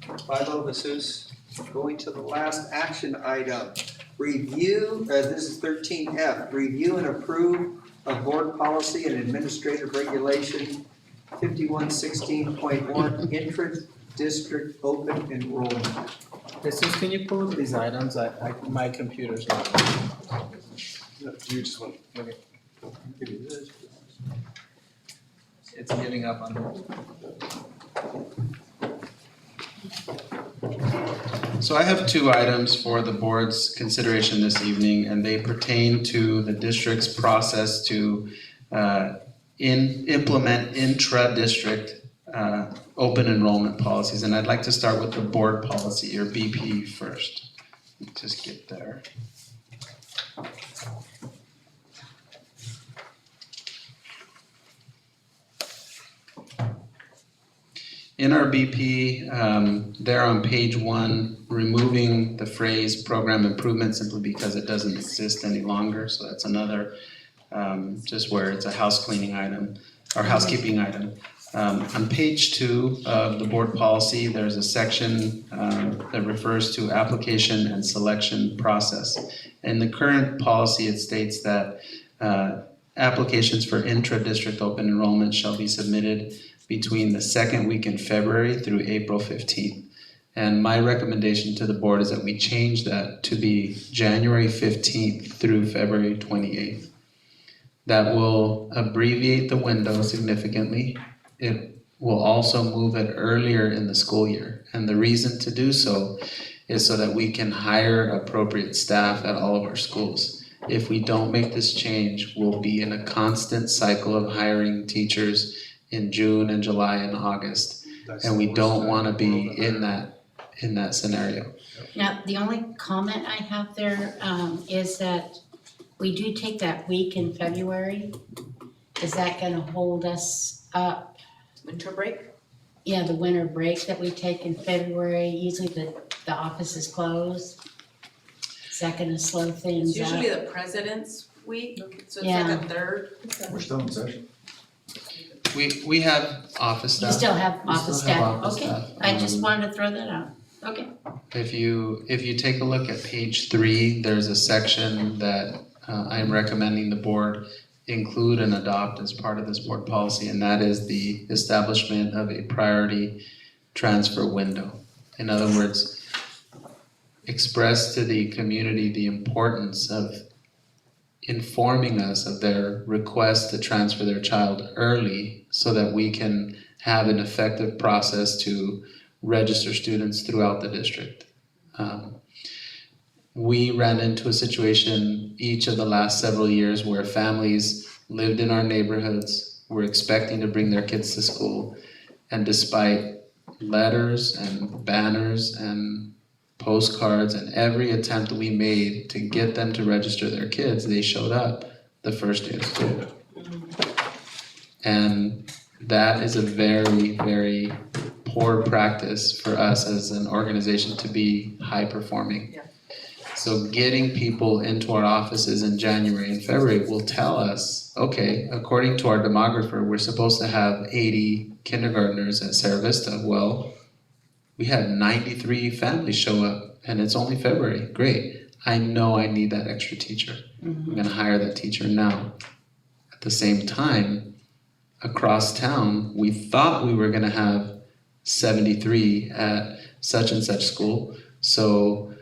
5-0, Jesus. Going to the last action item. Review, this is 13F, review and approve of board policy and administrative regulation 5116.1, intra-district open enrollment. Jesus, can you pull up these items? My computer's not. No, you just want, Okay. It's giving up on me. So I have two items for the board's consideration this evening, and they pertain to the district's process to implement intra-district open enrollment policies. And I'd like to start with the board policy, or BP, first. Just get there. In our BP, there on page 1, removing the phrase program improvement simply because it doesn't exist any longer. So that's another, just where it's a house cleaning item or housekeeping item. On page 2 of the board policy, there's a section that refers to application and selection process. In the current policy, it states that applications for intra-district open enrollment shall be submitted between the second week in February through April 15th. And my recommendation to the board is that we change that to be January 15th through February 28th. That will abbreviate the window significantly. It will also move it earlier in the school year. And the reason to do so is so that we can hire appropriate staff at all of our schools. If we don't make this change, we'll be in a constant cycle of hiring teachers in June and July and August. And we don't want to be in that scenario. Now, the only comment I have there is that we do take that week in February. Is that gonna hold us up? Winter break? Yeah, the winter break that we take in February, usually the office is closed. Is that gonna slow things It's up? usually the president's week, so it's Yeah. like a third. We're still in session. We have office You staff. still have We office still have staff, office okay, staff. I just wanted to throw that out, okay. If you take a look at page 3, there's a section that I'm recommending the board include and adopt as part of this board policy, and that is the establishment of a priority transfer window. In other words, express to the community the importance of informing us of their request to transfer their child early so that we can have an effective process to register students throughout the district. We ran into a situation each of the last several years where families lived in our neighborhoods, were expecting to bring their kids to school, and despite letters and banners and postcards and every attempt that we made to get them to register their kids, they showed up the first day of school. And that is a very, very poor practice for us as an organization to be high performing. Yeah. So getting people into our offices in January and February will tell us, okay, according to our demographer, we're supposed to have 80 kindergartners at Sarah Vista. Well, we had 93 families show up and it's only February. Great. I know I need that extra teacher. I'm gonna hire that teacher now. At the same time, across town, we thought we were gonna have 73 at such and such school. So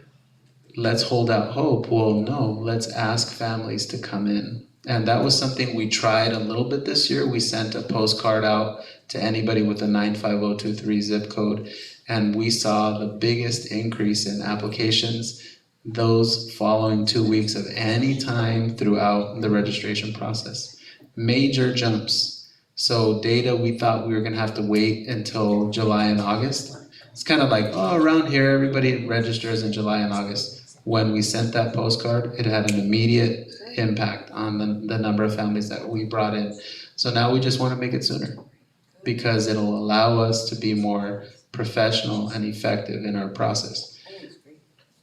let's hold out hope. Well, no, let's ask families to come in. And that was something we tried a little bit this year. We sent a postcard out to anybody with a 95023 zip code, and we saw the biggest increase in applications those following 2 weeks of any time throughout the registration process. Major jumps. So data we thought we were gonna have to wait until July and August. It's kind of like, oh, around here, everybody registers in July and August. When we sent that postcard, it had an immediate impact on the number of families that we brought in. So now we just want to make it sooner because it'll allow us to be more professional and effective in our process.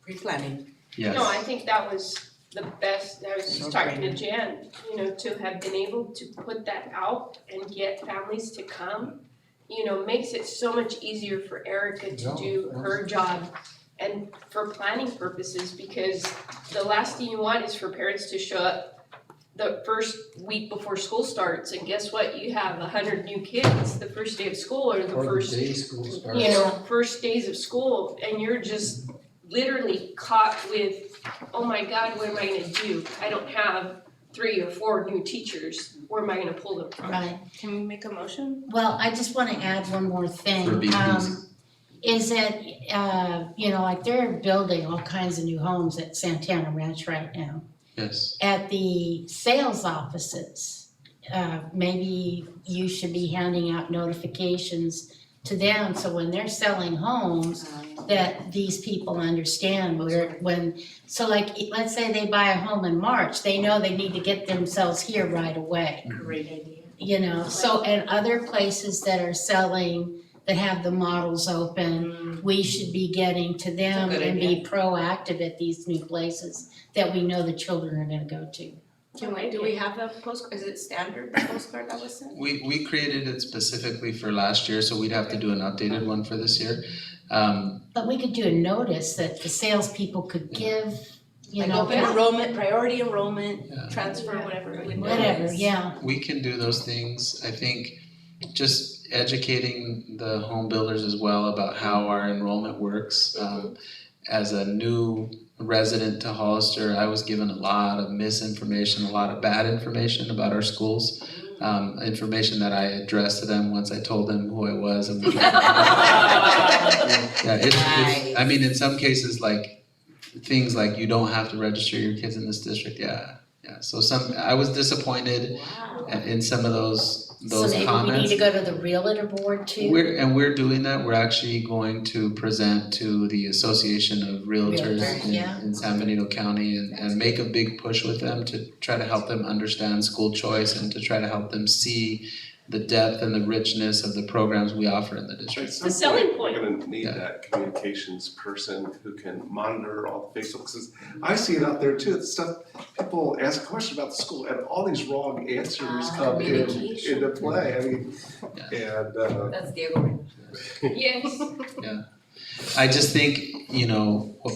Pre-planning. Yes. No, I think that was the best, I was just talking to Jan, to have been able to put that out and get families to come, makes it so much easier for Erica to do her job and for planning purposes, because the last thing you want is for parents to show up the first week before school starts, and guess what? You have 100 new kids the first day of school or the first, day school starts. first days of school, and you're just literally caught with, oh my God, what am I gonna do? I don't have 3 or 4 new teachers. Where am I gonna pull them from? Right. Can we make a motion? Well, I just wanna add one more thing. For BPs. Is that, like they're building all kinds of new homes at Santana Ranch right now. Yes. At the sales offices, maybe you should be handing out notifications to them, so when they're selling homes, that these people understand so like, let's say they buy a home in March, they know they need to get themselves here right away. Great idea. So, and other places that are selling, that have the models open, we should be getting to them That's a good and idea. be proactive at these new places that we know the children are gonna go to. Do we have a postcard? Is it standard, the postcard that was sent? We created it specifically for last year, so we'd have to do an updated one for this year. But we could do a notice that the salespeople could give, Like open enrollment, priority enrollment, transfer, whatever. whatever, yeah. We can do those things. I think just educating the home builders as well about how our enrollment works. As a new resident to Hollister, I was given a lot of misinformation, a lot of bad information about our schools. Information that I addressed to them once I told them who I was. And I mean, in some cases, like things like you don't have to register your kids in this district. Yeah. So I was disappointed in some of those comments. So maybe we need to go to the realtor board too? We're doing that. We're actually going to present to the Association of Realtors in San Benito County and make a big push with them to try to help them understand school choice and to try to help them see the depth and the richness of the programs we offer in the district. It's the selling point. We're gonna need that communications person who can monitor all the Facebook, because I see it out there too, it's stuff, people ask a question about the school and all these wrong answers come into play, I mean, and That's Diego. Yes. Yeah. I just think,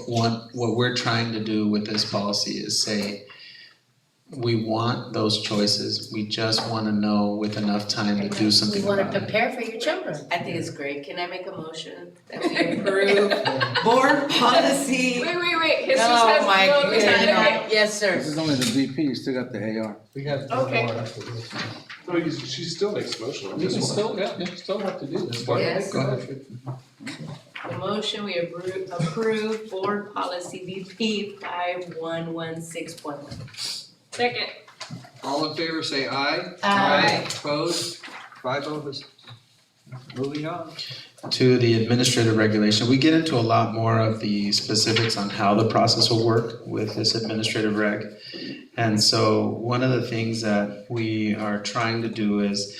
what we're trying to do with this policy is say, we want those choices, we just wanna know with enough time to do something We wanna about it. prepare for your children. I think it's great. Can I make a motion that we approve board policy? Wait, Jesus Oh has my to go to goodness. the- Yes, sir. This is only the VP, you still got the AR. We got Okay. no, she still makes a motion on You this can one. still have to do this. Yes. Go ahead. The motion, we approve board policy VP 5116.1. Second. All in favor, say aye. Aye. Opposed? 5-0. Moving on. To the administrative regulation, we get into a lot more of the specifics on how the process will work with this administrative reg. And so one of the things that we are trying to do is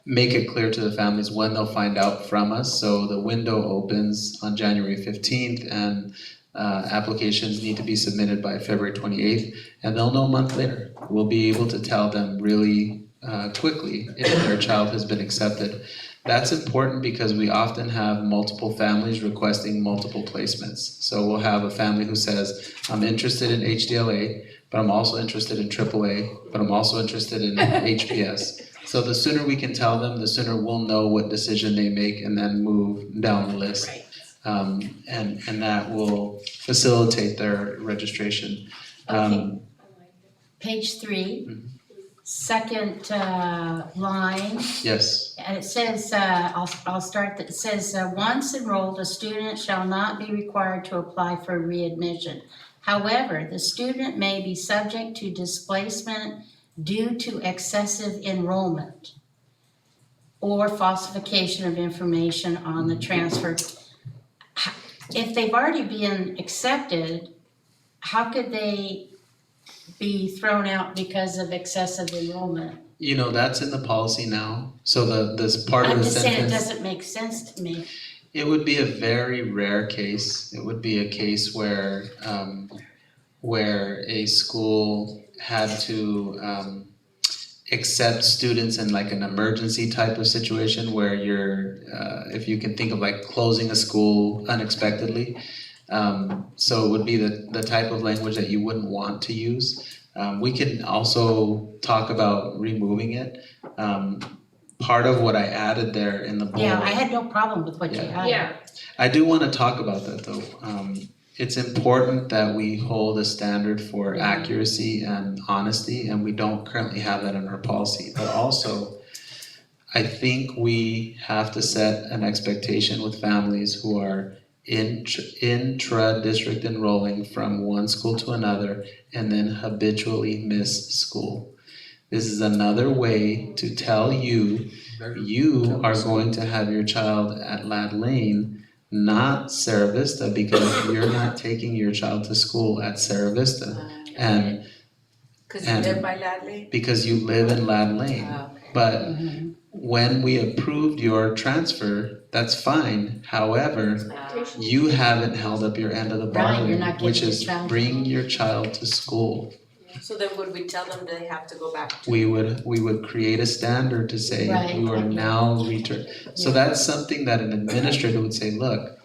make it clear to the families when they'll find out from us. So the window opens on January 15th and applications need to be submitted by February 28th, and they'll know a month later. We'll be able to tell them really quickly if their child has been accepted. That's important because we often have multiple families requesting multiple placements. So we'll have a family who says, I'm interested in HDLA, but I'm also interested in AAA, but I'm also interested in HPS. So the sooner we can tell them, the sooner we'll know what decision they make and then move down the list. And that will facilitate their registration. Page 3, second line. Yes. And it says, I'll start, it says, once enrolled, a student shall not be required to apply for readmission. However, the student may be subject to displacement due to excessive enrollment or falsification of information on the transfer. If they've already been accepted, how could they be thrown out because of excessive enrollment? You know, that's in the policy now. So this part of I'm the just saying it sentence, doesn't make sense to me. it would be a very rare case. It would be a case where a school had to accept students in like an emergency type of situation where you're, if you can think of like closing a school unexpectedly. So it would be the type of language that you wouldn't want to use. We can also talk about removing it. Part of what I added there in the bullet. Yeah, I had no problem with what you had. Yeah. I do want to talk about that though. It's important that we hold a standard for accuracy and honesty, and we don't currently have that in our policy. But also, I think we have to set an expectation with families who are intra-district enrolling from one school to another and then habitually miss school. This is another way to tell you, you are going to have your child at Lad Lane, not Sarah Vista, because you're not taking your child to school at Sarah Vista. And Cause you live by Lad Lane? because you live in Lad Lane. But when we approved your transfer, that's fine. However, you haven't held up your end of the Right, you're bargain, not which getting is your child. bring your child to school. So then would we tell them they have to go back to? We would create a standard to say, Right. you are now return. So that's something that an administrator would say, look,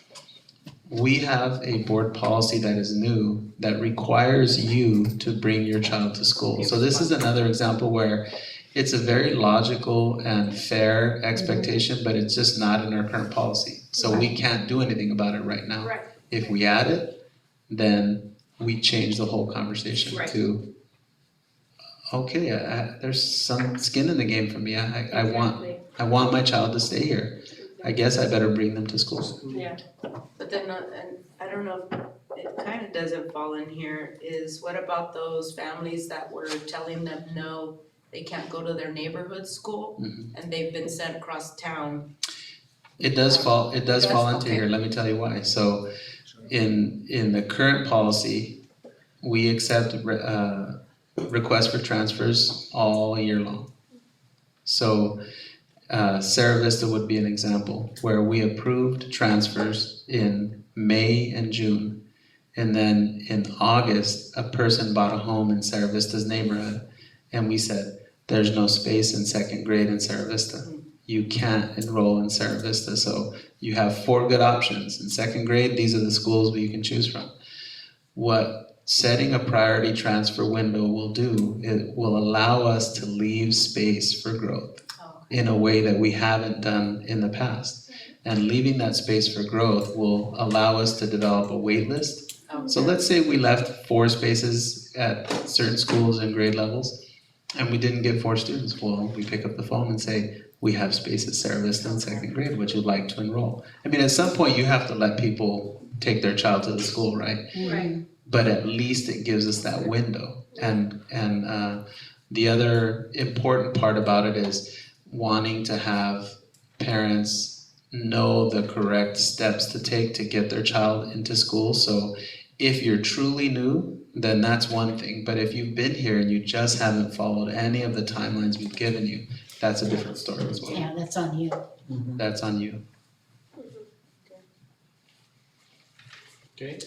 we have a board policy that is new that requires you to bring your child to school. So this is another example where it's a very logical and fair expectation, but it's just not in our current policy. So we can't do anything about it right now. Right. If we add it, then we change the whole conversation Right. to, okay, there's some skin in the game for me. I want my child to stay here. I guess I better bring them to school. Yeah. But then, and I don't know, it kind of doesn't fall in here, is what about those families that were telling them, no, they can't go to their neighborhood school, and they've been sent across town? It does fall into okay. here, let me tell you why. So in the current policy, we accept requests for transfers all year long. So Sarah Vista would be an example where we approved transfers in May and June. And then in August, a person bought a home in Sarah Vista's neighborhood. And we said, there's no space in second grade in Sarah Vista. You can't enroll in Sarah Vista. So you have 4 good options. In second grade, these are the schools that you can choose from. What setting a priority transfer window will do, it will allow us to leave space for growth in a way that we haven't done in the past. And leaving that space for growth will allow us to develop a wait list. So let's say we left 4 spaces at certain schools and grade levels, and we didn't get 4 students. Well, we pick up the phone and say, we have space at Sarah Vista in second grade, would you like to enroll? I mean, at some point you have to let people take their child to the school, right? Right. But at least it gives us that window. And the other important part about it is wanting to have parents know the correct steps to take to get their child into school. So if you're truly new, then that's one thing. But if you've been here and you just haven't followed any of the timelines we've given you, that's a different story as well. Yeah, that's on you. That's on you. Okay.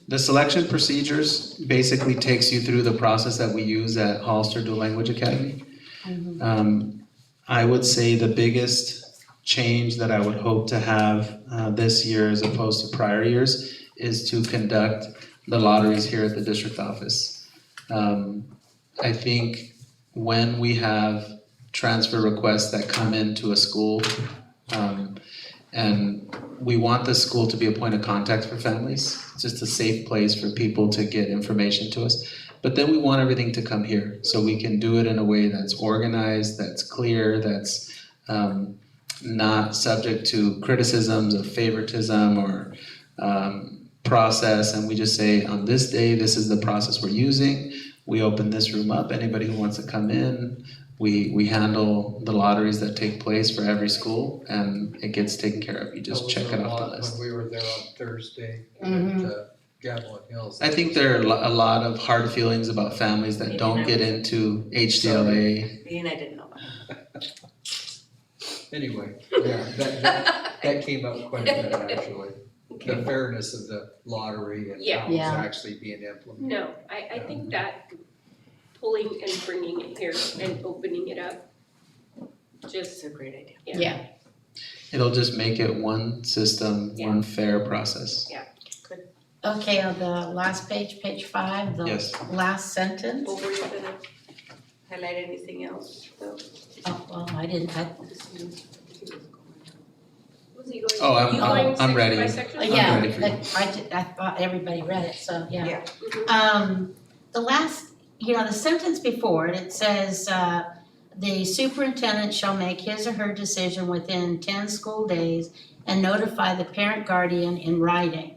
The selection procedures basically takes you through the process that we use at Hollister Dual Language Academy. I would say the biggest change that I would hope to have this year as opposed to prior years is to conduct the lotteries here at the district office. I think when we have transfer requests that come into a school, and we want the school to be a point of contact for families, just a safe place for people to get information to us. But then we want everything to come here, so we can do it in a way that's organized, that's clear, that's not subject to criticisms of favoritism or process, and we just say, on this day, this is the process we're using. We open this room up, anybody who wants to come in, we handle the lotteries that take place for every school, and it gets taken care of. You just check it off the list. When we were there on Thursday Mhm. at Gavilan Hills. I think there are a lot of hard feelings about families that don't get into HDLA. Ian, I didn't know that. Anyway, yeah, that came up quite a bit actually. The fairness of the lottery and Yeah. how it's Yeah. actually being implemented. No, I think that pulling and bringing it here and opening it up, just, a great idea. yeah. It'll just make it one system, one fair process. Okay, on the last page, page 5, the Yes. last sentence. Well, were you gonna highlight anything else though? Oh, well, I didn't, Was he going? Oh, you going I'm section ready. by section? yeah, ready for you. I thought everybody read it, so, yeah. Yeah. The last, the sentence before it, it says, the superintendent shall make his or her decision within 10 school days and notify the parent guardian in writing.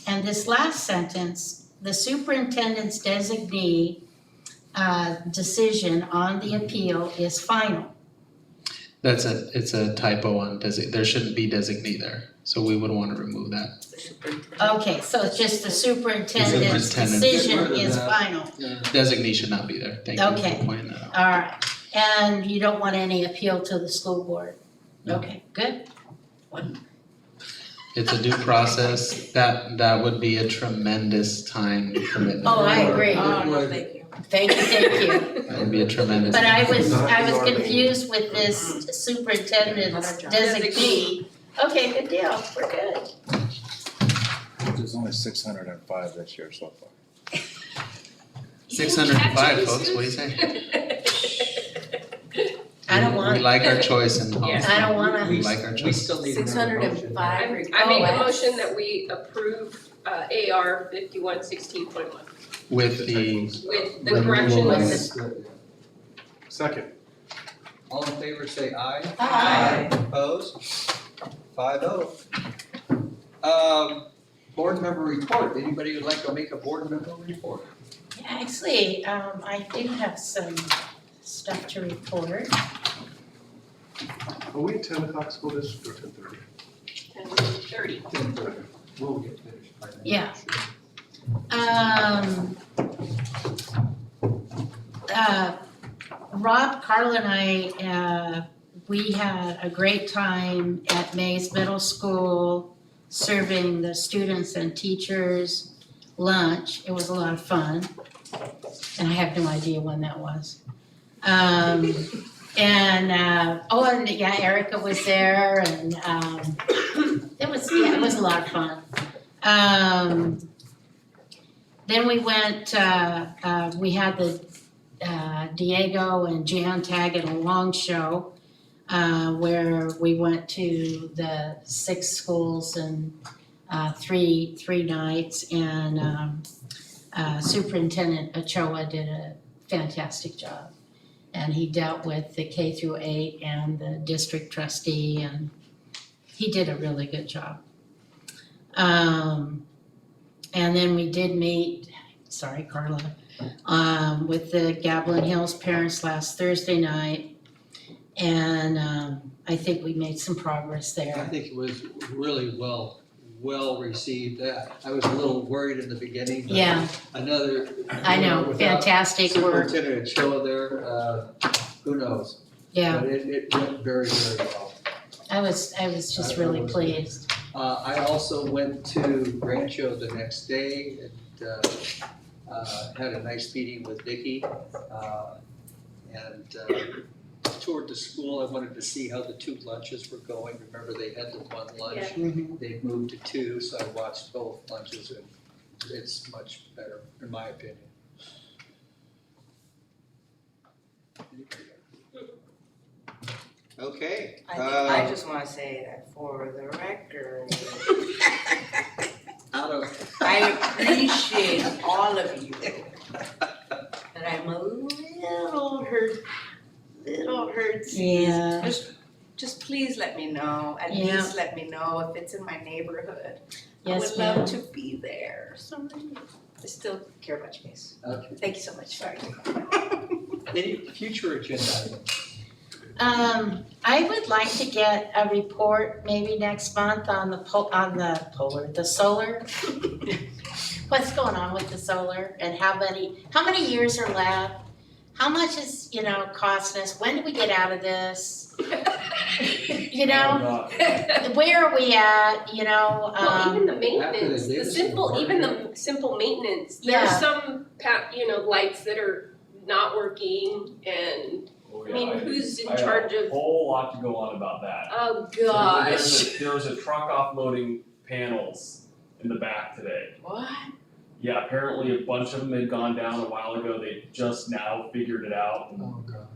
And this last sentence, the superintendent's designee decision on the appeal is final. It's a typo on there shouldn't be designee there, so we would want to remove that. Okay, so it's just the superintendent's Superintendent. decision Get rid of is that. final. Designee should not be there, thank you Okay. for pointing that out. All right, and you don't want any appeal to the school board? Okay, good. It's a due process, that would be a tremendous time commitment. Oh, I agree. Oh, no, thank you. Thank you. That would be a tremendous. But I was confused with this superintendent's designee. Okay, good deal, we're good. There's only 605 this year so far. 605, folks, what do you say? I don't want. We like our choice in I don't wanna. We like our We choice. still need another motion. 605. I make a motion that we approve AR 5116.1 With the with the removal corrections. of- Second. All in favor say aye. Aye. Opposed? 5-0. Board member report, anybody would like to make a board member report? Actually, I do have some stuff to report. Are we at 10 o'clock school district or 10:30? 10:30. We'll get finished by then. Yeah. Rob, Carla and I, we had a great time at Mays Middle School serving the students and teachers lunch. It was a lot of fun. And I have no idea when that was. And Erica was there and it was a lot of fun. Then we went, we had the Diego and Jan Taggett along show, where we went to the 6 schools and three nights, and Superintendent Ochoa did a fantastic job. And he dealt with the K through 8 and the district trustee, and he did a really good job. And then we did meet, sorry Carla, with the Gavilan Hills parents last Thursday night. And I think we made some progress I there. think it was really well received. I was a little worried in the beginning, but Yeah. another. I know, without fantastic work. Superintendent Ochoa there, who knows? Yeah, But it went very, very well. I was just really pleased. I also went to Rancho the next day and had a nice meeting with Vicki. And toured the school. I wanted to see how the 2 lunches were going. Remember, they had the 1 lunch. They've moved to 2, so I watched both lunches and it's much better, in my opinion. Okay. I just wanna say that for the record, I appreciate all of you. But I'm a little hurt. Yeah. Just please let me know, at Yeah. least let me know if it's in my neighborhood. I Yes, would love ma'am. to be there, so I still care about you guys. Okay. Thank you so much. Sorry. Any future agenda items? I would like to get a report maybe next month on the solar. What's going on with the solar and how many years are left? How much is, costing us? When do we get out of this? Where are we at, Well, even the maintenance, data the center even market. the simple maintenance, Yeah. there's some lights that are not working and, I mean, who's in charge I have of, a whole lot to go on about that. oh gosh. There was a truck offloading panels in the back today. What? Yeah, apparently a bunch of them had gone down a while ago, they just now figured it out. Oh, God.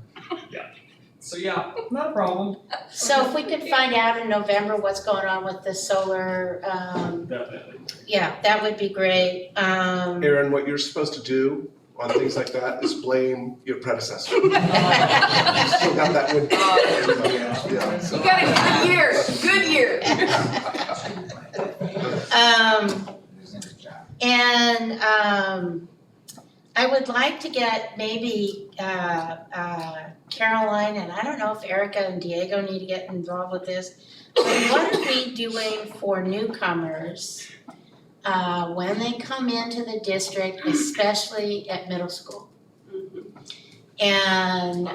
So yeah, not a problem, So if we could find out in November what's going on with the solar, definitely. yeah, that would be great. Aaron, what you're supposed to do on things like that is blame your predecessor. You still got that win. Yeah, so- You got a good year. I would like to get maybe Caroline, and I don't know if Erica and Diego need to get involved with this, but what are we doing for newcomers when they come into the district, especially at middle school? And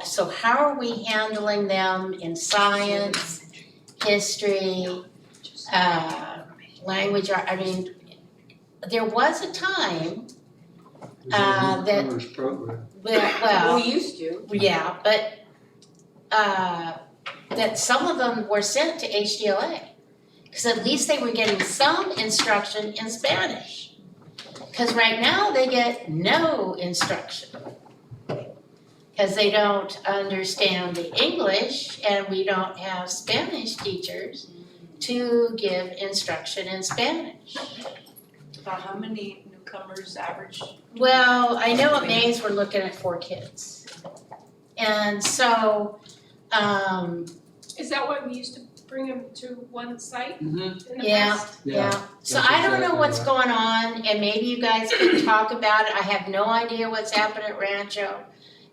so how are we handling them in science, history, language, there was a time that, Newcomers program. well, We used to. yeah, but that some of them were sent to HDLA. Because at least they were getting some instruction in Spanish. Because right now they get no instruction. Because they don't understand the English and we don't have Spanish teachers to give instruction in Spanish. About how many newcomers average? Well, I know at Mays we're looking at 4 kids. And so, Is that why we used to bring them to one site in the yeah, past? yeah. So that's I don't know exactly what's right. going on and maybe you guys can talk about it. I have no idea what's happened at Rancho.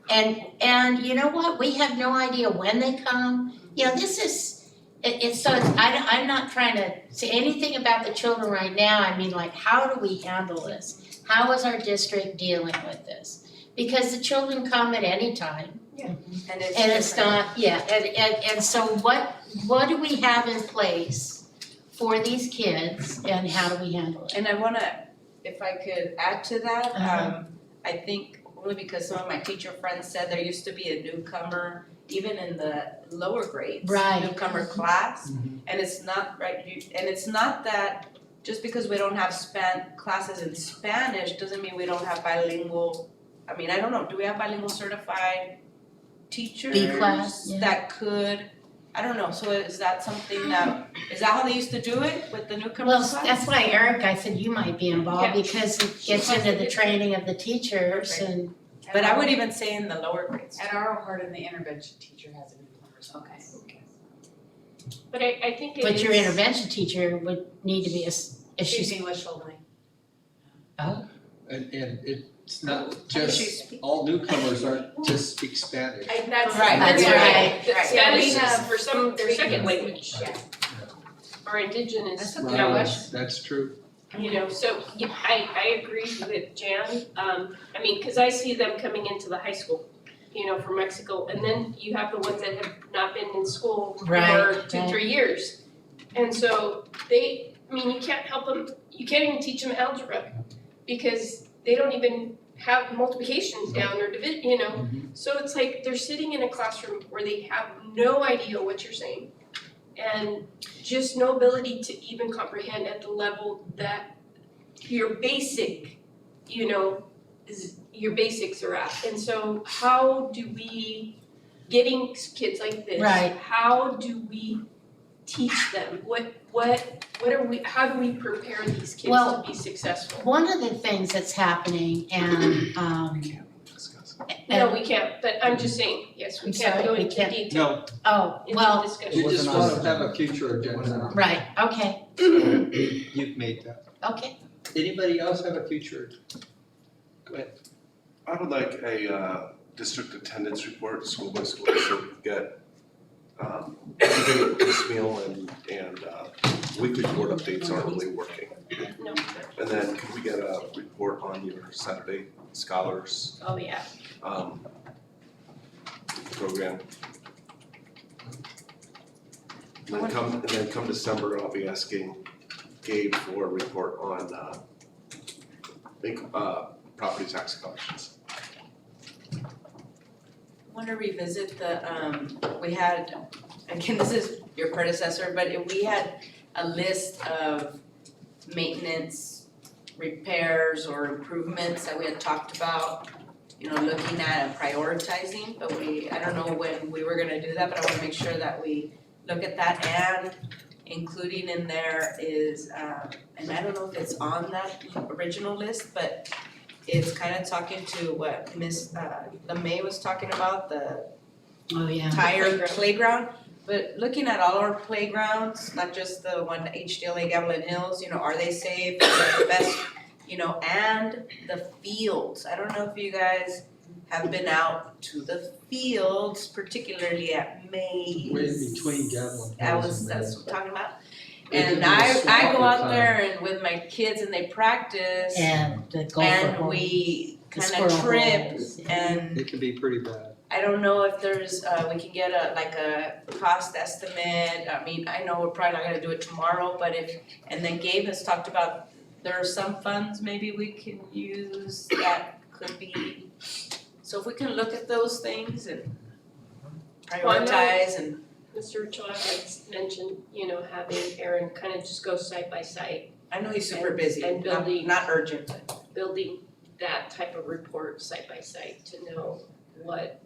And you know what? We have no idea when they come. This is, I'm not trying to say anything about the children right now. I mean, like, how do we handle this? How is our district dealing with this? Because the children come at any time. And it's different. not, and so what do we have in place for these kids and how do we handle it? And I wanna, if I could add to that, I think only because some of my teacher friends said there used to be a newcomer, even in the lower grades. Right. Newcomer class, and it's not and it's not that just because we don't have classes in Spanish, doesn't mean we don't have bilingual, I don't know, do we have bilingual certified teachers? B class, yeah. That could, I don't know, so is that something is that how they used to do it with the newcomer Well, class? that's why Eric, I said you might be involved Yeah. because it gets into the training of the teachers and. But I would even say in the lower grades. At our Hardin, the intervention teacher has a newcomer's class. Okay. But I think it is. But your intervention teacher would need to be if She's she's. English only. Oh. And it's not does she just, all newcomers aren't just speak Spanish. That's Right, that's right. That Spanish Yeah, we is have for some, their second three language. Yeah. Or indigenous, That's you okay. know, That's true. so I agree with Jan. Cause I see them coming into the high school. from Mexico. And then you have the ones that have not been in school for Right, 2, right. 3 years. And so you can't help them, you can't even teach them algebra because they don't even have multiplications down or division, So it's like they're sitting in a classroom where they have no idea what you're saying and just no ability to even comprehend at the level that your basic, your basics are at. And so how do we, getting kids like this, Right. how do we teach them? What are we, how do we prepare these kids Well, to be successful? One of the things that's happening and No, we can't, but I'm just saying, yes, we I'm can't sorry, go we into can't- detail, Oh, into well, discussion. You just Wasn't want on to have a future agenda. right, okay, You've made that. okay. Anybody else have a future? Go ahead. I would like a district attendance report, school by school, so we get piecemeal and weekly board updates aren't really working. No. And then could we get a report on your Saturday scholars Oh, yeah. program? And then come December, I'll be asking Gabe for a report on property tax collections. I want to revisit we had, again, this is your predecessor, but we had a list of maintenance, repairs or improvements that we had talked about, looking at and prioritizing, but I don't know when we were gonna do that, but I wanna make sure that we look at that, and including in there is, and I don't know if it's on that original list, but it's kind of talking to what Ms. LeMay was talking about, the Oh, yeah. tire playground. But looking at all our playgrounds, not just the one HDLA Gavilan Hills, are they safe, are they the best, and the fields. I don't know if you guys have been out to the fields, particularly at Mays. Right in between Gavilan Hills and That's Mays. what I'm talking about. It can And be a I go swampy out time. there and with my kids and they practice And the gopher and holes, we the kind squirrel of trip holes, and It can be pretty bad. I don't know if there's, we can get a cost estimate. I mean, I know we're probably not gonna do it tomorrow, but and then Gabe has talked about, there are some funds maybe we can use that could be, so if we can look at those things and Well, I know- prioritize and. Mr. Choa had mentioned, having Aaron kind of just go site by site. I know he's super busy, And building. not urgent, but. Building that type of report site by site to know what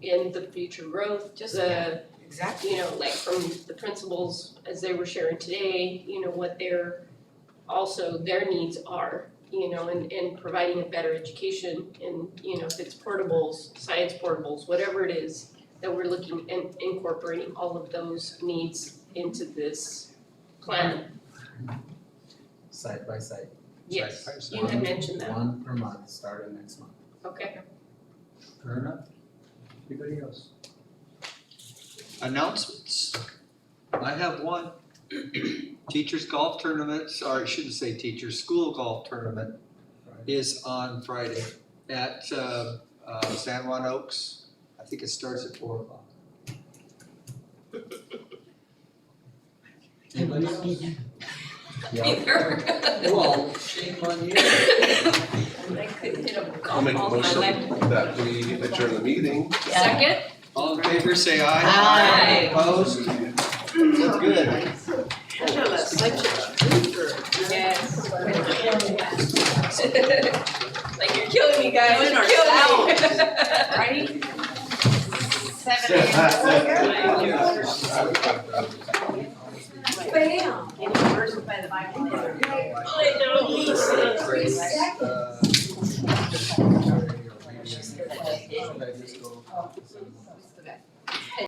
in the future growth, Exactly. like from the principals as they were sharing today, what their needs are, and providing a better education and, if it's portables, science portables, whatever it is, that we're looking and incorporating all of those needs into this plan. Site by site. Yes, Site by site. you had mentioned that. One per month, starting next month. Okay. Fair enough. Anybody else? Announcements. I have one. Teachers golf tournaments, or I shouldn't say teachers, school golf tournament is on Friday at San Juan Oaks. I think it starts at 4 o'clock. Anybody else? Well, shame on you. I couldn't hit a I'll golf make a ball in my life. motion that we adjourn the meeting. Second? All in favor, say aye. Aye. Opposed? That's good. Angela, such a trooper. Yes. Like you're killing me, guys, Killing you're killing me. Right? 7 Bam. Should I just go?